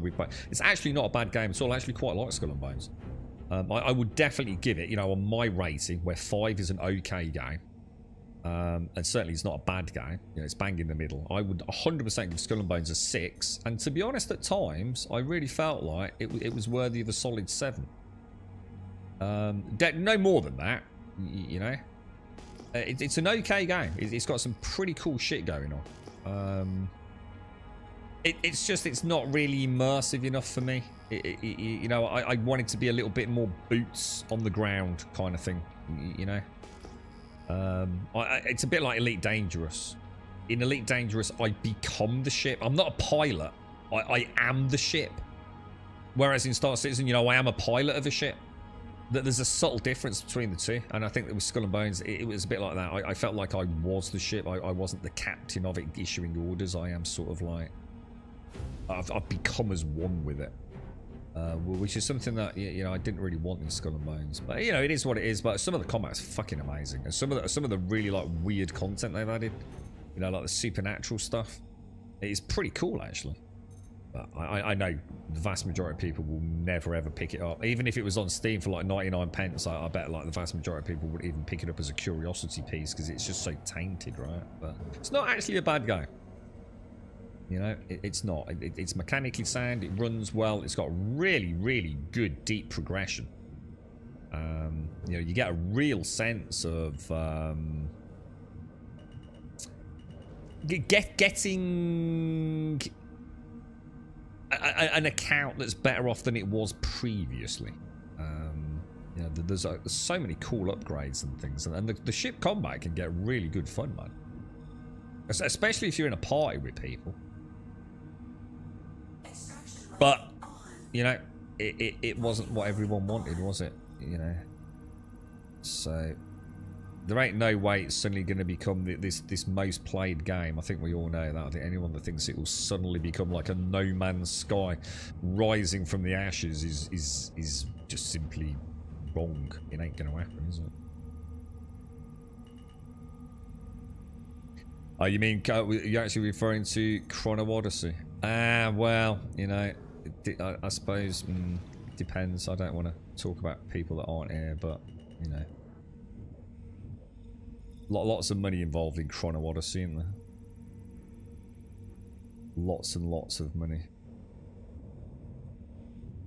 it's actually not a bad game at all. I actually quite like Skull and Bones. I would definitely give it, you know, on my rating, where 5 is an okay game. And certainly it's not a bad game. You know, it's bang in the middle. I would 100% give Skull and Bones a 6. And to be honest, at times, I really felt like it was worthy of a solid 7. No more than that, you know. It's an okay game. It's got some pretty cool shit going on. It's just, it's not really immersive enough for me. You know, I want it to be a little bit more boots on the ground kind of thing, you know. It's a bit like Elite Dangerous. In Elite Dangerous, I become the ship. I'm not a pilot. I am the ship. Whereas in Star Citizen, you know, I am a pilot of a ship. There's a subtle difference between the two. And I think that with Skull and Bones, it was a bit like that. I felt like I was the ship. I wasn't the captain of it issuing orders. I am sort of like... I've become as one with it. Which is something that, you know, I didn't really want in Skull and Bones. But, you know, it is what it is. But some of the combat is fucking amazing. And some of the really, like, weird content they've added, you know, like the supernatural stuff, it is pretty cool, actually. But I know the vast majority of people will never, ever pick it up. Even if it was on Steam for, like, 99 pence, I bet, like, the vast majority of people would even pick it up as a curiosity piece because it's just so tainted, right? But it's not actually a bad game. You know, it's not. It's mechanically sound. It runs well. It's got really, really good deep progression. You know, you get a real sense of getting an account that's better off than it was previously. You know, there's so many cool upgrades and things, and the ship combat can get really good fun, man. Especially if you're in a party with people. But, you know, it wasn't what everyone wanted, was it? You know, so there ain't no way it's suddenly going to become this most played game. I think we all know that. I think anyone that thinks it will suddenly become like a No Man's Sky rising from the ashes is just simply wrong. It ain't going to happen, is it? Oh, you mean you're actually referring to Chrono Odyssey? Well, you know, I suppose it depends. I don't want to talk about people that aren't here, but you know, lots of money involved in Chrono Odyssey, isn't there? Lots and lots of money.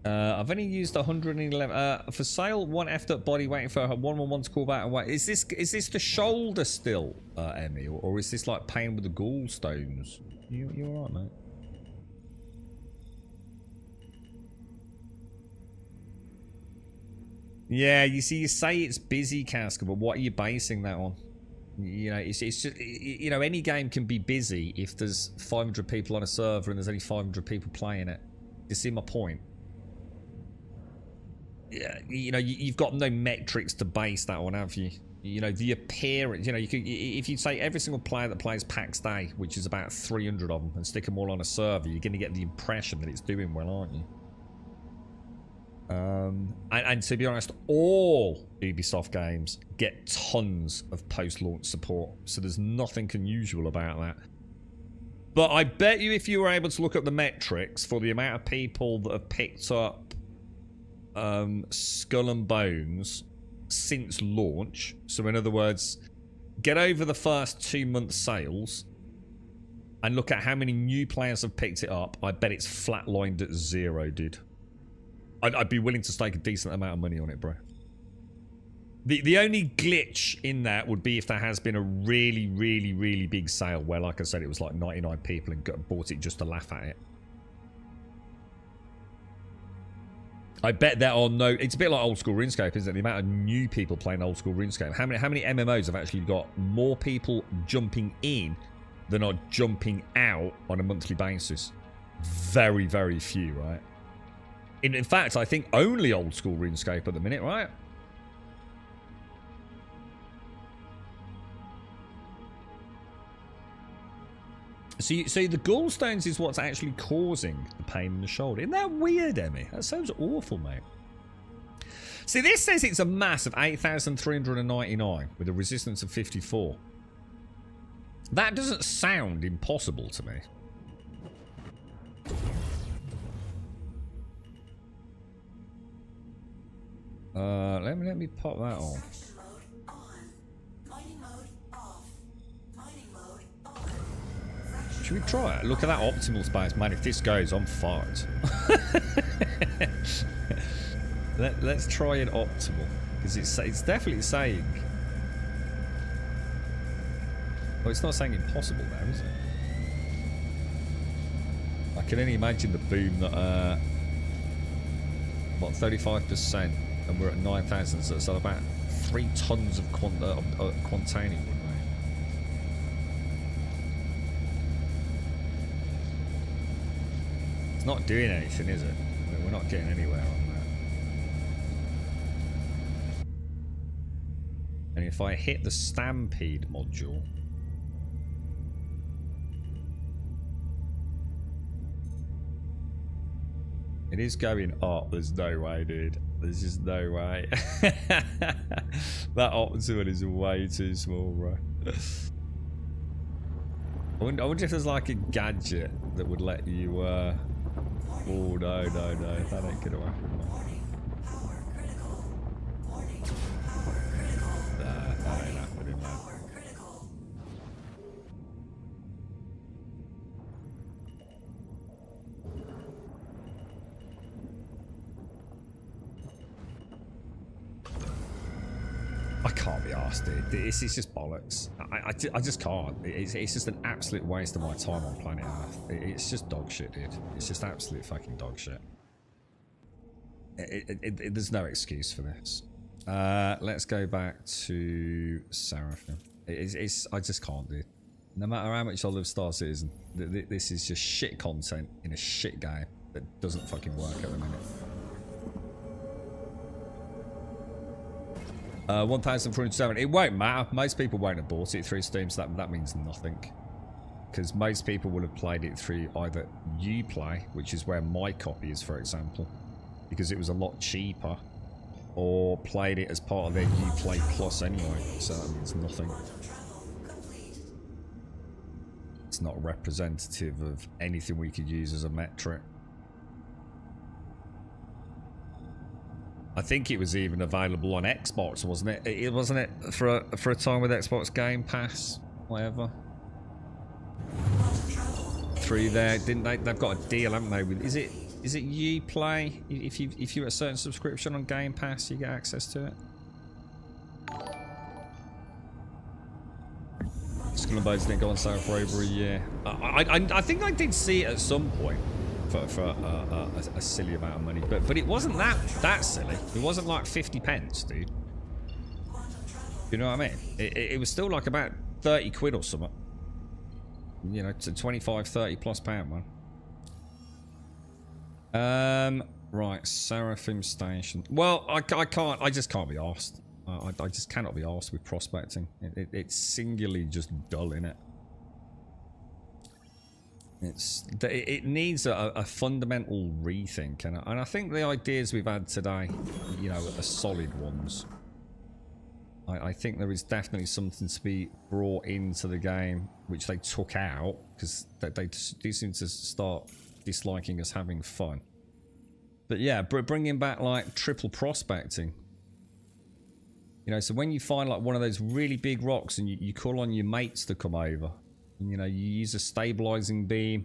I've only used 111 for sale. One effed up body waiting for 111 to call back and wait. Is this the shoulder still, Emmy, or is this like pain with the gallstones? You alright, mate? Yeah, you see, you say it's busy, Casca, but what are you basing that on? You know, it's just, you know, any game can be busy if there's 500 people on a server and there's only 500 people playing it. You see my point? Yeah, you know, you've got no metrics to base that on, have you? You know, the appearance, you know, you could, if you say every single player that plays PAX Day, which is about 300 of them, and stick them all on a server, you're going to get the impression that it's doing well, aren't you? And to be honest, all Ubisoft games get tons of post-launch support, so there's nothing unusual about that. But I bet you if you were able to look up the metrics for the amount of people that have picked up Skull and Bones since launch, so in other words, get over the first 2 months sales and look at how many new players have picked it up, I bet it's flatlined at 0, dude. I'd be willing to stake a decent amount of money on it, bro. The only glitch in that would be if there has been a really, really, really big sale where, like I said, it was like 99 people and bought it just to laugh at it. I bet there are no... It's a bit like old school RuneScape, isn't it? The amount of new people playing old school RuneScape. How many MMOs have actually got more people jumping in than are jumping out on a monthly basis? Very, very few, right? In fact, I think only old school RuneScape at the minute, right? So the gallstones is what's actually causing the pain in the shoulder. Isn't that weird, Emmy? That sounds awful, mate. See, this says it's a mass of 8,399 with a resistance of 54. That doesn't sound impossible to me. Let me pop that on. Should we try it? Look at that optimal space, man. If this goes, I'm fucked. Let's try it optimal, because it's definitely saying. Well, it's not saying impossible now, is it? I can only imagine the boom that, what, 35%, and we're at 9,000, so it's about 3 tons of quantanium. It's not doing anything, is it? We're not getting anywhere on that. And if I hit the Stampede module, it is going up. There's no way, dude. There's just no way. That optimal is way too small, bro. I wonder if there's like a gadget that would let you, oh, no, that ain't gonna happen, man. Nah, that ain't happening, man. I can't be arsed, dude. This is just bollocks. I just can't. It's just an absolute waste of my time on planet Earth. It's just dog shit, dude. It's just absolute fucking dog shit. There's no excuse for this. Let's go back to Seraphim. I just can't, dude. No matter how much I love Star Citizen, this is just shit content in a shit game that doesn't fucking work at the minute. 1,407. It won't matter. Most people won't have bought it through Steam, so that means nothing. Because most people will have played it through either Uplay, which is where my copy is, for example, because it was a lot cheaper, or played it as part of their Uplay Plus anyway, so that means nothing. It's not representative of anything we could use as a metric. I think it was even available on Xbox, wasn't it? It wasn't it for a time with Xbox Game Pass, whatever. Through there, didn't they? They've got a deal, haven't they? With is it Uplay? If you're a certain subscription on Game Pass, you get access to it. Skull and Bones didn't go on sale for over a year. I think I did see it at some point. For a silly amount of money, but it wasn't that silly. It wasn't like 50 pence, dude. You know what I mean? It was still like about 30 quid or something. You know, to 25, 30 plus pound, man. Right, Seraphim Station. Well, I just can't be arsed. I just cannot be arsed with prospecting. It's singularly just dull, innit? It needs a fundamental rethink, and I think the ideas we've had today, you know, are solid ones. I think there is definitely something to be brought into the game which they took out, because they do seem to start disliking us having fun. But yeah, bringing back like triple prospecting. You know, so when you find like one of those really big rocks and you call on your mates to come over, and, you know, you use a stabilizing beam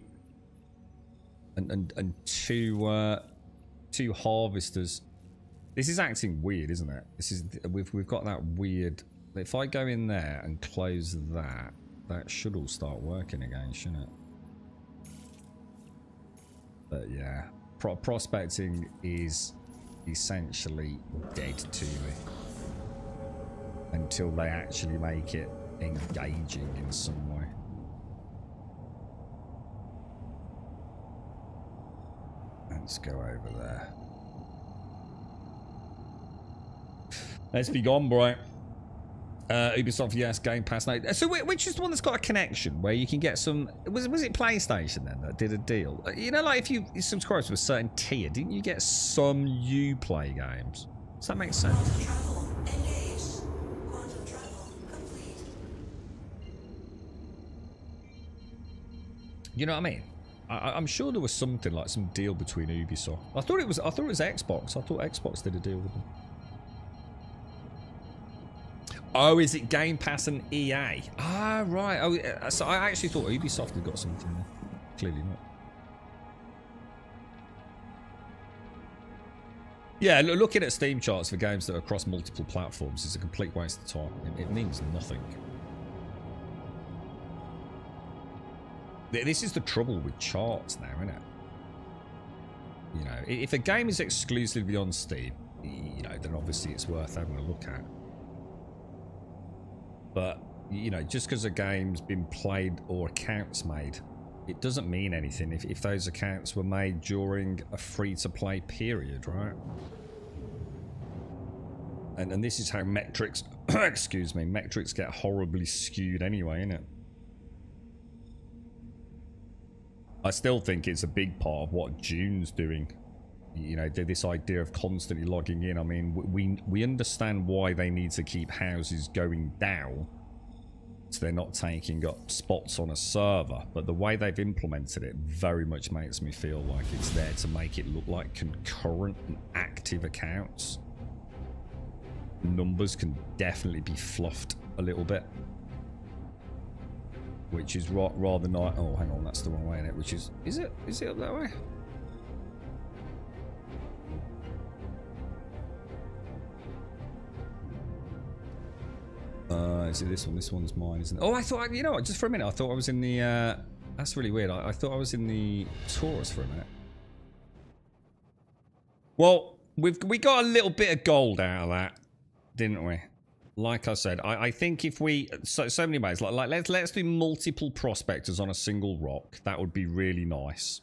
and two harvesters. This is acting weird, isn't it? This is we've got that weird. If I go in there and close that should all start working again, shouldn't it? But yeah, prospecting is essentially dead to me until they actually make it engaging in some way. Let's go over there. Let's be gone, bro. Ubisoft, yes. Game Pass, no. So which is the one that's got a connection where you can get some... Was it PlayStation then that did a deal? You know, like if you subscribe to a certain tier, didn't you get some Uplay games? Does that make sense? You know what I mean? I'm sure there was something like some deal between Ubisoft. I thought it was Xbox. I thought Xbox did a deal with them. Oh, is it Game Pass and EA? Ah, right. Oh, so I actually thought Ubisoft had got something there. Clearly not. Yeah, looking at Steam charts for games that are across multiple platforms is a complete waste of time. It means nothing. This is the trouble with charts now, isn't it? You know, if a game is exclusively on Steam, you know, then obviously it's worth having a look at. But, you know, just because a game's been played or accounts made, it doesn't mean anything if those accounts were made during a free-to-play period, right? And this is how metrics, excuse me, metrics get horribly skewed anyway, innit? I still think it's a big part of what June's doing. You know, this idea of constantly logging in. I mean, we understand why they need to keep houses going down, so they're not taking up spots on a server. But the way they've implemented it very much makes me feel like it's there to make it look like concurrent and active accounts. Numbers can definitely be fluffed a little bit, which is rather not. Oh, hang on, that's the wrong way in it. Which is it up that way? Is it this one? This one's mine, isn't it? Oh, I thought, you know what, just for a minute, I thought I was in the, that's really weird. I thought I was in the Taurus for a minute. Well, we got a little bit of gold out of that, didn't we? Like I said, I think if we, so many ways, like let's do multiple prospectors on a single rock. That would be really nice.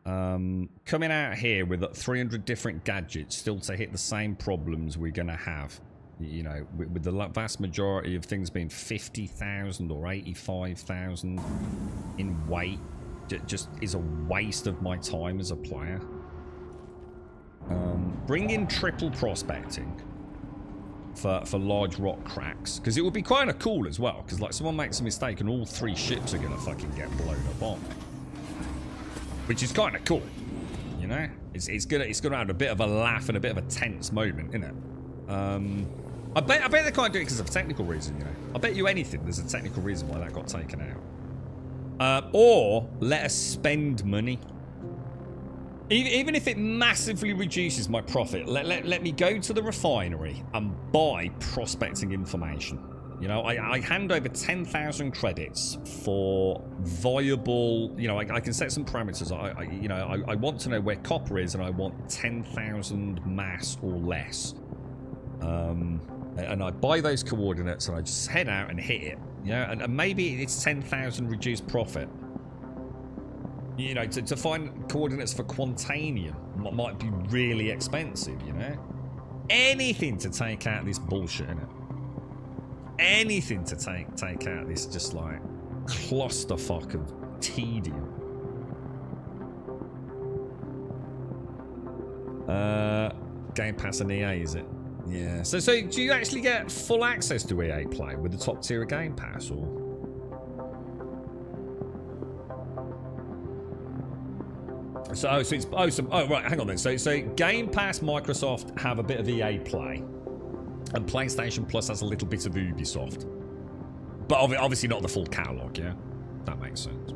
Coming out here with 300 different gadgets still to hit the same problems we're going to have. You know, with the vast majority of things being 50,000 or 85,000 in weight, just is a waste of my time as a player. Bring in triple prospecting for large rock cracks, because it would be kind of cool as well, because like someone makes a mistake and all 3 ships are going to fucking get blown up on me, which is kind of cool, you know. It's gonna have a bit of a laugh and a bit of a tense moment, isn't it? I bet they can't do it because of a technical reason, you know. I bet you anything there's a technical reason why that got taken out. Or let us spend money. Even if it massively reduces my profit, let me go to the refinery and buy prospecting information. You know, I hand over 10,000 credits for viable, you know, I can set some parameters. I want to know where copper is, and I want 10,000 mass or less. And I buy those coordinates and I just head out and hit it. You know, and maybe it's 10,000 reduced profit. You know, to find coordinates for Quantanium might be really expensive, you know? Anything to take out this bullshit, innit? Anything to take out this just like clusterfuck of tedium. Game Pass and EA, is it? Yeah. So do you actually get full access to EA Play with the top tier of Game Pass, or? Right, hang on then. So Game Pass, Microsoft have a bit of EA Play, and PlayStation Plus has a little bit of Ubisoft, but obviously not the full catalog. Yeah, that makes sense.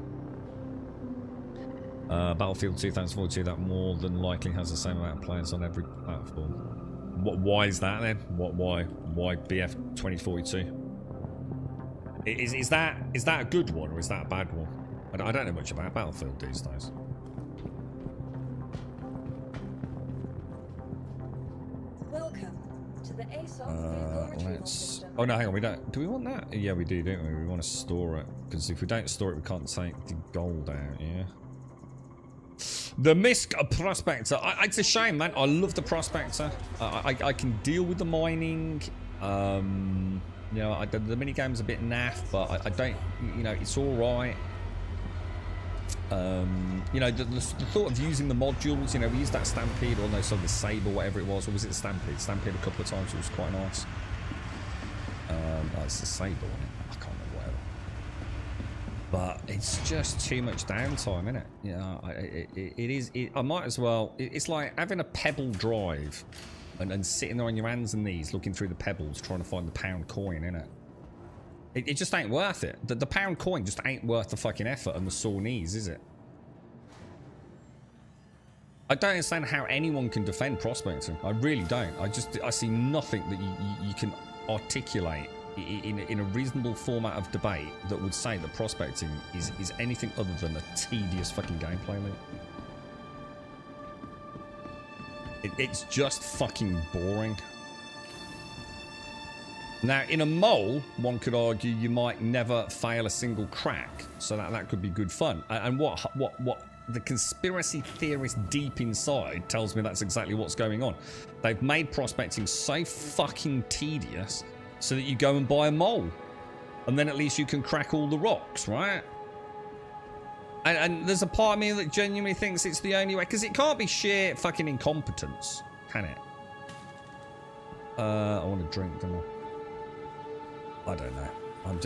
Battlefield 2042, that more than likely has the same amount of players on every platform. Why is that then? Why BF 2042? Is that a good one or is that a bad one? I don't know much about Battlefield these days. Welcome to the ASOS vehicle retrieval system. Oh no, hang on. We don't. Do we want that? Yeah, we do, don't we? We want to store it, because if we don't store it, we can't take the gold out. Yeah. The Misk Prospector. It's a shame, man. I love the Prospector. I can deal with the mining. You know, the minigame's a bit naff, but I don't. You know, it's all right. You know, the thought of using the modules. You know, we used that Stampede, or no, sorry, the Sable, whatever it was, or was it the Stampede? Stampede a couple of times. It was quite nice. Oh, it's the Sable, isn't it? I can't remember whatever. But it's just too much downtime, isn't it? You know, it is. I might as well. It's like having a pebble drive and sitting there on your hands and knees looking through the pebbles trying to find the pound coin, innit? It just ain't worth it. The pound coin just ain't worth the fucking effort and the sore knees, is it? I don't understand how anyone can defend prospecting. I really don't. I see nothing that you can articulate in a reasonable format of debate that would say that prospecting is anything other than a tedious fucking gameplay loop. It's just fucking boring. Now, in a mole, one could argue you might never fail a single crack, so that could be good fun. And what the conspiracy theorist deep inside tells me that's exactly what's going on. They've made prospecting so fucking tedious so that you go and buy a mole, and then at least you can crack all the rocks, right? And there's a part of me that genuinely thinks it's the only way, because it can't be sheer fucking incompetence, can it? I want to drink, don't I don't know.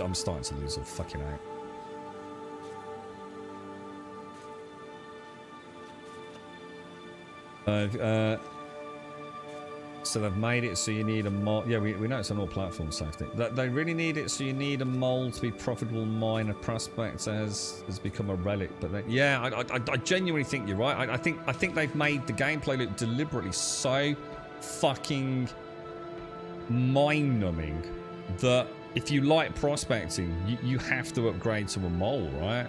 I'm starting to lose all fucking out. So they've made it so you need a mole. Yeah, we know it's on all platforms, safety. They really need it so you need a mole to be profitable mine. A prospect has become a relic. But yeah, I genuinely think you're right. I think they've made the gameplay loop deliberately so fucking mind-numbing that if you like prospecting, you have to upgrade to a mole, right?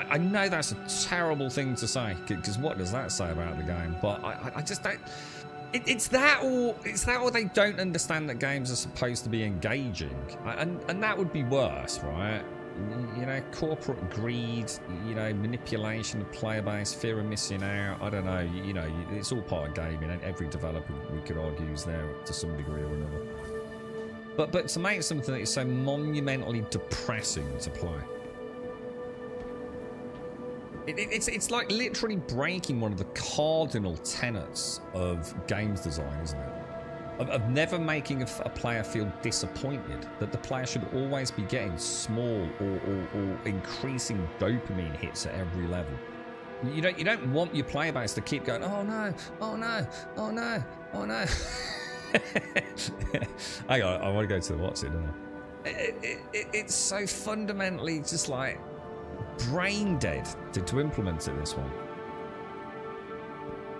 I know that's a terrible thing to say, because what does that say about the game? But I just don't. It's that or they don't understand that games are supposed to be engaging, and that would be worse, right? You know, corporate greed, you know, manipulation of player base, fear of missing out. I don't know. You know, it's all part of gaming, and every developer, we could argue, is there to some degree or another. But to make something that is so monumentally depressing to play. It's like literally breaking one of the cardinal tenets of games design, isn't it? Of never making a player feel disappointed, that the player should always be getting small or increasing dopamine hits at every level. You don't want your player base to keep going, oh no, oh no, oh no, oh no. Hang on, I want to go to the what's it, don't I? It's so fundamentally just like brain dead to implement it this one.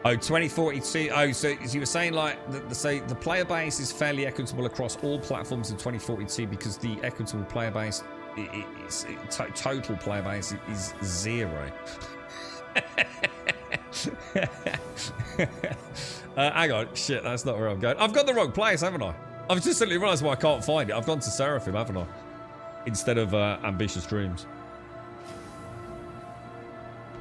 Oh, 2042. Oh, so you were saying like the player base is fairly equitable across all platforms in 2042 because the equitable player base, total player base is 0. Hang on, shit, that's not where I'm going. I've got the wrong place, haven't I? I've just suddenly realised why I can't find it. I've gone to Seraphim, haven't I? Instead of Ambitious Dreams.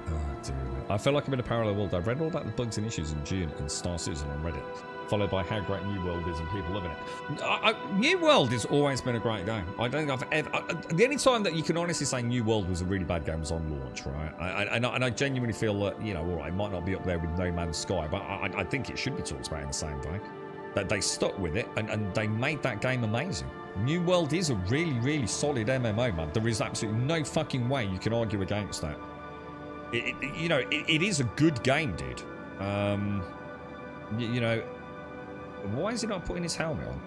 Oh, dear. I feel like I'm in a parallel world. I've read all about the bugs and issues in June and Star Citizen on Reddit, followed by how great New World is and people loving it. New World has always been a great game. I don't think I've ever... the only time that you can honestly say New World was a really bad game was on launch, right? And I genuinely feel that, you know, all right, it might not be up there with No Man's Sky, but I think it should be talked about in the same vein. That they stuck with it and they made that game amazing. New World is a really, really solid MMO, man. There is absolutely no fucking way you can argue against that. It is a good game, dude. You know, why is he not putting his helmet on?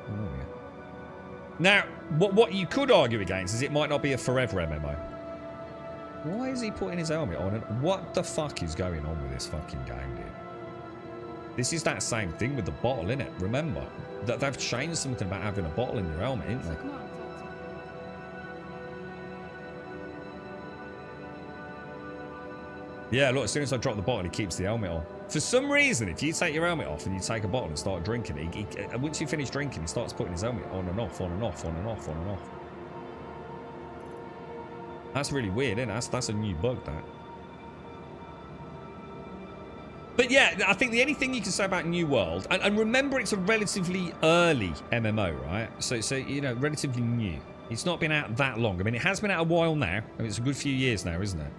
Oh, yeah. Now, what you could argue against is it might not be a forever MMO. Why is he putting his helmet on? And what the fuck is going on with this fucking game, dude? This is that same thing with the bottle, innit? Remember that they've changed something about having a bottle in your helmet, ain't they? Yeah, look, as soon as I drop the bottle, he keeps the helmet on. For some reason, if you take your helmet off and you take a bottle and start drinking, once you finish drinking, he starts putting his helmet on and off, on and off, on and off, on and off. That's really weird, isn't it? That's a new bug, that. But yeah, I think the only thing you can say about New World, and remember it's a relatively early MMO, right? So you know, relatively new. It's not been out that long. I mean, it has been out a while now. I mean, it's a good few years now, isn't it?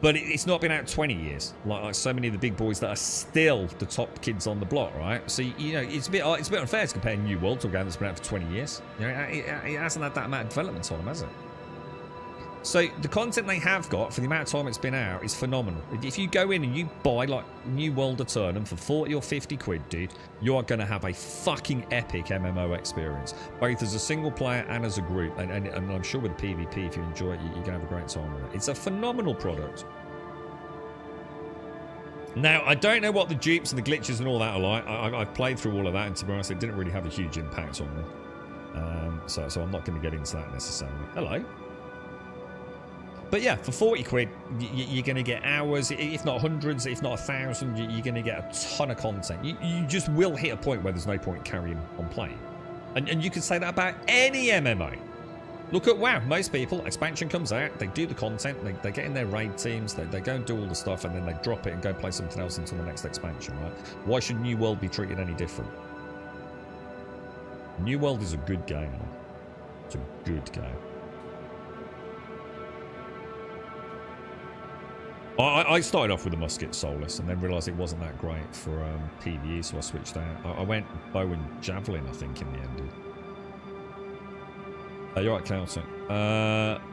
But it's not been out 20 years, like so many of the big boys that are still the top kids on the block, right? So, you know, it's a bit unfair to compare New World to a game that's been out for 20 years. You know, it hasn't had that amount of development on them, has it? So the content they have got for the amount of time it's been out is phenomenal. If you go in and you buy like New World Eternum for 40 or 50 quid, dude, you are going to have a fucking epic MMO experience, both as a single player and as a group. And I'm sure with PvP, if you enjoy it, you're going to have a great time with it. It's a phenomenal product. Now, I don't know what the dupes and the glitches and all that are like. I've played through all of that, and to be honest, it didn't really have a huge impact on me. So I'm not going to get into that necessarily. Hello. But yeah, for 40 quid, you're going to get hours, if not hundreds, if not 1,000. You're going to get a ton of content. You just will hit a point where there's no point carrying on playing. And you can say that about any MMO. Look at WoW. Most people, expansion comes out, they do the content, they get in their raid teams, they go and do all the stuff, and then they drop it and go play something else until the next expansion, right? Why should New World be treated any different? New World is a good game, man. It's a good game. I started off with the musket soulless and then realised it wasn't that great for PvE, so I switched out. I went bow and javelin, I think, in the end. You're right, Chaotic.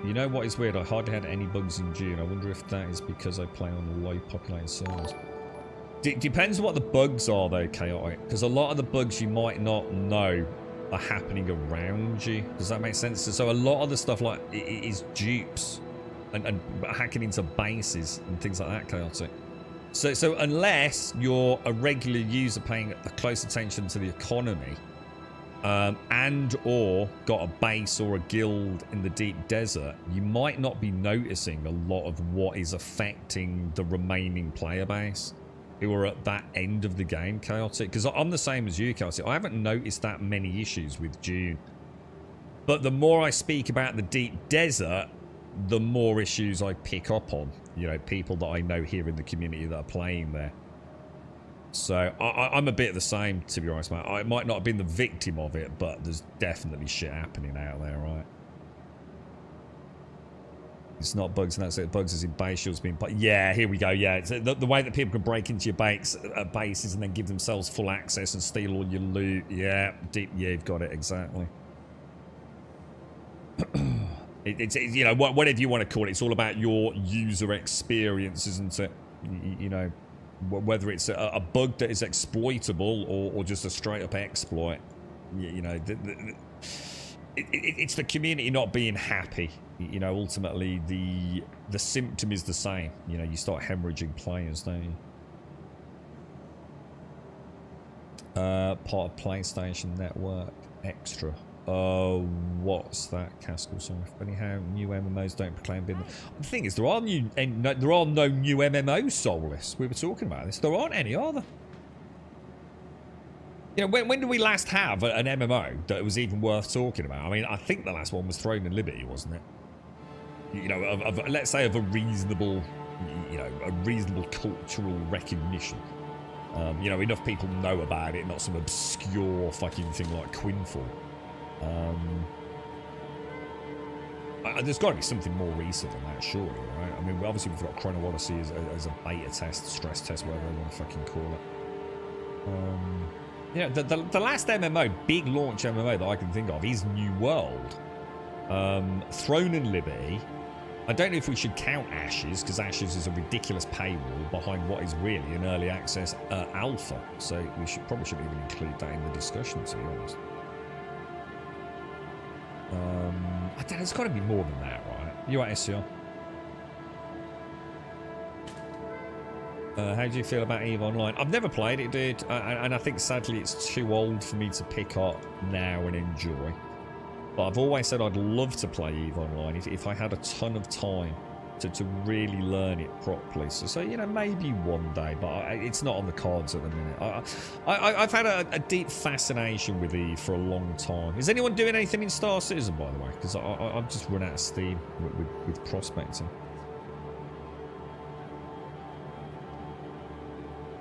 You know what is weird? I hardly had any bugs in June. I wonder if that is because I play on low populated servers. Depends what the bugs are, though, Chaotic. Because a lot of the bugs you might not know are happening around you. Does that make sense? So a lot of the stuff like is dupes. And hacking into bases and things like that, Chaotic. So unless you're a regular user paying close attention to the economy, and or got a base or a guild in the deep desert, you might not be noticing a lot of what is affecting the remaining player base who are at that end of the game, Chaotic. Because I'm the same as you, Chaotic. I haven't noticed that many issues with June. But the more I speak about the deep desert, the more issues I pick up on, you know, people that I know here in the community that are playing there. So I'm a bit the same, to be honest, man. I might not have been the victim of it, but there's definitely shit happening out there, right? It's not bugs, and that's it. Bugs is in base shields being... Yeah, here we go, yeah. It's the way that people can break into your bases and then give themselves full access and steal all your loot. Yeah, deep. Yeah, you've got it, exactly. It's you know, whatever you want to call it, it's all about your user experience, isn't it? You know, whether it's a bug that is exploitable or just a straight up exploit. You know, it's the community not being happy. You know, ultimately the symptom is the same. You know, you start hemorrhaging players, don't you? Part of PlayStation Network Extra. What's that, Cascal? Sorry. Funny how new MMOs don't proclaim being... The thing is, there are no new MMOs soulless. We were talking about this. There aren't any, are there? You know, when did we last have an MMO that was even worth talking about? I mean, I think the last one was Throne and Liberty, wasn't it? You know, let's say of a reasonable, you know, a reasonable cultural recognition. You know, enough people know about it, not some obscure fucking thing like Quinfall. There's got to be something more recent than that, surely, right? I mean, obviously we've got Chrono Odyssey as a beta test, stress test, whatever you want to fucking call it. Yeah, the last MMO, big launch MMO that I can think of is New World. Throne and Liberty. I don't know if we should count Ashes, because Ashes is a ridiculous paywall behind what is really an early access alpha. So we probably shouldn't even include that in the discussion, to be honest. I don't know, it's got to be more than that, right? You right, SCR? How do you feel about EVE Online? I've never played it, dude, and I think sadly it's too old for me to pick up now and enjoy. But I've always said I'd love to play EVE Online if I had a ton of time to really learn it properly. So you know, maybe one day, but it's not on the cards at the minute. I've had a deep fascination with EVE for a long time. Is anyone doing anything in Star Citizen, by the way? Because I've just run out of steam with prospecting.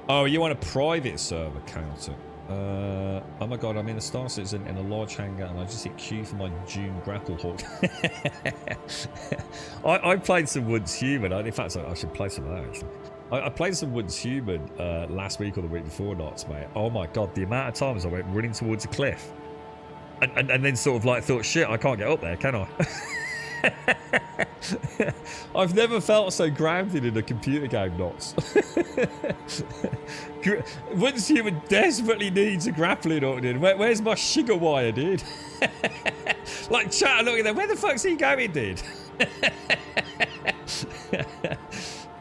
Oh, you want a private server counter? Oh my god, I'm in a Star Citizen in a large hangar and I just hit Q for my June grapple hook. I played some Woods Human. In fact, I should play some of that actually. I played some Woods Human last week or the week before, Knots, mate. Oh my god, the amount of times I went running towards a cliff and then sort of like thought, shit, I can't get up there, can I? I've never felt so grounded in a computer game, Knots. Once Human desperately needs a grappling hook, dude. Where's my sugar wire, dude? Like, chat, look at that. Where the fuck's he going, dude?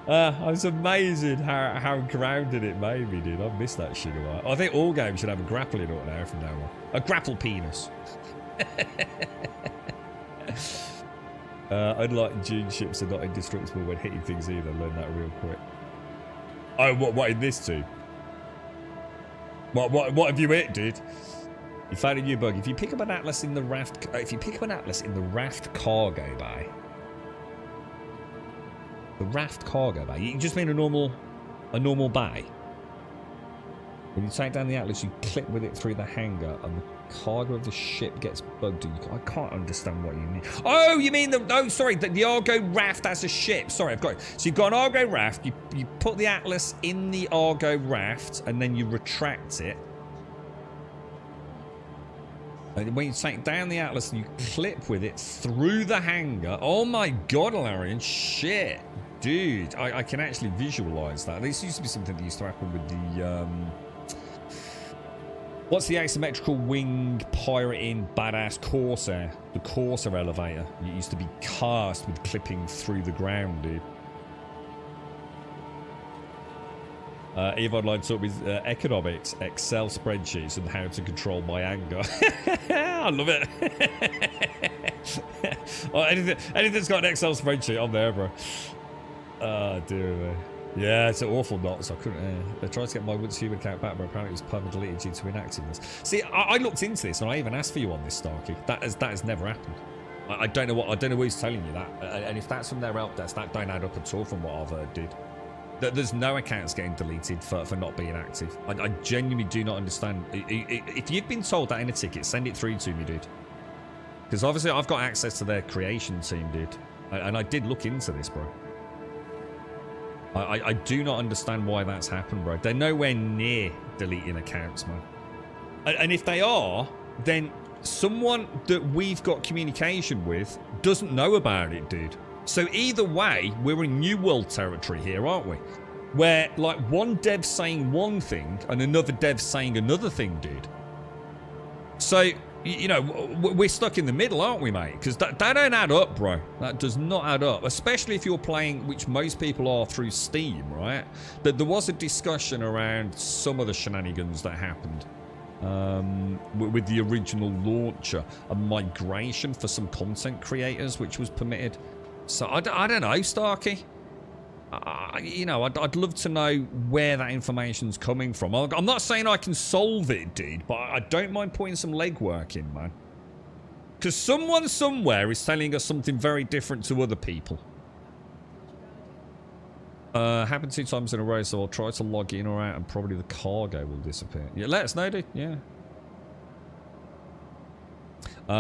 I was amazing how grounded it made me, dude. I missed that sugar wire. I think all games should have a grappling hook now from now on. A grapple penis. Unlike dune ships are not indestructible when hitting things either. Learn that real quick. Oh, what in this too? What have you hit, dude? You found a new bug. If you pick up an atlas in the raft, cargo bay, you just mean a normal bay. When you take down the atlas, you clip with it through the hangar, and the cargo of the ship gets bugged. And I can't understand what you mean. Oh, you mean the Argo raft as a ship. Sorry, I've got it. So you've got an Argo raft. You put the atlas in the Argo raft, and then you retract it. And when you take down the atlas and you clip with it through the hangar. Oh my god, Larian, shit. Dude, I can actually visualize that. This used to be something that used to happen with the what's the asymmetrical wing pirate in Badass Corsair? The Corsair elevator. It used to be cast with clipping through the ground, dude. Eve Online taught me economics, Excel spreadsheets, and how to control my anger. I love it. Oh, anything's got an Excel spreadsheet on there, bro. Oh, dear me. Yeah, it's an awful knots. I couldn't. I tried to get my Once Human account back, but apparently it was permanently deleted due to inactiveness. See, I looked into this, and I even asked for you on this, Starkey. That has never happened. I don't know who's telling you that. And if that's from their help desk, that don't add up at all from what I've heard, dude. There's no accounts getting deleted for not being active. I genuinely do not understand. If you've been told that in a ticket, send it through to me, dude. Because obviously I've got access to their creation team, dude. And I did look into this, bro. I do not understand why that's happened, bro. They're nowhere near deleting accounts, man. And if they are, then someone that we've got communication with doesn't know about it, dude. So either way, we're in New World territory here, aren't we? Where, like, one dev's saying one thing and another dev's saying another thing, dude. So, you know, we're stuck in the middle, aren't we, mate? Because that don't add up, bro. That does not add up. Especially if you're playing, which most people are, through Steam, right? That there was a discussion around some of the shenanigans that happened. With the original launcher. A migration for some content creators, which was permitted. So, I don't know, Starkey. You know, I'd love to know where that information's coming from. I'm not saying I can solve it, dude, but I don't mind putting some legwork in, man. Because someone somewhere is telling us something very different to other people. Happened 2 times in a row, so I'll try to log in or out and probably the cargo will disappear. Yeah, let us know, dude. Yeah.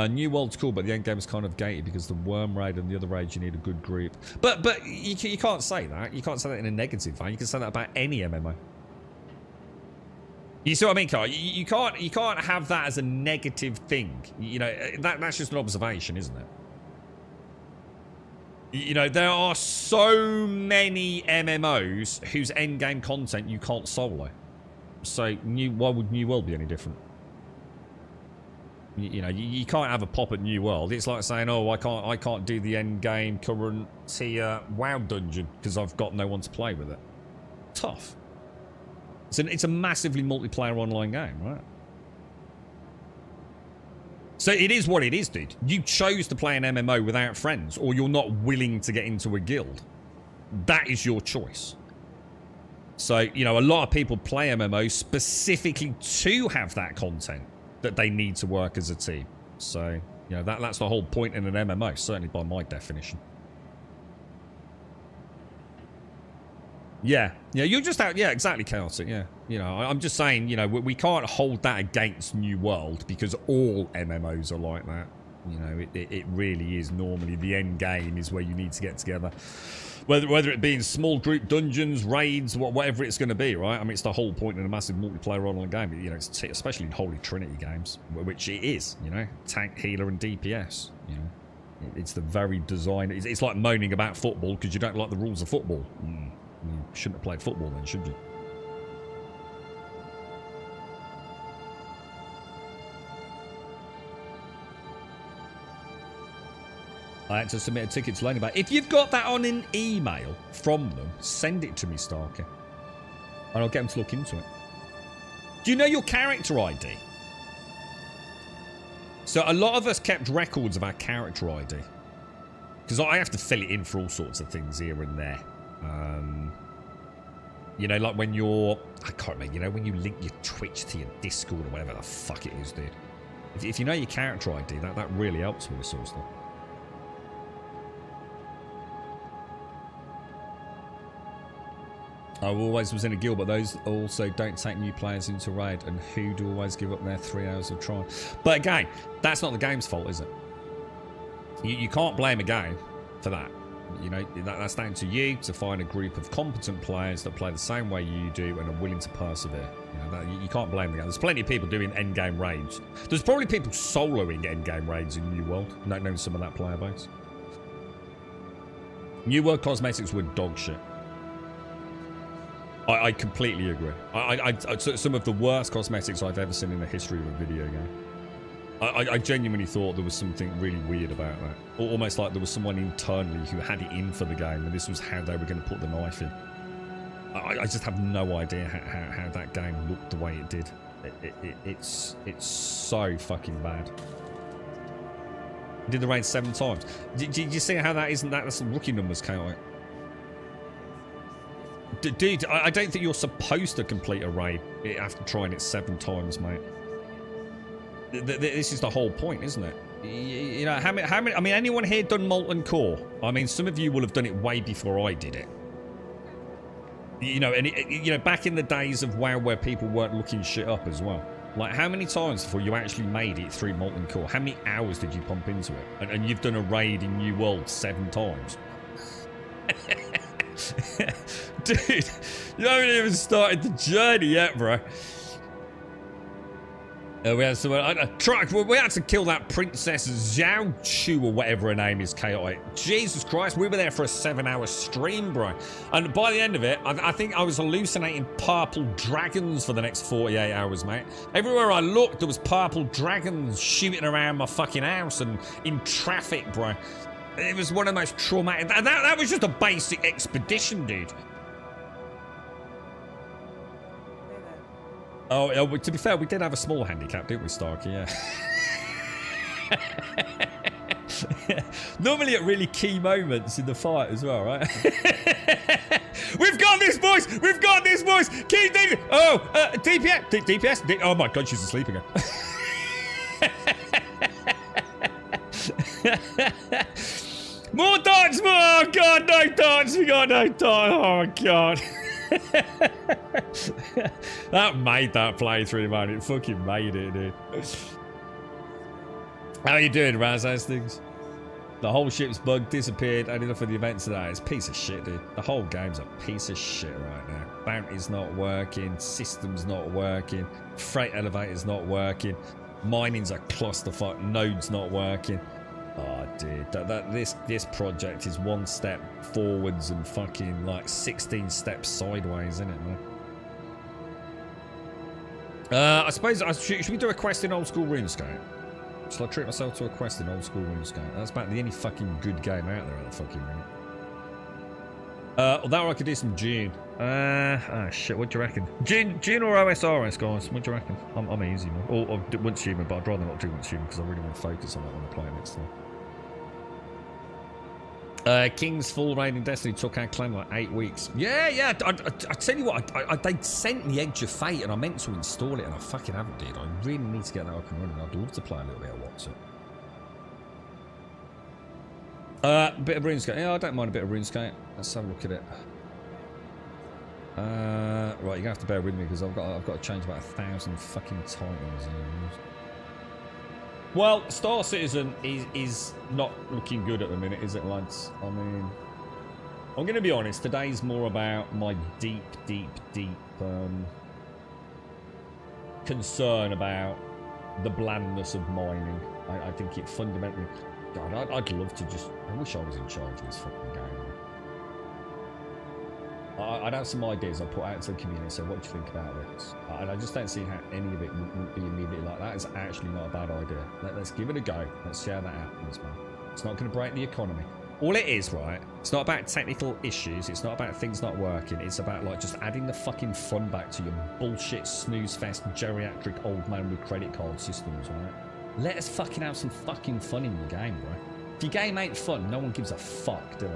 New World's cool, but the end game is kind of gated because the worm raid and the other raids you need a good group. But you can't say that. You can't say that in a negative way. You can say that about any MMO. You see what I mean, Carl? You can't have that as a negative thing. You know, that's just an observation, isn't it? You know, there are so many MMOs whose end game content you can't solo. So why would New World be any different? You know, you can't have a pop at New World. It's like saying, oh, I can't do the end game current tier WoW dungeon because I've got no one to play with it. Tough. It's a massively multiplayer online game, right? So it is what it is, dude. You chose to play an MMO without friends, or you're not willing to get into a guild. That is your choice. So, you know, a lot of people play MMOs specifically to have that content that they need to work as a team. So, you know, that's the whole point in an MMO, certainly by my definition. Yeah, you're just out. Yeah, exactly, Chaotic. Yeah, you know, I'm just saying, you know, we can't hold that against New World because all MMOs are like that. You know, it really is normally the end game is where you need to get together. Whether it be in small group dungeons, raids, whatever it's going to be, right? I mean, it's the whole point in a massive multiplayer online game. You know, it's especially in Holy Trinity games, which it is. You know, tank, healer, and DPS. You know, it's the very design. It's like moaning about football because you don't like the rules of football. You shouldn't have played football then, should you? I had to submit a ticket to learn about it. If you've got that on an email from them, send it to me, Starker. And I'll get them to look into it. Do you know your character ID? So a lot of us kept records of our character ID. Because I have to fill it in for all sorts of things here and there. You know, like when you're... I can't remember, you know, when you link your Twitch to your Discord or whatever the fuck it is, dude. If you know your character ID, that really helps with this sort of stuff. I always was in a guild, but those also don't take new players into raid, and who do always give up their 3 hours of trial. But again, that's not the game's fault, is it? You can't blame a game for that. You know, that's down to you to find a group of competent players that play the same way you do and are willing to persevere. You know, you can't blame the game. There's plenty of people doing endgame raids. There's probably people soloing endgame raids in New World, not knowing some of that player base. New World cosmetics were dog shit. I completely agree. Some of the worst cosmetics I've ever seen in the history of a video game. I genuinely thought there was something really weird about that. Almost like there was someone internally who had it in for the game, and this was how they were going to put the knife in. I just have no idea how that game looked the way it did. It's so fucking bad. Did the raid 7 times. Did you see how that isn't that? That's some rookie numbers, chaotic. Dude, I don't think you're supposed to complete a raid after trying it 7 times, mate. This is the whole point, isn't it? You know, how many? I mean, anyone here done Molten Core? I mean, some of you will have done it way before I did it. You know, and you know, back in the days of WoW where people weren't looking shit up as well. Like, how many times before you actually made it through Molten Core? How many hours did you pump into it? And you've done a raid in New World 7 times. Dude, you haven't even started the journey yet, bro. We had we had to kill that Princess Zhao Chu or whatever her name is, chaotic. Jesus Christ, we were there for a 7-hour stream, bro. And by the end of it, I think I was hallucinating purple dragons for the next 48 hours, mate. Everywhere I looked, there was purple dragons shooting around my fucking house and in traffic, bro. It was one of the most traumatic... That was just a basic expedition, dude. Oh, to be fair, we did have a small handicap, didn't we, Starkey? Yeah. Normally at really key moments in the fight as well, right? We've got this, boys! We've got this, boys! Keep DPS! Oh, DPS! DPS! Oh my god, she's asleep again. More darts! More! Oh god, no darts! We got no darts! Oh my god. That made that playthrough, man. It fucking made it, dude. How you doing, Raz? How's things? The whole ship's bug disappeared. Had enough of the event today. It's a piece of shit, dude. The whole game's a piece of shit right now. Bounty's not working. System's not working. Freight elevator's not working. Mining's a clusterfuck. Node's not working. Oh, dude, this project is 1 step forwards and fucking like 16 steps sideways, isn't it, man? I suppose should we do a quest in old school RuneScape? Shall I treat myself to a quest in old school RuneScape? That's about the only fucking good game out there at the fucking minute. That or I could do some June. Oh shit, what do you reckon? June or OSRS, guys? What do you reckon? I'm easy, man. Or once human, but I'd rather not do once human because I really want to focus on that when I play it next time. King's full raid in Destiny took our claim like 8 weeks. Yeah. I tell you what, they sent the Edge of Fate and I meant to install it and I fucking haven't did. I really need to get that up and running. I'd love to play a little bit of Watson. Bit of RuneScape. Yeah, I don't mind a bit of RuneScape. Let's have a look at it. Right, you're gonna have to bear with me because I've got to change about 1,000 fucking titles. Well, Star Citizen is not looking good at the minute, is it, lads? I mean, I'm going to be honest. Today's more about my deep concern about the blandness of mining. I think it fundamentally... God, I'd love to just... I wish I was in charge of this fucking game. I'd have some ideas I'd put out to the community and say, what do you think about this? And I just don't see how any of it would be immediately like that. It's actually not a bad idea. Let's give it a go. Let's see how that happens, man. It's not going to break the economy. All it is, right? It's not about technical issues. It's not about things not working. It's about, like, just adding the fucking fun back to your bullshit snooze fest geriatric old man with credit card systems, right? Let us fucking have some fucking fun in your game, bro. If your game ain't fun, no one gives a fuck, do they?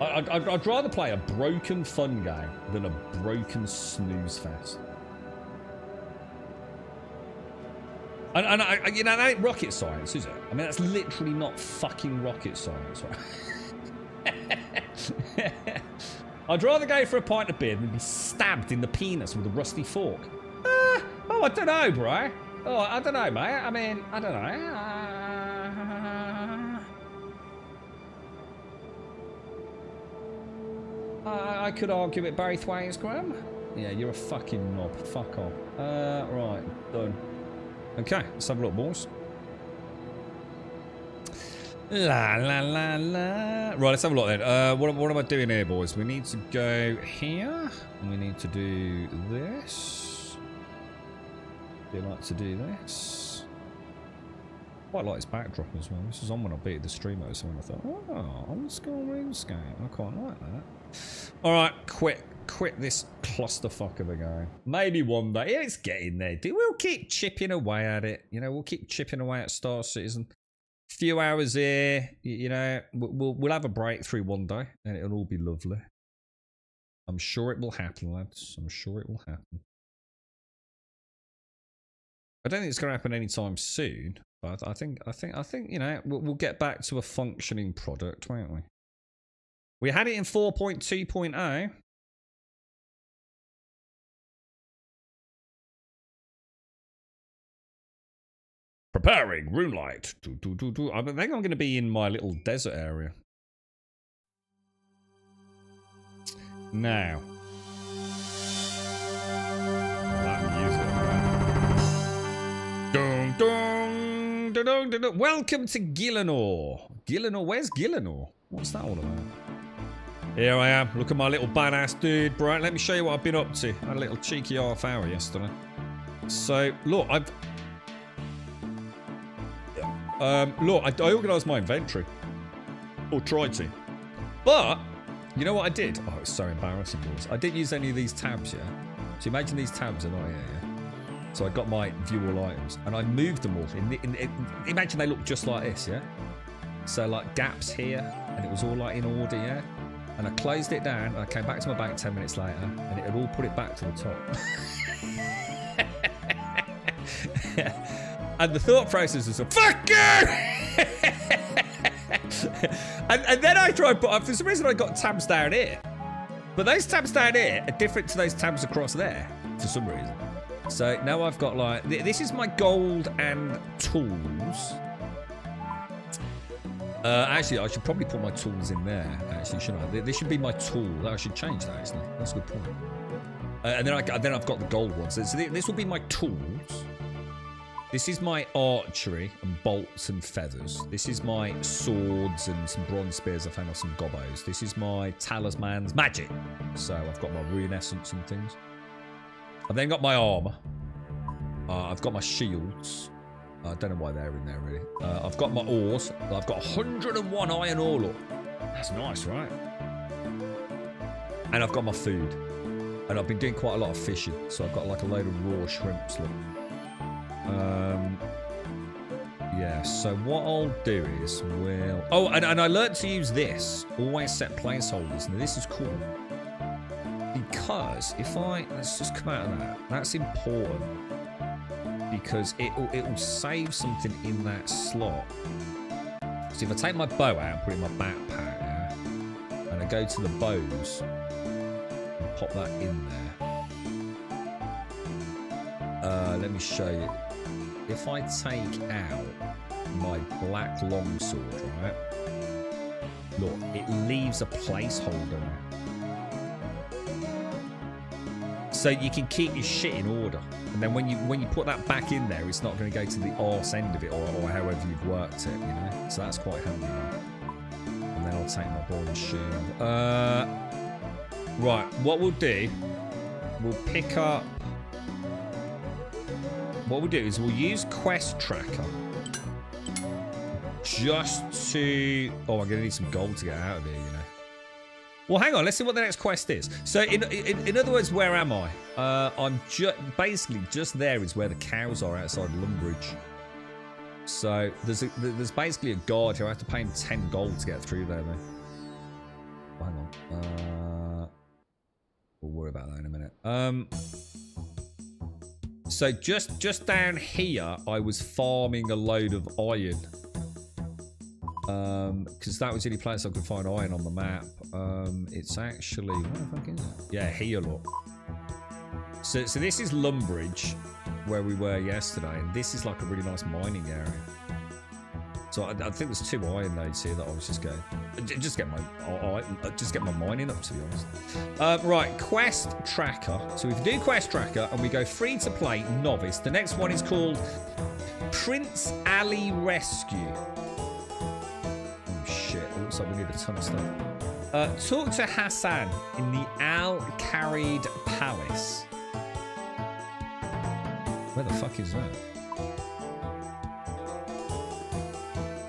I'd rather play a broken fun game than a broken snooze fest. And you know, that ain't rocket science, is it? I mean, that's literally not fucking rocket science, right? I'd rather go for a pint of beer than be stabbed in the penis with a rusty fork. Oh, I don't know, bro. Oh, I don't know, mate. I mean, I don't know. I could argue it both ways, Graham. Yeah, you're a fucking knob. Fuck off. Right, done. Okay, let's have a look, boys. La la la la. Right, let's have a look then. What am I doing here, boys? We need to go here. And we need to do this. Do you like to do this? Quite like this backdrop as well. This is on when I beat the streamer, so when I thought, oh, old school RuneScape. I quite like that. Alright, quit this clusterfuck of a game. Maybe one day. Yeah, it's getting there, dude. We'll keep chipping away at it. You know, we'll keep chipping away at Star Citizen. A few hours here, you know, we'll have a breakthrough one day, and it'll all be lovely. I'm sure it will happen, lads. I'm sure it will happen. I don't think it's going to happen anytime soon, but I think you know, we'll get back to a functioning product, won't we? We had it in 4.2.0. Preparing Runelight. I think I'm going to be in my little desert area. Now. That music. Dun, dun, dun, dun, dun, dun. Welcome to Gielinor. Gielinor? Where's Gielinor? What's that all about? Here I am. Look at my little badass dude, bro. Let me show you what I've been up to. I had a little cheeky half hour yesterday. So, look, I organised my inventory. Or tried to. But, you know what I did? Oh, it's so embarrassing, boys. I didn't use any of these tabs, yeah? So imagine these tabs are not here, yeah? So I got my view all items, and I moved them all. Imagine they look just like this, yeah? So, like, gaps here, and it was all, like, in order, yeah? And I closed it down, and I came back to my bank 10 minutes later, and it had all put it back to the top. And the thought process was, fuck you! and then I tried, but for some reason I got tabs down here. But those tabs down here are different to those tabs across there, for some reason. So now I've got like, this is my gold and tools. Actually, I should probably put my tools in there, actually, shouldn't I? This should be my tool. I should change that, actually. That's a good point. And then I've got the gold ones. So this will be my tools. This is my archery and bolts and feathers. This is my swords and some bronze spears I found off some gobbos. This is my talismans, magic. So I've got my rune essence and things. I've then got my armor. I've got my shields. I don't know why they're in there, really. I've got my ores. I've got 101 iron ore. Look. That's nice, right? And I've got my food. And I've been doing quite a lot of fishing. So I've got like a load of raw shrimps, look. Yeah, so what I'll do is we'll... Oh, and I learned to use this. Always set placeholders. Now, this is cool. Because if I... Let's just come out of that. That's important. Because it will save something in that slot. So if I take my bow out and put it in my backpack, yeah, and I go to the bows, and pop that in there. Let me show you. If I take out my black longsword, right? Look, it leaves a placeholder. So you can keep your shit in order. And then when you put that back in there, it's not going to go to the arse end of it or however you've worked it, you know? So that's quite handy. And then I'll take my bronze shield. Right, what we'll do, we'll pick up... What we'll do is we'll use Quest Tracker just to... Oh, I'm going to need some gold to get out of here, you know. Well, hang on. Let's see what the next quest is. So, in other words, where am I? I'm basically just there is where the cows are outside Lumbridge. So, there's basically a guard who I have to pay him 10 gold to get through there, though. Hang on. We'll worry about that in a minute. So, just down here, I was farming a load of iron. Because that was the only place I could find iron on the map. It's actually... Where the fuck is it? Yeah, here, look. So this is Lumbridge, where we were yesterday, and this is like a really nice mining area. So I think there's 2 iron nodes here that I was just going... Just get my mining up, to be honest. Right, quest tracker. So if we do quest tracker, and we go free to play novice, the next one is called Prince Ali Rescue. So we need a ton of stuff. Talk to Hassan in the Al-Kharid Palace. Where the fuck is that?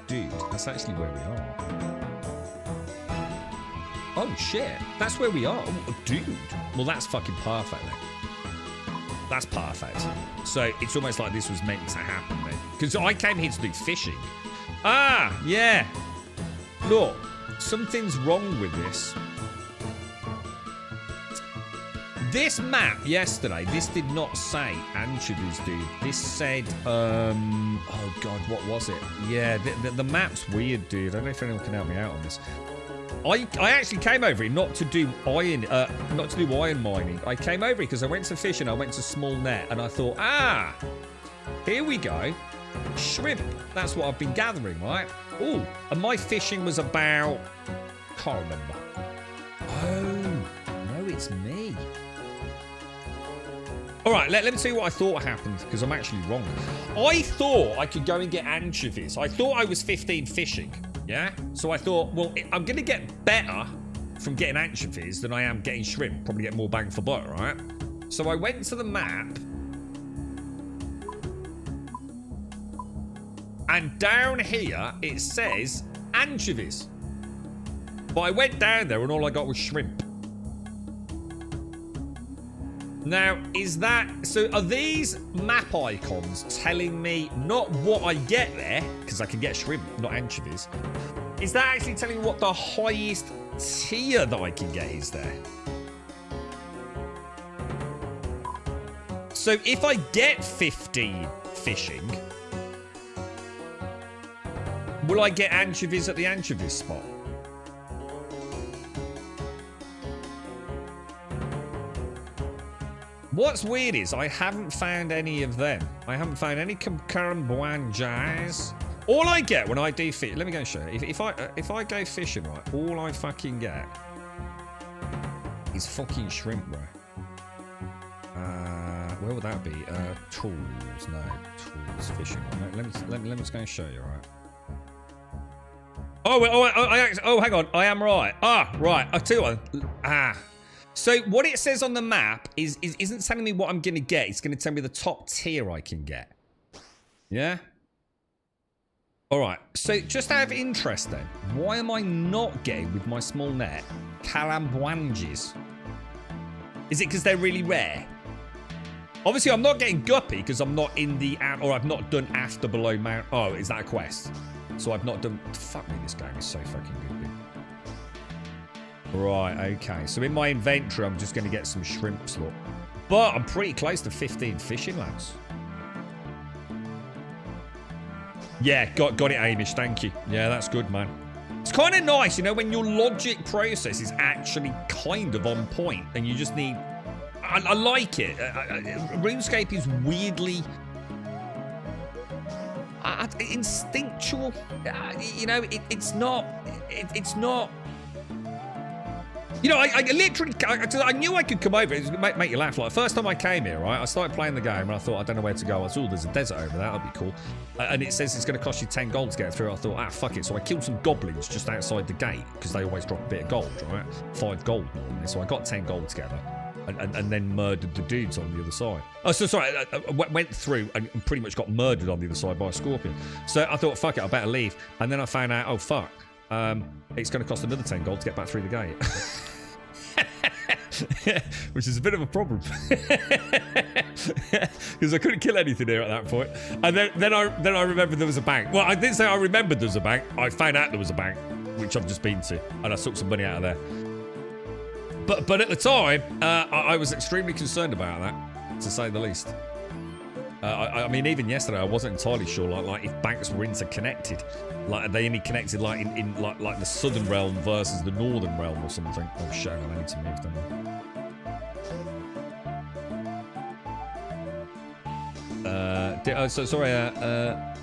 Dude, that's actually where we are. Oh shit, that's where we are. Oh, dude. Well, that's fucking perfect then. That's perfect. So it's almost like this was meant to happen then. Because I came here to do fishing. Ah, yeah. Look, something's wrong with this. This map yesterday, this did not say anchovies, dude. This said, oh god, what was it? Yeah, the map's weird, dude. I don't know if anyone can help me out on this. I actually came over here not to do iron mining. I came over here because I went to fishing. I went to small net, and I thought, here we go. Shrimp. That's what I've been gathering, right? Oh, and my fishing was about... Can't remember. Oh, no, it's me. All right, let me tell you what I thought happened, because I'm actually wrong. I thought I could go and get anchovies. I thought I was 15 fishing, yeah? So I thought, well, I'm going to get better from getting anchovies than I am getting shrimp. Probably get more bang for buck, right? So I went to the map... And down here, it says anchovies. But I went down there and all I got was shrimp. Now, is that... So are these map icons telling me not what I get there, because I can get shrimp, not anchovies. Is that actually telling me what the highest tier that I can get is there? So if I get 15 fishing... Will I get anchovies at the anchovies spot? What's weird is I haven't found any of them. I haven't found any Karambuanjas. All I get when I do fish... Let me go and show you. If I go fishing, right, all I fucking get is fucking shrimp, bro. Where would that be? Tools. No. Tools. Fishing. Let me just go and show you, right? Oh, hang on. I am right. Right. I'll tell you what. So what it says on the map isn't telling me what I'm going to get. It's going to tell me the top tier I can get. Yeah? All right. So just out of interest then, why am I not getting with my small net Kalambuanjis? Is it because they're really rare? Obviously, I'm not getting guppy because I'm not in the... Or I've not done after below mount... Oh, is that a quest? So I've not done... Fuck me, this game is so fucking good, dude. Right, okay. So in my inventory, I'm just going to get some shrimps, look. But I'm pretty close to 15 fishing, lads. Yeah, got it, Amish. Thank you. Yeah, that's good, man. It's kind of nice, you know, when your logic process is actually kind of on point and you just need... I like it. RuneScape is weirdly... instinctual. You know, it's not... It's not... You know, I literally... I knew I could come over. It would make you laugh. Like, first time I came here, right, I started playing the game and I thought, I don't know where to go. I thought, there's a desert over there. That'd be cool. And it says it's going to cost you 10 gold to get through. I thought, fuck it. So I killed some goblins just outside the gate because they always drop a bit of gold, right? 5 gold normally. So I got 10 gold together. And then murdered the dudes on the other side. Oh, so sorry, I went through and pretty much got murdered on the other side by a scorpion. So I thought, fuck it, I better leave. And then I found out, oh, fuck, it's going to cost another 10 gold to get back through the gate. Which is a bit of a problem. Because I couldn't kill anything here at that point. And then I remembered there was a bank. Well, I didn't say I remembered there was a bank. I found out there was a bank, which I've just been to. And I took some money out of there. But at the time, I was extremely concerned about that, to say the least. I mean, even yesterday, I wasn't entirely sure, like if banks were interconnected. Like, are they only connected, like, in like the southern realm versus the northern realm or something? Oh, shit, I need to move them. Sorry, I'd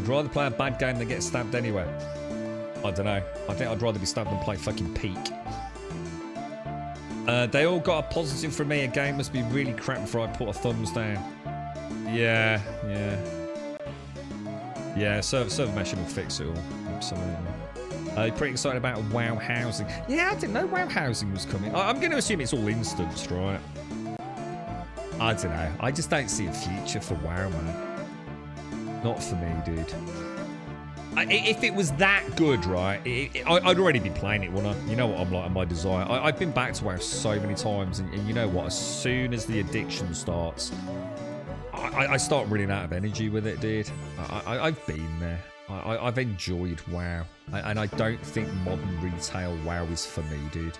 rather play a bad game than get stabbed anyway. I don't know. I think I'd rather be stabbed than play fucking Peak. They all got a positive from me. A game must be really crap before I put a thumbs down. Yeah. Yeah, server meshing will fix it all. Absolutely. Pretty excited about WoW housing. Yeah, I didn't know WoW housing was coming. I'm going to assume it's all instanced, right? I don't know. I just don't see a future for WoW, man. Not for me, dude. If it was that good, right, I'd already be playing it, wouldn't I? You know what I'm like and my desire. I've been back to WoW so many times, and you know what? As soon as the addiction starts, I start running out of energy with it, dude. I've been there. I've enjoyed WoW, and I don't think modern retail WoW is for me, dude.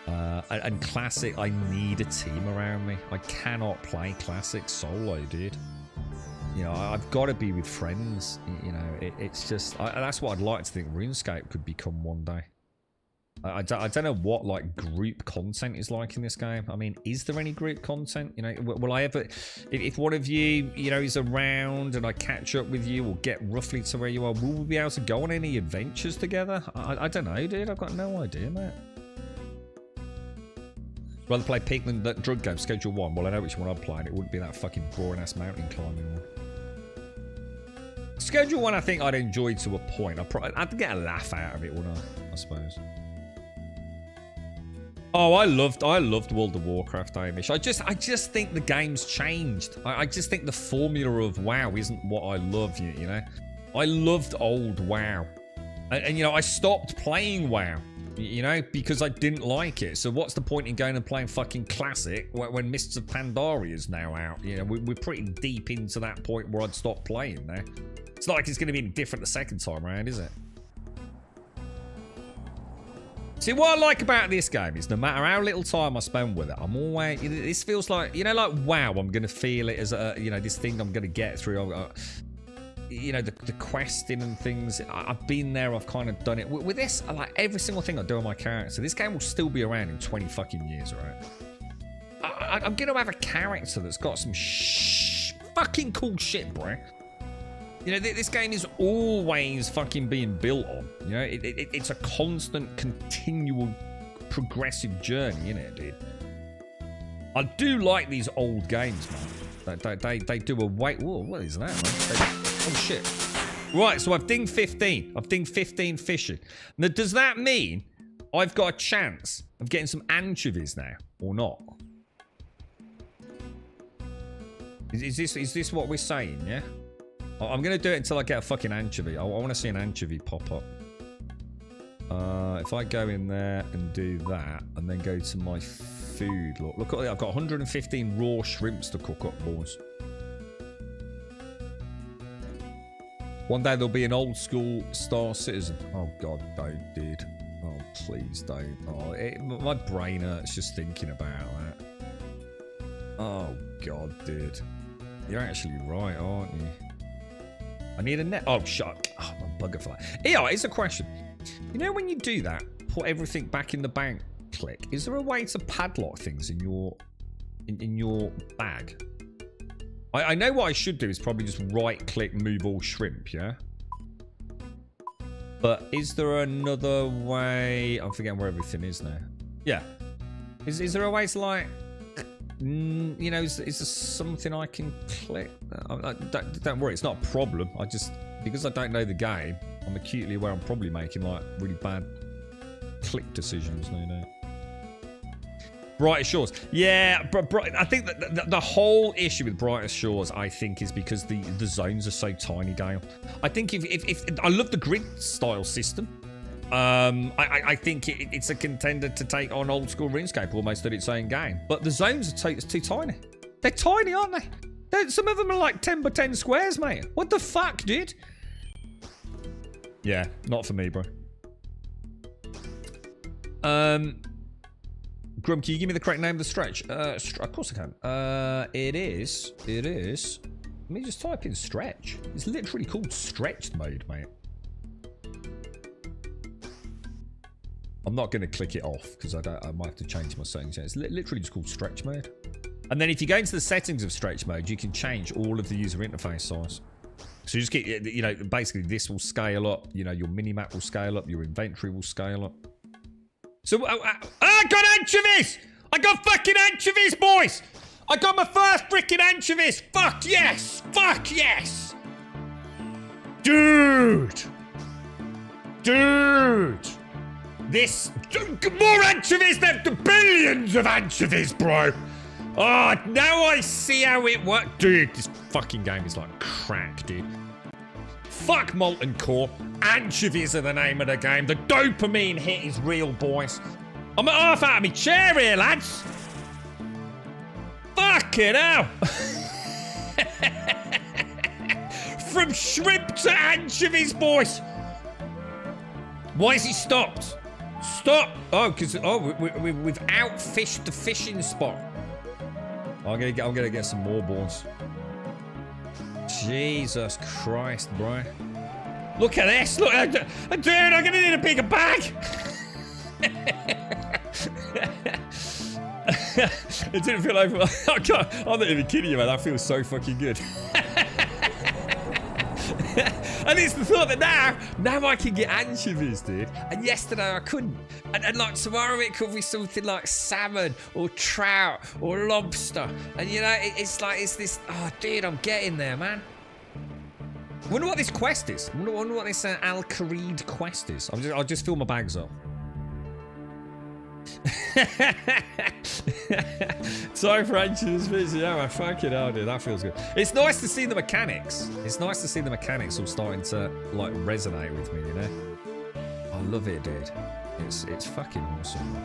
And Classic, I need a team around me. I cannot play Classic solo, dude. You know, I've got to be with friends. You know, it's just... that's what I'd like to think RuneScape could become one day. I don't know what, like, group content is like in this game. I mean, is there any group content? You know, will I ever... If one of you, you know, is around and I catch up with you or get roughly to where you are, will we be able to go on any adventures together? I don't know, dude. I've got no idea, mate. Rather play Peak than that drug game, Schedule 1. Well, I know which one I'm playing. It wouldn't be that fucking boring-ass mountain climbing one. Schedule 1, I think I'd enjoy to a point. I'd get a laugh out of it, wouldn't I suppose. Oh, I loved World of Warcraft, Amish. I just think the game's changed. I just think the formula of WoW isn't what I love, you know? I loved old WoW. And you know, I stopped playing WoW. You know, because I didn't like it. So what's the point in going and playing fucking Classic when Mists of Pandaria is now out? You know, we're pretty deep into that point where I'd stop playing now. It's not like it's going to be any different the second time around, is it? See, what I like about this game is no matter how little time I spend with it, I'm always... This feels like, you know, like WoW, I'm going to feel it as a, you know, this thing I'm going to get through. You know, the questing and things. I've been there. I've kind of done it. With this, I like every single thing I do on my character. This game will still be around in 20 fucking years, right? I'm going to have a character that's got some fucking cool shit, bro. You know, this game is always fucking being built on. You know, it's a constant, continual, progressive journey, isn't it, dude? I do like these old games, man. They do a wait. Whoa, what is that, man? Oh, shit. Right, so I've dinged 15. I've dinged 15 fishing. Now, does that mean I've got a chance of getting some anchovies now, or not? Is this what we're saying, yeah? I'm going to do it until I get a fucking anchovy. I want to see an anchovy pop up. If I go in there and do that, and then go to my food, look at it. I've got 115 raw shrimps to cook up, boys. One day there'll be an old school Star Citizen. Oh god, don't, dude. Oh, please don't. Oh, my brain hurts just thinking about that. Oh god, dude. You're actually right, aren't you? I need a net. Oh, shut. Oh, I'm a bugger for that. Yeah, it's a question. You know when you do that, put everything back in the bank, click. Is there a way to padlock things in your bag? I know what I should do is probably just right-click, move all shrimp, yeah? But is there another way? I'm forgetting where everything is now. Yeah. Is there a way to, like... you know, is there something I can click? Don't worry, it's not a problem. I just... Because I don't know the game, I'm acutely aware I'm probably making, like, really bad click decisions, no doubt. Brightest Shores. Yeah, I think that the whole issue with Brightest Shores, I think, is because the zones are so tiny, Dale. I think if I love the grid style system. I think it's a contender to take on old school RuneScape almost at its own game. But the zones are too tiny. They're tiny, aren't they? Some of them are like 10 by 10 squares, mate. What the fuck, dude? Yeah, not for me, bro. Grum, can you give me the correct name of the stretch? Of course I can. It is. Let me just type in stretch. It's literally called stretched mode, mate. I'm not going to click it off because I might have to change my settings. It's literally just called stretch mode. And then if you go into the settings of stretch mode, you can change all of the user interface size. So you just get, you know, basically this will scale up. You know, your minimap will scale up. Your inventory will scale up. So, I got anchovies! I got fucking anchovies, boys! I got my first freaking anchovies! Fuck yes! Fuck yes! Dude! This... More anchovies! There's billions of anchovies, bro! Oh, now I see how it works. Dude, this fucking game is like crack, dude. Fuck Molten Core. Anchovies are the name of the game. The dopamine hit is real, boys. I'm half out of my chair here, lads. Fucking hell. From shrimp to anchovies, boys. Why has he stopped? Stop. Oh, because we've outfished the fishing spot. I'm gonna get some more, boys. Jesus Christ, bro. Look at this. Look, dude, I'm gonna need a bigger bag. It didn't feel over. I'm not even kidding you, man. That feels so fucking good. And it's the thought that now I can get anchovies, dude. And yesterday I couldn't. And like tomorrow it could be something like salmon or trout or lobster. And you know, it's this. Oh, dude, I'm getting there, man. I wonder what this quest is. I wonder what this Al Kharid quest is. I'll just fill my bags up. Time for anxious vision. Yeah, man, fucking hell, dude. That feels good. It's nice to see the mechanics. It's nice to see the mechanics all starting to like resonate with me, you know? I love it, dude. It's fucking awesome.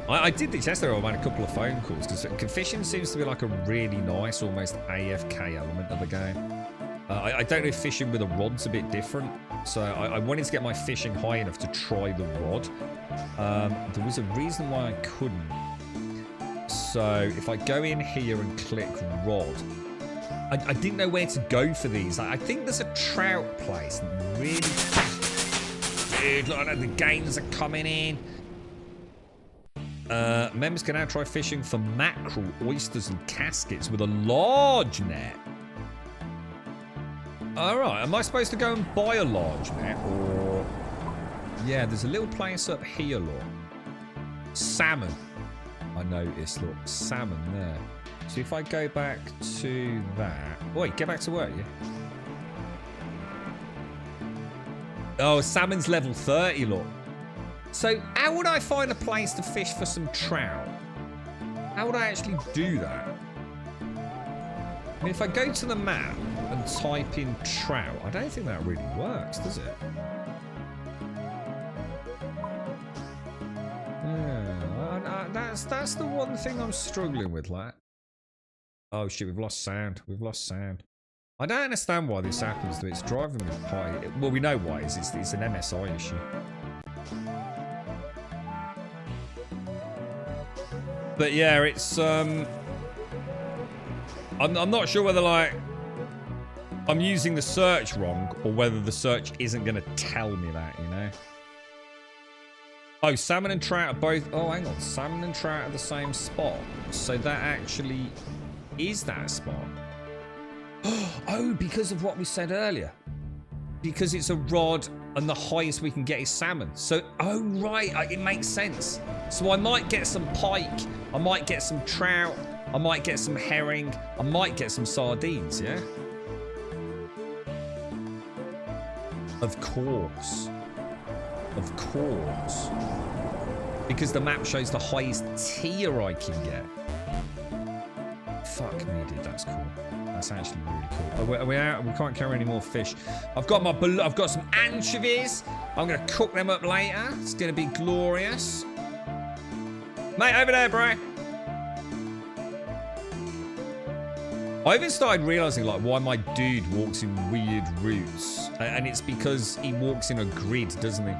I did this yesterday. I made a couple of phone calls because fishing seems to be like a really nice, almost AFK element of the game. I don't know if fishing with a rod's a bit different, so I wanted to get my fishing high enough to try the rod. There was a reason why I couldn't. So if I go in here and click rod, I didn't know where to go for these. I think there's a trout place. Really, dude, look at the gains are coming in. Members can now try fishing for mackerel, oysters, and caskets with a large net. Alright, am I supposed to go and buy a large net, or... Yeah, there's a little place up here, look. Salmon. I noticed, look. Salmon there. So if I go back to that... Wait, get back to work, yeah? Oh, salmon's level 30, look. So how would I find a place to fish for some trout? How would I actually do that? I mean, if I go to the map and type in trout, I don't think that really works, does it? Yeah, that's the one thing I'm struggling with, like. Oh shit, we've lost sound. We've lost sound. I don't understand why this happens, though. It's driving me high. Well, we know why. It's an MSI issue. But yeah, it's I'm not sure whether like I'm using the search wrong or whether the search isn't going to tell me that, you know. Oh, salmon and trout are both... Oh, hang on. Salmon and trout are the same spot. So that actually is that spot. Oh, because of what we said earlier. Because it's a rod and the highest we can get is salmon. So, oh, right. It makes sense. So I might get some pike. I might get some trout. I might get some herring. I might get some sardines, yeah? Of course. Of course. Because the map shows the highest tier I can get. Fuck me, dude. That's cool. That's actually really cool. Are we out? We can't carry any more fish. I've got some anchovies. I'm gonna cook them up later. It's gonna be glorious. Mate, over there, bro. I even started realizing like why my dude walks in weird routes, and it's because he walks in a grid, doesn't he?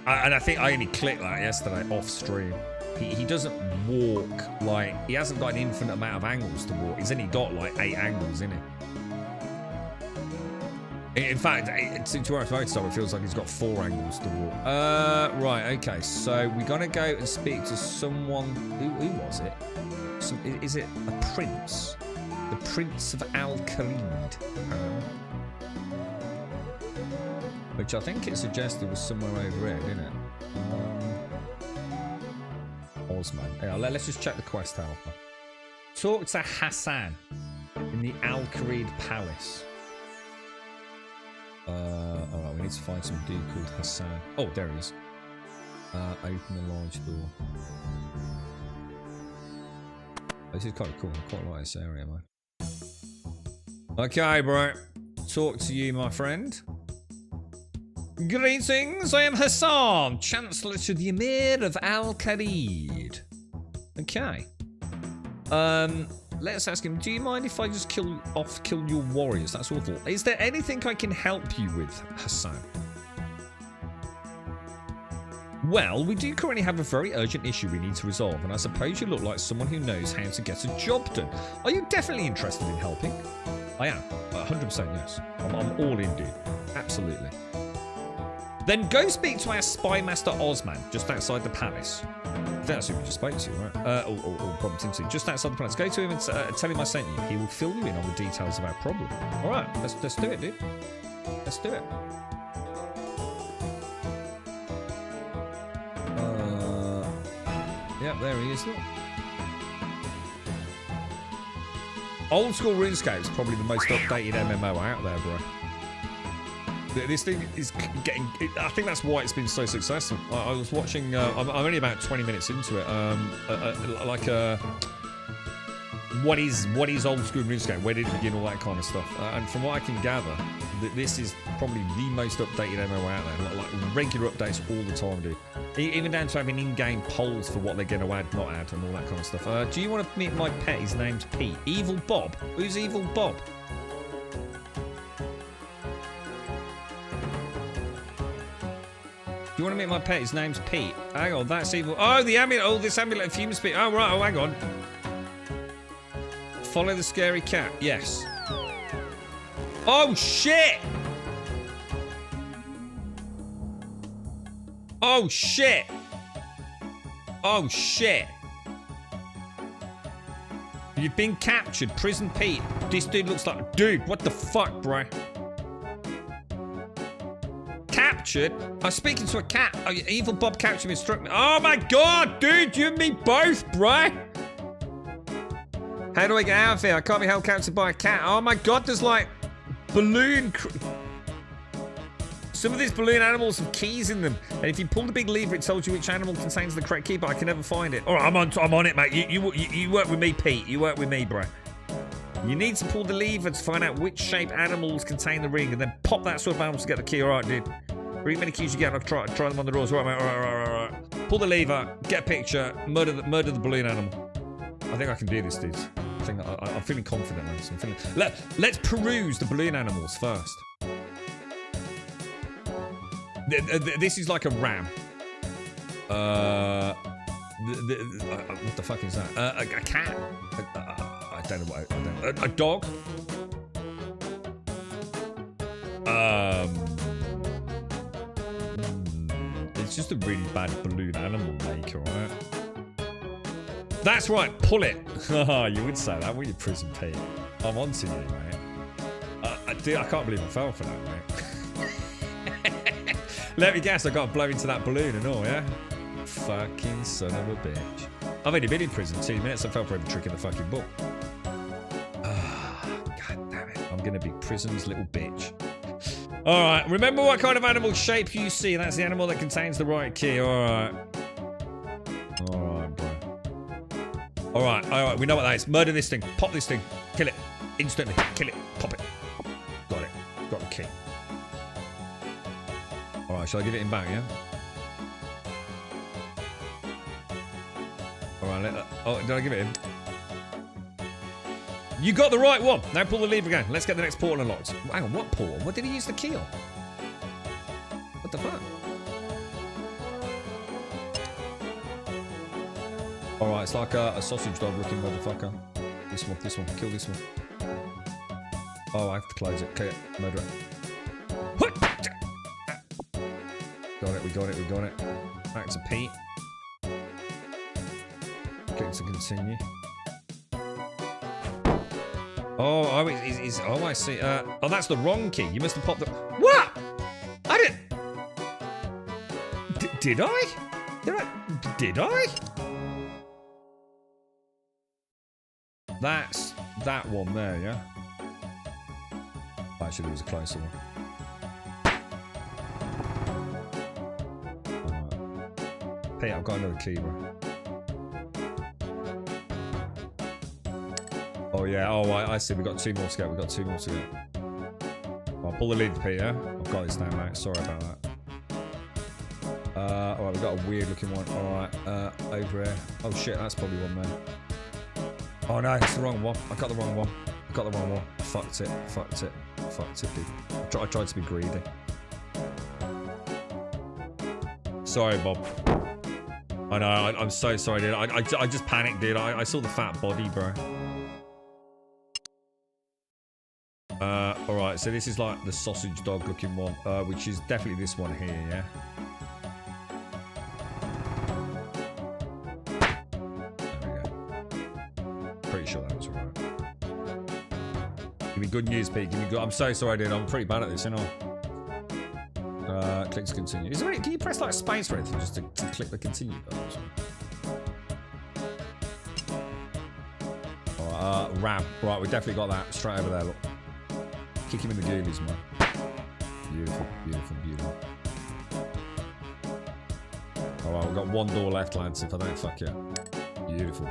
And I think I only clicked that yesterday off stream. He doesn't walk like, he hasn't got an infinite amount of angles to walk. He's only got like 8 angles in it. In fact, since you're on it feels like he's got 4 angles to walk. Right, okay. So we're gonna go and speak to someone. Who was it? Is it a prince? The Prince of Al-Kharid. Which I think it suggested was somewhere over here, didn't it? Osman. Yeah, let's just check the quest helper. Talk to Hassan in the Al-Kharid Palace. Alright, we need to find some dude called Hassan. Oh, there he is. Open the large door. This is kind of cool. I quite like this area, man. Okay, bro. Talk to you, my friend. Greetings, I am Hassan, Chancellor to the Emir of Al-Kharid. Okay. Let's ask him, do you mind if I just kill your warriors? That's awful. Is there anything I can help you with, Hassan? Well, we do currently have a very urgent issue we need to resolve, and I suppose you look like someone who knows how to get a job done. Are you definitely interested in helping? I am. 100% yes. I'm all in, dude. Absolutely. Then go speak to our spy master Osman, just outside the palace. I think that's who we just spoke to, right? Or bumped into. Just outside the palace. Go to him and tell him I sent you. He will fill you in on the details of our problem. All right, let's do it, dude. Let's do it. Yep, there he is. Look. Old school RuneScape is probably the most updated MMO out there, bro. This thing is getting... I think that's why it's been so successful. I was watching... I'm only about 20 minutes into it. What is old school RuneScape? Where did it begin? All that kind of stuff. And from what I can gather, this is probably the most updated MMO out there. Like regular updates all the time, dude. Even down to having in-game polls for what they're going to add, not add, and all that kind of stuff. Do you want to meet my pet? His name's Pete. Evil Bob? Who's Evil Bob? Do you want to meet my pet? His name's Pete. Hang on, that's evil. Oh, the amulet. Oh, this amulet of human speed. Oh, right. Oh, hang on. Follow the scary cat. Yes. Oh, shit. Oh, shit. Oh, shit. You've been captured. Prison Pete. This dude looks like... Dude, what the fuck, bro? Captured? I was speaking to a cat. Oh, Evil Bob captured me and struck me. Oh, my God, dude. You and me both, bro. How do I get out of here? I can't be held captive by a cat. Oh, my God. There's, like, balloon... Some of these balloon animals have keys in them, and if you pull the big lever, it tells you which animal contains the correct key, but I can never find it. All right, I'm on it, mate. You work with me, Pete. You work with me, bro. You need to pull the lever to find out which shape animals contain the ring, and then pop that sort of animals to get the key. All right, dude. Bring many keys you get, and I'll try them on the doors. All right, mate. All right. Pull the lever, get a picture, murder the balloon animal. I think I can do this, dude. I'm feeling confident, man. Let's peruse the balloon animals first. This is like a ram. What the fuck is that? A cat? I don't know what. A dog? It's just a really bad balloon animal maker, right? That's right. Pull it. You would say that, wouldn't you, Prison Pete? I'm onto you, mate. Dude, I can't believe I fell for that, mate. Let me guess, I got to blow into that balloon and all, yeah? Fucking son of a bitch. I've only been in prison 2 minutes. I fell for every trick in the fucking book. God damn it. I'm going to be prison's little bitch. Alright, remember what kind of animal shape you see. That's the animal that contains the right key. Alright. Alright, we know what that is. Murder this thing. Pop this thing. Kill it. Instantly. Kill it. Pop it. Got it. Got the key. Alright, shall I give it him back, yeah? Alright, oh, did I give it him? You got the right one. Now pull the lever again. Let's get the next portal unlocked. Hang on, what portal? What did he use the key on? What the fuck? Alright, it's like a sausage dog looking motherfucker. This one. Kill this one. Oh, I have to close it. Okay, murder it. We got it. Back to Pete. Click to continue. Oh, I see. Oh, that's the wrong key. You must have popped the... What? I didn't... Did I? Did I? That's that one there, yeah? Actually, there was a closer one. Pete, I've got another key, bro. Oh, yeah. Oh, I see. We've got 2 more to go. I'll pull the lead, Pete, yeah? I've got this now, mate. Sorry about that. Alright, we've got a weird looking one. Alright, over here. Oh, shit. That's probably one there. Oh, no. It's the wrong one. I got the wrong one. Fucked it, Pete. I tried to be greedy. Sorry, Bob. I know, I'm so sorry, dude. I just panicked, dude. I saw the fat body, bro. Alright, so this is like the sausage dog looking one, which is definitely this one here, yeah? There we go. Pretty sure that was right. Give me good news, Pete. Give me good. I'm so sorry, dude. I'm pretty bad at this, you know. Click to continue. Is there any, can you press like space or anything just to click the continue button? Alright, ram. Right, we definitely got that. Straight over there, look. Kick him in the goolies, man. Beautiful. Alright, we've got 1 door left, lads, if I don't fuck it. Beautiful.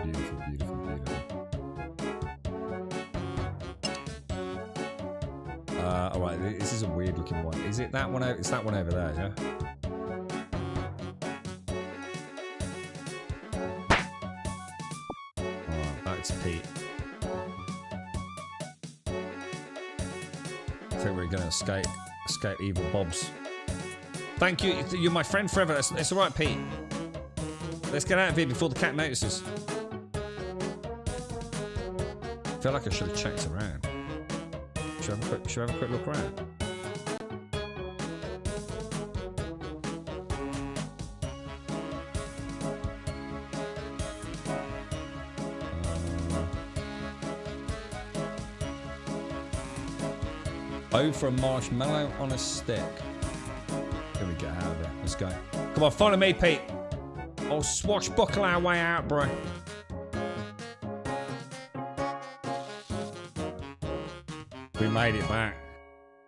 Alright, this is a weird looking one. Is it that one? It's that one over there, yeah? Alright, back to Pete. I think we're gonna escape evil Bobs. Thank you. You're my friend forever. It's alright, Pete. Let's get out of here before the cat notices. I feel like I should have checked around. Should I have a quick look around? Oh, for a marshmallow on a stick. Here we get out of there. Let's go. Come on, follow me, Pete. I'll swashbuckle our way out, bro. We made it back.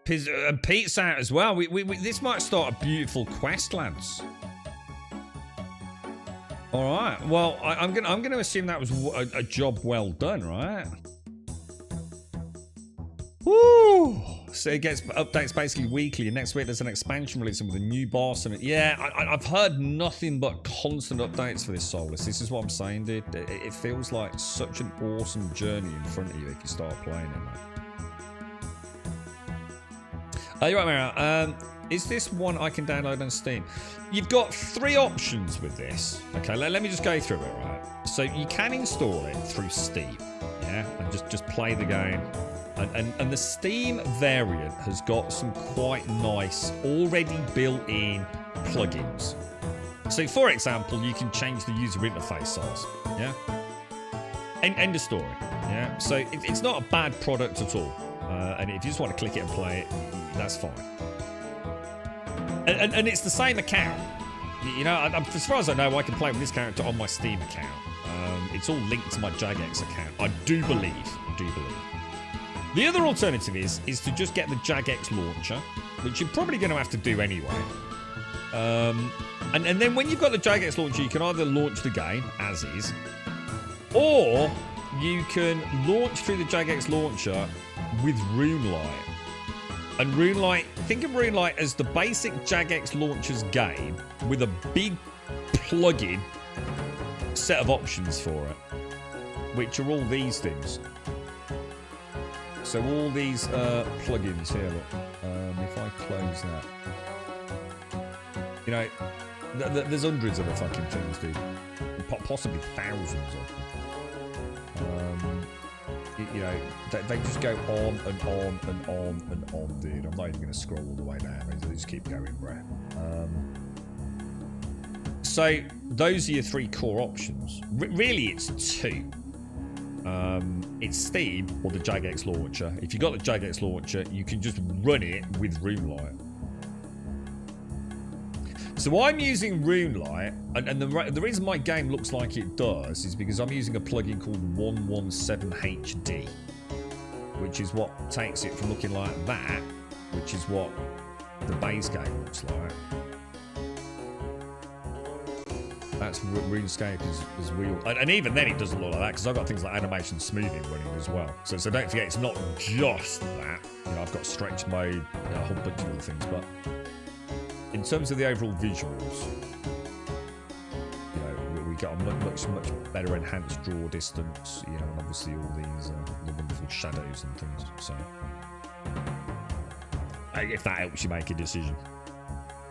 And Pete's out as well. This might start a beautiful quest, lads. All right. Well, I'm gonna assume that was a job well done, right? Woo! So it gets updates basically weekly, and next week there's an expansion releasing with a new boss and yeah, I've heard nothing but constant updates for this Solus. This is what I'm saying, dude. It feels like such an awesome journey in front of you if you start playing it, man. You're right, Mara. Is this one I can download on Steam? You've got 3 options with this. Okay, let me just go through it, right? So you can install it through Steam, yeah, and just play the game. And the Steam variant has got some quite nice, already built-in plugins. So, for example, you can change the user interface size, yeah? End of story, yeah? So, it's not a bad product at all. And if you just want to click it and play it, that's fine. And it's the same account. You know, as far as I know, I can play with this character on my Steam account. It's all linked to my Jagex account. I do believe. The other alternative is to just get the Jagex launcher, which you're probably going to have to do anyway. And then when you've got the Jagex launcher, you can either launch the game, as is, Or you can launch through the Jagex launcher with Runelight. And Runelight, think of Runelight as the basic Jagex launchers game with a big plug-in set of options for it, which are all these things. So all these plugins here, look, if I close that, you know, there's hundreds of the fucking things, dude. Possibly thousands of them. You know, they just go on and on and on and on, dude. I'm not even going to scroll all the way down. They just keep going, bro. So those are your three core options. Really, it's two. It's Steam or the Jagex launcher. If you got the Jagex launcher, you can just run it with Runelight. So I'm using Runelight, and the reason my game looks like it does is because I'm using a plugin called 117HD, which is what takes it from looking like that, which is what the base game looks like. That's RuneScape is real, and even then it doesn't look like that because I've got things like animation smoothing running as well. So don't forget, it's not just that. You know, I've got stretch mode, a whole bunch of other things, but in terms of the overall visuals, you know, we got a much better enhanced draw distance, you know, and obviously all these the wonderful shadows and things. So if that helps you make a decision.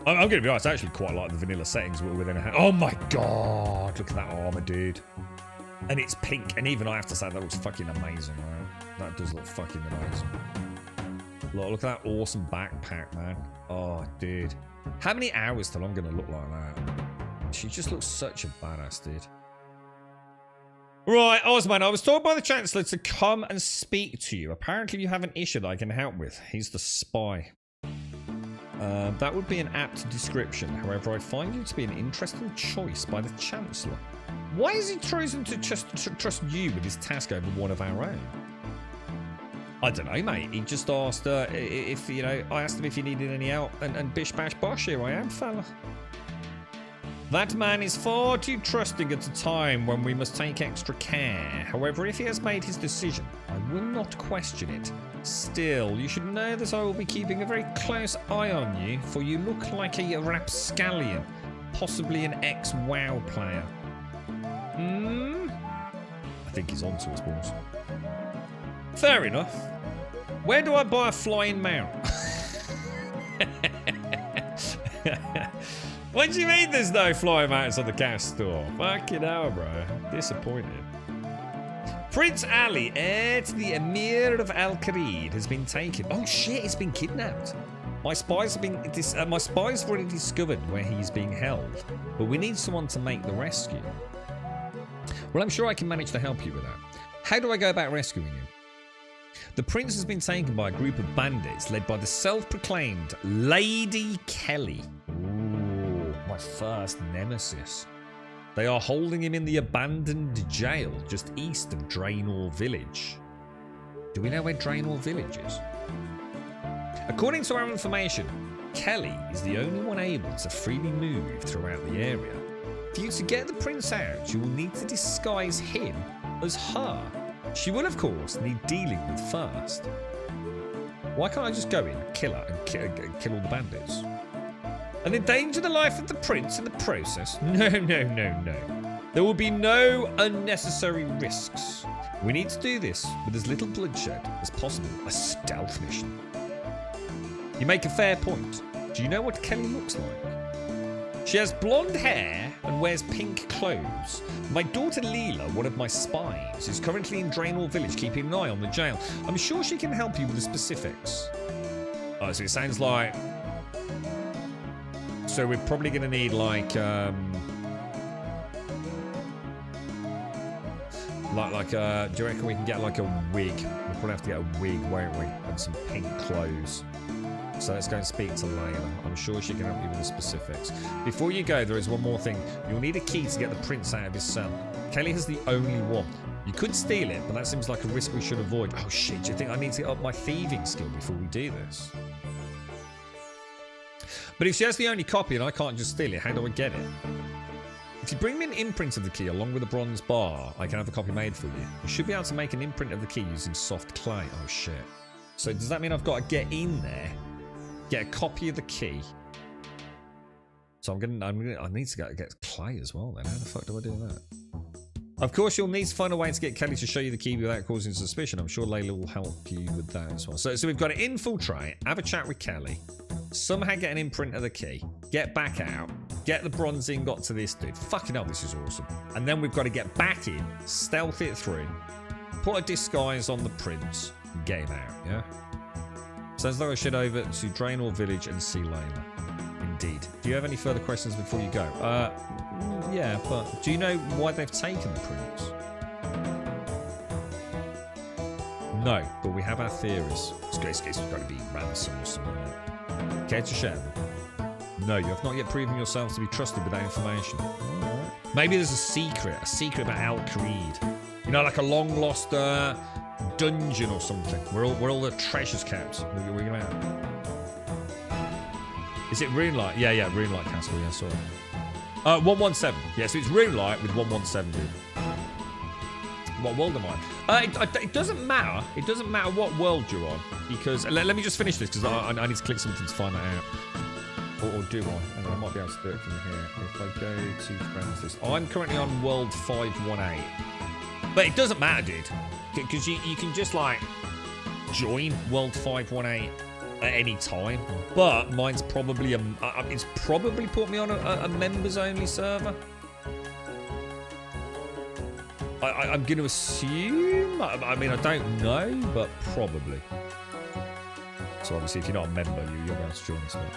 I'm going to be honest, I actually quite like the vanilla settings within a... Oh my god, look at that armor, dude. And it's pink, and even I have to say that looks fucking amazing, right? That does look fucking amazing. Look at that awesome backpack, man. Oh, dude. How many hours till I'm going to look like that? She just looks such a badass, dude. Right, Osman, I was told by the Chancellor to come and speak to you. Apparently you have an issue that I can help with. He's the spy. That would be an apt description. However, I find you to be an interesting choice by the Chancellor. Why has he chosen to trust you with his task over one of our own? I don't know, mate. He just asked if, you know, I asked him if he needed any help, and bish bash bosh, here I am, fella. That man is far too trusting at a time when we must take extra care. However, if he has made his decision, I will not question it. Still, you should know that I will be keeping a very close eye on you, for you look like a rapscallion, possibly an ex-WoW player. I think he's onto us, boys. Fair enough. Where do I buy a flying mount? What do you mean there's no flying mounts on the cash store? Fucking hell, bro. Disappointed. Prince Ali, heir to the Emir of Al Kharid, has been taken. Oh shit, he's been kidnapped. My spies have already discovered where he's being held, but we need someone to make the rescue. Well, I'm sure I can manage to help you with that. How do I go about rescuing him? The prince has been taken by a group of bandits led by the self-proclaimed Lady Kelly. Ooh, my first nemesis. They are holding him in the abandoned jail just east of Draenor Village. Do we know where Draenor Village is? According to our information, Kelly is the only one able to freely move throughout the area. For you to get the prince out, you will need to disguise him as her. She will, of course, need dealing with first. Why can't I just go in, kill her, and kill all the bandits? And endanger the life of the prince in the process? No. There will be no unnecessary risks. We need to do this with as little bloodshed as possible. A stealth mission. You make a fair point. Do you know what Kelly looks like? She has blonde hair and wears pink clothes. My daughter Leela, one of my spies, is currently in Draenor Village keeping an eye on the jail. I'm sure she can help you with the specifics. Oh, so it sounds like... So we're probably going to need like do you reckon we can get like a wig? We'll probably have to get a wig, won't we? And some pink clothes. So let's go and speak to Layla. I'm sure she can help you with the specifics. Before you go, there is one more thing. You'll need a key to get the prince out of his cell. Kelly has the only one. You could steal it, but that seems like a risk we should avoid. Oh shit, do you think I need to get up my thieving skill before we do this? But if she has the only copy and I can't just steal it, how do I get it? If you bring me an imprint of the key along with a bronze bar, I can have a copy made for you. You should be able to make an imprint of the key using soft clay. Oh shit. So does that mean I've got to get in there, get a copy of the key? So I need to get clay as well then. How the fuck do I do that? Of course, you'll need to find a way to get Kelly to show you the key without causing suspicion. I'm sure Layla will help you with that as well. So we've got to infiltrate, have a chat with Kelly, somehow get an imprint of the key, get back out, get the bronze ingot to this dude. Fucking hell, this is awesome. And then we've got to get back in, stealth it through, put a disguise on the prince, and get him out, yeah? Sounds like I should over to Draenor Village and see Layla. Indeed. Do you have any further questions before you go? Yeah, but do you know why they've taken the prince? No, but we have our theories. It's got to be ransom or something. Care to share them? No, you have not yet proven yourselves to be trusted with that information. Right. Maybe there's a secret about Al Creed. You know, like a long lost dungeon or something, where all the treasures kept. We're going out. Is it Runelight? Yeah, Runelight Castle. Yeah, sorry. 117. Yeah, so it's Runelight with 117, dude. What world am I? It doesn't matter. It doesn't matter what world you're on, because let me just finish this because I need to click something to find that out. Or do I? And I might be able to do it from here. If I go to friends list, I'm currently on world 518, but it doesn't matter, dude, because you can just like join world 518. At any time, but mine's probably it's probably put me on a members only server. I'm going to assume. I mean, I don't know, but probably. So obviously, if you're not a member, you'll be able to join this one.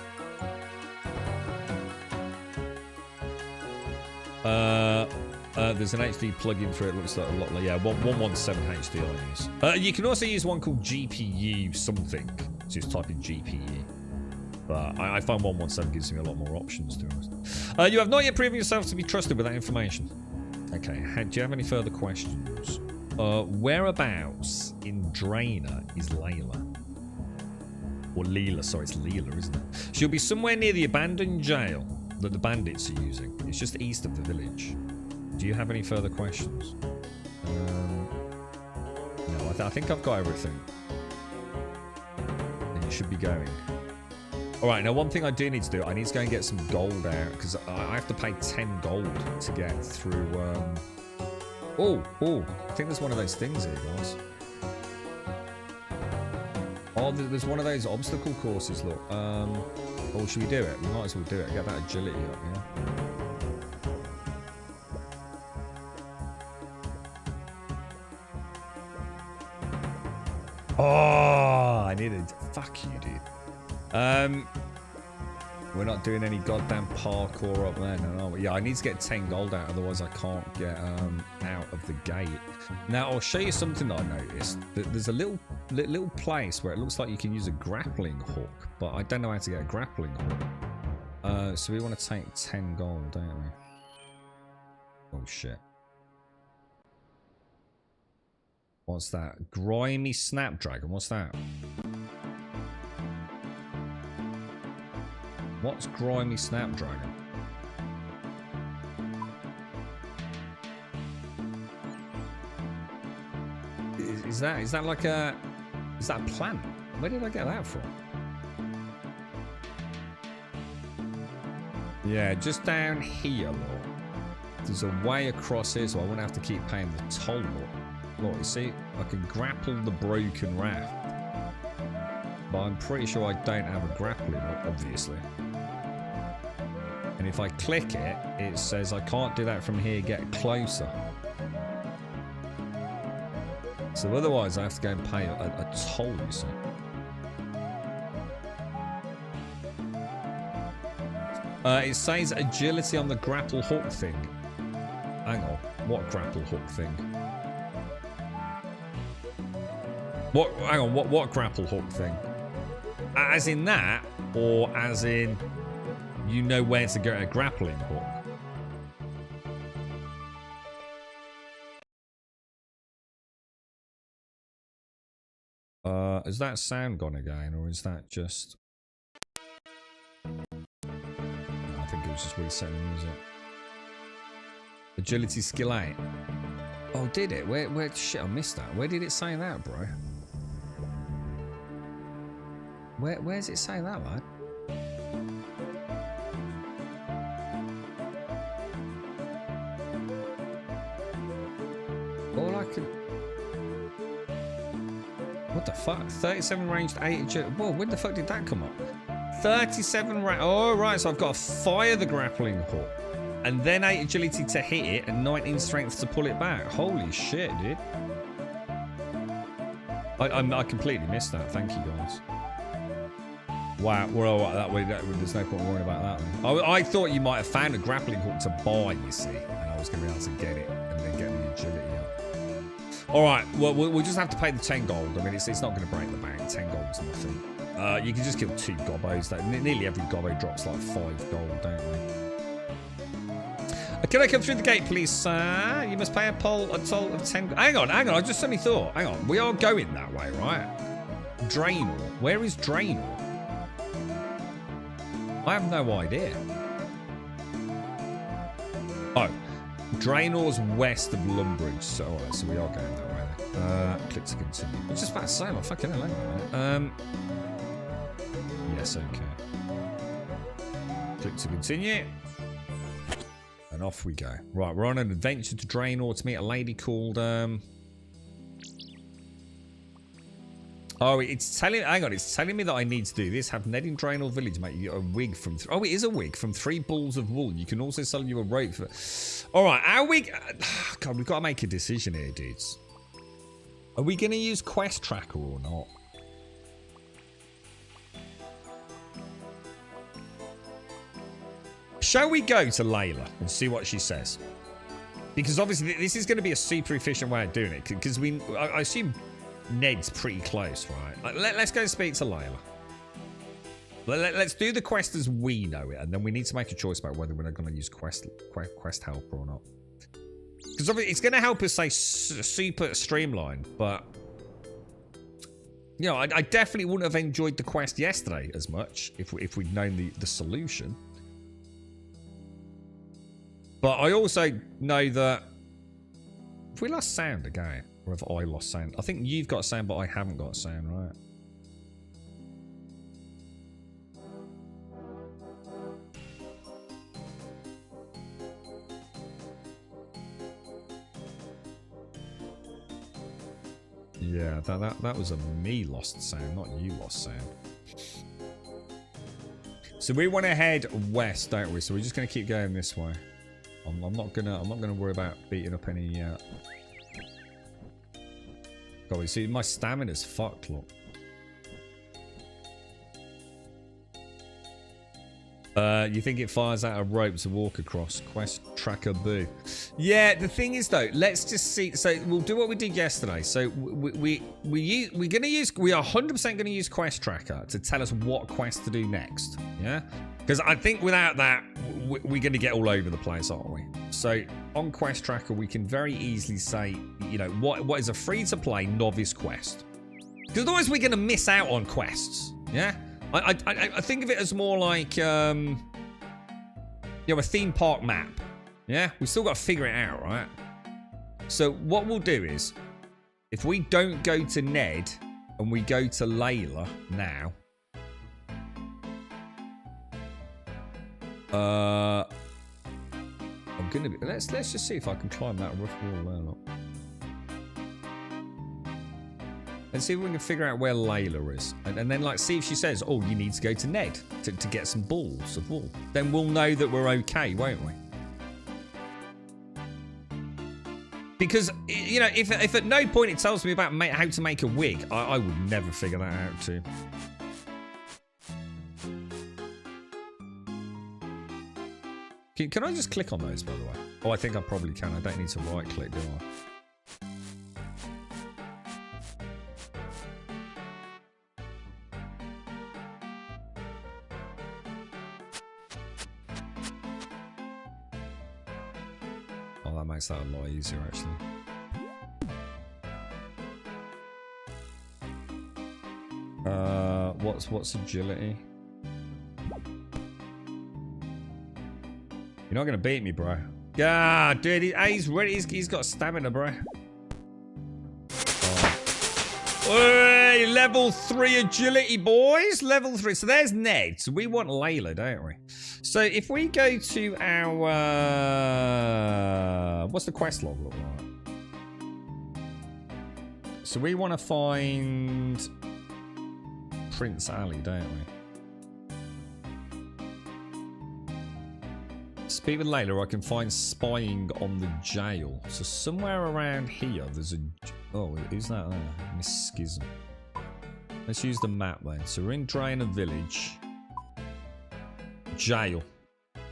There's an HD plugin for it. Looks like a lot like 117 HD I use. You can also use one called GPU something. So just type in GPU. But I find 117 gives me a lot more options, to be honest. You have not yet proven yourself to be trusted with that information. Okay, do you have any further questions? Whereabouts in Draenor is Layla? Or Leela, sorry, it's Leela, isn't it? She'll be somewhere near the abandoned jail that the bandits are using. It's just east of the village. Do you have any further questions? No, I think I've got everything. You should be going. Alright, now one thing I do need to do, I need to go and get some gold out, because I have to pay 10 gold to get through, Oh, I think there's one of those things here, guys. Oh, there's one of those obstacle courses, look. Oh, should we do it? We might as well do it. Get that agility up, yeah? Oh, I needed... Fuck you, dude. We're not doing any goddamn parkour up there, no. Yeah, I need to get 10 gold out, otherwise I can't get out of the gate. Now, I'll show you something that I noticed. There's a little place where it looks like you can use a grappling hook, but I don't know how to get a grappling hook. So we want to take 10 gold, don't we? Oh, shit. What's that? Grimy Snapdragon. What's that? What's Grimy Snapdragon? Is that like a... Is that a plant? Where did I get that from? Yeah, just down here, look. There's a way across here, so I won't have to keep paying the toll. Look, you see, I can grapple the broken raft. But I'm pretty sure I don't have a grappling hook, obviously. And if I click it, it says I can't do that from here, get closer. So otherwise I have to go and pay a toll, you see. It says agility on the grapple hook thing. Hang on, what grapple hook thing? What? Hang on, what grapple hook thing? As in that, or as in you know where to get a grappling hook? Is that sound gone again, or is that just... I think it was just resetting the music. Agility skill 8. Oh, did it? Where? Shit, I missed that. Where did it say that, bro? Where does it say that, lad? All I can... What the fuck? 37 ranged 8 agility. Whoa, when the fuck did that come up? 37 range. Oh, right. So I've got to fire the grappling hook. And then 8 agility to hit it and 19 strength to pull it back. Holy shit, dude. I completely missed that. Thank you, guys. Wow. Well, that way, there's no point worrying about that. I thought you might have found a grappling hook to buy, you see. And I was going to be able to get it and then get the agility up. All right, well, we'll just have to pay the 10 gold. I mean, it's not going to break the bank. 10 gold is nothing. You can just kill 2 gobbos. Nearly every gobbo drops like 5 gold, don't they? Can I come through the gate, please, sir? You must pay a toll of 10... Hang on. I just suddenly thought. Hang on. We are going that way, right? Draenor. Where is Draenor? I have no idea. Oh. Draenor's west of Lumbridge. So, alright, so we are going that way. Click to continue. I was just about to say, like, fucking hell, hang on a minute. Yes, okay. Click to continue. And off we go. Right, we're on an adventure to Draenor to meet a lady called, Oh, it's telling... Hang on, it's telling me that I need to do this. Have Ned in Draenor Village make you a wig from... Oh, it is a wig from 3 balls of wool. You can also sell you a rope for... Alright, our wig... God, we've got to make a decision here, dudes. Are we going to use Quest Tracker or not? Shall we go to Layla and see what she says? Because obviously this is going to be a super efficient way of doing it. Because I assume Ned's pretty close, right? Let's go and speak to Layla. Let's do the quest as we know it. And then we need to make a choice about whether we're going to use quest helper or not. Because obviously it's going to help us say super streamlined. But, you know, I definitely wouldn't have enjoyed the quest yesterday as much if we'd known the solution. But I also know that... Have we lost sound again? Or have I lost sound? I think you've got sound, but I haven't got sound, right? Yeah, that was a me lost sound, not you lost sound. So we want to head west, don't we? So we're just going to keep going this way. I'm not gonna worry about beating up any. God, you see, my stamina's fucked. Look. You think it fires out a rope to walk across? Quest tracker boo. Yeah, the thing is though, let's just see. So we'll do what we did yesterday. So we are 100% gonna use quest tracker to tell us what quest to do next. Yeah, because I think without that, we're gonna get all over the place, aren't we? So on quest tracker, we can very easily say, you know, what is a free to play novice quest? Because otherwise we're gonna miss out on quests. Yeah. I think of it as more like, you know, a theme park map. Yeah? We've still got to figure it out, right? So what we'll do is, if we don't go to Ned and we go to Layla now, I'm gonna be... Let's just see if I can climb that rough wall there. Look. And see if we can figure out where Layla is. And then, like, see if she says, oh, you need to go to Ned to get some balls of wool. Then we'll know that we're okay, won't we? Because, you know, if at no point it tells me about how to make a wig, I would never figure that out too. Can I just click on those, by the way? Oh, I think I probably can. I don't need to right-click, do I? Makes that a lot easier, actually. What's agility? You're not gonna beat me, bro. God, dude, he's ready. He's got stamina, bro. Hey, level 3 agility, boys. Level 3. So there's Ned. So we want Layla, don't we? So if we go to our... what's the quest log look like? So we want to find Prince Ali, don't we? Speak with Layla, I can find spying on the jail. So somewhere around here, there's a... Oh, is that there? Miss Schism. Let's use the map then. So we're in Drainer Village. Jail.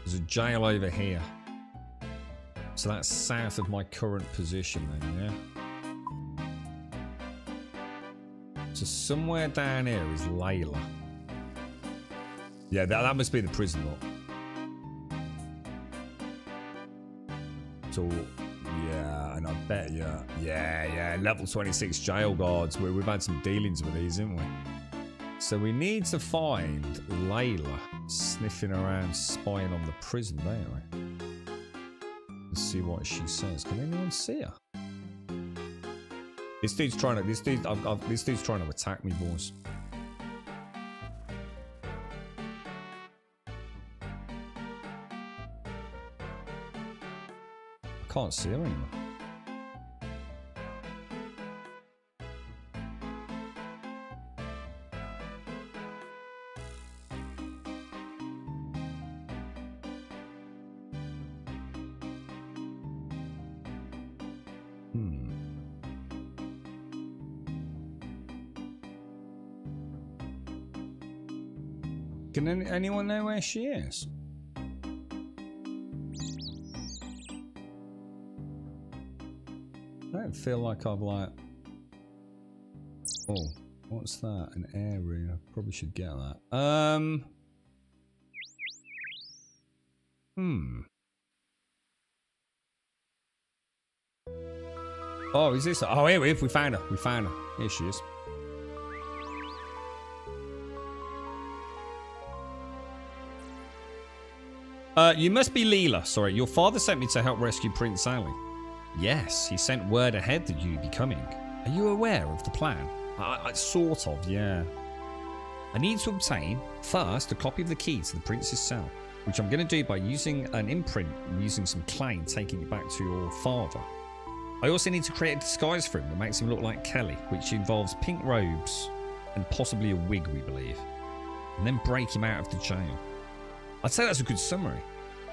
There's a jail over here. So that's south of my current position then, yeah? So somewhere down here is Layla. Yeah, that must be the prison lot. So, yeah, and I bet, yeah, level 26 jail guards. We've had some dealings with these, haven't we? So we need to find Layla sniffing around, spying on the prison, don't we? Let's see what she says. Can anyone see her? This dude's trying to. This dude's trying to attack me, boys. I can't see her anymore. Can anyone know where she is? I don't feel like I've like... Oh, what's that? An area. Probably should get that. Oh, is this? Oh, here we found her. We found her. Here she is. You must be Leela. Sorry, your father sent me to help rescue Prince Ali. Yes, he sent word ahead that you'd be coming. Are you aware of the plan? Sort of, yeah. I need to obtain, first, a copy of the key to the prince's cell, which I'm going to do by using an imprint and using some clay and taking it back to your father. I also need to create a disguise for him that makes him look like Kelly, which involves pink robes and possibly a wig, we believe. And then break him out of the jail. I'd say that's a good summary.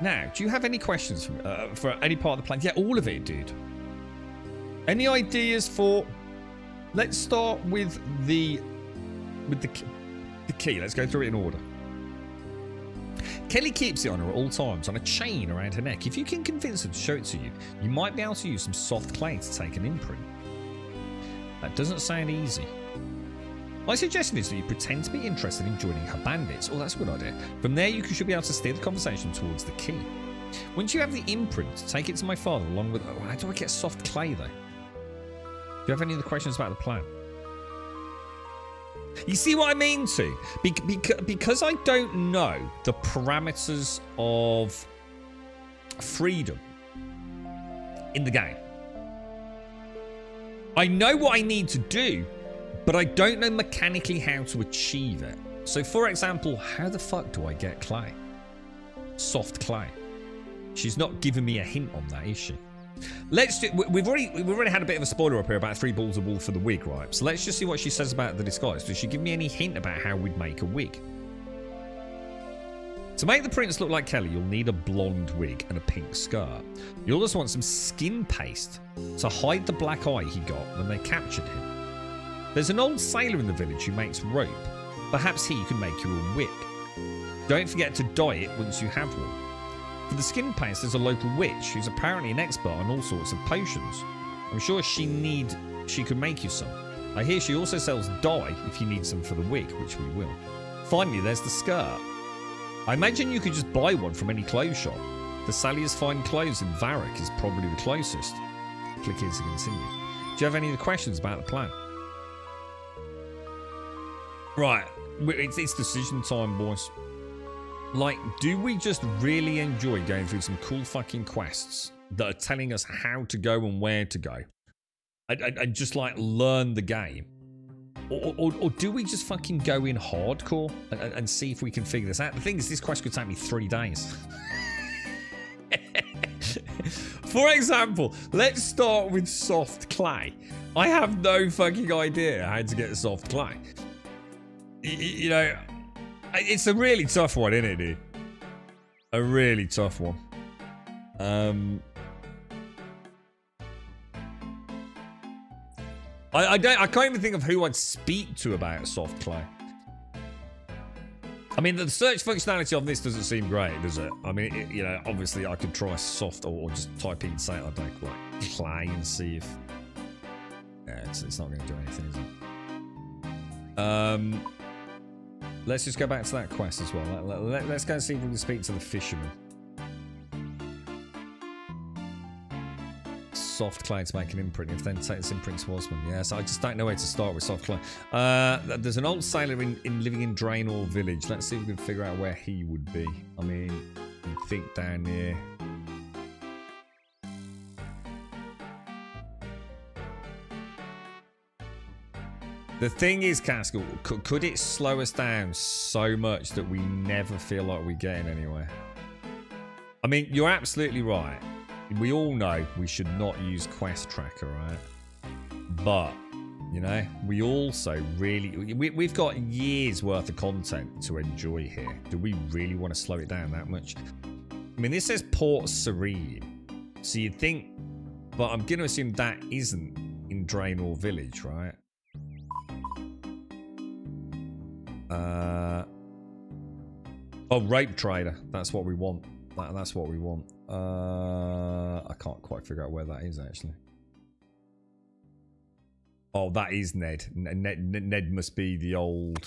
Now, do you have any questions for any part of the plan? Yeah, all of it, dude. Any ideas for... Let's start with the key. Let's go through it in order. Kelly keeps it on her at all times on a chain around her neck. If you can convince her to show it to you, you might be able to use some soft clay to take an imprint. That doesn't sound easy. My suggestion is that you pretend to be interested in joining her bandits. Oh, that's a good idea. From there, you should be able to steer the conversation towards the key. Once you have the imprint, take it to my father along with... Oh, how do I get soft clay, though? Do you have any other questions about the plan? You see what I mean, too? Because I don't know the parameters of freedom in the game. I know what I need to do, but I don't know mechanically how to achieve it. So, for example, how the fuck do I get clay? Soft clay. She's not giving me a hint on that, is she? Let's do. We've already had a bit of a spoiler up here about 3 balls of wool for the wig, right? So let's just see what she says about the disguise. Does she give me any hint about how we'd make a wig? To make the prince look like Kelly, you'll need a blonde wig and a pink skirt. You'll also want some skin paste to hide the black eye he got when they captured him. There's an old sailor in the village who makes rope. Perhaps he can make you a wig. Don't forget to dye it once you have one. For the skin paste, there's a local witch who's apparently an expert on all sorts of potions. I'm sure she could make you some. I hear she also sells dye if you need some for the wig, which we will. Finally, there's the skirt. I imagine you could just buy one from any clothes shop. The Sally's Fine Clothes in Varric is probably the closest. Click here to continue. Do you have any other questions about the plan? Right, it's decision time, boys. Like, do we just really enjoy going through some cool fucking quests that are telling us how to go and where to go? And just, like, learn the game? Or do we just fucking go in hardcore and see if we can figure this out? The thing is, this quest could take me 3 days. For example, let's start with soft clay. I have no fucking idea how to get soft clay. You know, it's a really tough one, isn't it, dude? A really tough one. I can't even think of who I'd speak to about soft clay. I mean, the search functionality on this doesn't seem great, does it? I mean, you know, obviously I could try soft or just type in, say, I don't know, like clay and see if... Yeah, it's not going to do anything, is it? Let's just go back to that quest as well. Let's go and see if we can speak to the fisherman. Soft clay to make an imprint. If then take this imprint to Osman. Yeah, so I just don't know where to start with soft clay. There's an old sailor living in Draenor village. Let's see if we can figure out where he would be. I mean, you think down here. The thing is, Caskell, could it slow us down so much that we never feel like we're getting anywhere? I mean, you're absolutely right. We all know we should not use Quest Tracker, right? But, you know, we also really... We've got years worth of content to enjoy here. Do we really want to slow it down that much? I mean, this says Port Serene. So you'd think... But I'm going to assume that isn't in Draenor Village, right? Oh, Rape Trader. That's what we want. That's what we want. I can't quite figure out where that is, actually. Oh, that is Ned. Ned must be the old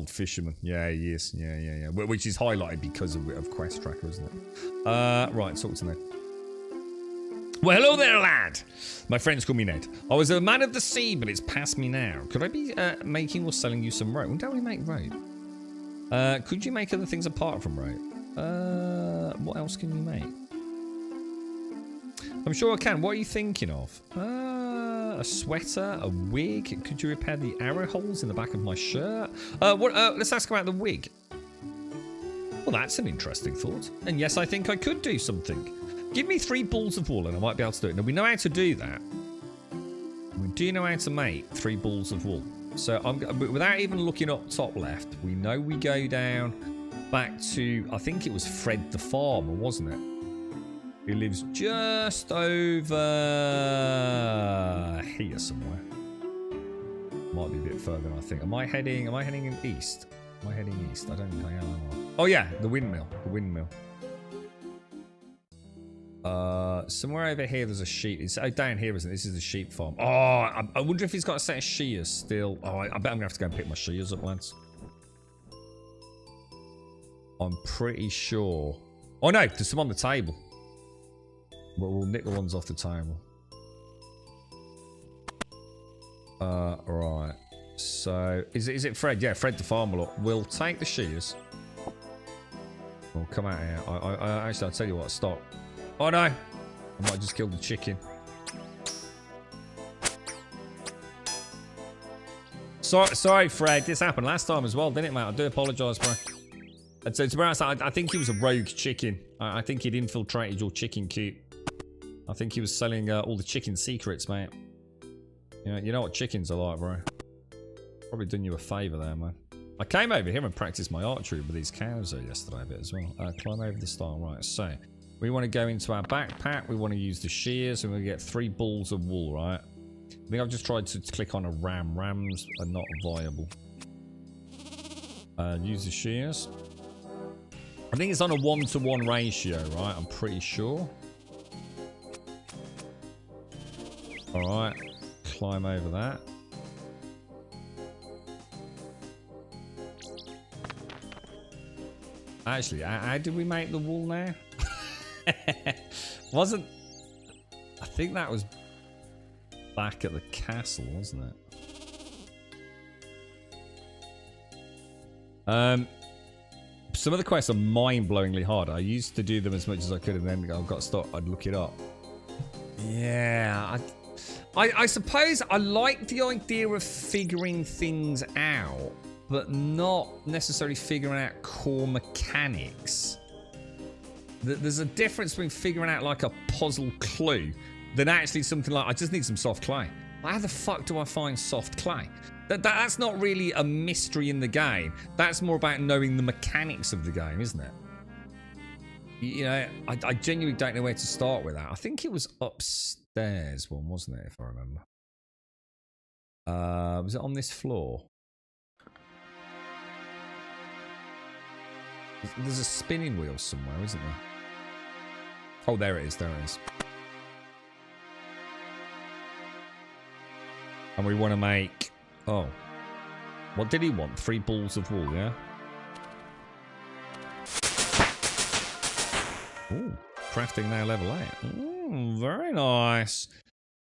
fisherman. Yeah, he is. Yeah. Which is highlighted because of Quest Tracker, isn't it? Right, talk to Ned. Well, hello there, lad. My friends call me Ned. I was a man of the sea, but it's past me now. Could I be making or selling you some rope? Don't we make rope? Could you make other things apart from rope? What else can you make? I'm sure I can. What are you thinking of? A sweater, a wig. Could you repair the arrow holes in the back of my shirt? Let's ask about the wig. Well, that's an interesting thought. And yes, I think I could do something. Give me 3 balls of wool and I might be able to do it. Now, we know how to do that. We do know how to make 3 balls of wool. So, without even looking up top left, we know we go down back to, I think it was Fred the farmer, wasn't it? Who lives just over here somewhere. Might be a bit further than I think. Am I heading in east? Am I heading east? I don't think I am. Oh yeah, the windmill. Somewhere over here there's a sheep. It's down here, isn't it? This is the sheep farm. Oh, I wonder if he's got a set of shears still. Oh, I bet I'm gonna have to go and pick my shears up, lads. I'm pretty sure. Oh no, there's some on the table. Well, we'll nick the ones off the table. Right. So, is it Fred? Yeah, Fred the farmer. Look, we'll take the shears. We'll come out here. Actually, I'll tell you what. Stop. Oh no! I might just kill the chicken. Sorry, Fred. This happened last time as well, didn't it, mate? I do apologise, bro. And so, to be honest, I think he was a rogue chicken. I think he'd infiltrated your chicken coop. I think he was selling all the chicken secrets, mate. You know what chickens are like, bro. Probably done you a favour there, man. I came over here and practiced my archery with these cows yesterday a bit as well. Climb over the stile. Right, so we want to go into our backpack. We want to use the shears and we get 3 balls of wool, right? I think I've just tried to click on a ram. Rams are not viable. Use the shears. I think it's on a 1-to-1 ratio, right? I'm pretty sure. Alright. Climb over that. Actually, how did we make the wool now? Wasn't... I think that was back at the castle, wasn't it? some of the quests are mind-blowingly hard. I used to do them as much as I could, and then I got to stop. I'd look it up. Yeah, I suppose I like the idea of figuring things out, but not necessarily figuring out core mechanics. There's a difference between figuring out like a puzzle clue than actually something like, I just need some soft clay. How the fuck do I find soft clay? That's not really a mystery in the game. That's more about knowing the mechanics of the game, isn't it? You know, I genuinely don't know where to start with that. I think it was upstairs one, wasn't it, if I remember? Was it on this floor? There's a spinning wheel somewhere, isn't there? Oh, there it is, there it is. And we want to make... Oh. What did he want? 3 balls of wool, yeah? Ooh. Crafting now level 8. Ooh, very nice.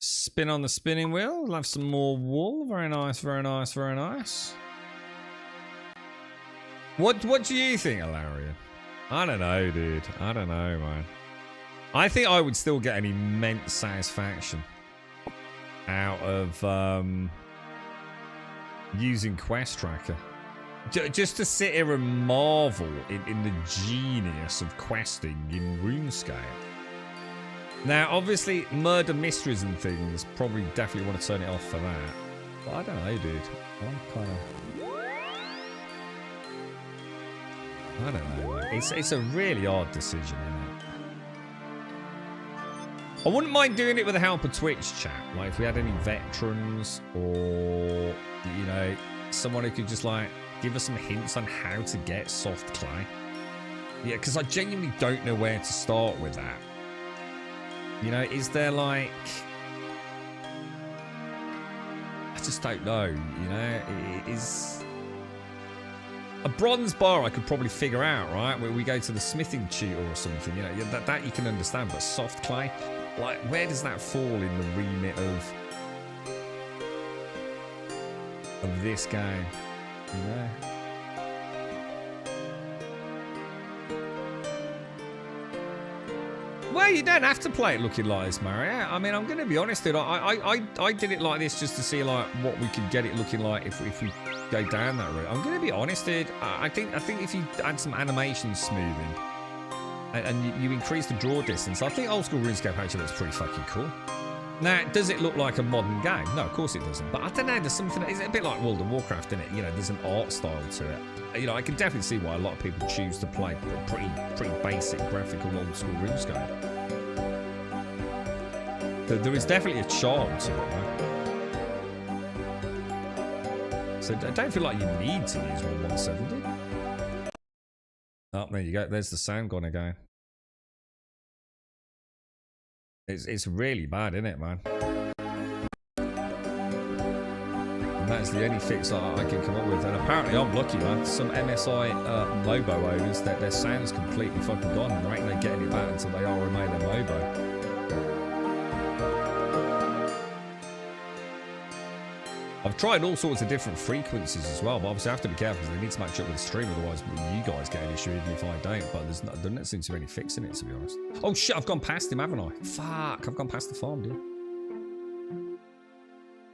Spin on the spinning wheel. We'll have some more wool. Very nice, very nice, very nice. What do you think, Alarian? I don't know, dude. I don't know, man. I think I would still get an immense satisfaction out of using Quest Tracker. Just to sit here and marvel in the genius of questing in RuneScape. Now, obviously, murder mysteries and things probably definitely want to turn it off for that. But I don't know, dude. I'm kind of... I don't know, man. It's a really hard decision, isn't it? I wouldn't mind doing it with the help of Twitch chat. Like, if we had any veterans or, you know, someone who could just, like, give us some hints on how to get soft clay. Yeah, because I genuinely don't know where to start with that. You know, is there, like... I just don't know, you know? It is... A bronze bar I could probably figure out, right? Where we go to the smithing tutor or something, you know, that you can understand. But soft clay, like, where does that fall in the remit of this game, you know? Well, you don't have to play it looking like this, Mario. I mean, I'm going to be honest, dude. I did it like this just to see, like, what we could get it looking like if we go down that route. I'm going to be honest, dude. I think if you add some animation smoothing and you increase the draw distance, I think old school RuneScape actually looks pretty fucking cool. Now, does it look like a modern game? No, of course it doesn't. But I don't know, there's something... It's a bit like World of Warcraft, isn't it? You know, there's an art style to it. You know, I can definitely see why a lot of people choose to play pretty basic graphical old school RuneScape. There is definitely a charm to it, right? So I don't feel like you need to use 1170. Oh, there you go. There's the sound gone again. It's really bad, isn't it, man? And that's the only fix I can come up with. And apparently I'm lucky, man. Some MSI Mobo owners, their sound's completely fucking gone. And right, they're getting it back until they RMA their Mobo. I've tried all sorts of different frequencies as well, but obviously I have to be careful because they need to match up with the stream, otherwise you guys get an issue even if I don't. But there doesn't seem to be any fixing it, to be honest. Oh shit, I've gone past him, haven't I? Fuck, I've gone past the farm, dude.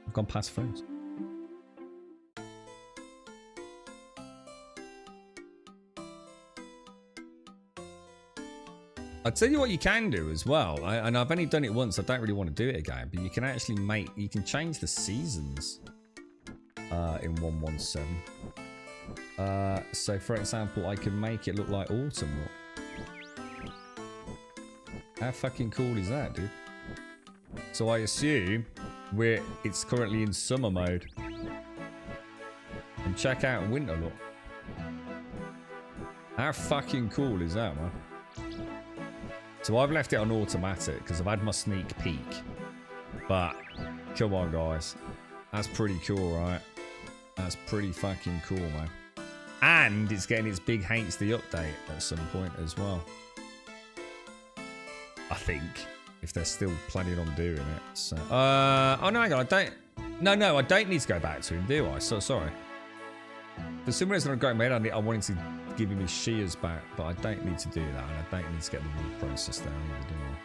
I've gone past friends. I'll tell you what you can do as well, and I've only done it once, I don't really want to do it again, but you can actually you can change the seasons in 117. So for example, I can make it look like autumn. How fucking cool is that, dude? So I assume it's currently in summer mode. And check out winter look. How fucking cool is that, man? So I've left it on automatic because I've had my sneak peek. But, come on guys. That's pretty cool, right? That's pretty fucking cool, man. And it's getting its big HD update at some point as well. I think. If they're still planning on doing it. So, oh no, hang on, I don't... No, I don't need to go back to him, do I? So, sorry. For some reason I've got in my head, I wanted to giving me shears back, but I don't need to do that, and I don't need to get the wool process down either, do I?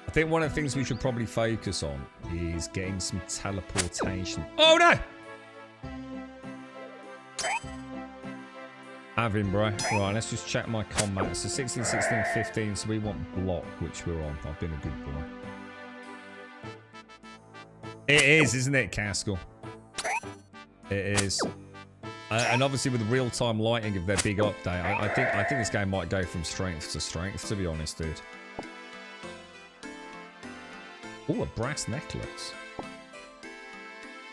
I think one of the things we should probably focus on is getting some teleportation. Oh no! Have him, bro. Right, let's just check my combat. So 16, 16, 15, so we want block, which we're on. I've been a good boy. It is, isn't it, Caskell? It is. And obviously with the real-time lighting of their big update, I think this game might go from strength to strength, to be honest, dude. Oh, a brass necklace.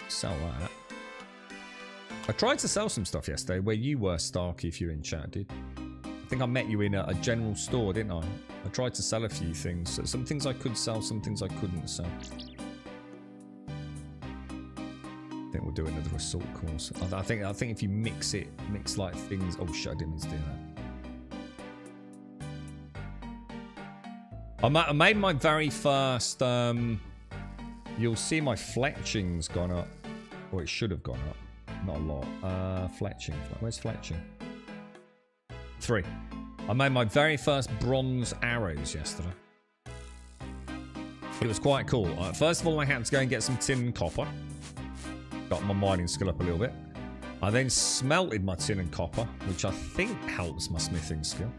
Sell that. I tried to sell some stuff yesterday where you were, Starkey, if you're in chat, dude. I think I met you in a general store, didn't I? I tried to sell a few things. So some things I could sell, some things I couldn't sell. I think we'll do another assault course. I think if you mix like things. Oh shit! I didn't mean to do that. I made my very first. You'll see my fletching's gone up, or it should have gone up. Not a lot. Fletching. Where's fletching? 3. I made my very first bronze arrows yesterday. It was quite cool. First of all, I had to go and get some tin and copper. Got my mining skill up a little bit. I then smelted my tin and copper, which I think helps my smithing skill.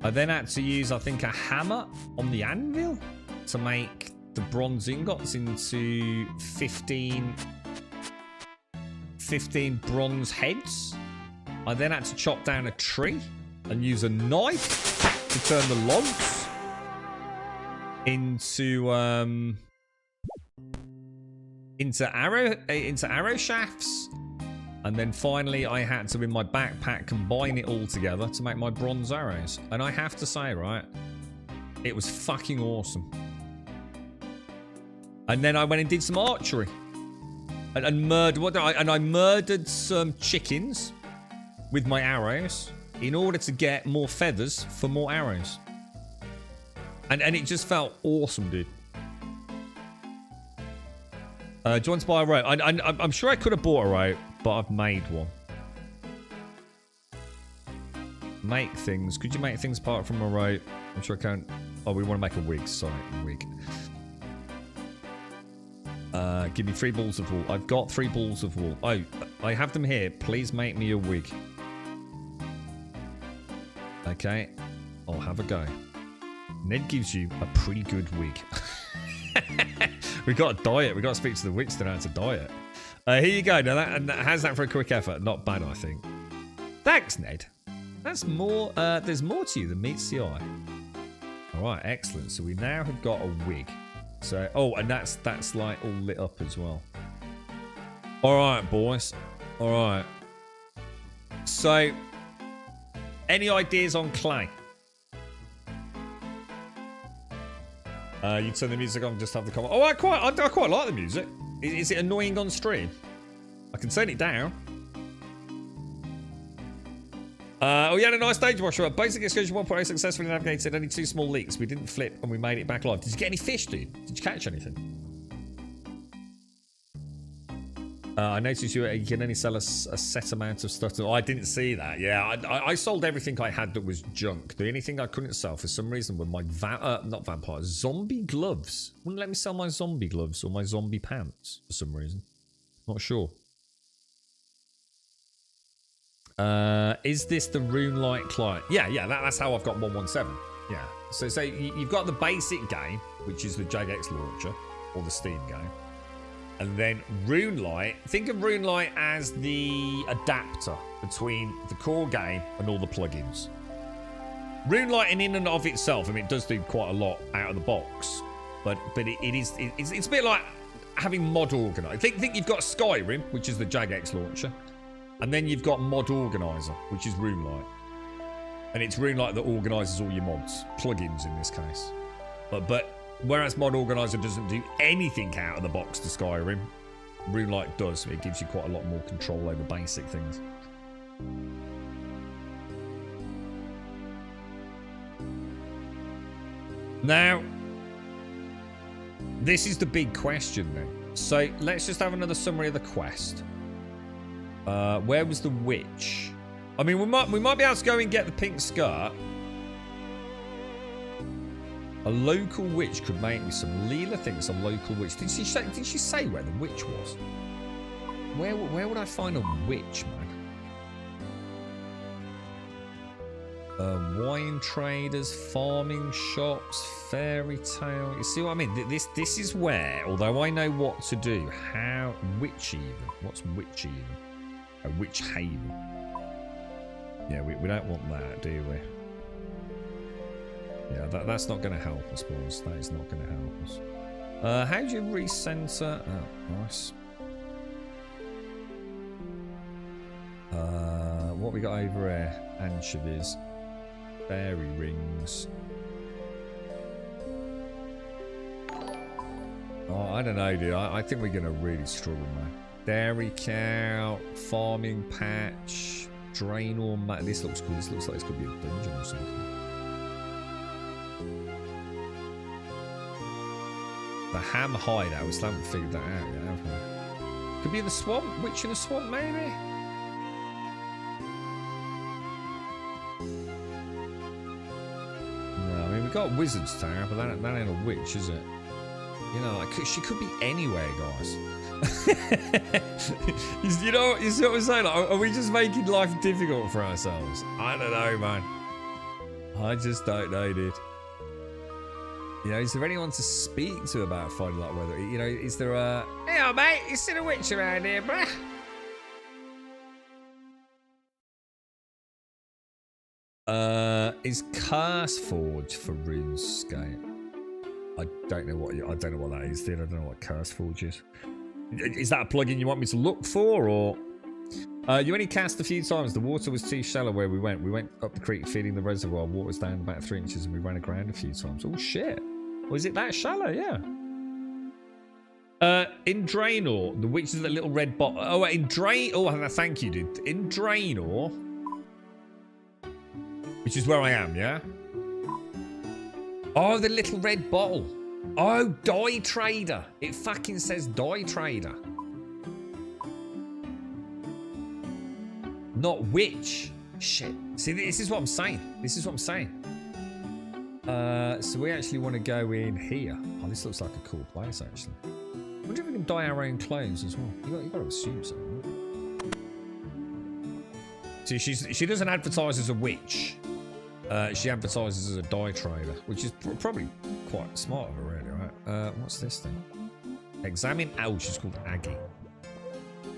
I then had to use, I think, a hammer on the anvil to make the bronze ingots into 15 bronze heads. I then had to chop down a tree and use a knife to turn the logs into arrow shafts. And then finally I had to, in my backpack, combine it all together to make my bronze arrows. And I have to say, right, it was fucking awesome. And then I went and did some archery. And I murdered some chickens with my arrows in order to get more feathers for more arrows. And it just felt awesome, dude. Do you want to buy a rope? I'm sure I could have bought a rope, but I've made one. Make things. Could you make things apart from a rope? I'm sure I can't. Oh, we want to make a wig. Sorry, a wig. Give me 3 balls of wool. I've got 3 balls of wool. Oh, I have them here. Please make me a wig. Okay. I'll have a go. Ned gives you a pretty good wig. We got a diet. We got to speak to the witch to know how to diet. Here you go. Now how's that for a quick effort? Not bad, I think. Thanks, Ned. That's more. There's more to you than meets the eye. All right, excellent. So we now have got a wig. So, oh, and that's like all lit up as well. All right, boys. All right. So, any ideas on clay? You turn the music on, just have the comment. Oh, I quite like the music. Is it annoying on stream? I can turn it down. We had a nice day, Joshua. Basic excursion 1.0 successfully navigated. Only 2 small leaks. We didn't flip and we made it back live. Did you get any fish, dude? Did you catch anything? I noticed you can only sell a set amount of stuff. I didn't see that. Yeah, I sold everything I had that was junk. The only thing I couldn't sell for some reason were my zombie gloves. Wouldn't let me sell my zombie gloves or my zombie pants for some reason. Not sure. Is this the Runelight client? Yeah, that's how I've got 117. Yeah. So you've got the basic game, which is the Jagex launcher or the Steam game. And then Runelight, think of Runelight as the adapter between the core game and all the plugins. Runelight in and of itself, I mean, it does do quite a lot out of the box, but it's a bit like having Mod Organizer. Think you've got Skyrim, which is the Jagex launcher, and then you've got Mod Organizer, which is Runelight, and it's Runelight that organizes all your mods, plugins in this case, but whereas Mod Organizer doesn't do anything out of the box to Skyrim, Runelight does. It gives you quite a lot more control over basic things. Now, this is the big question then. So let's just have another summary of the quest. Where was the witch? I mean, we might be able to go and get the pink skirt. A local witch could make me some. Leela thinks a local witch. Did she say where the witch was? Where would I find a witch, man? Wine traders, farming shops, fairy tale. You see what I mean? This is where, although I know what to do, how witch even? What's witch even? A witch haven. Yeah, we don't want that, do we? Yeah, that's not going to help us, boys. That is not going to help us. How do you recenter? Oh, nice. What we got over here? Anchovies. Fairy rings. Oh, I don't know, dude. I think we're going to really struggle, man. Dairy cow. Farming patch. Draenor mat. This looks cool. This looks like this could be a dungeon or something. The ham hideout. We still haven't figured that out yet, have we? Could be in the swamp. Witch in the swamp, maybe? No, I mean, we got Wizard's Tower, but that ain't a witch, is it? You know, like, she could be anywhere, guys. you know what I'm saying? Like, are we just making life difficult for ourselves? I don't know, man. I just don't know, dude. You know, is there anyone to speak to about finding like weather? You know, is there a... Hey, mate, you seen a witch around here, bruh? Is Curse Forge for RuneScape? I don't know what that is, dude. I don't know what Curse Forge is. Is that a plugin you want me to look for, or... you only cast a few times. The water was too shallow where we went. We went up the creek feeding the reservoir. Water was down about 3 inches and we ran aground a few times. Oh, shit. Was it that shallow? Yeah. In Draenor, the witch is a little red bottle. Oh, in Draenor... Oh, thank you, dude. In Draenor, which is where I am, yeah? Oh, the little red bottle. Oh, Dye Trader. It fucking says Dye Trader. Not witch. Shit. See, this is what I'm saying. This is what I'm saying. So we actually want to go in here. Oh, this looks like a cool place, actually. I wonder if we can dye our own clothes as well. You got to assume so. Right? See, she doesn't advertise as a witch. She advertises as a dye trader, which is probably quite smart of her, really, right? What's this thing? Examine. Oh, she's called Aggie.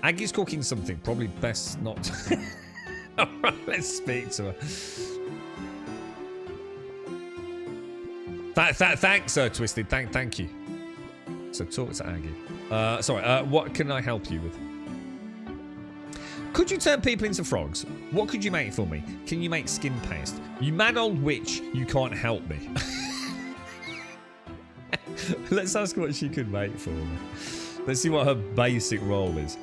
Aggie's cooking something. Probably best not. All right, let's speak to her. Thanks, Twisted. Thank you. So talk to Aggie. Sorry. What can I help you with? Could you turn people into frogs? What could you make for me? Can you make skin paste? You mad old witch, you can't help me. Let's ask what she could make for me. Let's see what her basic role is.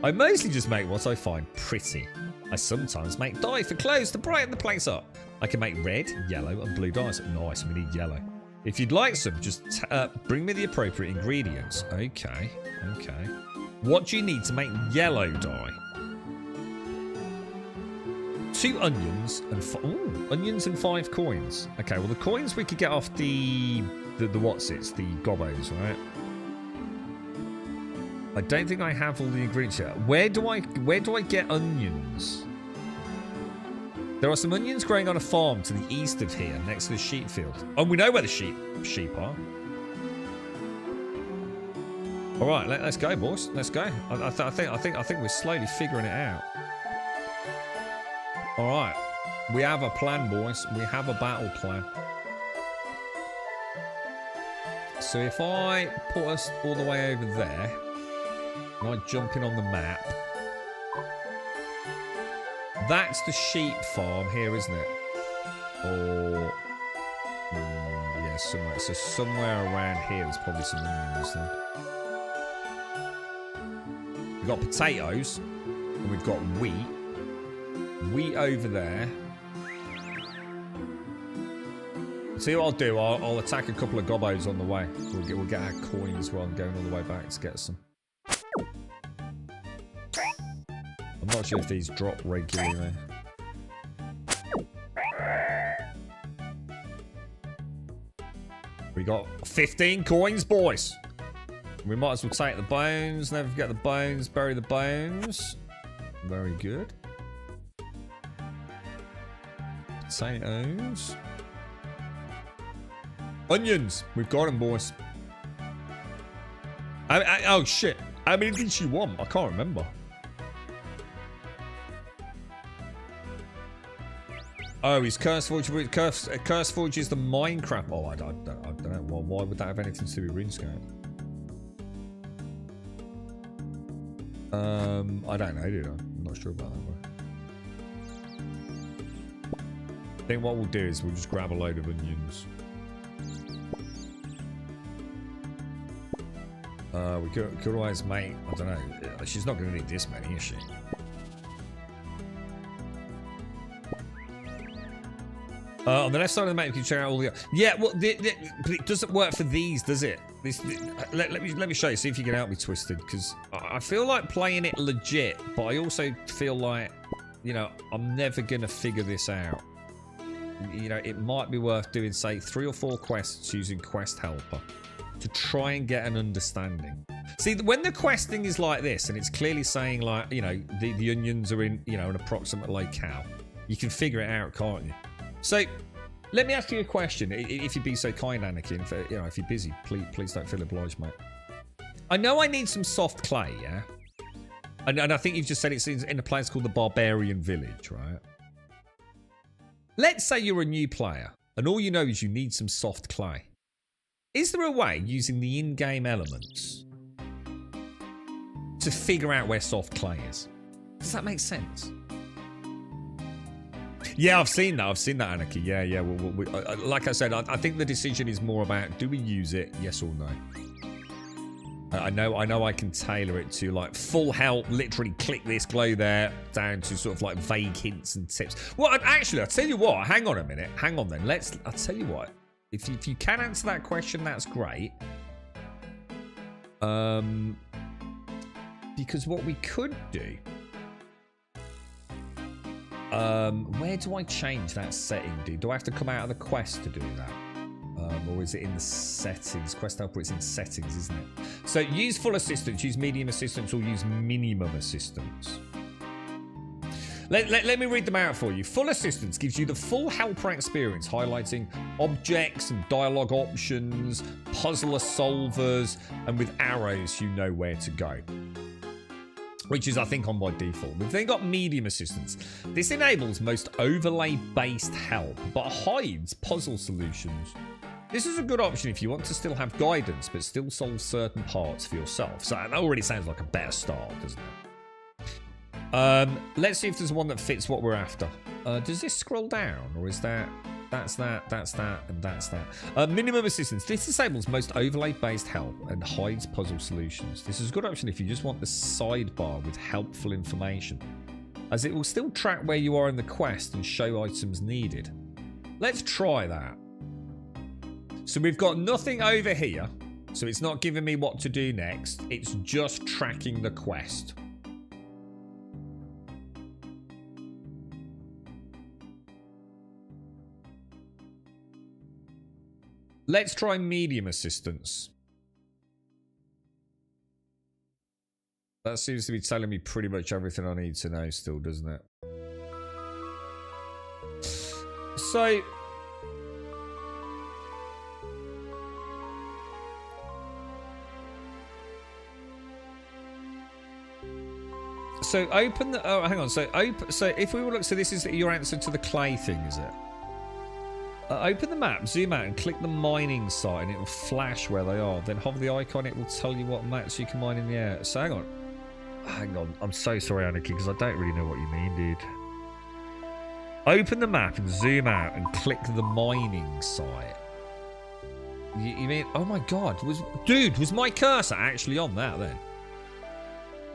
I mostly just make what I find pretty. I sometimes make dye for clothes to brighten the place up. I can make red, yellow, and blue dyes. Nice, we need yellow. If you'd like some, just bring me the appropriate ingredients. Okay. What do you need to make yellow dye? 2 onions and onions and 5 coins. Okay, well the coins we could get off the what's-its, the gobbos, right? I don't think I have all the ingredients yet. Where do I get onions? There are some onions growing on a farm to the east of here, next to the sheep field. Oh, we know where the sheep are. All right, let's go, boys. Let's go. I think we're slowly figuring it out. All right, we have a plan, boys. We have a battle plan. So if I put us all the way over there, and I jump in on the map, that's the sheep farm here, isn't it? Or yeah, somewhere. So somewhere around here, there's probably some onions then. We've got potatoes, and we've got wheat. Wheat over there. See what I'll do? I'll attack a couple of gobbos on the way. We'll get our coins while I'm going all the way back to get some. I'm especially if these drop regularly. We got 15 coins, boys. We might as well take the bones. Never forget the bones. Bury the bones. Very good. Potatoes. Onions. We've got them, boys. Oh, shit. How many did she want? I can't remember. Oh, he's Curse Forge. Curse Forge is the Minecraft. Oh, I don't know. Why would that have anything to do with RuneScape? I don't know, dude. I'm not sure about that one. I think what we'll do is we'll just grab a load of onions. We could always make, I don't know. She's not going to need this many, is she? On the left side of the map, you can check out all the. Yeah, well, but it doesn't work for these, does it? Let me show you. See if you can help me, Twisted, because I feel like playing it legit, but I also feel like, you know, I'm never gonna figure this out. You know, it might be worth doing, say, 3 or 4 quests using Quest Helper to try and get an understanding. See, when the questing is like this, and it's clearly saying, like, you know, the onions are in, you know, an approximate locale, you can figure it out, can't you? So, let me ask you a question. If you'd be so kind, Anakin, you know, if you're busy, please don't feel obliged, mate. I know I need some soft clay, yeah? And I think you've just said it's in a place called the Barbarian Village, right? Let's say you're a new player, and all you know is you need some soft clay. Is there a way, using the in-game elements, to figure out where soft clay is? Does that make sense? Yeah, I've seen that, Anarchy. Yeah. Like I said, I think the decision is more about, do we use it, yes or no? I know I can tailor it to, like, full help, literally click this, glow there, down to sort of, like, vague hints and tips. Well, actually, I'll tell you what. Hang on a minute. Hang on, then. I'll tell you what. If you can answer that question, that's great. Because what we could do... where do I change that setting, dude? Do I have to come out of the quest to do that? Or is it in the settings? Quest helper, it's in settings, isn't it? So use full assistance, use medium assistance, or use minimum assistance. Let me read them out for you. Full assistance gives you the full helper experience, highlighting objects and dialogue options, puzzler solvers, and with arrows you know where to go. Which is, I think, on by default. We've then got medium assistance. This enables most overlay-based help, but hides puzzle solutions. This is a good option if you want to still have guidance, but still solve certain parts for yourself. So that already sounds like a better start, doesn't it? Let's see if there's one that fits what we're after. Does this scroll down, or is that... That's that, and that's that. Minimum assistance. This disables most overlay-based help and hides puzzle solutions. This is a good option if you just want the sidebar with helpful information, as it will still track where you are in the quest and show items needed. Let's try that. So we've got nothing over here, so it's not giving me what to do next. It's just tracking the quest. Let's try medium assistance. That seems to be telling me pretty much everything I need to know still, doesn't it? So... open the... Oh, hang on. So if we were look... So this is your answer to the clay thing, is it? Open the map, zoom out, and click the mining site, and it will flash where they are. Then hover the icon, it will tell you what mats you can mine in the air. So hang on. I'm so sorry, Anarchy, because I don't really know what you mean, dude. Open the map and zoom out and click the mining site. You mean... Oh my god, was my cursor actually on that then?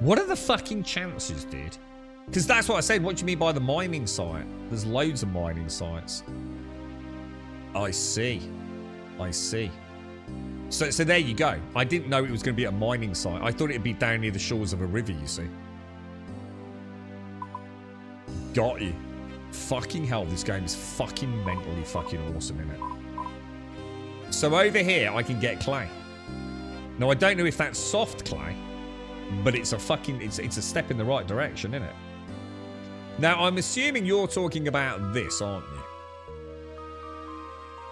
What are the fucking chances, dude? Because that's what I said. What do you mean by the mining site? There's loads of mining sites. I see. So there you go. I didn't know it was going to be a mining site. I thought it'd be down near the shores of a river, you see. got you. Fucking hell, this game is fucking mentally fucking awesome, isn't it? So over here, I can get clay. Now, I don't know if that's soft clay, but it's a fucking... It's a step in the right direction, isn't it? Now, I'm assuming you're talking about this, aren't you?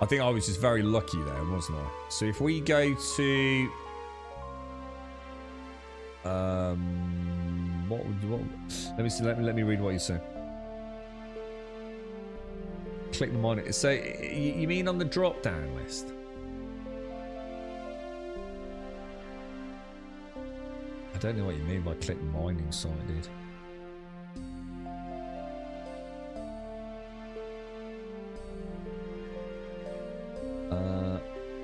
I think I was just very lucky there, wasn't I? So if we go to... What? Let me see. Let me read what you said. Click the monitor. So you mean on the drop-down list? I don't know what you mean by click mining site, dude.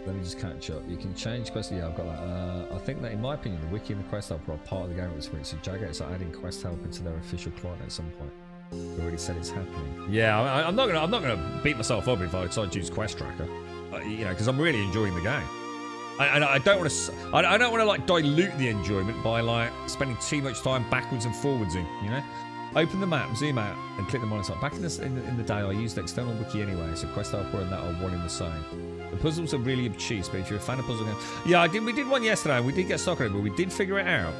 Let me just catch up. You can change quest. Yeah, I've got that. I think that, in my opinion, the wiki and the quest helper are part of the game experience. So Jagex are adding quest helper to their official client at some point. We already said it's happening. Yeah, I'm not gonna beat myself up if I decide to use quest tracker. You know, because I'm really enjoying the game. I don't want to. I don't want to like dilute the enjoyment by like spending too much time backwards and forwards in. You know. Open the map, zoom out, and click the monitor. Back in the day, I used the external wiki anyway, so quest helper and that are one in the same. The puzzles are really obtuse, but if you're a fan of puzzle games... Yeah, we did one yesterday, we did get stuck on it, but we did figure it out.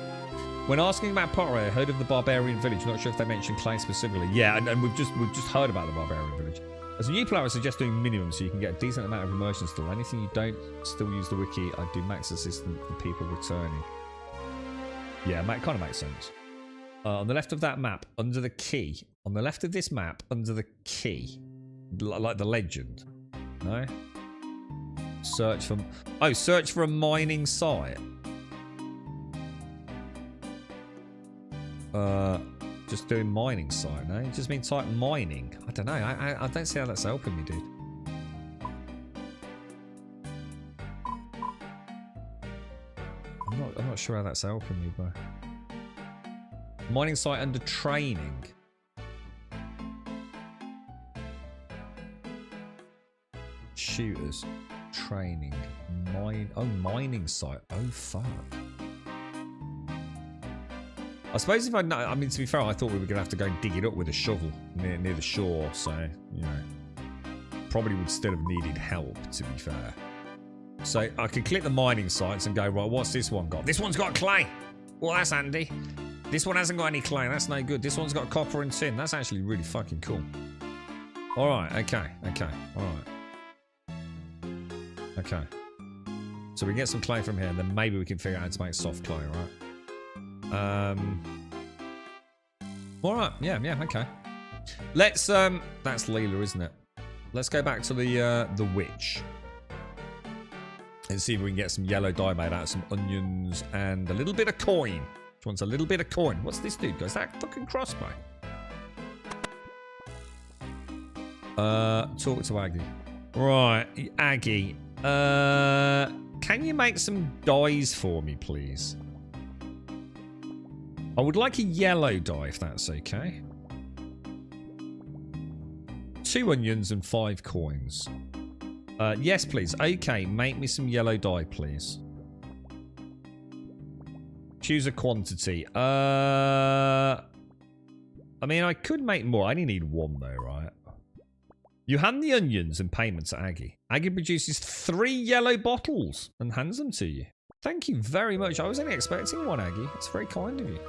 When asking about pottery, I heard of the Barbarian Village, not sure if they mentioned clay specifically. Yeah, and we've just heard about the Barbarian Village. As a new player, I suggest doing minimum so you can get a decent amount of immersion still. Anything you don't still use the wiki, I do max assistant for people returning. Yeah, that kind of makes sense. On the left of that map, under the key. On the left of this map, under the key. Like the legend. No? Search for... Oh, search for a mining site. Just doing mining site, no? You just mean type mining. I don't know. I don't see how that's helping me, dude. I'm not sure how that's helping me, bro. Mining site under training. Shooters. Training. Mining site. Oh, fuck. I suppose if I know... I mean, to be fair, I thought we were going to have to go and dig it up with a shovel near the shore. So, you know. Probably would still have needed help, to be fair. So, I could click the mining sites and go, right, what's this one got? This one's got clay. Well, that's handy. This one hasn't got any clay. That's no good. This one's got copper and tin. That's actually really fucking cool. Alright, okay. Alright. Okay. So we get some clay from here, and then maybe we can figure out how to make soft clay, right? Alright, yeah, okay. Let's, that's Leela, isn't it? Let's go back to the witch. And see if we can get some yellow dye made out of some onions and a little bit of coin. Which wants a little bit of coin? What's this dude? Is that fucking crossbow? Talk to Aggie. Right, Aggie. Can you make some dyes for me, please? I would like a yellow dye, if that's okay. 2 onions and 5 coins. Yes, please. Okay, make me some yellow dye, please. Choose a quantity. I mean, I could make more. I only need 1, though, right? You hand the onions and payment to Aggie. Aggie produces 3 yellow bottles and hands them to you. Thank you very much. I was only expecting 1, Aggie. It's very kind of you.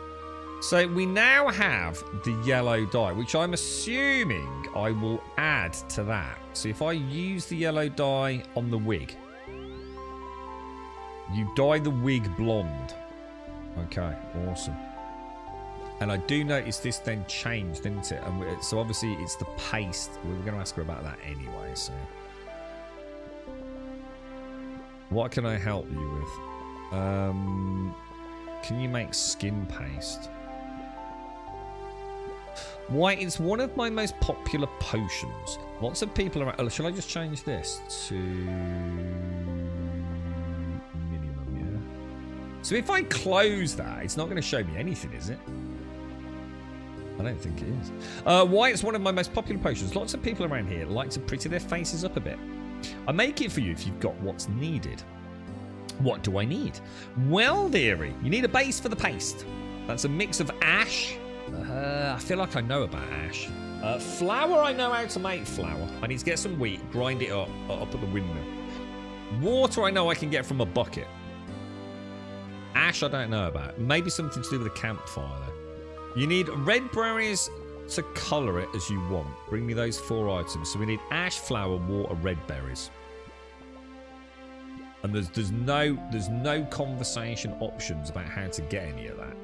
So we now have the yellow dye, which I'm assuming I will add to that. So if I use the yellow dye on the wig, you dye the wig blonde. Okay, awesome. And I do notice this then changed, didn't it? And so obviously it's the paste. We were going to ask her about that anyway, so. What can I help you with? Can you make skin paste? Why, it's one of my most popular potions. Lots of people are... Oh, shall I just change this to... minimum, yeah? So if I close that, it's not going to show me anything, is it? I don't think it is. Why it's one of my most popular potions. Lots of people around here like to pretty their faces up a bit. I make it for you if you've got what's needed. What do I need? Well, dearie, you need a base for the paste. That's a mix of ash, I feel like I know about ash. Flour, I know how to make flour. I need to get some wheat, grind it up at the windmill. Water, I know I can get from a bucket. Ash, I don't know about. Maybe something to do with a campfire, though. You need red berries to colour it as you want. Bring me those 4 items. So we need ash, flour, water, red berries. And there's no conversation options about how to get any of that.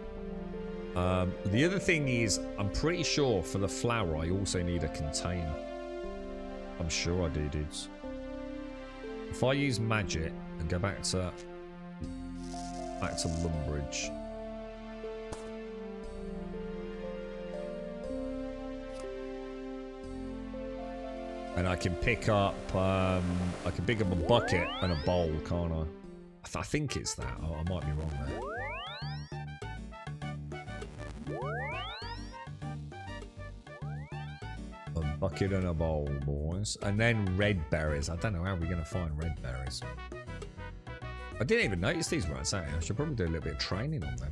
The other thing is, I'm pretty sure for the flour I also need a container. I'm sure I do, dudes. If I use magic and go back to Lumbridge. And I can pick up a bucket and a bowl, can't I? I think it's that. Oh, I might be wrong there. A bucket and a bowl, boys. And then red berries. I don't know how we're going to find red berries. I didn't even notice these right out. I should probably do a little bit of training on them.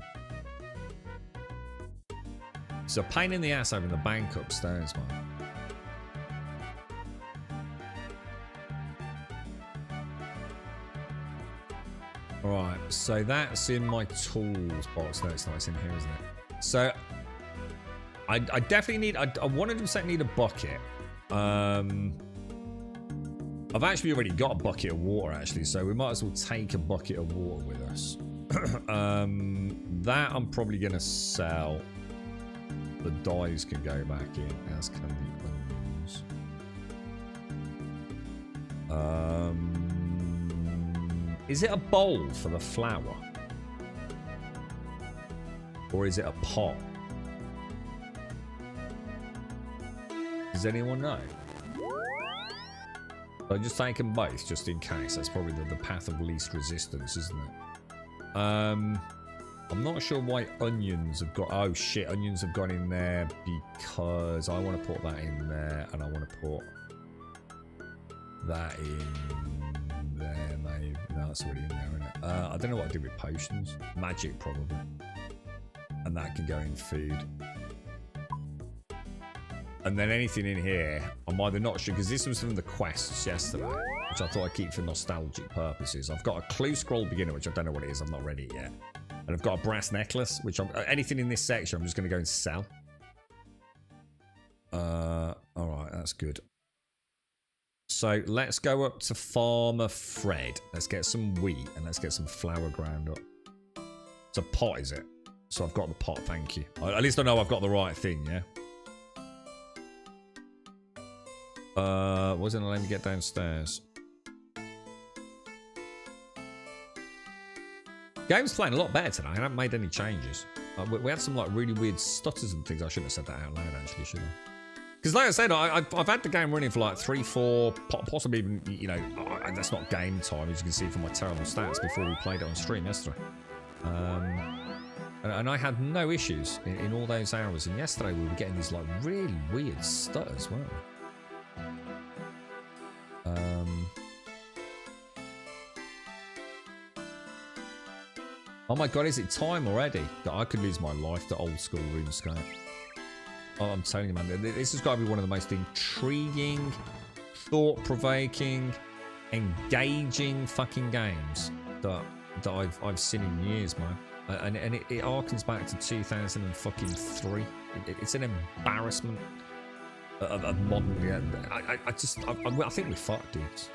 It's a pain in the ass having the bank upstairs, man. Alright, so that's in my tools box. No, it's not. It's in here, isn't it? So, I definitely need... I 100% need a bucket. I've actually already got a bucket of water, actually, so we might as well take a bucket of water with us. That I'm probably going to sell. The dyes can go back in, as can the onions. Is it a bowl for the flour? Or is it a pot? Does anyone know? I just take them both, just in case. That's probably the path of least resistance, isn't it? I'm not sure why onions have got... Oh, shit. Onions have gone in there because I want to put that in there, and I want to put that in there, maybe. No, that's already in there, isn't it? I don't know what I do with potions. Magic, probably. And that can go in food. And then anything in here, I'm either not sure, because this was from the quests yesterday, which I thought I'd keep for nostalgic purposes. I've got a clue scroll beginner, which I don't know what it is. I'm not ready yet. And I've got a brass necklace, which anything in this section, I'm just going to go and sell. Alright, that's good. So let's go up to Farmer Fred. Let's get some wheat and let's get some flour ground up. It's a pot, is it? So I've got the pot, thank you. At least I know I've got the right thing, yeah? Wasn't allowed to get downstairs. Game's playing a lot better today. I haven't made any changes. We had some like really weird stutters and things. I shouldn't have said that out loud, actually, should I? Because like I said, I've had the game running for like 3, 4, possibly even, you know, that's not game time, as you can see from my terrible stats before we played it on stream yesterday. And I had no issues in all those hours. And yesterday we were getting these like really weird stutters, weren't we? Oh my god, is it time already? That I could lose my life to old school RuneScape. Oh, I'm telling you, man, this has got to be one of the most intriguing, thought-provoking, engaging fucking games that I've seen in years, man. And it harkens back to 2003. It's an embarrassment of modern. I think we're fucked, dudes.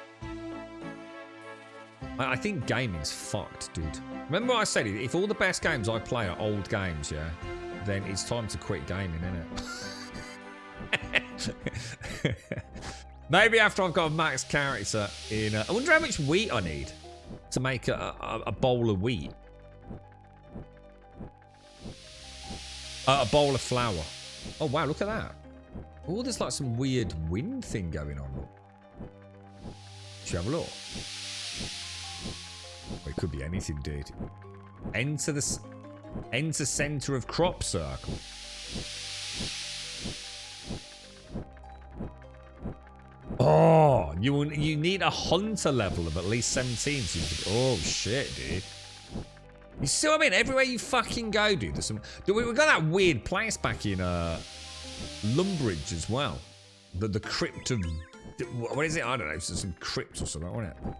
I think gaming's fucked, dude. Remember what I said? If all the best games I play are old games, yeah, then it's time to quit gaming, innit? Maybe after I've got a max character in... I wonder how much wheat I need to make a bowl of wheat. A bowl of flour. Oh, wow, look at that. Oh, there's like some weird wind thing going on. Should we have a look? Well, it could be anything, dude. Enter center of crop circle. Oh, you need a hunter level of at least 17. So oh shit, dude. You see what I mean? Everywhere you fucking go, dude, there's some... We've got that weird place back in Lumbridge as well. The crypt of... What is it? I don't know. It's some crypt or something, wasn't it?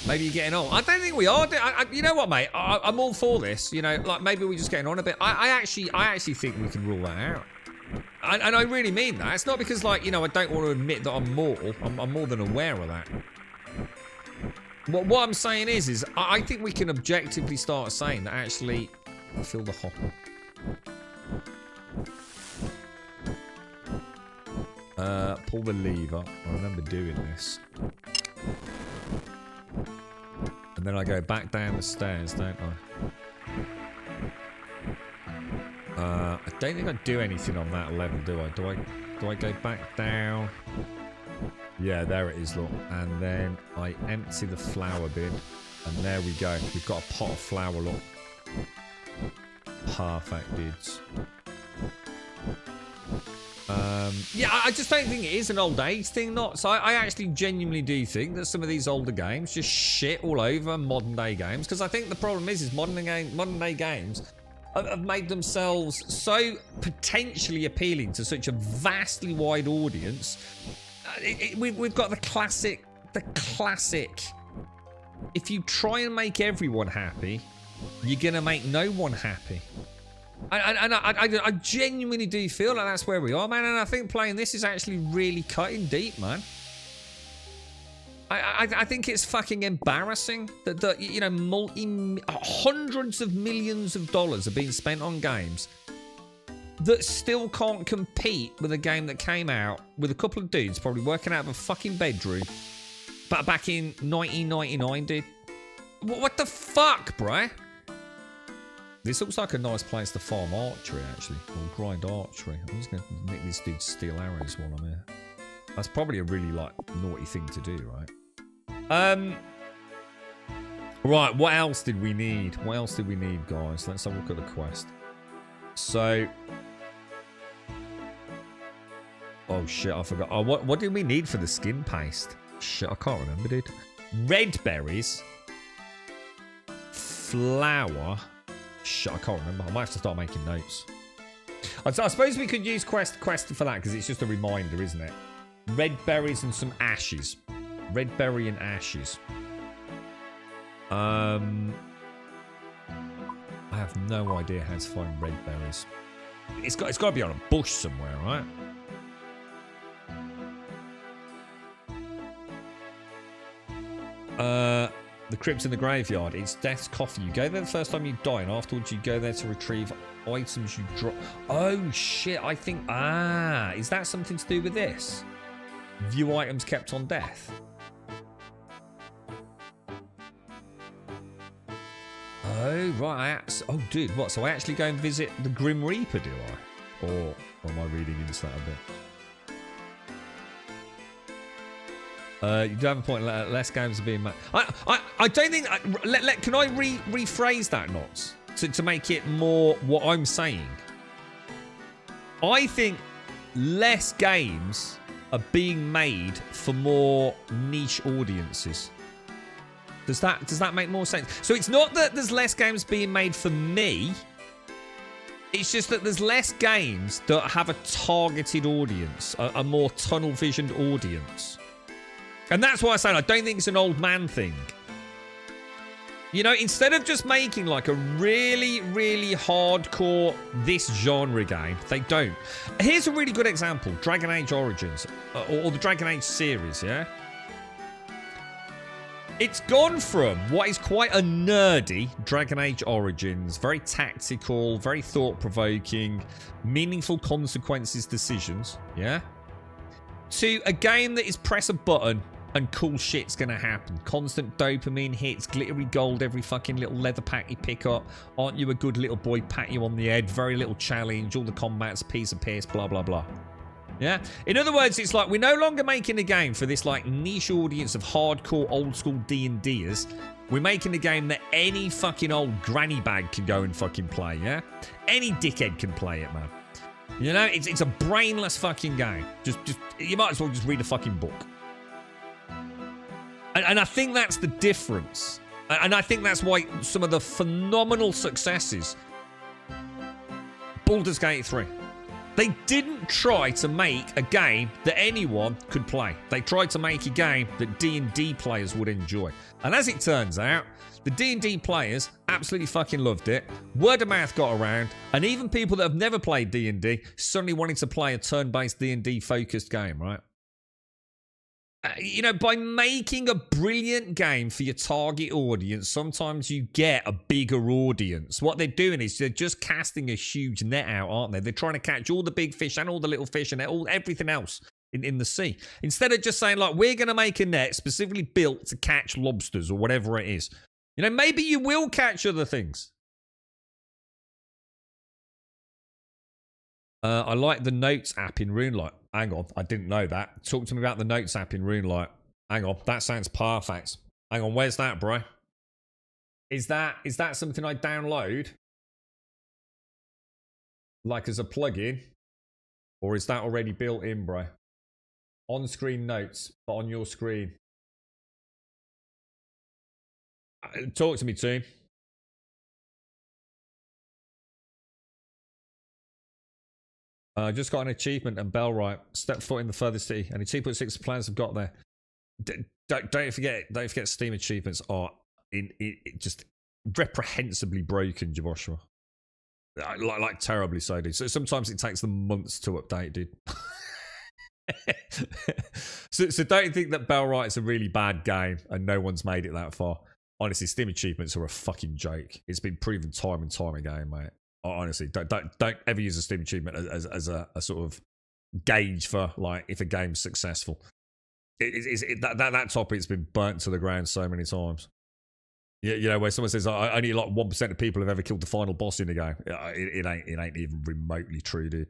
Maybe you're getting on. I don't think we are. You know what, mate? I'm all for this. You know, like maybe we're just getting on a bit. I actually think we can rule that out. And I really mean that. It's not because, like, you know, I don't want to admit that I'm mortal. I'm more than aware of that. What I'm saying is I think we can objectively start saying that actually... I feel the hopper. Pull the lever. I remember doing this. And then I go back down the stairs, don't I? I don't think I do anything on that level, do I? Do I go back down? Yeah, there it is, look. And then I empty the flour bin. And there we go. We've got a pot of flour, look. Perfect, dudes. Yeah, I just don't think it is an old age thing, not. So I actually genuinely do think that some of these older games just shit all over modern day games. Because I think the problem is modern day games have made themselves so potentially appealing to such a vastly wide audience. We've got the classic. If you try and make everyone happy, you're gonna make no one happy. And I genuinely do feel like that's where we are, man. And I think playing this is actually really cutting deep, man. I think it's fucking embarrassing that you know, hundreds of millions of dollars are being spent on games that still can't compete with a game that came out with a couple of dudes probably working out of a fucking bedroom, but back in 1999, dude. What the fuck, bruh? This looks like a nice place to farm archery, actually. Or grind archery. I'm just going to make this dude steal arrows while I'm here. That's probably a really, like, naughty thing to do, right? Right, what else did we need? What else did we need, guys? Let's have a look at the quest. So... Oh, shit, I forgot. Oh, what did we need for the skin paste? Shit, I can't remember, dude. Red berries. Flour... Shit, I can't remember. I might have to start making notes. I suppose we could use quest for that because it's just a reminder, isn't it? Red berries and some ashes. Red berry and ashes. I have no idea how to find red berries. It's got to be on a bush somewhere, right? The crypt in the graveyard. It's Death's Coffee. You go there the first time you die, and afterwards you go there to retrieve items you drop. Oh, shit. I think... Ah, is that something to do with this? View items kept on death. Oh, right. Oh, dude, what? So I actually go and visit the Grim Reaper, do I? Or am I reading into that a bit? You do have a point. Less games are being made. I don't think. Can I rephrase that, Knots, to make it more what I'm saying? I think less games are being made for more niche audiences. Does that make more sense? So it's not that there's less games being made for me. It's just that there's less games that have a targeted audience, a more tunnel-visioned audience. And that's why I say I don't think it's an old man thing. You know, instead of just making like a really, really hardcore this genre game, they don't. Here's a really good example. Dragon Age Origins, or the Dragon Age series, yeah? It's gone from what is quite a nerdy Dragon Age Origins, very tactical, very thought-provoking, meaningful consequences decisions, yeah? To a game that is press a button and cool shit's gonna happen. Constant dopamine hits, glittery gold every fucking little leather pack you pick up. Aren't you a good little boy? Pat you on the head. Very little challenge. All the combat's piece of piss. Blah, blah, blah. Yeah? In other words, it's like we're no longer making a game for this like niche audience of hardcore old school D&Ders. We're making a game that any fucking old granny bag can go and fucking play, yeah? Any dickhead can play it, man. You know, it's a brainless fucking game. Just you might as well just read a fucking book. And I think that's the difference. And I think that's why some of the phenomenal successes, Baldur's Gate 3, they didn't try to make a game that anyone could play. They tried to make a game that D&D players would enjoy. And as it turns out, the D&D players absolutely fucking loved it. Word of mouth got around, and even people that have never played D&D suddenly wanted to play a turn-based D&D focused game, right? You know, by making a brilliant game for your target audience, sometimes you get a bigger audience. What they're doing is they're just casting a huge net out, aren't they? They're trying to catch all the big fish and all the little fish and everything else in the sea. Instead of just saying, like, we're going to make a net specifically built to catch lobsters or whatever it is. You know, maybe you will catch other things. I like the Notes app in Runelight. Hang on, I didn't know that. Talk to me about the Notes app in Runelight. Hang on, that sounds perfect. Hang on, where's that, bro? Is that something I download? Like as a plugin? Or is that already built in, bro? On-screen notes, but on your screen. Talk to me, team. Just got an achievement and Bellwright. Step foot in the furthest city. And the 2.6 plans have got there. Don't forget Steam achievements are just reprehensibly broken, Joshua. Like terribly so, dude. So sometimes it takes them months to update, dude. so don't think that Bellwright's a really bad game and no one's made it that far. Honestly, Steam achievements are a fucking joke. It's been proven time and time again, mate. Honestly, don't ever use a Steam achievement as a sort of gauge for like if a game's successful. That topic's been burnt to the ground so many times. Yeah, you know, where someone says only like 1% of people have ever killed the final boss in the game. It ain't even remotely true, dude.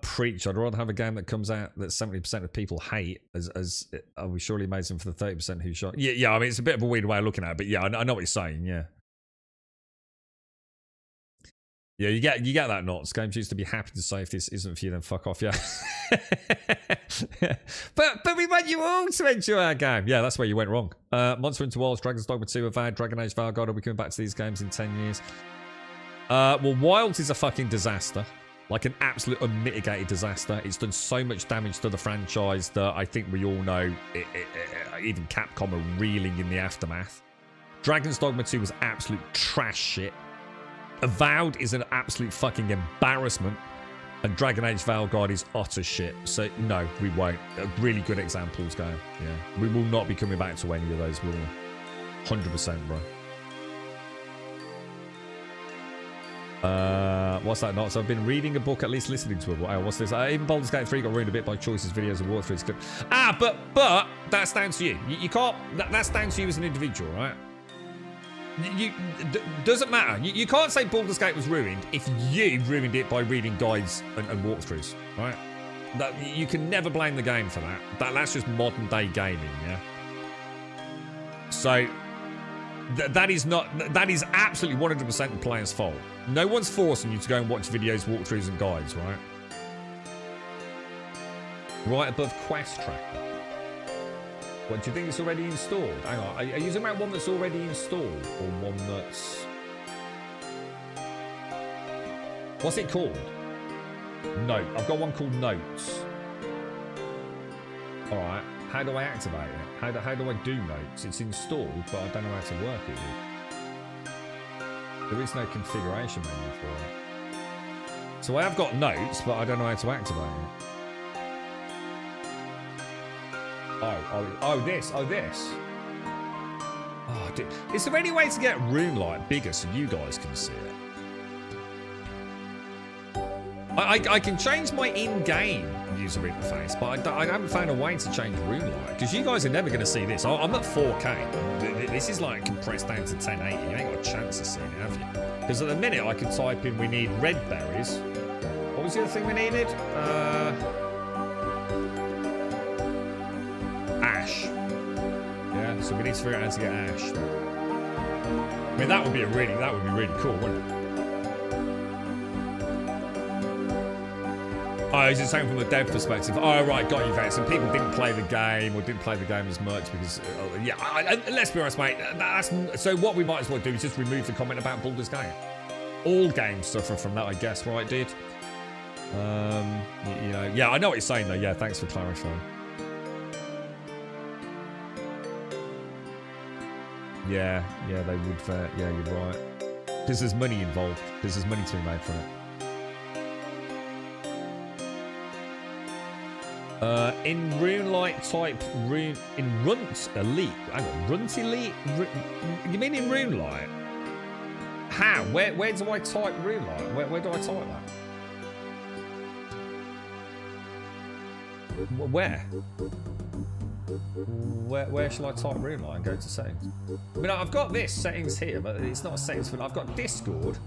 Preach. I'd rather have a game that comes out that 70% of people hate as are we surely amazing for the 30% who shot. Yeah. I mean, it's a bit of a weird way of looking at it, but yeah, I know what you're saying. Yeah. Yeah, you get that, Knots. Games used to be happy to say if this isn't for you, then fuck off, yeah. but we want you all to enjoy our game. Yeah, that's where you went wrong. Monster Hunter Wilds, Dragon's Dogma 2, Avowed, Dragon Age, Valgard, are we coming back to these games in 10 years? Well, Wilds is a fucking disaster. Like an absolute unmitigated disaster. It's done so much damage to the franchise that I think we all know even Capcom are reeling in the aftermath. Dragon's Dogma 2 was absolute trash shit. Avowed is an absolute fucking embarrassment. And Dragon Age Valgard is utter shit. So, no, we won't. Really good examples going. Yeah. We will not be coming back to any of those, will we? 100%, bro. What's that not? So I've been reading a book, at least listening to it. Oh, what's this? Even Baldur's Gate 3 got ruined a bit by choices, videos, and walkthroughs. But that's down to you. You can't. That's down to you as an individual, right? Doesn't matter. You can't say Baldur's Gate was ruined if you ruined it by reading guides and walkthroughs, right? You can never blame the game for that. That's just modern day gaming, yeah. So that is absolutely 100% the player's fault. No one's forcing you to go and watch videos, walkthroughs, and guides, right? Right above Quest Tracker. What, do you think it's already installed? Hang on, are you talking about one that's already installed or one that's... What's it called? Note. I've got one called Notes. Alright, how do I activate it? How do I do Notes? It's installed, but I don't know how to work it with. There is no configuration menu for it. So I have got Notes, but I don't know how to activate it. Oh, this. Oh, dude. Is there any way to get Runelight bigger so you guys can see it? I can change my in-game user interface, but I haven't found a way to change Runelight, because you guys are never going to see this. I'm at 4K. This is like compressed down to 1080. You ain't got a chance of seeing it, have you? Because at the minute I could type in, we need red berries. What was the other thing we needed? Ash. Yeah, so we need to figure out how to get ash. I mean, that would be really cool, wouldn't it? Oh, is it saying from a dev perspective? Oh, right, got you, Vex. And people didn't play the game or didn't play the game as much because, let's be honest, mate. So what we might as well do is just remove the comment about Baldur's Gate. All games suffer from that, I guess, right, dude? Yeah, I know what you're saying, though. Yeah, thanks for clarifying. Yeah, they would. Yeah, you're right. Because there's money involved. Because there's money to be made from it. In Runelight type rune in Runt Elite. Hang on, Runt Elite? You mean in Runelight? How? Where do I type Runelight? Where do I type that? Where shall I type Runelight and go to settings? I mean, I've got this settings here, but it's not settings for. I've got Discord.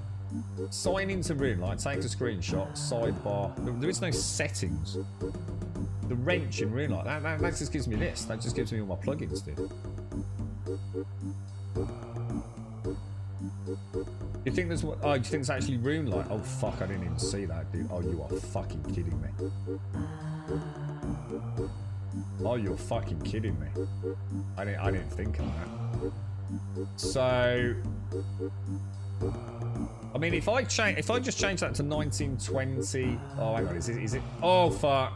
Sign into Runelight, take a screenshot, sidebar. There is no settings. The wrench in Runelight, that just gives me this. That just gives me all my plugins, dude. You think there's what? Oh, you think it's actually Runelight? Oh fuck, I didn't even see that, dude. Oh, you are fucking kidding me. Oh, you're fucking kidding me. I didn't think of that. So, I mean, if I just change that to 1920. Oh, hang on, is it? Oh fuck.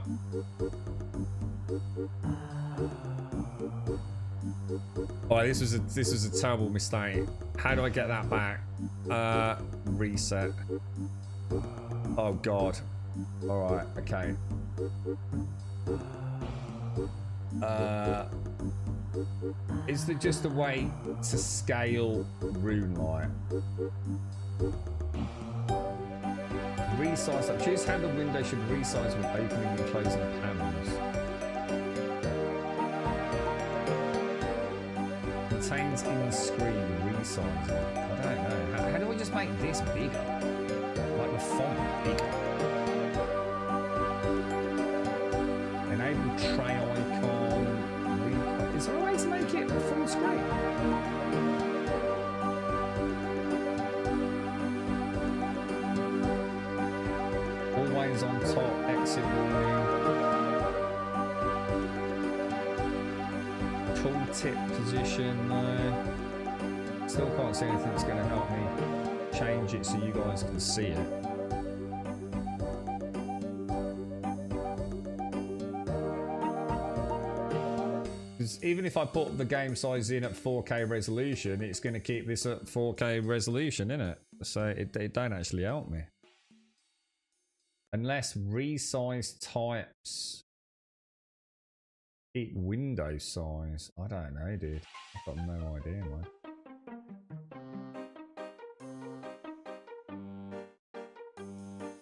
Oh, this was a terrible mistake. How do I get that back? Reset. Oh god. All right. Okay. Is there just a way to scale Runelight? Resize that. Choose how the window should resize when opening and closing panels. Contains in-screen resizing. I don't know. How do I just make this bigger? Like the font bigger? Enable tray icon. Is there a way to make it full screen? Always on top, exit warning. Tooltip position, no. Still can't see anything that's going to help me change it so you guys can see it. Because even if I put the game size in at 4K resolution, it's going to keep this at 4K resolution, innit? So it don't actually help me. Unless resize types keep window size. I don't know, dude. I've got no idea, man.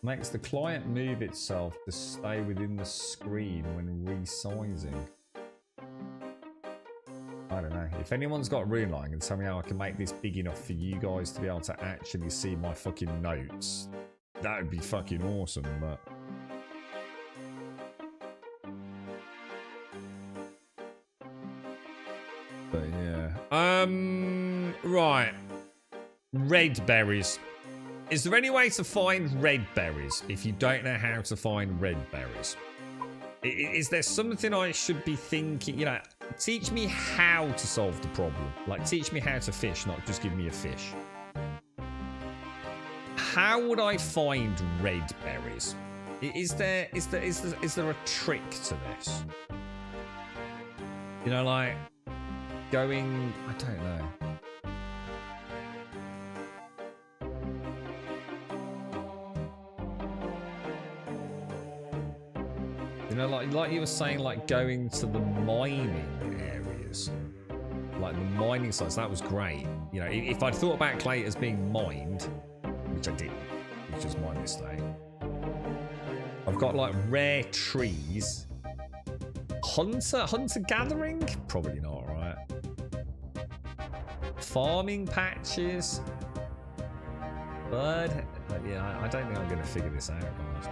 Makes the client move itself to stay within the screen when resizing. I don't know. If anyone's got Runelight and tell me how I can make this big enough for you guys to be able to actually see my fucking notes, that would be fucking awesome, but... yeah. Right. Red berries. Is there any way to find red berries if you don't know how to find red berries? Is there something I should be thinking, you know, teach me how to solve the problem. Like, teach me how to fish, not just give me a fish. How would I find red berries? Is there a trick to this? You know, like going, I don't know. You know, like you were saying, like going to the mining areas, like the mining sites. That was great. You know, if I'd thought about clay as being mined, which I didn't, which was my mistake. I've got like rare trees. Hunter gathering? Probably not, right? Farming patches. Bird. Yeah, I don't think I'm going to figure this out, guys.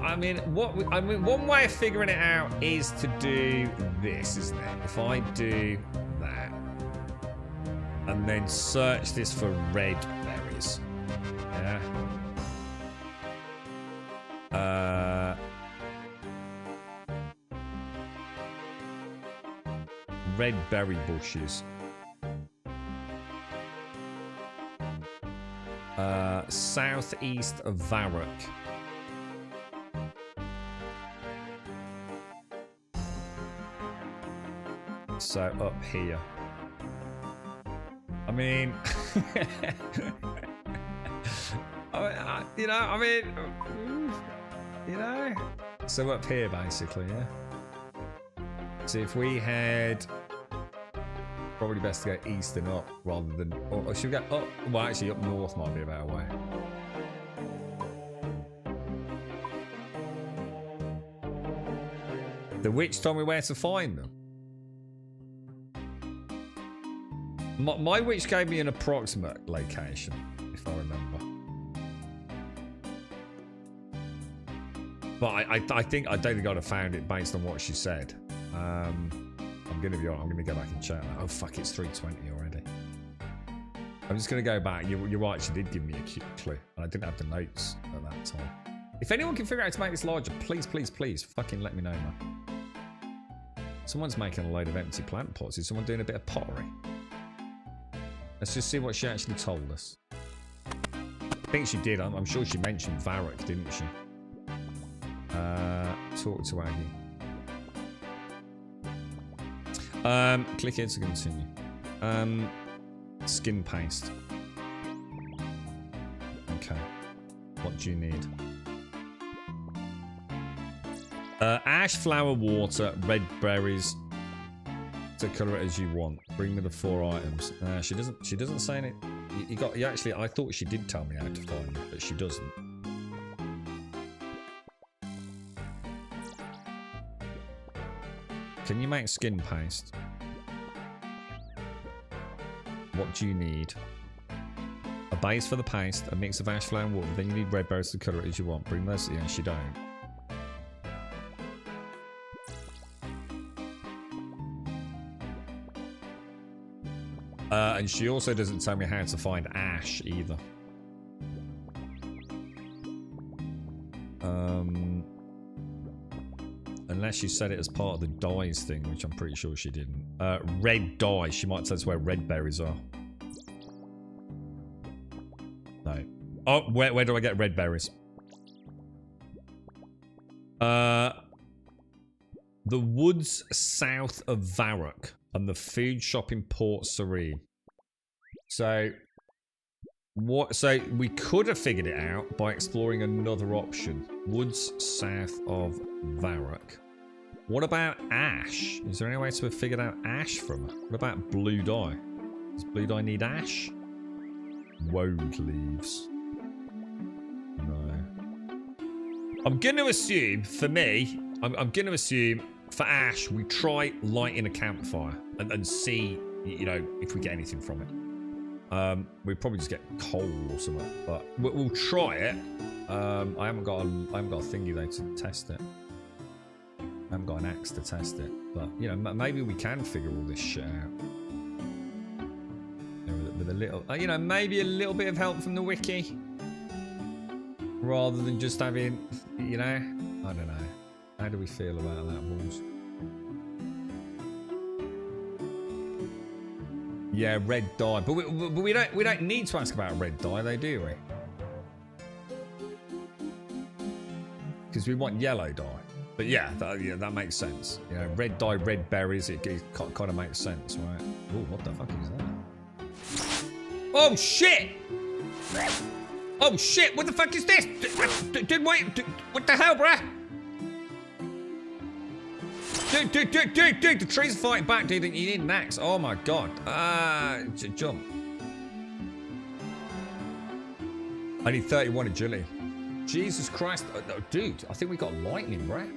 I mean, one way of figuring it out is to do this, isn't it? If I do that, And then search this for red berries. Yeah. Red berry bushes. Southeast of Varrock. So up here. I mean, you know. So up here, basically, yeah. So if we head, probably best to go east and up rather than, or should we go up? Well, actually, up north might be a better way. The witch told me where to find them. My witch gave me an approximate location, if I remember. But I don't think I'd have found it based on what she said. I'm gonna be honest, I'm gonna go back and check that. Oh fuck, it's 3:20 already. I'm just gonna go back. You're right, she did give me a clue. And I didn't have the notes at that time. If anyone can figure out how to make this larger, please, please, please, fucking let me know, man. Someone's making a load of empty plant pots. Is someone doing a bit of pottery? Let's just see what she actually told us. I think she did. I'm sure she mentioned Varrock, didn't she? Talk to Aggie. Click here to continue. Skin paste. Okay. What do you need? Ash, flower, water, red berries. To colour it as you want. Bring me the 4 items. She doesn't say any. You actually. I thought she did tell me how to find it, but she doesn't. Can you make skin paste? What do you need? A base for the paste, a mix of ash, flower, and water. Then you need red berries to colour it as you want. Bring those. Yeah, she don't. And she also doesn't tell me how to find ash either. Unless she said it as part of the dyes thing, which I'm pretty sure she didn't. Red dye. She might tell us where red berries are. No. Oh, where do I get red berries? The woods south of Varrock and the food shop in Port Sarid. So we could have figured it out by exploring another option. Woods south of Varrock. What about ash? Is there any way to have figured out ash from her? What about blue dye? Does blue dye need ash? Woad leaves. No. I'm going to assume, for me, I'm going to assume for ash, we try lighting a campfire and see, you know, if we get anything from it. We'd probably just get coal or something, but we'll try it. I haven't got a thingy though to test it. I haven't got an axe to test it, but you know, maybe we can figure all this shit out. You know, with a little, you know, maybe a little bit of help from the wiki, rather than just having, you know, I don't know. How do we feel about that, Balls? Yeah, red dye, but we don't need to ask about red dye, though, do we? Because we want yellow dye. But yeah, that makes sense. You know, red dye, red berries, it kind of makes sense, right? Oh, what the fuck is that? Oh shit! Oh shit! What the fuck is this? Dude, wait! What the hell, bruh? Dude, the trees are fighting back, dude. You need an axe. Oh my god. Jump. I need 31 agility. Jesus Christ. Dude, I think we got lightning, bruh.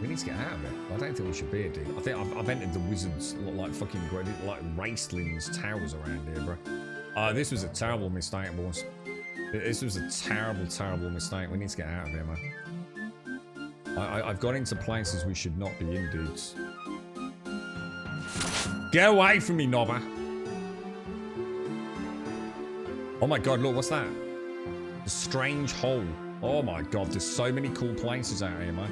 We need to get out of it. I don't think we should be here, dude. I think I've entered the wizards, like fucking like Raistling's towers around here, bro. This was a terrible mistake, boys. This was a terrible, terrible mistake. We need to get out of here, man. I've gone into places we should not be in, dudes. Get away from me, knobber. Oh my god, look, what's that? The strange hole. Oh my god, there's so many cool places out here, man.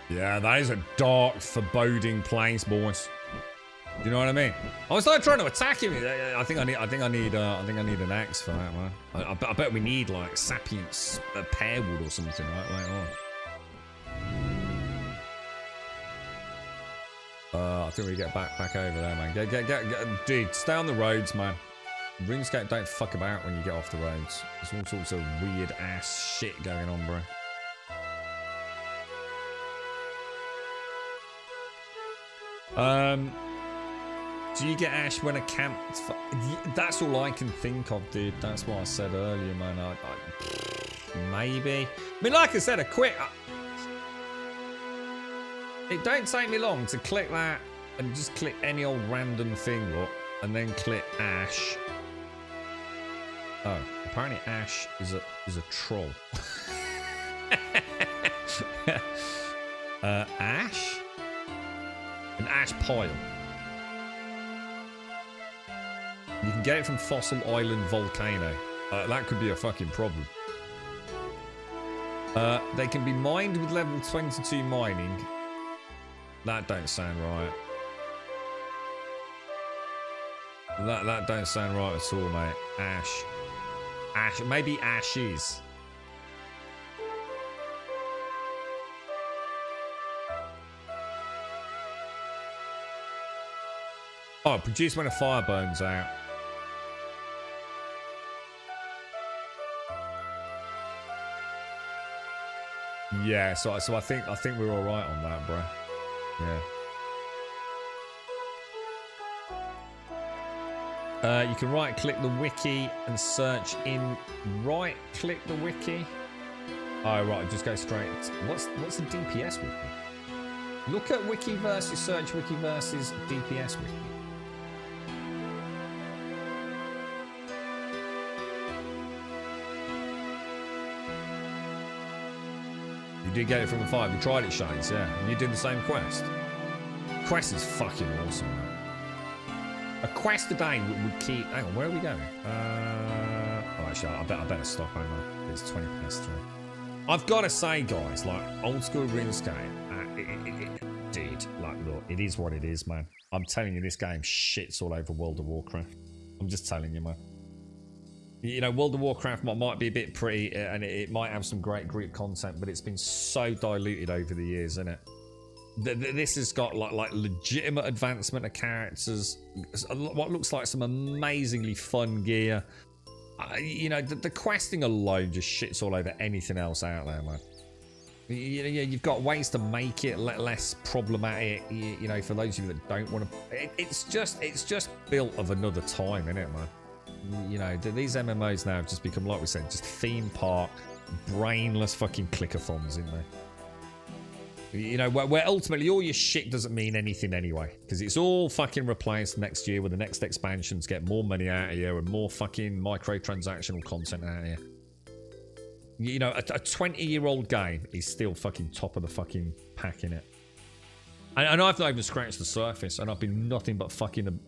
Yeah, that is a dark, foreboding place, boys. You know what I mean? I was like trying to attack him. I think I need an axe for that, man. I bet we need like sapience pear wood or something, right? Later on. I think we get back over there, man. Get, dude, stay on the roads, man. RuneScape don't fuck about when you get off the roads. There's all sorts of weird ass shit going on, bro. Do you get ash when a camp? That's all I can think of, dude. That's what I said earlier, man. Maybe. I mean, like I said, it don't take me long to click that and just click any old random thing up and then click ash. Oh, apparently ash is a troll. Ash? An ash pile. You can get it from Fossil Island Volcano. That could be a fucking problem. They can be mined with level 22 mining. That don't sound right. That don't sound right at all, mate. Ash. Maybe ashes. Oh, produce when a fire burns out. Yeah, so I think we're all right on that, bro. Yeah. You can right-click the wiki and search in. Right-click the wiki. Oh right, just go straight. What's the DPS wiki? Look at wiki versus search wiki versus DPS wiki. You did get it from the 5. You tried it, Shades, yeah. And you did the same quest. Quest is fucking awesome, man. A quest a day would keep... Hang on, where are we going? Oh, actually, I better stop. Hang on. It's 20 past 3. I've got to say, guys, like, old school RuneScape, dude, like, look, it is what it is, man. I'm telling you, this game shits all over World of Warcraft. I'm just telling you, man. You know, World of Warcraft might be a bit pretty and it might have some great group content, but it's been so diluted over the years, isn't it? This has got like legitimate advancement of characters, what looks like some amazingly fun gear. You know, the questing alone just shits all over anything else out there, man. You've got ways to make it less problematic, you know, for those of you that don't want to. It's just built of another time, isn't it, man? You know, these MMOs now have just become, like we said, just theme park, brainless fucking clickathons, isn't they? You know, where ultimately all your shit doesn't mean anything anyway, because it's all fucking replaced next year with the next expansions, get more money out of you and more fucking microtransactional content out of you. You know, a 20-year-old game is still fucking top of the fucking pack, innit? And I've not even scratched the surface, and I've been nothing but fucking...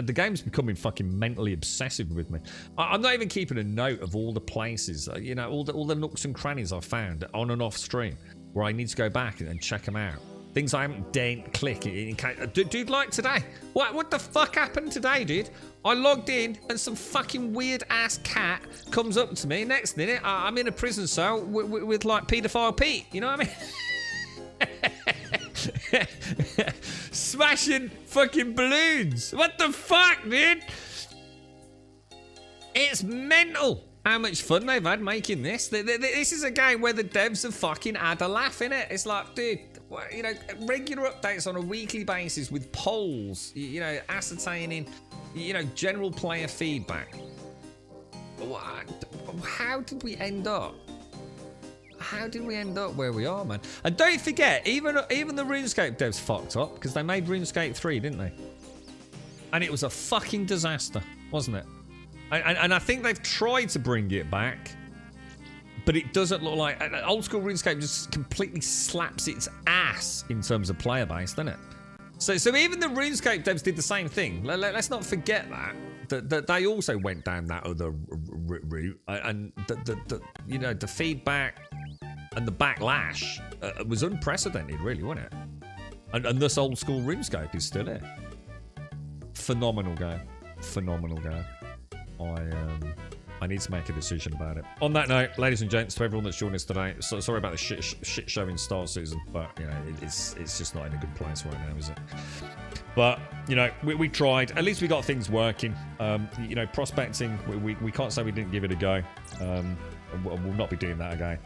the game's becoming fucking mentally obsessive with me. I'm not even keeping a note of all the places, you know, all the nooks and crannies I've found on and off stream, where I need to go back and check them out. Things I haven't dared click. Dude, like today. What the fuck happened today, dude? I logged in, and some fucking weird-ass cat comes up to me. Next minute, I'm in a prison cell with like, paedophile Pete. You know what I mean? Smashing fucking balloons. What the fuck, dude? It's mental how much fun they've had making this. This is a game where the devs have fucking had a laugh in it. It's like, dude, you know, regular updates on a weekly basis with polls, you know, ascertaining, you know, general player feedback. How did we end up? How did we end up where we are, man? And don't forget, even the RuneScape devs fucked up, because they made RuneScape 3, didn't they? And it was a fucking disaster, wasn't it? And I think they've tried to bring it back, but it doesn't look like... Old school RuneScape just completely slaps its ass in terms of player base, doesn't it? So even the RuneScape devs did the same thing. Let's not forget that they also went down that other route, and the feedback and the backlash was unprecedented, really, wasn't it? And thus old school RuneScape is still here. Phenomenal game. Phenomenal game. I need to make a decision about it. On that note, ladies and gents, to everyone that's joined us today, sorry about the shit show in Star Citizen, but you know it's just not in a good place right now, is it? But you know we tried. At least we got things working. You know, prospecting, we can't say we didn't give it a go. We'll not be doing that again.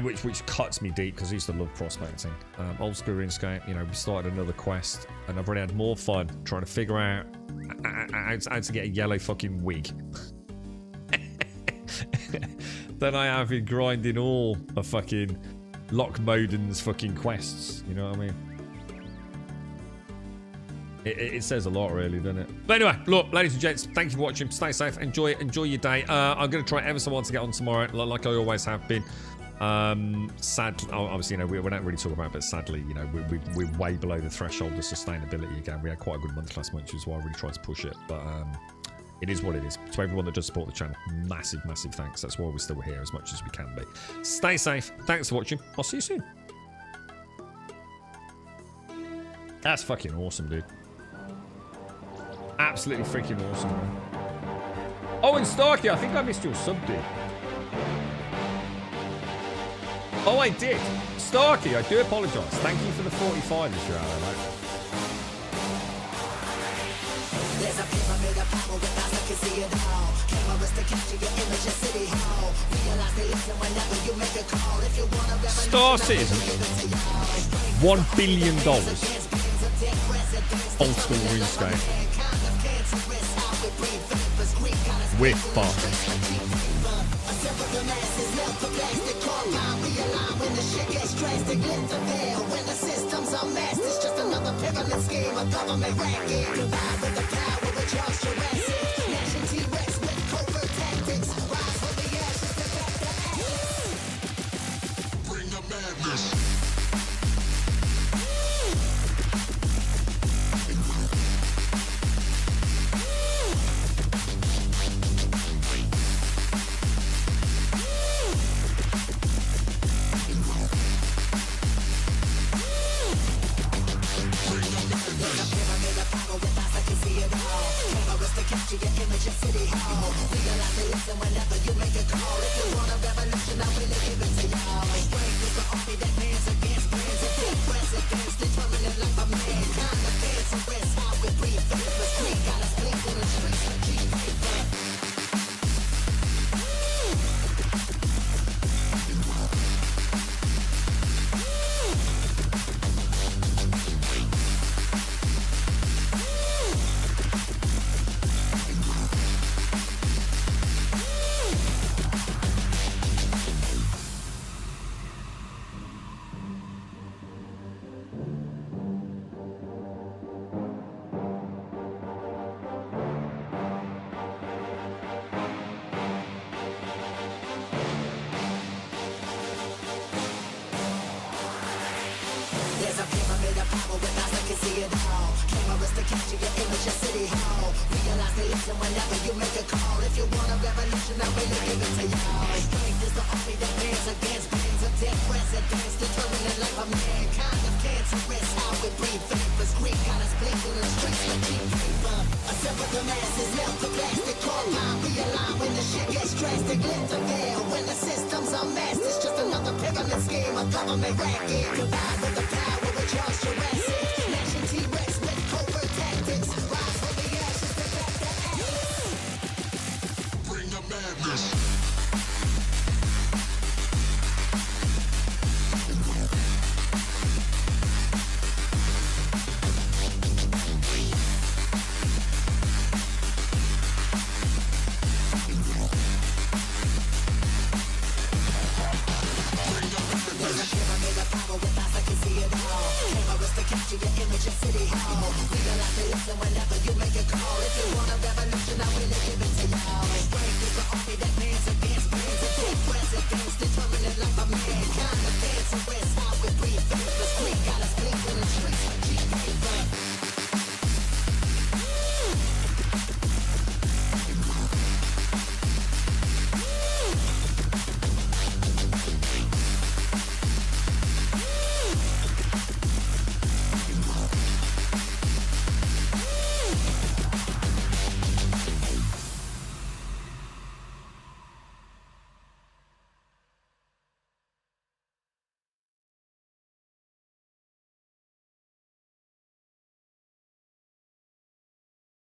Which cuts me deep because I used to love prospecting. Old school RuneScape, you know, we started another quest, and I've already had more fun trying to figure out how to get a yellow fucking wig than I have in grinding all of fucking Loch Moden's fucking quests. You know what I mean? It says a lot, really, doesn't it? But anyway, look, ladies and gents, thank you for watching. Stay safe. Enjoy your day. I'm going to try ever so hard to get on tomorrow, like I always have been. Sadly, obviously, you know, we don't really talk about it, but sadly, you know, we're way below the threshold of sustainability again. We had quite a good month last month, which is why I really tried to push it. But it is what it is. To everyone that does support the channel, massive, massive thanks. That's why we're still here as much as we can be. Stay safe. Thanks for watching. I'll see you soon. That's fucking awesome, dude. Absolutely freaking awesome, man. Oh, and Starkey, I think I missed your sub, dude. Oh, I did. Starkey, I do apologise. Thank you for the 45 if you're out there, mate. There's a pyramid of power with eyes that can see it all. Cameras to capture your image at City Hall. Realize they listen whenever you make a call. If you want a revolution, Star Citizen. $1 billion. Old school RuneScape. We're fucked. When the systems are masked, it's just another pyramid scheme, a government racket. Combined with the power of Charles Jurassic, gnashing T-Rex with covert tactics. Rise from the ashes to back the ashes. Bring the madness. City Hall. Realize they listen whenever you make a call. If you want a revolution, I really give it to y'all. Strength is the army that bands against brands and dead presidents, determining life of mankind. The cancerous, how we breathe, vapors, green, got us blinking in the streets like G-paper. There's a pyramid of power with eyes that can see it all. Cameras to capture your image at City Hall. Realize they listen whenever you make a call. If you want a revolution, I really give it to y'all. Strength is the army that bands against bands of dead presidents, determining life of mankind. Of cancerous, how we breathe vapors. Green got us blinking in the streets like G-paper. Assemble the masses, melt the plastic core line. Realign when the shit gets drastic. Lift the veil when the systems are masked. It's just another pyramid scheme, a government racket. Combined with the power